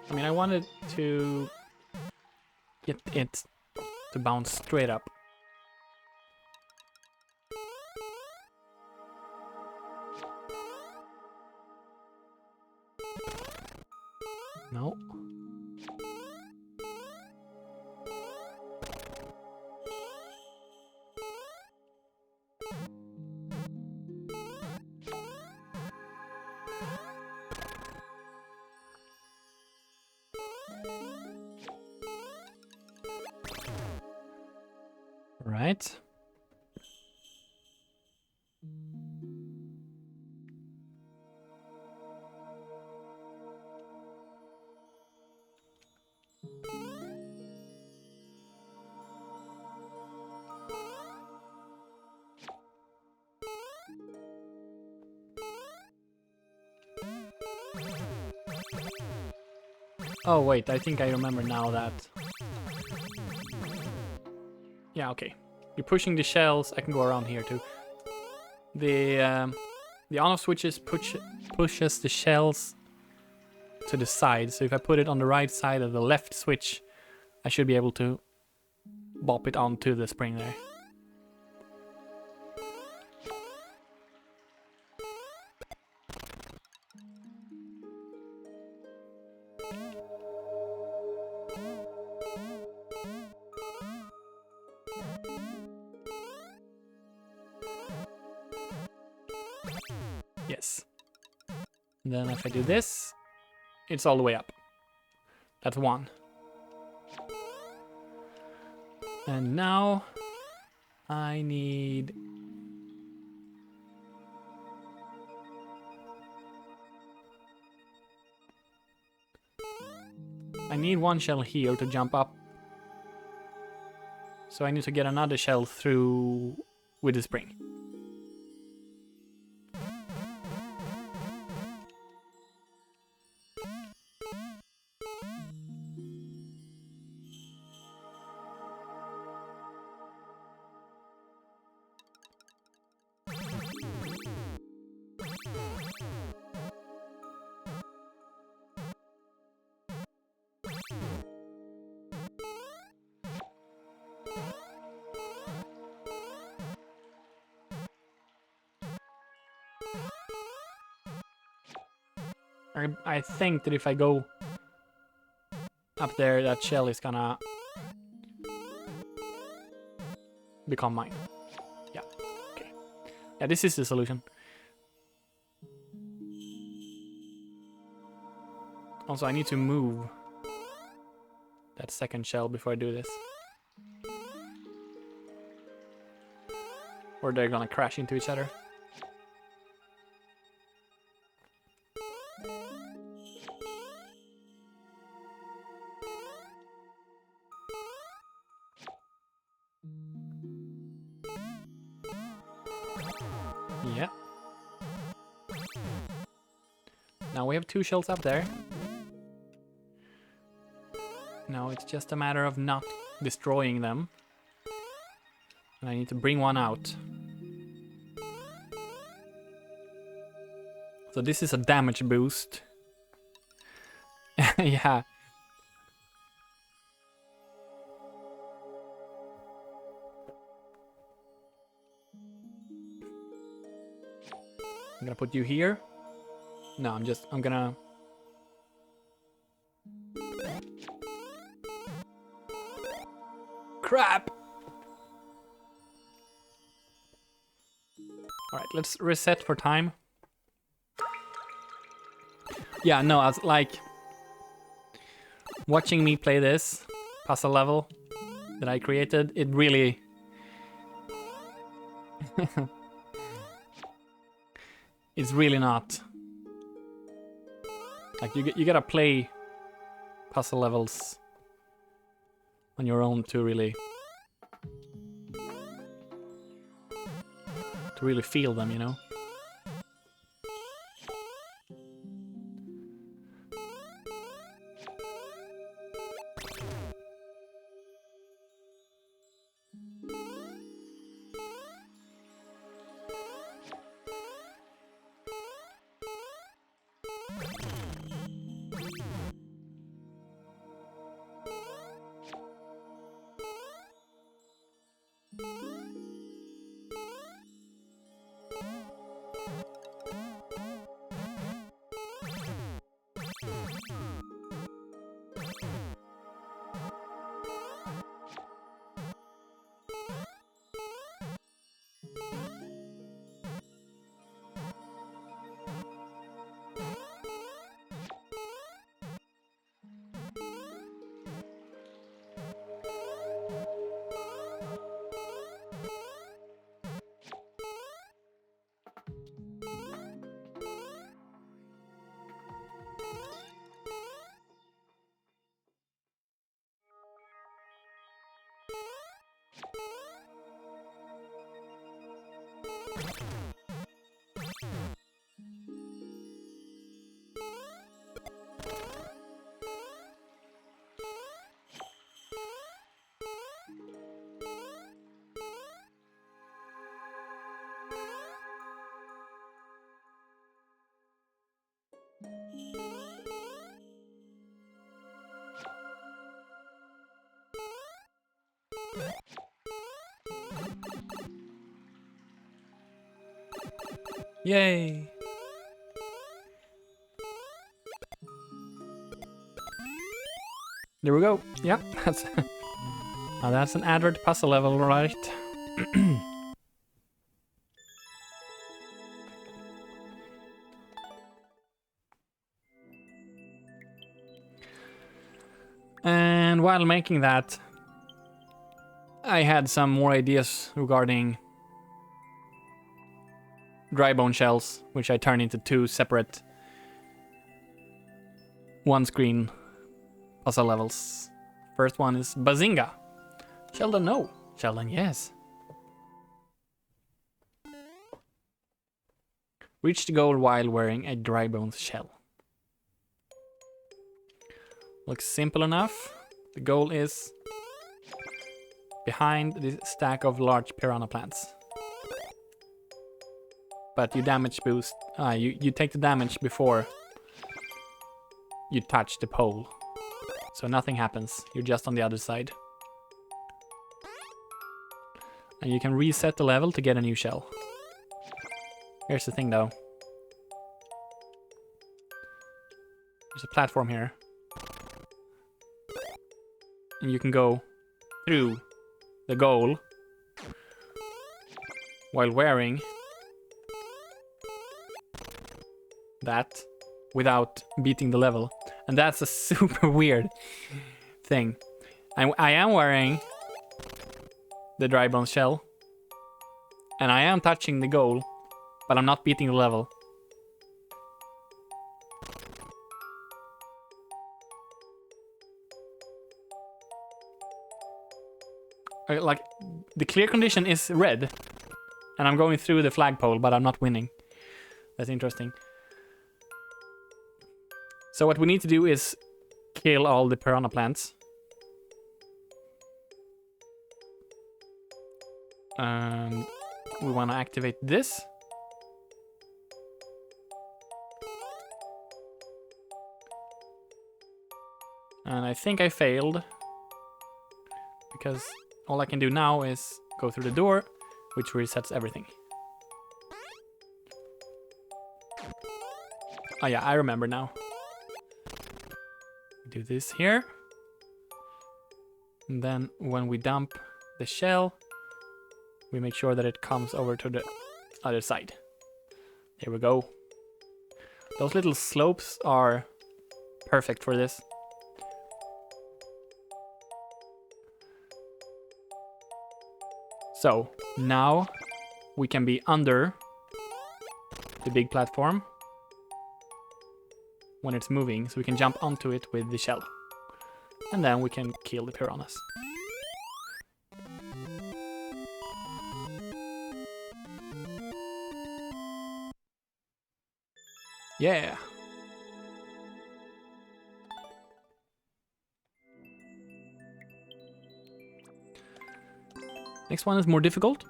I mean, I wanted to get it to bounce straight up. No. Right. Oh wait, I think I remember now that... Yeah, okay. You're pushing the shells, I can go around here too. The on-off switches pushes the shells to the side, so if I put it on the right side of the left switch, I should be able to bop it onto the spring there. Yes. And then if I do this, it's all the way up. That's one. And now I need... I need one shell here to jump up. So I need to get another shell through with the spring. I think that if I go up there, that shell is gonna become mine. Yeah, okay. Yeah, this is the solution. Also, I need to move that second shell before I do this. Or they're gonna crash into each other. Yeah. Now we have 2 shells up there. Now it's just a matter of not destroying them. And I need to bring one out. So this is a damage boost. Yeah. I'm gonna put you here. No, I'm gonna... Crap! Alright, let's reset for time. Yeah, no, I was like... Watching me play this puzzle level that I created, it really... It's really not... Like, you gotta play puzzle levels on your own to really feel them, you know? Yay! There we go. Yep, that's now that's an Advert puzzle level, right? And while making that, I had some more ideas regarding dry bone shells, which I turned into 2 separate one-screen puzzle levels. First one is Bazinga. Sheldon, no. Sheldon, yes. Reach the goal while wearing a dry bones shell. Looks simple enough. The goal is behind this stack of large piranha plants. But you damage boost. You take the damage before you touch the pole. So nothing happens. You're just on the other side. And you can reset the level to get a new shell. Here's the thing though. There's a platform here. And you can go through the goal while wearing that without beating the level. And that's a super weird thing. I am wearing the dry bone shell. And I am touching the goal, but I'm not beating the level. Like, the clear condition is red, And I'm going through the flagpole, but I'm not winning. That's interesting. So what we need to do is kill all the piranha plants. And we want to activate this. And I think I failed. Because all I can do now is go through the door, which resets everything. Oh yeah, I remember now. Do this here. And then when we dump the shell, we make sure that it comes over to the other side. There we go. Those little slopes are perfect for this. So now we can be under the big platform when it's moving, so we can jump onto it with the shell. And then we can kill the piranhas. Yeah. Next one is more difficult.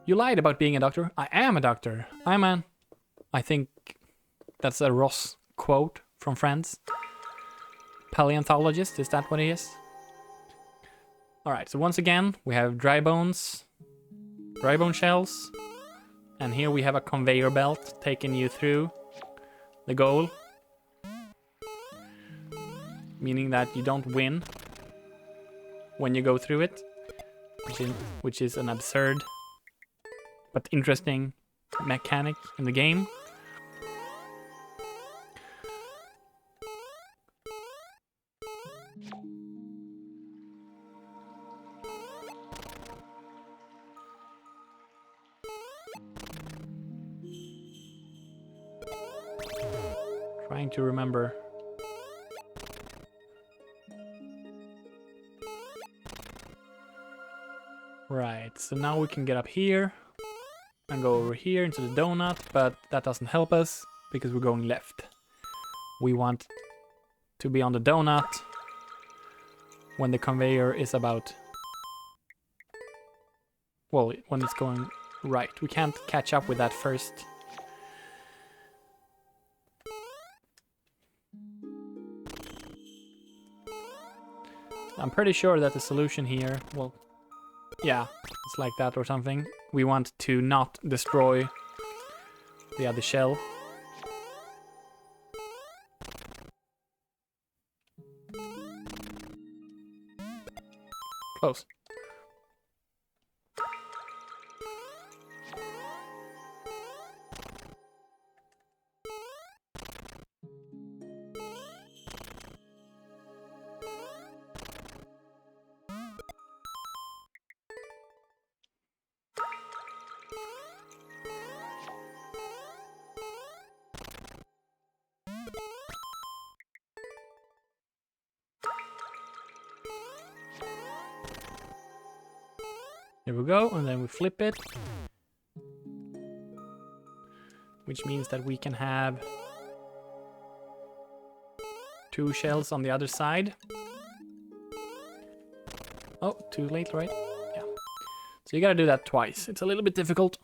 You lied about being a doctor. I am a doctor. I think that's a Ross quote from Friends. Paleontologist, is that what he is? Alright, so once again, we have dry bone shells. And here we have a conveyor belt taking you through the goal. Meaning that you don't win when you go through it. Which is an absurd but interesting mechanic in the game. Trying to remember. Right, so now we can get up here and go over here into the donut, but that doesn't help us because we're going left. We want to be on the donut when the conveyor is about... Well, when it's going right. We can't catch up with that first. I'm pretty sure that the solution here, well, yeah, it's like that or something. We want to not destroy the other shell. Close. Here we go, and then we flip it. Which means that we can have 2 shells on the other side. Oh, too late, right? Yeah. So you gotta do that twice. It's a little bit difficult.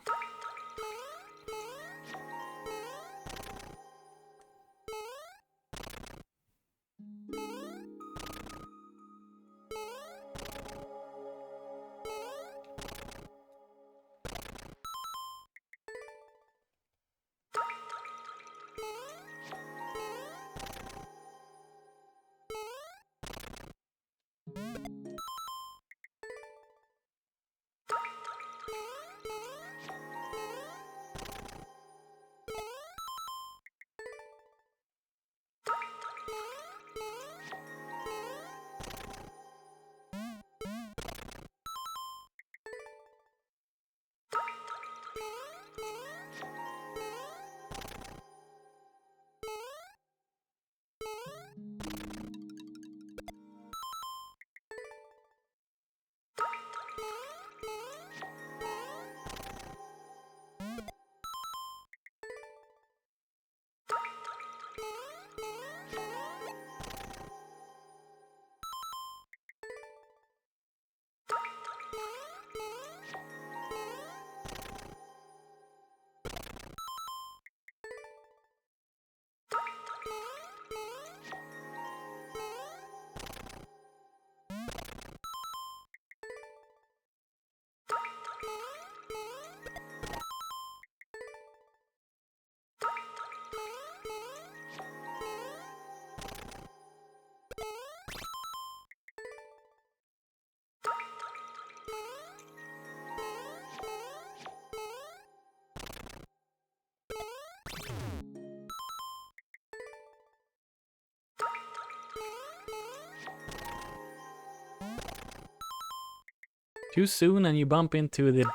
Too soon and you bump into the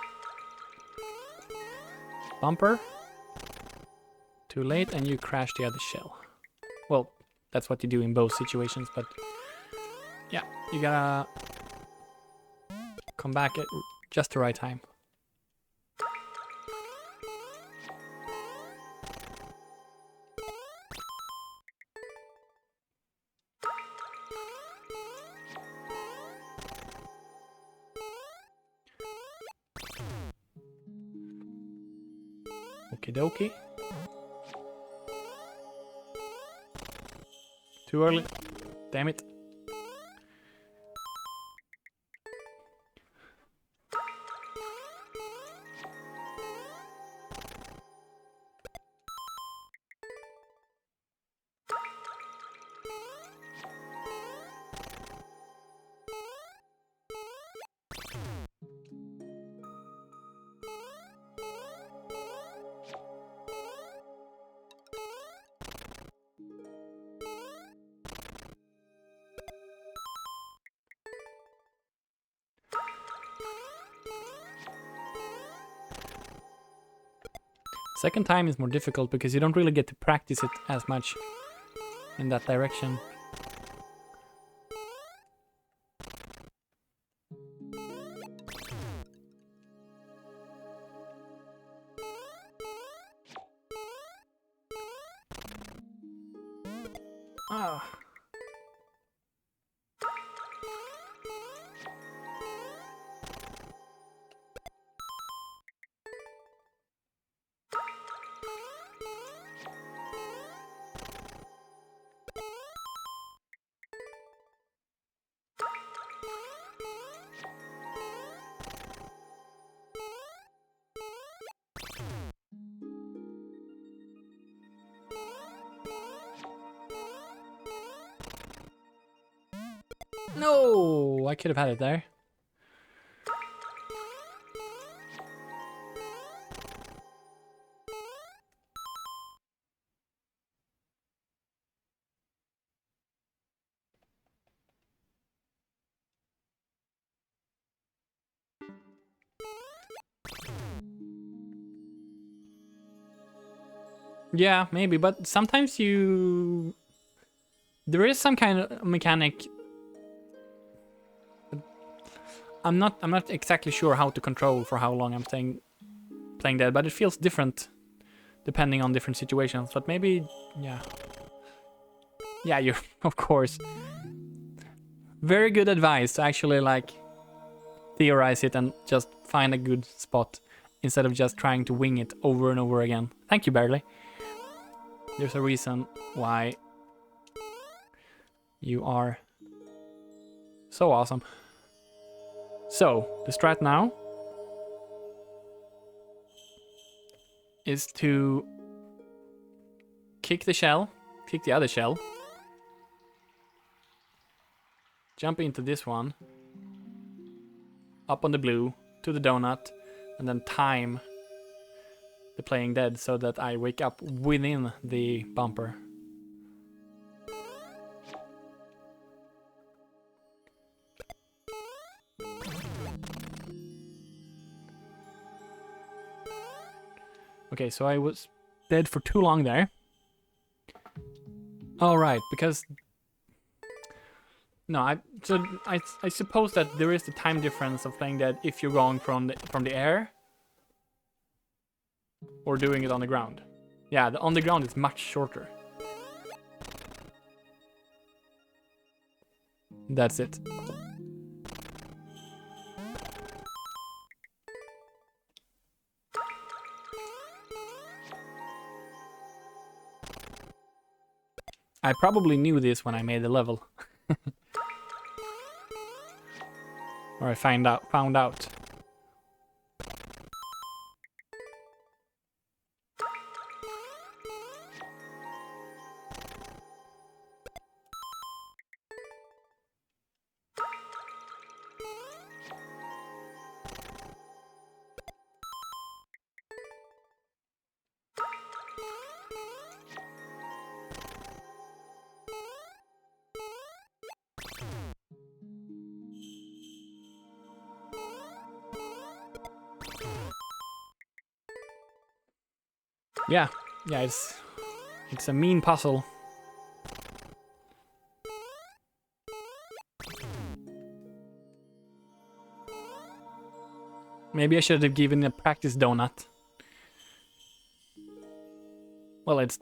bumper. Too late and you crash the other shell. Well, that's what you do in both situations, but yeah, you gotta come back at just the right time. Okie dokie. Too early. Damn it. Second time is more difficult because you don't really get to practice it as much in that direction. Ah. No, I could have had it there. Yeah, maybe, but sometimes you... There is some kind of mechanic. I'm not exactly sure how to control for how long I'm playing that, but it feels different depending on different situations. But maybe, yeah. Yeah, you of course. Very good advice to actually like theorize it and just find a good spot instead of just trying to wing it over and over again. Thank you, Barely. There's a reason why you are so awesome. So, the strat now is to kick the shell, kick the other shell, jump into this one, up on the blue, to the donut, and then time the playing dead so that I wake up within the bumper. Okay, so I was dead for too long there. All right, because no, I suppose that there is the time difference of playing dead if you're going from the air or doing it on the ground. Yeah, on the ground is much shorter. That's it. I probably knew this when I made the level. Or I found out. Yeah, it's a mean puzzle. Maybe I should have given a practice donut. Well, it's...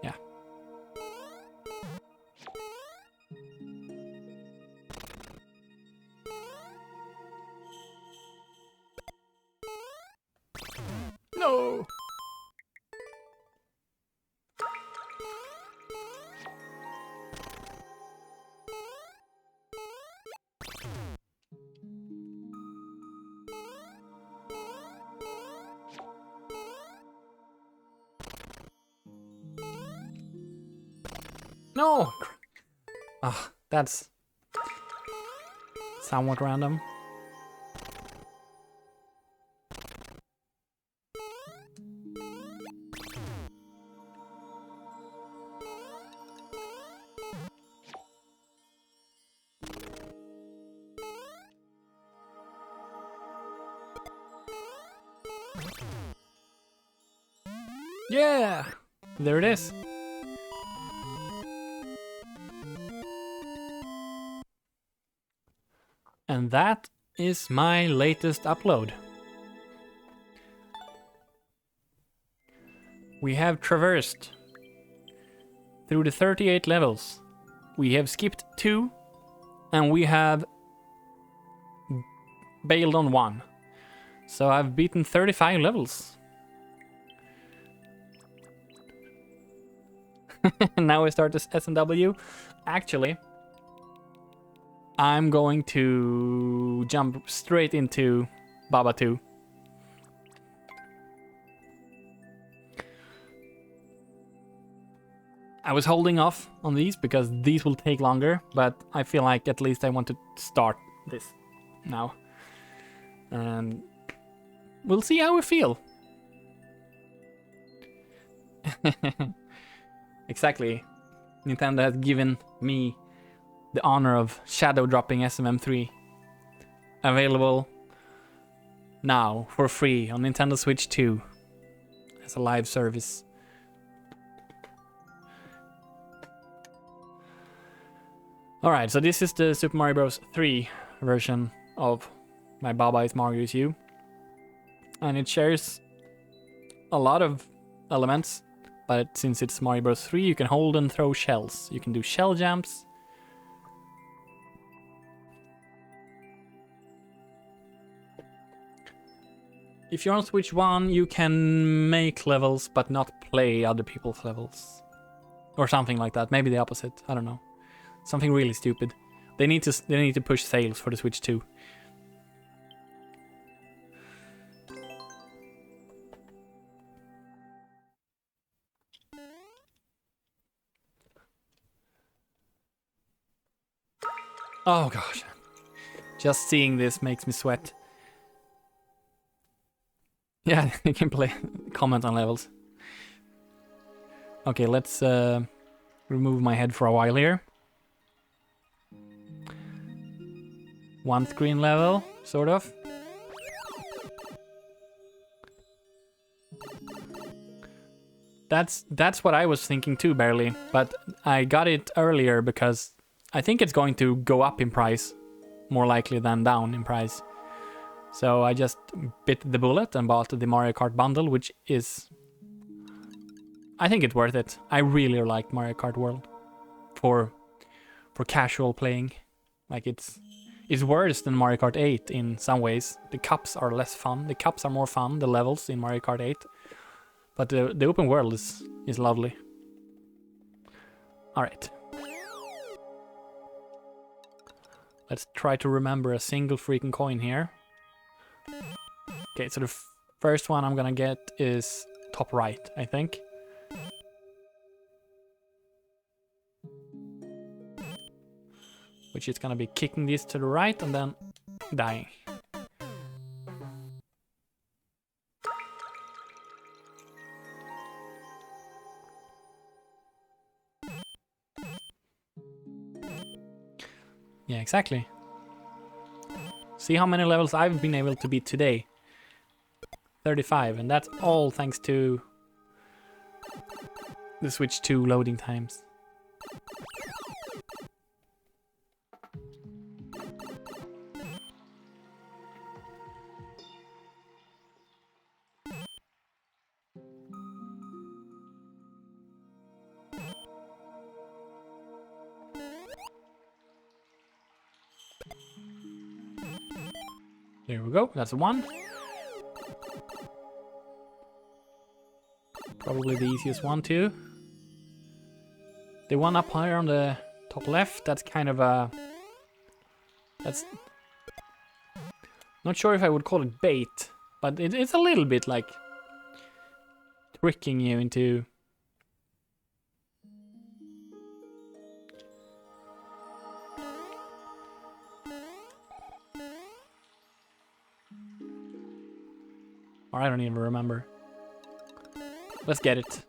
yeah. No! No! Ah, that's somewhat random. Yeah! There it is. And that is my latest upload. We have traversed through the 38 levels. We have skipped 2 and we have bailed on 1. So I've beaten 35 levels. Now we start this SMW. Actually, I'm going to jump straight into Baba 2. I was holding off on these because these will take longer, but I feel like at least I want to start this now. And we'll see how we feel. Exactly. Nintendo has given me the honor of shadow dropping SMM3. Available now for free on Nintendo Switch 2 as a live service. Alright, so this is the Super Mario Bros. 3 version of My Baba is Mario is You. And it shares a lot of elements, but since it's Mario Bros. 3, you can hold and throw shells. You can do shell jumps. If you're on Switch 1, you can make levels but not play other people's levels. Or something like that. Maybe the opposite. I don't know. Something really stupid. They need to push sales for the Switch 2. Oh gosh. Just seeing this makes me sweat. Yeah, you can play comment on levels. Okay, let's remove my head for a while here. One screen level, sort of. That's what I was thinking too, barely. But I got it earlier because I think it's going to go up in price, more likely than down in price. So I just bit the bullet and bought the Mario Kart bundle, which is... I think it's worth it. I really like Mario Kart World for casual playing. Like it's worse than Mario Kart 8 in some ways. The cups are less fun. The cups are more fun, the levels in Mario Kart 8. But the open world is lovely. Alright. Let's try to remember a single freaking coin here. Okay, so the first one I'm gonna get is top right, I think. Which is gonna be kicking this to the right and then dying. Yeah, exactly. See how many levels I've been able to beat today. 35, and that's all thanks to the Switch 2 loading times. There we go, that's one. Probably the easiest one too. The one up higher on the top left, that's kind of a... That's... Not sure if I would call it bait, but it's a little bit like tricking you into... Or I don't even remember. Let's get it.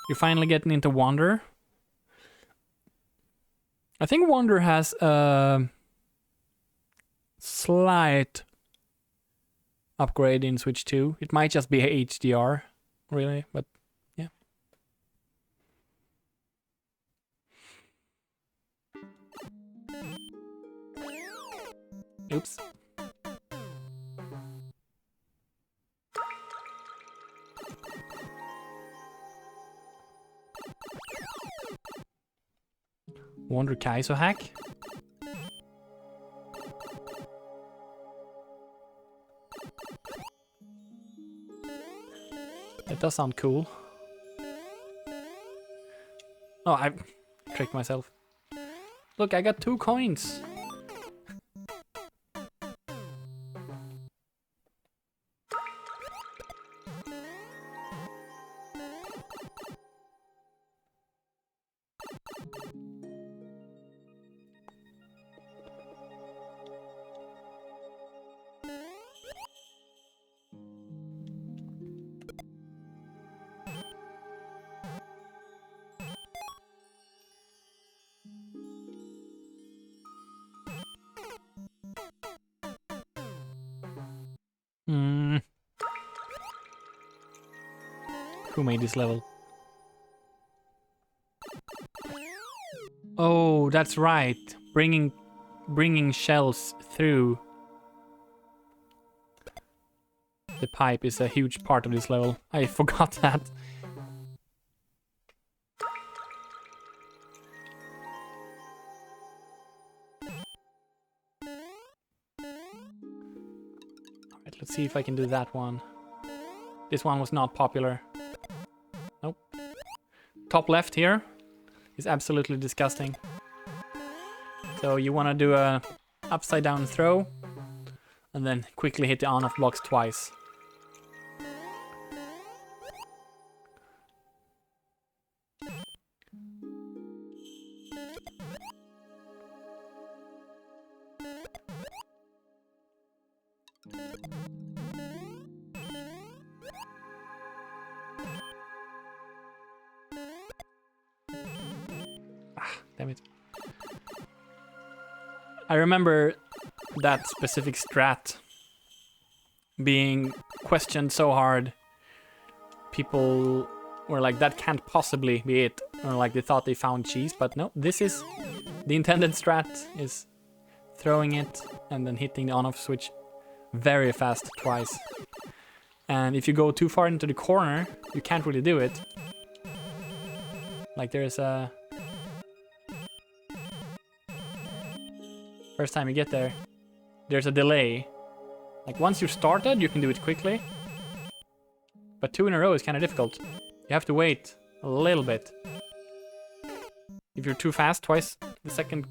You're finally getting into Wander. I think Wander has a slight upgrade in Switch 2. It might just be HDR, really, but yeah. Oops. Wander Kaizo hack. That does sound cool. Oh, I tricked myself. Look, I got 2 coins. Who made this level? Oh, that's right. Bringing shells through the pipe is a huge part of this level. I forgot that. Alright, let's see if I can do that one. This one was not popular. Nope. Top left here is absolutely disgusting. So you want to do a upside down throw and then quickly hit the on-off box twice. Damn it. I remember that specific strat being questioned so hard. People were like, that can't possibly be it. Or like they thought they found cheese, but no, this is the intended strat, is throwing it and then hitting the on-off switch very fast twice. And if you go too far into the corner, you can't really do it. Like there's a... First time you get there, there's a delay. Like once you're started, you can do it quickly. But 2 in a row is kind of difficult. You have to wait a little bit. If you're too fast twice, the second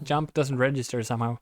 jump doesn't register somehow.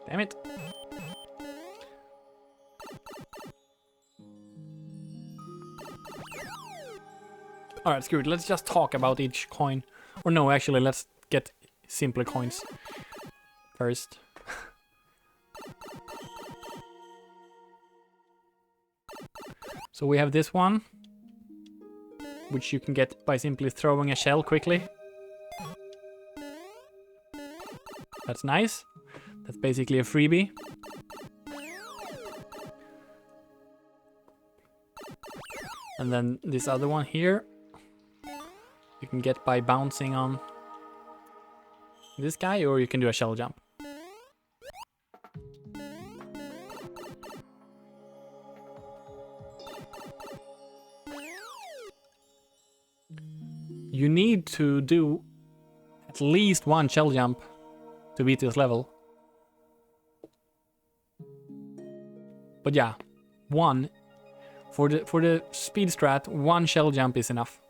Damn it. Alright, screw it. Let's just talk about each coin. Or no, actually, let's get simpler coins first. So we have this one, which you can get by simply throwing a shell quickly. That's nice. That's basically a freebie. And then this other one here, you can get by bouncing on this guy, or you can do a shell jump. You need to do at least one shell jump to beat this level. But yeah, one. For the speed strat, one shell jump is enough.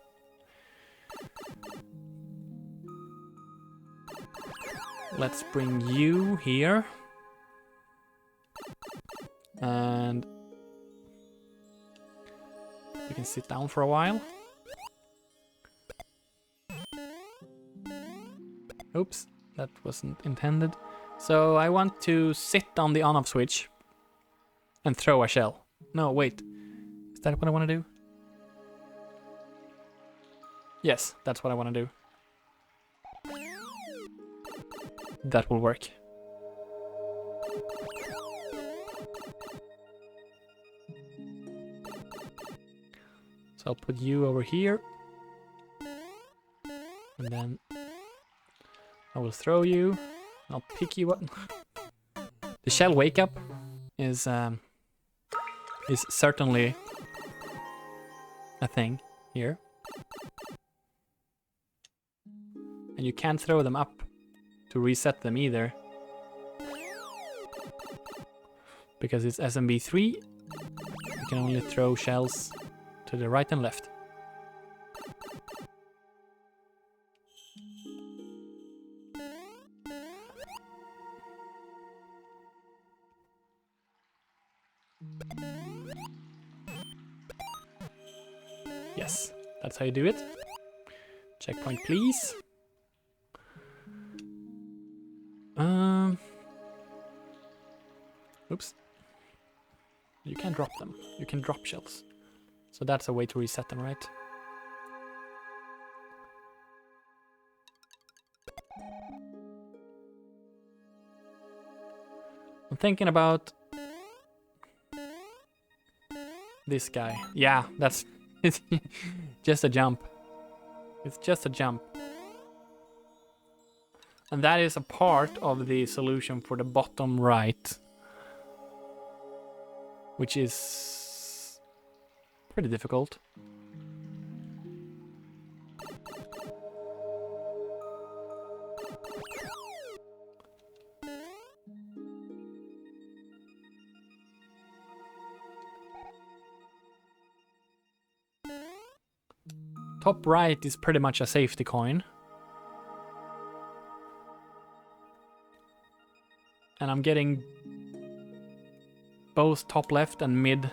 Let's bring you here. And you can sit down for a while. Oops, that wasn't intended. So I want to sit on the on-off switch and throw a shell. No, wait. Is that what I want to do? Yes, that's what I want to do. That will work. So I'll put you over here. And then I will throw you. I'll pick you up. The shell wake up is certainly a thing here. And you can't throw them up to reset them either. Because it's SMB3, you can only throw shells to the right and left. Yes, that's how you do it. Checkpoint, please. Oops. You can drop them. You can drop shells. So that's a way to reset them, right? I'm thinking about this guy. Yeah, that's it's just a jump. It's just a jump. And that is a part of the solution for the bottom right, which is pretty difficult. Top right is pretty much a safety coin. And I'm getting both top left and mid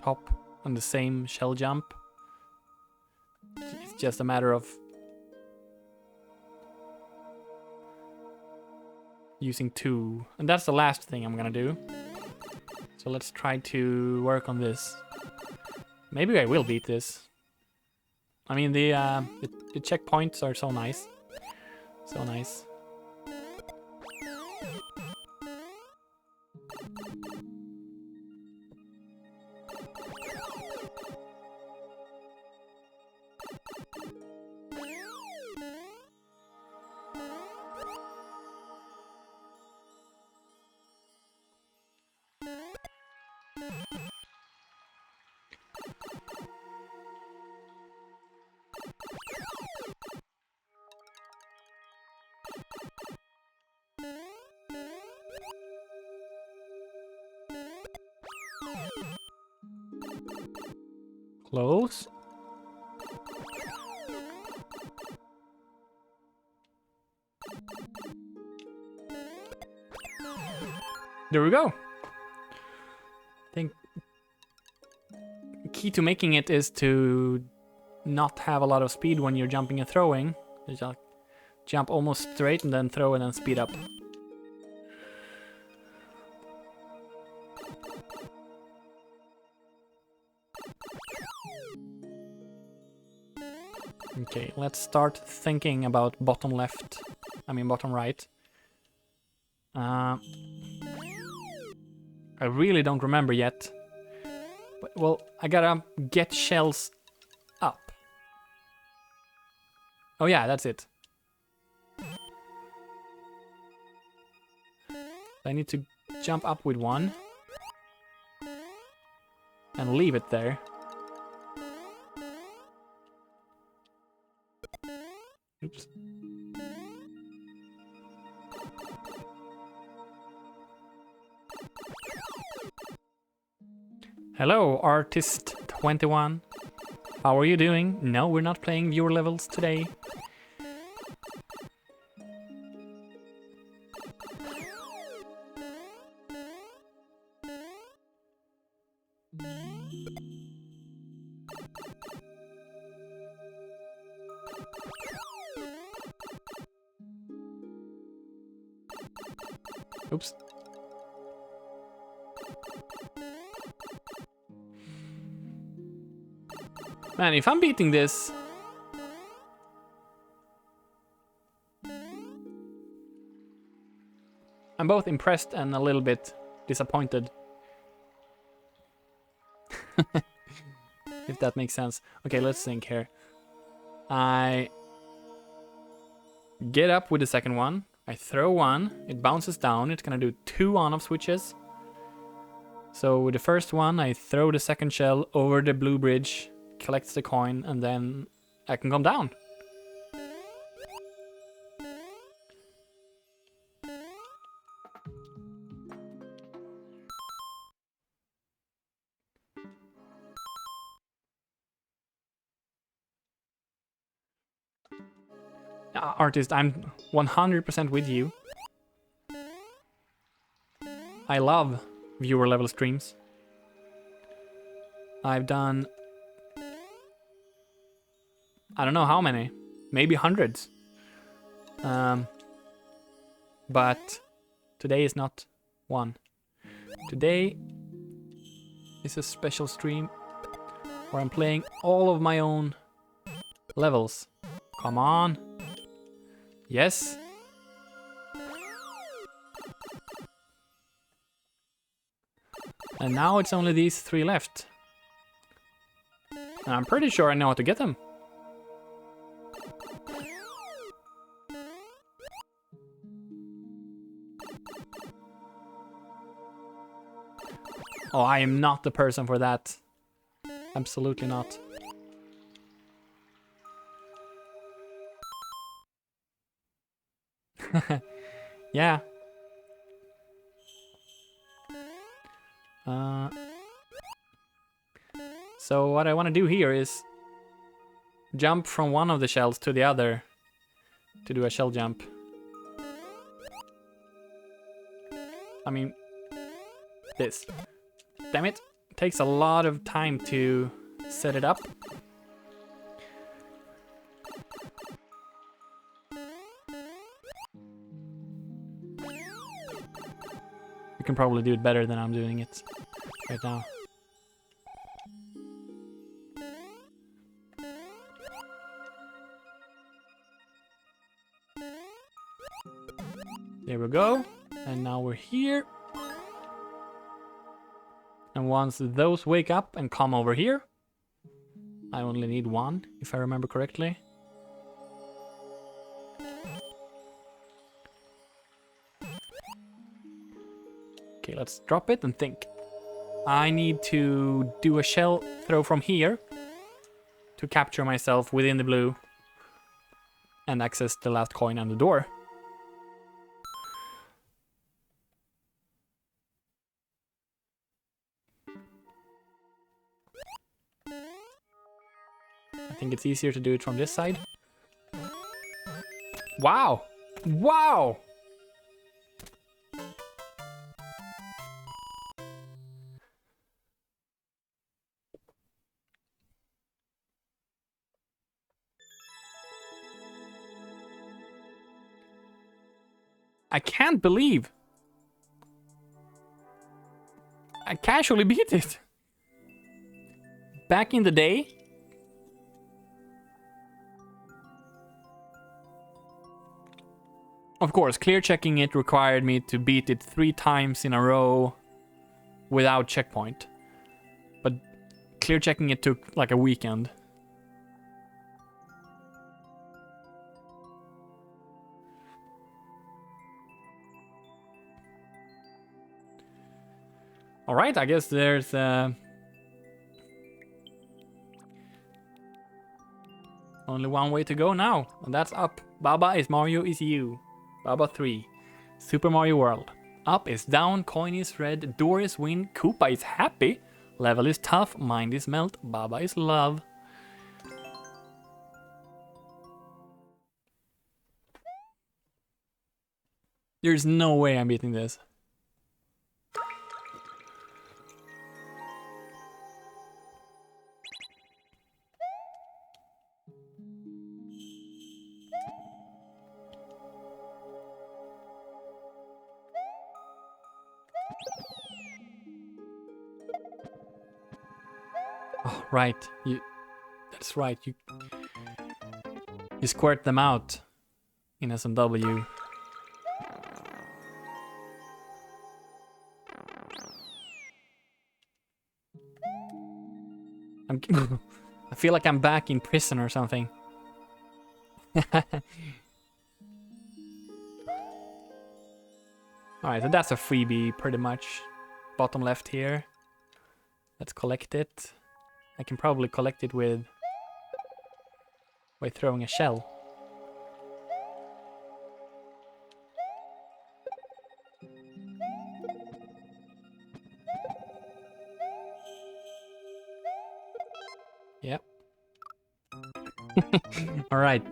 top on the same shell jump. It's just a matter of using two. And that's the last thing I'm gonna do. So let's try to work on this. Maybe I will beat this. I mean, the checkpoints are so nice. So nice. Close. There we go. I think the key to making it is to not have a lot of speed when you're jumping and throwing. You just jump almost straight and then throw and then speed up. Okay, let's start thinking about bottom left. I mean bottom right. I really don't remember yet. But, well, I gotta get shells up. Oh yeah, that's it. I need to jump up with one. And leave it there. Oops. Hello, Artist21. How are you doing? No, we're not playing viewer levels today. Oops. Man, if I'm beating this... I'm both impressed and a little bit disappointed. If that makes sense. Okay, let's think here. I get up with the second one. I throw one. It bounces down. It's gonna do 2 on-off switches. So with the first one, I throw the second shell over the blue bridge, collects the coin, and then I can come down. Artist, I'm 100% with you. I love viewer level streams. I've done... I don't know how many. Maybe hundreds. But today is not one. Today is a special stream where I'm playing all of my own levels. Come on. Yes. And now it's only these 3 left. And I'm pretty sure I know how to get them. Oh, I am not the person for that. Absolutely not. Yeah. So what I want to do here is jump from one of the shells to the other to do a shell jump. I mean, this. Damn it. It takes a lot of time to set it up. You can probably do it better than I'm doing it right now. There we go. And now we're here. And once those wake up and come over here, I only need 1, if I remember correctly. Okay, let's drop it and think. I need to do a shell throw from here to capture myself within the blue and access the last coin and the door. I think it's easier to do it from this side. Wow! Wow! I can't believe I casually beat it. Back in the day, of course, clear checking it required me to beat it 3 times in a row without checkpoint. But clear checking it took like a weekend. Alright, I guess there's only one way to go now, and that's up. Baba is Mario is you. Baba 3. Super Mario World. Up is down, coin is red, door is win, Koopa is happy, level is tough, mind is melt, Baba is love. There's no way I'm beating this. Oh, right. That's right. You squirt them out in SMW. I feel like I'm back in prison or something. Alright, so that's a freebie pretty much. Bottom left here. Let's collect it. I can probably collect it by throwing a shell. Yep. Alright.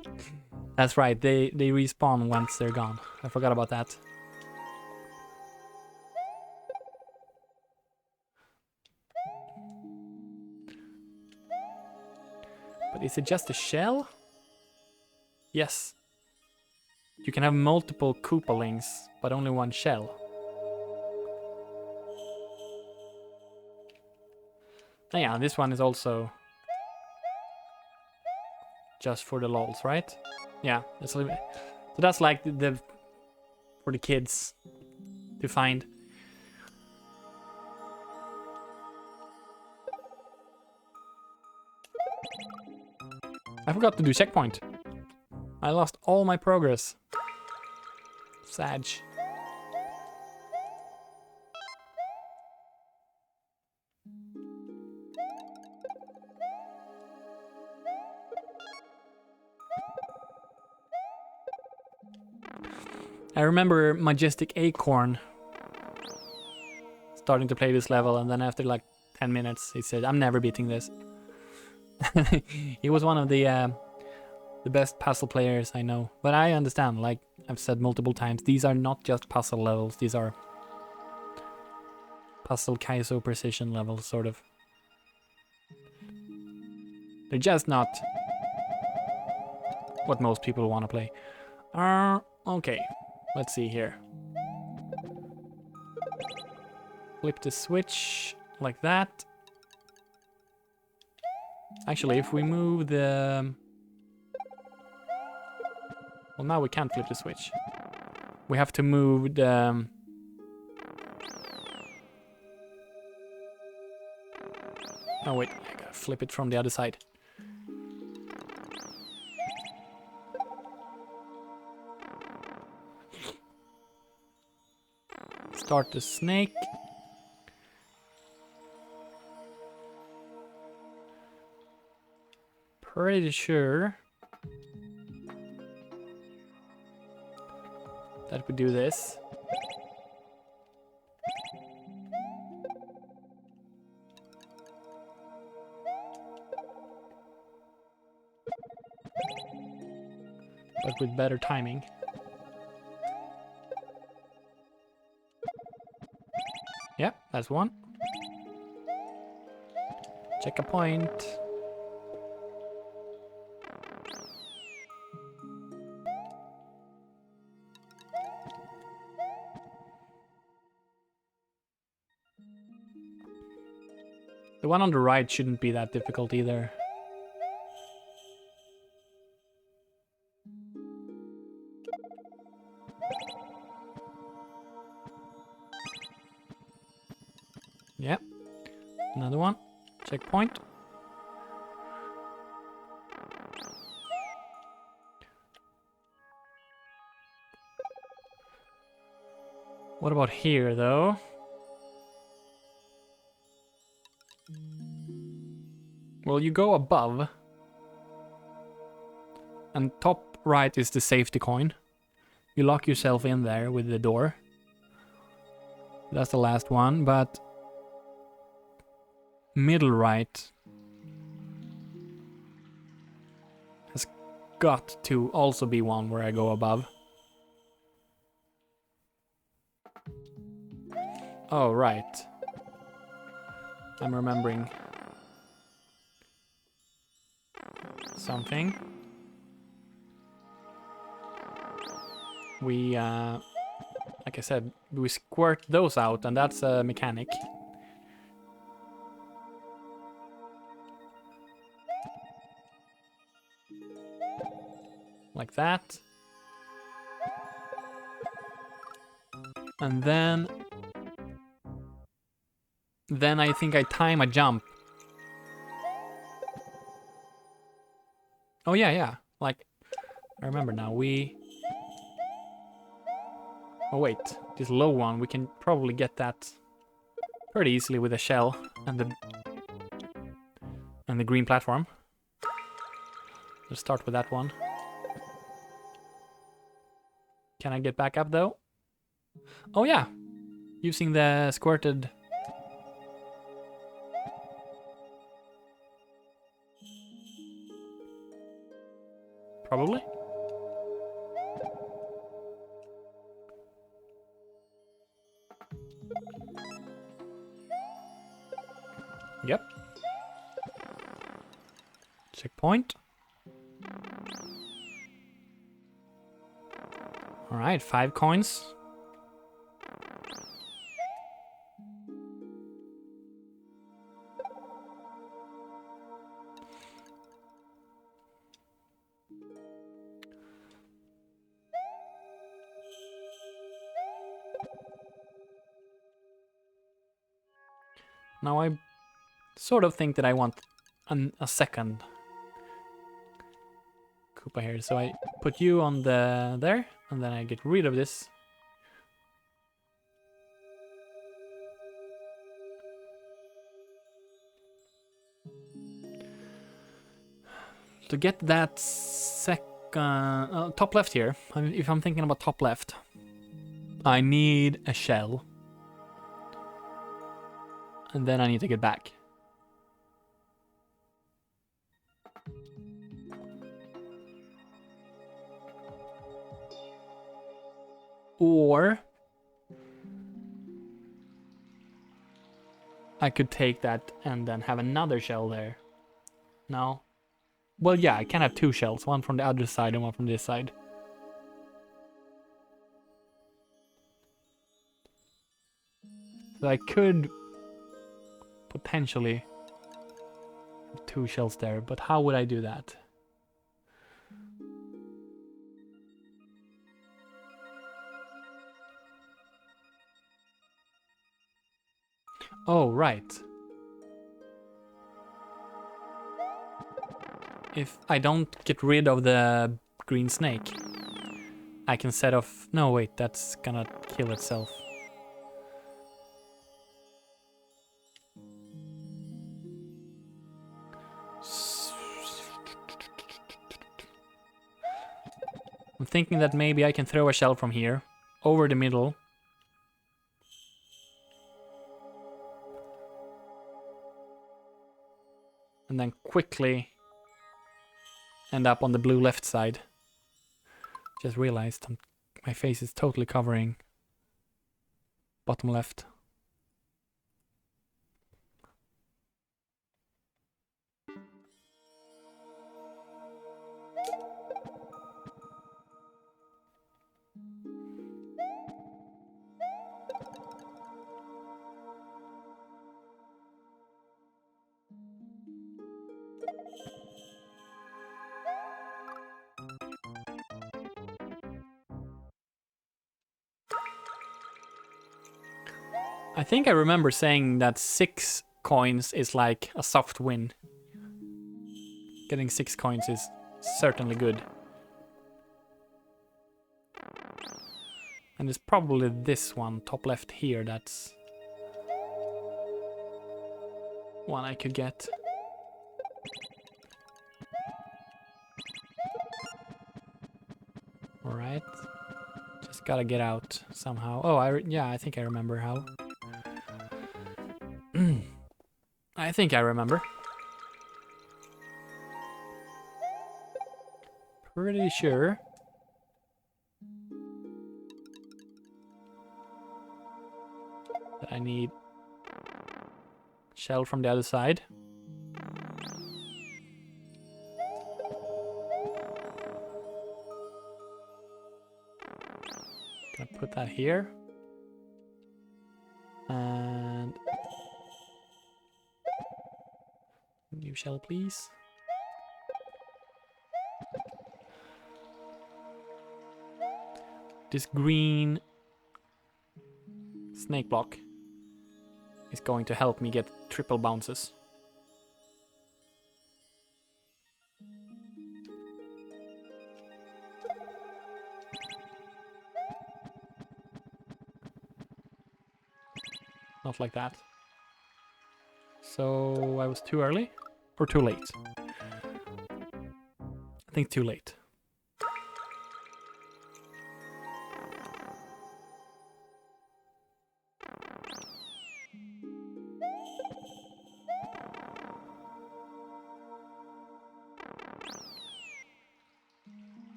That's right, they respawn once they're gone. I forgot about that. But is it just a shell? Yes. You can have multiple Koopalings, but only one shell. Oh yeah, this one is also just for the lols, right? Yeah, so that's like the for the kids to find. I forgot to do checkpoint. I lost all my progress. Sag. I remember Majestic Acorn starting to play this level, and then after like 10 minutes he said, I'm never beating this. He was one of the best puzzle players I know. But I understand, like I've said multiple times, these are not just puzzle levels, these are puzzle Kaizo precision levels, sort of. They're just not what most people want to play. Okay, let's see here. Flip the switch like that. Actually, if we move the... Well, now we can't flip the switch. We have to move the... Oh wait, I gotta flip it from the other side. Start the snake. Pretty sure that we do this. But with better timing. Yep, that's one. Check a point. The one on the right shouldn't be that difficult either. Yep. Another one. Checkpoint. What about here, though? Well, you go above. And top right is the safety coin. You lock yourself in there with the door. That's the last one, but... middle right has got to also be one where I go above. Oh, right. I'm remembering something. We, like I said, we squirt those out, and that's a mechanic. Like that. And then I think I time a jump. Oh yeah. Like, I remember now, oh wait, this low one, we can probably get that pretty easily with a shell and the green platform. Let's start with that one. Can I get back up though? Oh yeah, using the squirted... Probably. Yep. Checkpoint. Alright, 5 coins. Now I sort of think that I want a second Koopa here. So I put you on there, and then I get rid of this. To get that second... top left here, if I'm thinking about top left, I need a shell. And then I need to get back. Or I could take that and then have another shell there. No? Well, yeah, I can have 2 shells. One from the other side and one from this side. So I could potentially have 2 shells there, but how would I do that? Oh, right. If I don't get rid of the green snake, I can set off... No, wait, that's gonna kill itself. I'm thinking that maybe I can throw a shell from here, over the middle. And then quickly end up on the blue left side. Just realized my face is totally covering bottom left. I think I remember saying that 6 coins is like a soft win. Getting 6 coins is certainly good. And it's probably this one, top left here, that's one I could get. Alright. Just gotta get out somehow. Oh, yeah, I think I remember how. I think I remember. Pretty sure. That I need shell from the other side. Gonna put that here. And new shell, please. This green snake block is going to help me get triple bounces. Not like that. So I was too early or too late? I think too late.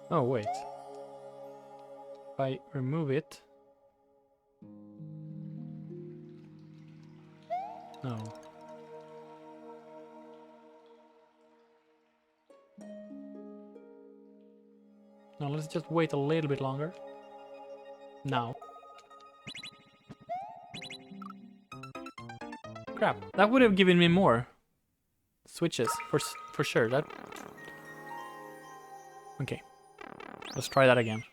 Oh, wait. If I remove it... No. No, let's just wait a little bit longer. Now. Crap, that would have given me more switches, for sure. That... Okay. Let's try that again.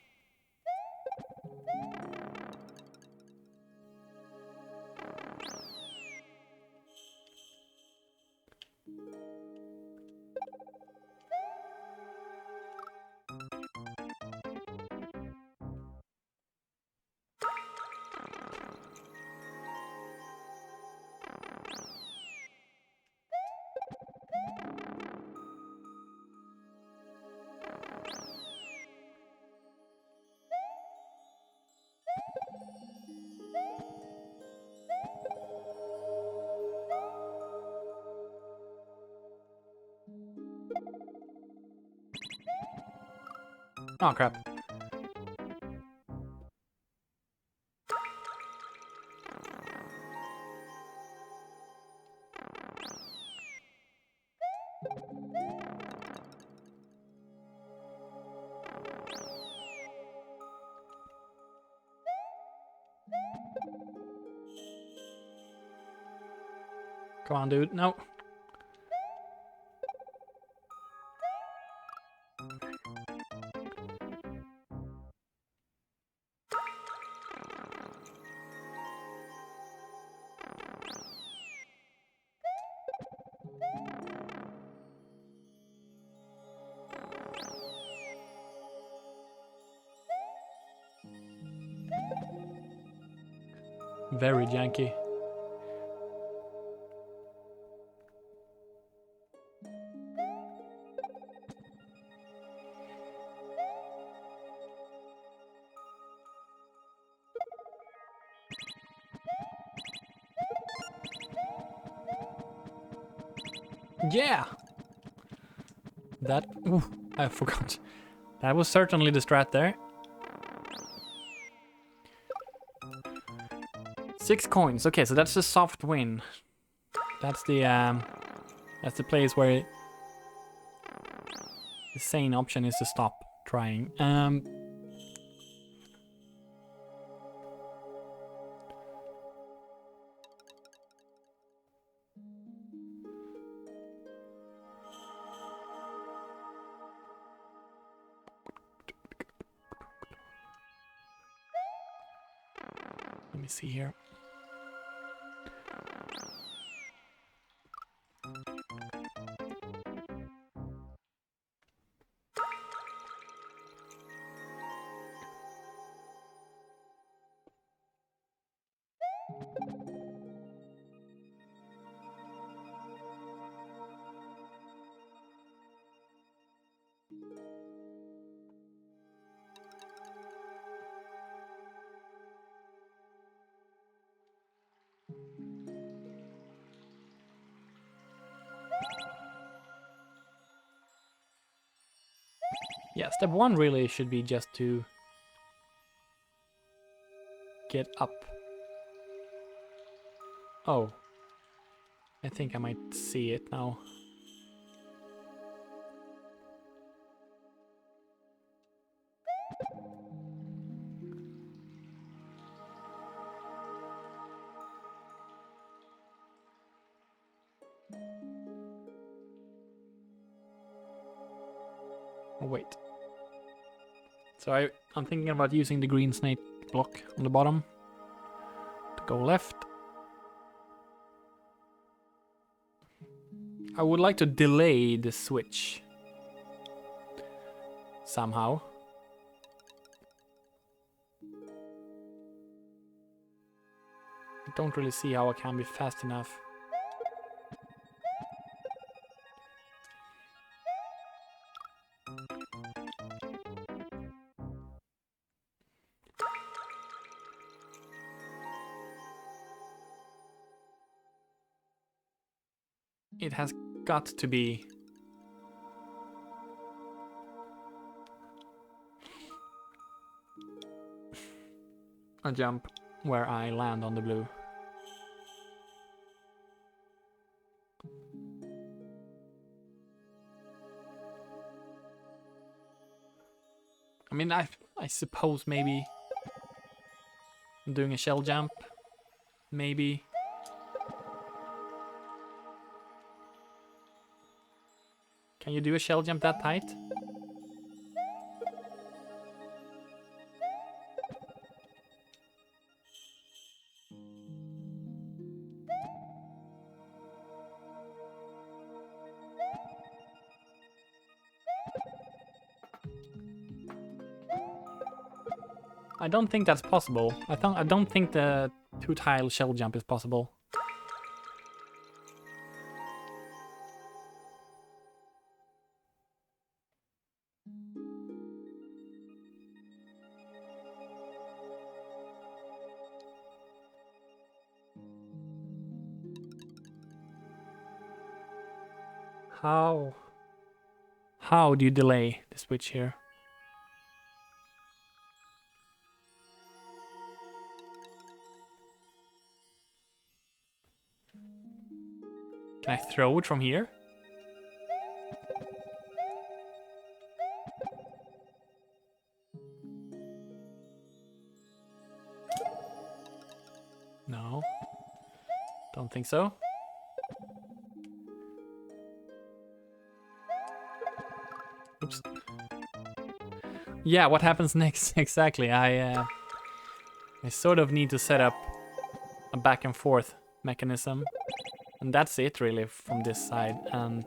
Oh, crap. Come on, dude. No. Very janky. Yeah! That... Ooh, I forgot. That was certainly the strat there. 6 coins. Okay, so that's a soft win. That's the place where the sane option is to stop trying. Let me see here. Yeah, step one really should be just to get up. Oh. I think I might see it now. Oh, wait. So I'm thinking about using the green snake block on the bottom to go left. I would like to delay the switch somehow. I don't really see how I can be fast enough. It has got to be a jump where I land on the blue. I mean, I suppose maybe doing a shell jump, maybe. Can you do a shell jump that tight? I don't think that's possible. I don't think the two-tile shell jump is possible. How do you delay the switch here? Can I throw it from here? No. Don't think so. Oops. Yeah, what happens next? Exactly. I sort of need to set up a back and forth mechanism. And that's it really from this side. And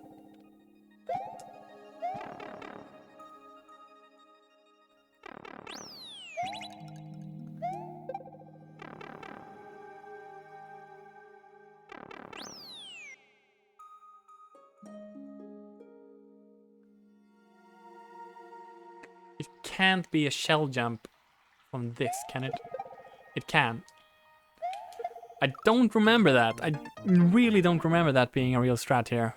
it can't be a shell jump from this, can it? It can. I don't remember that. I really don't remember that being a real strat here.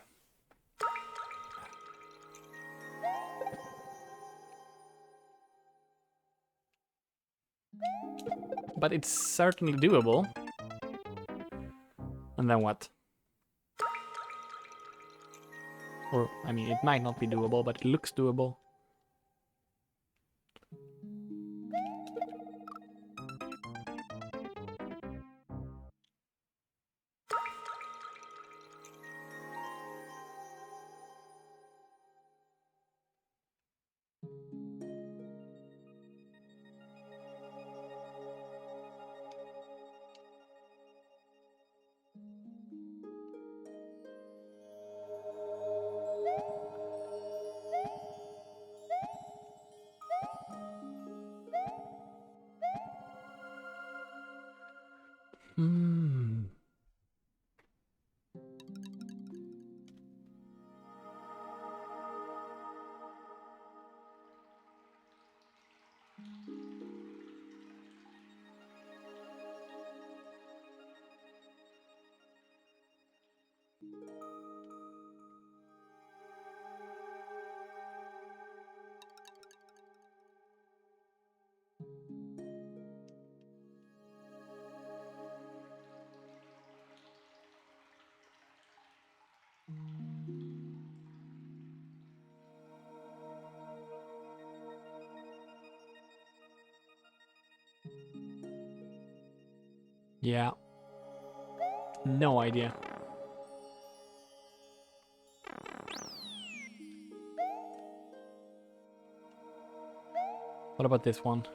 But it's certainly doable. And then what? Or, I mean, it might not be doable, but it looks doable. Hmm. Yeah. No idea. What about this one?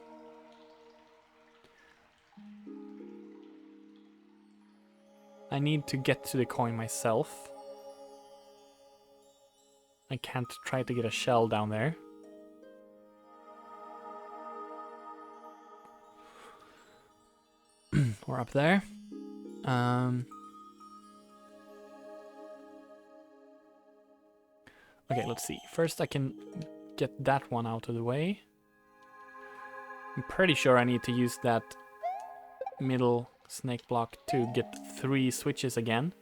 I need to get to the coin myself. I can't try to get a shell down there. Or up there. Okay, let's see. First I can get that one out of the way. I'm pretty sure I need to use that middle snake block to get 3 switches again.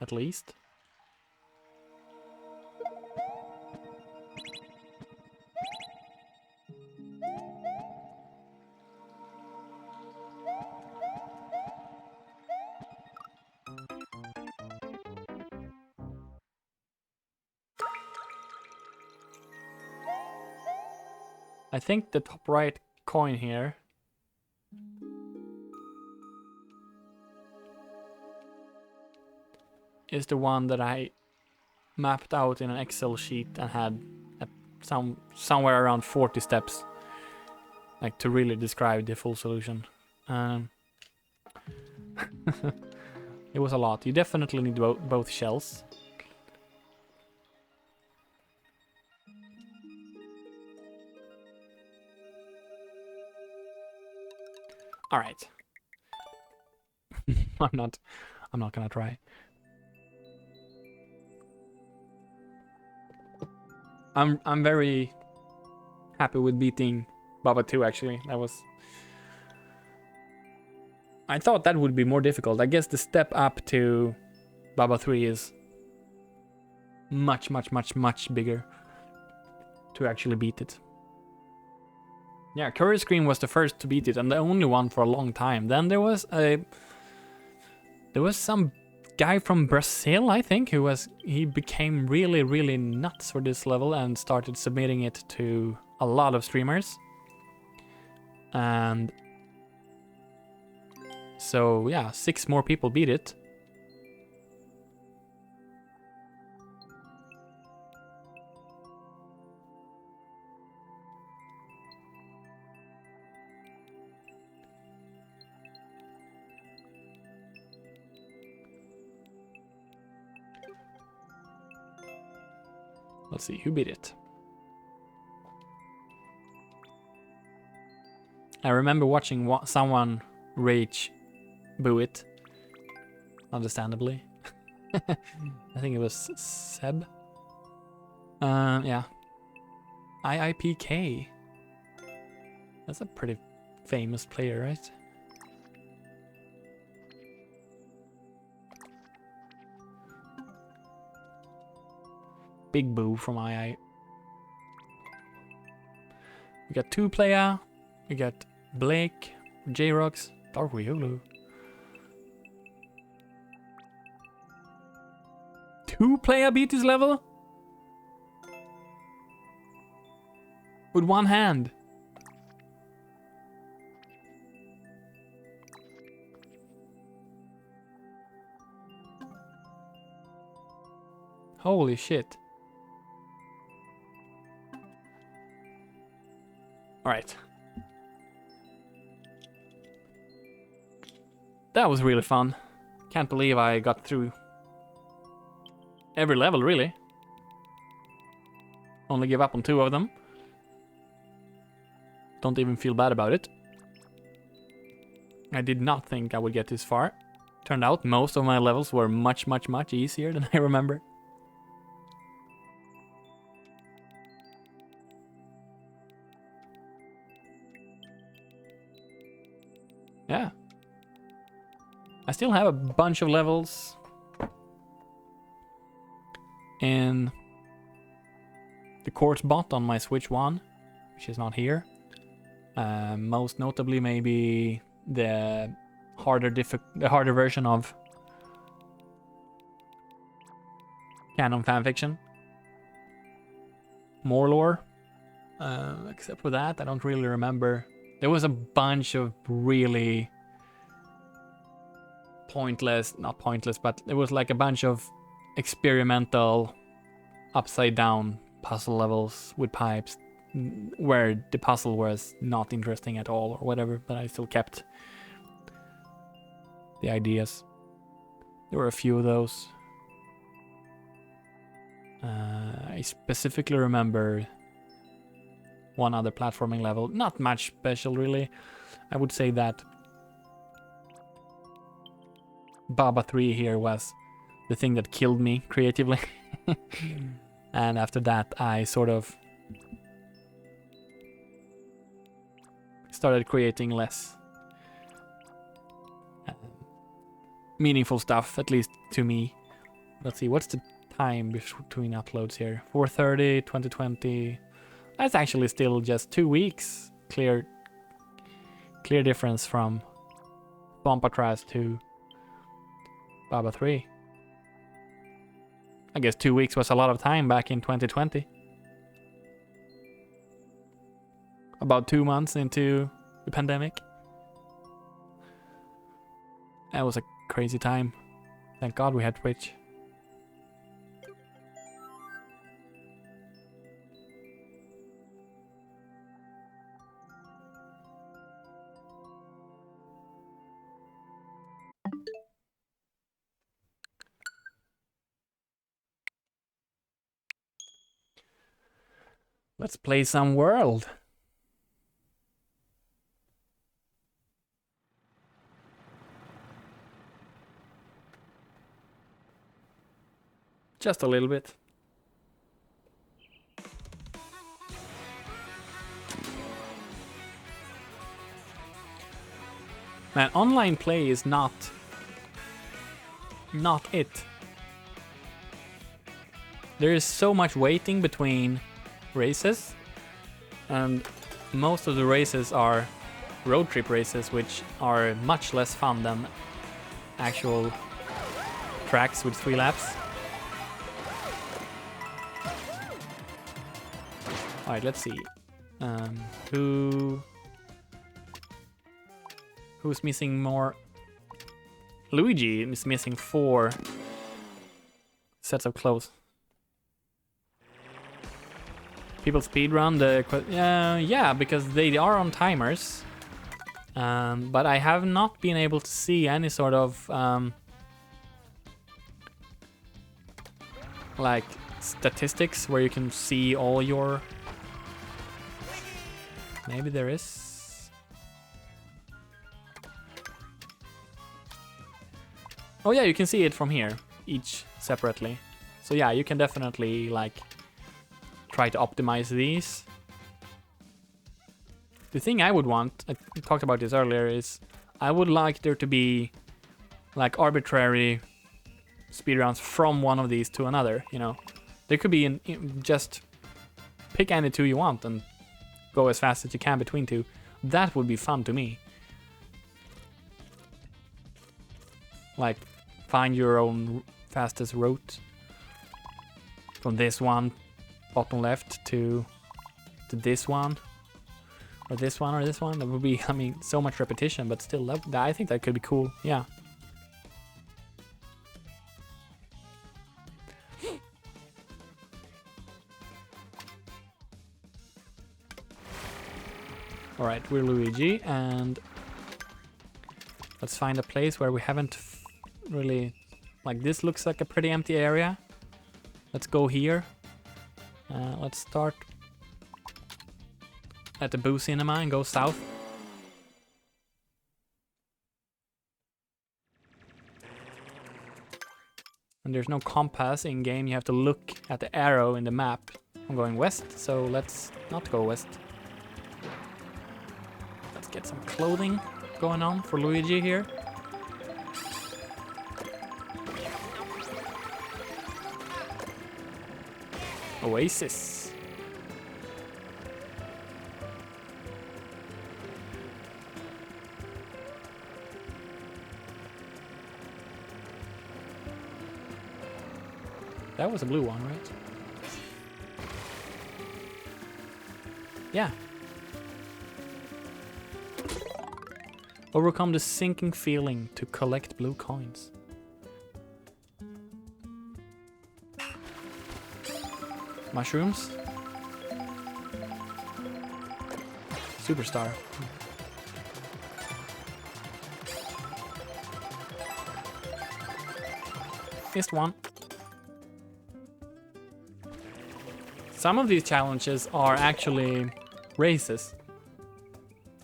At least. I think the top right coin here is the one that I mapped out in an Excel sheet and had at somewhere around 40 steps, like to really describe the full solution. It was a lot. You definitely need both shells. All right. I'm not gonna try. I'm very happy with beating Baba 2 actually. I thought that would be more difficult. I guess the step up to Baba 3 is much bigger to actually beat it. Yeah, Curry Scream was the first to beat it and the only one for a long time. Then there was some guy from Brazil, I think, he became really nuts for this level and started submitting it to a lot of streamers. And so yeah, 6 more people beat it. Let's see, who beat it? I remember watching someone rage boo it. Understandably. I think it was Seb. Yeah. IIPK. That's a pretty famous player, right? Big boo from II. We got 2 player. We got Blake J-Rocks, Dark Riolu. 2-player beat this level? With one hand. Holy shit. Alright. That was really fun. Can't believe I got through every level, really. Only give up on 2 of them. Don't even feel bad about it. I did not think I would get this far. Turned out most of my levels were much easier than I remember. Yeah. I still have a bunch of levels in the Quartz bot on my Switch 1, which is not here. Most notably, maybe the harder version of canon fanfiction. More lore. Except for that, I don't really remember. There was a bunch of really not pointless, but there was like a bunch of experimental upside down puzzle levels with pipes where the puzzle was not interesting at all or whatever, but I still kept the ideas. There were a few of those. I specifically remember one other platforming level, not much special really. I would say that Baba 3 here was the thing that killed me creatively. And after that I sort of started creating less meaningful stuff, at least to me. Let's see, what's the time between uploads here? 4:30, 2020. That's actually still just 2 weeks. Clear difference from Bompatraz to Baba 3. I guess 2 weeks was a lot of time back in 2020. About 2 months into the pandemic. That was a crazy time. Thank God we had Twitch. Let's play some World. Just a little bit. Man, online play is not it. There is so much waiting between races, and most of the races are road trip races, which are much less fun than actual tracks with 3 laps. Alright, let's see. Who's missing more? Luigi is missing 4 sets of clothes. People speedrun yeah, because they are on timers. But I have not been able to see any sort of like statistics where you can see all your. Maybe there is. Oh yeah, you can see it from here, each separately. So yeah, you can definitely like try to optimize these. The thing I would want, I talked about this earlier, is I would like there to be like arbitrary speedruns from one of these to another, you know. There could be just pick any 2 you want and go as fast as you can between 2. That would be fun to me. like find your own fastest route from this one bottom left to this one or this one or this one. That would be, I mean, so much repetition, but still I think that could be cool. Yeah. All right, we're Luigi, and let's find a place where we haven't really, like, this looks like a pretty empty area. Let's go here. Let's start at the Boo Cinema and go south. And there's no compass in game, you have to look at the arrow in the map. I'm going west, so let's not go west. Let's get some clothing going on for Luigi here. Oasis. That was a blue one, right? Yeah. Overcome the sinking feeling to collect blue coins. Mushrooms. Superstar. Missed one. Some of these challenges are actually races.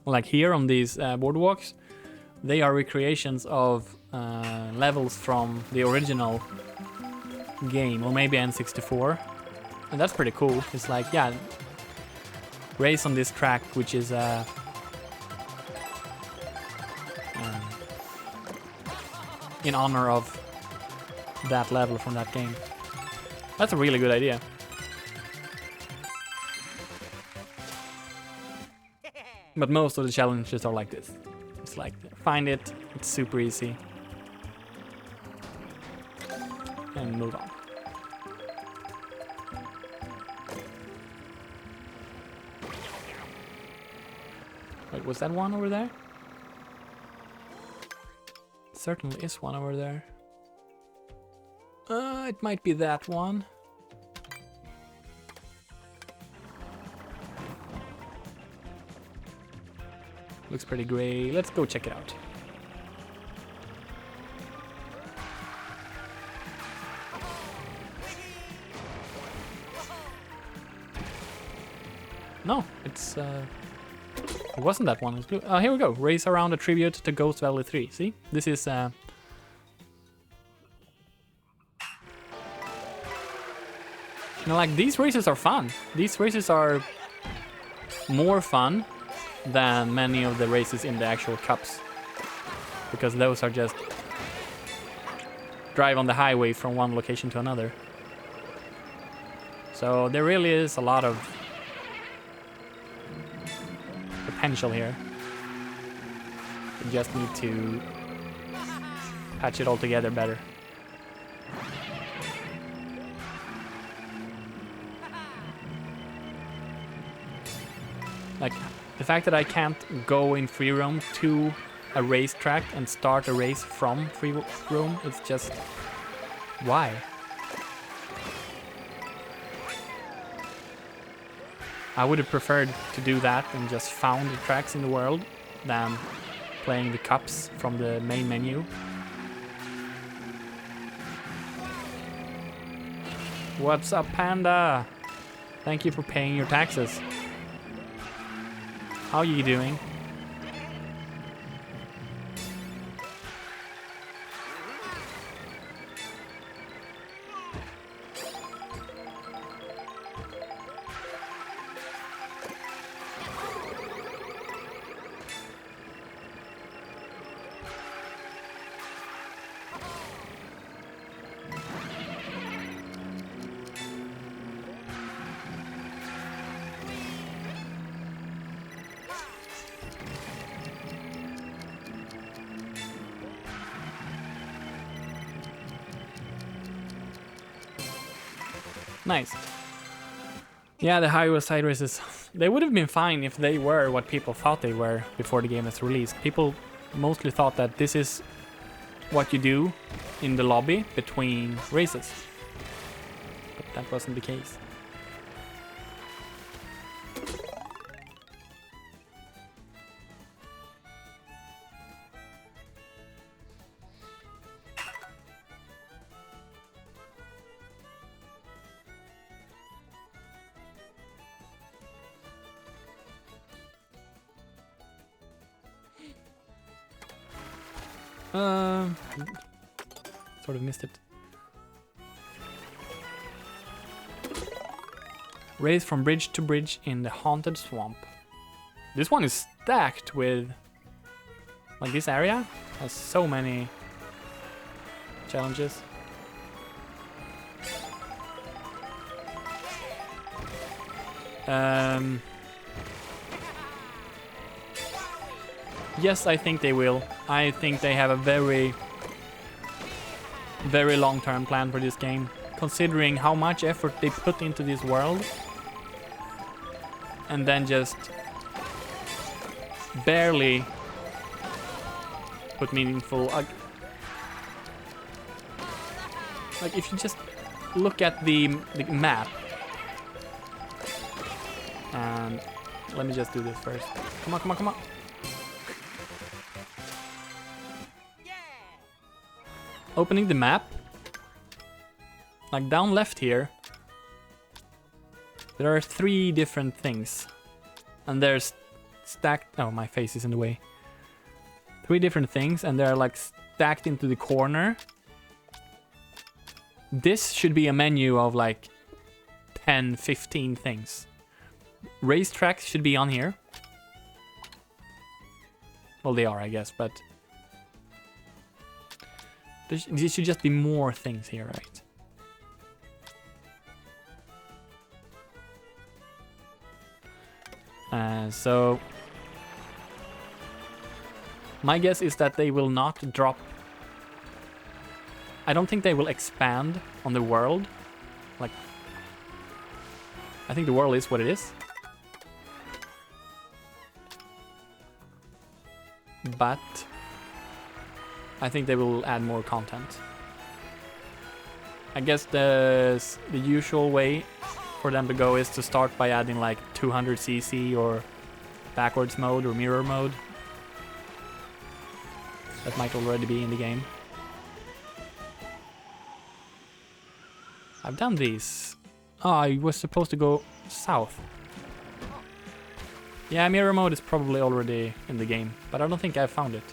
Like here on these boardwalks, they are recreations of levels from the original game, or maybe N64. And that's pretty cool. It's like, yeah, race on this track, which is in honor of that level from that game. That's a really good idea. But most of the challenges are like this. It's like, find it, it's super easy. And move on. Wait, was that one over there? Certainly is one over there. It might be that one. Looks pretty gray. Let's go check it out. No, it's it wasn't that one. It's blue. Oh, here we go. Race around a tribute to Ghost Valley 3. See? This is you know, like, these races are fun. These races are more fun than many of the races in the actual cups, because those are just drive on the highway from one location to another. So there really is a lot of potential here. You just need to patch it all together better. Like, the fact that I can't go in free roam to a racetrack and start a race from free roam, it's just... why? I would have preferred to do that and just found the tracks in the world than playing the cups from the main menu. What's up, Panda? Thank you for paying your taxes. How are you doing? Nice. Yeah, the highway side races, they would have been fine if they were what people thought they were before the game was released. People mostly thought that this is what you do in the lobby between races. But that wasn't the case. Sort of missed it. Race from bridge to bridge in the haunted swamp. This one is stacked with... Like, this area has so many challenges. Yes, I think they will. I think they have a very long-term plan for this game, considering how much effort they put into this world, and then just barely put meaningful. Like if you just look at the map, and let me just do this first. Come on, come on, come on. Opening the map, like down left here, there are 3 different things, and there's stacked. Oh, my face is in the way. 3 different things, and they're like stacked into the corner. This should be a menu of like 10, 15 things. Racetracks should be on here. Well, they are, I guess, but there should just be more things here, right? So my guess is that they will not drop. I don't think they will expand on the world. Like, I think the world is what it is. But I think they will add more content. I guess the usual way for them to go is to start by adding like 200cc or backwards mode or mirror mode. That might already be in the game. I've done these. Oh, I was supposed to go south. Yeah, mirror mode is probably already in the game, but I don't think I found it.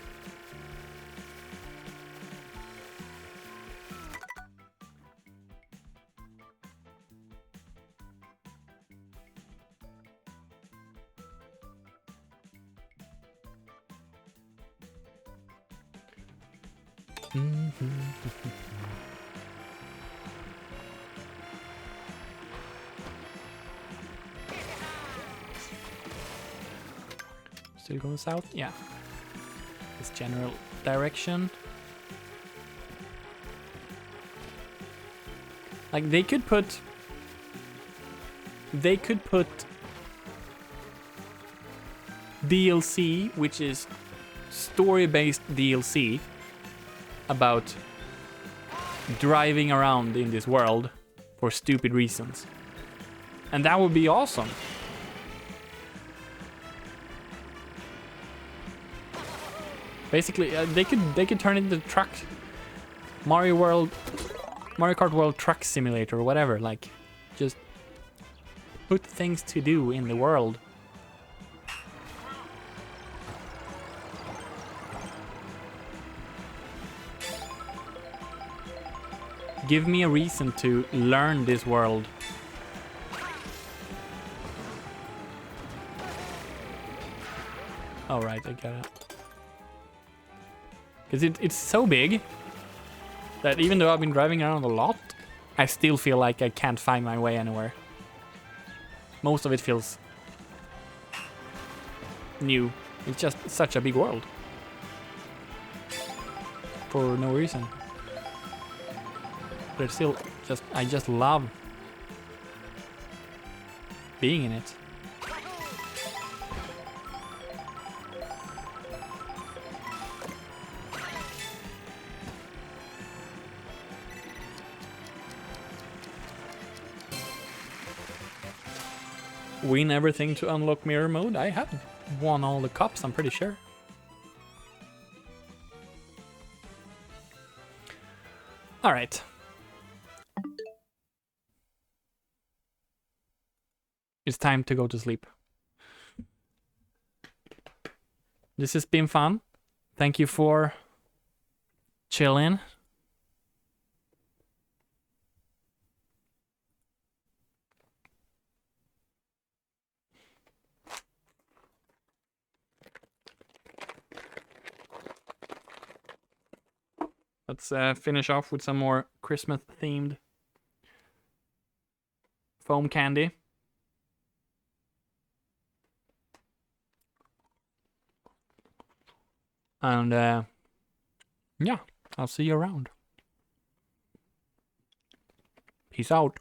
Still going south? Yeah. This general direction. Like they could put DLC, which is story-based DLC about driving around in this world for stupid reasons. And that would be awesome. Basically, they could turn it into truck Mario Kart World Truck Simulator or whatever. Like, just put things to do in the world. Give me a reason to learn this world. All right, I got it. Because it's so big that even though I've been driving around a lot, I still feel like I can't find my way anywhere. Most of it feels new. It's just such a big world. For no reason. But it's still just, I just love being in it. Win everything to unlock mirror mode. I have won all the cups, I'm pretty sure. Alright. It's time to go to sleep. This has been fun. Thank you for chilling. Let's finish off with some more Christmas-themed foam candy. And yeah, I'll see you around. Peace out.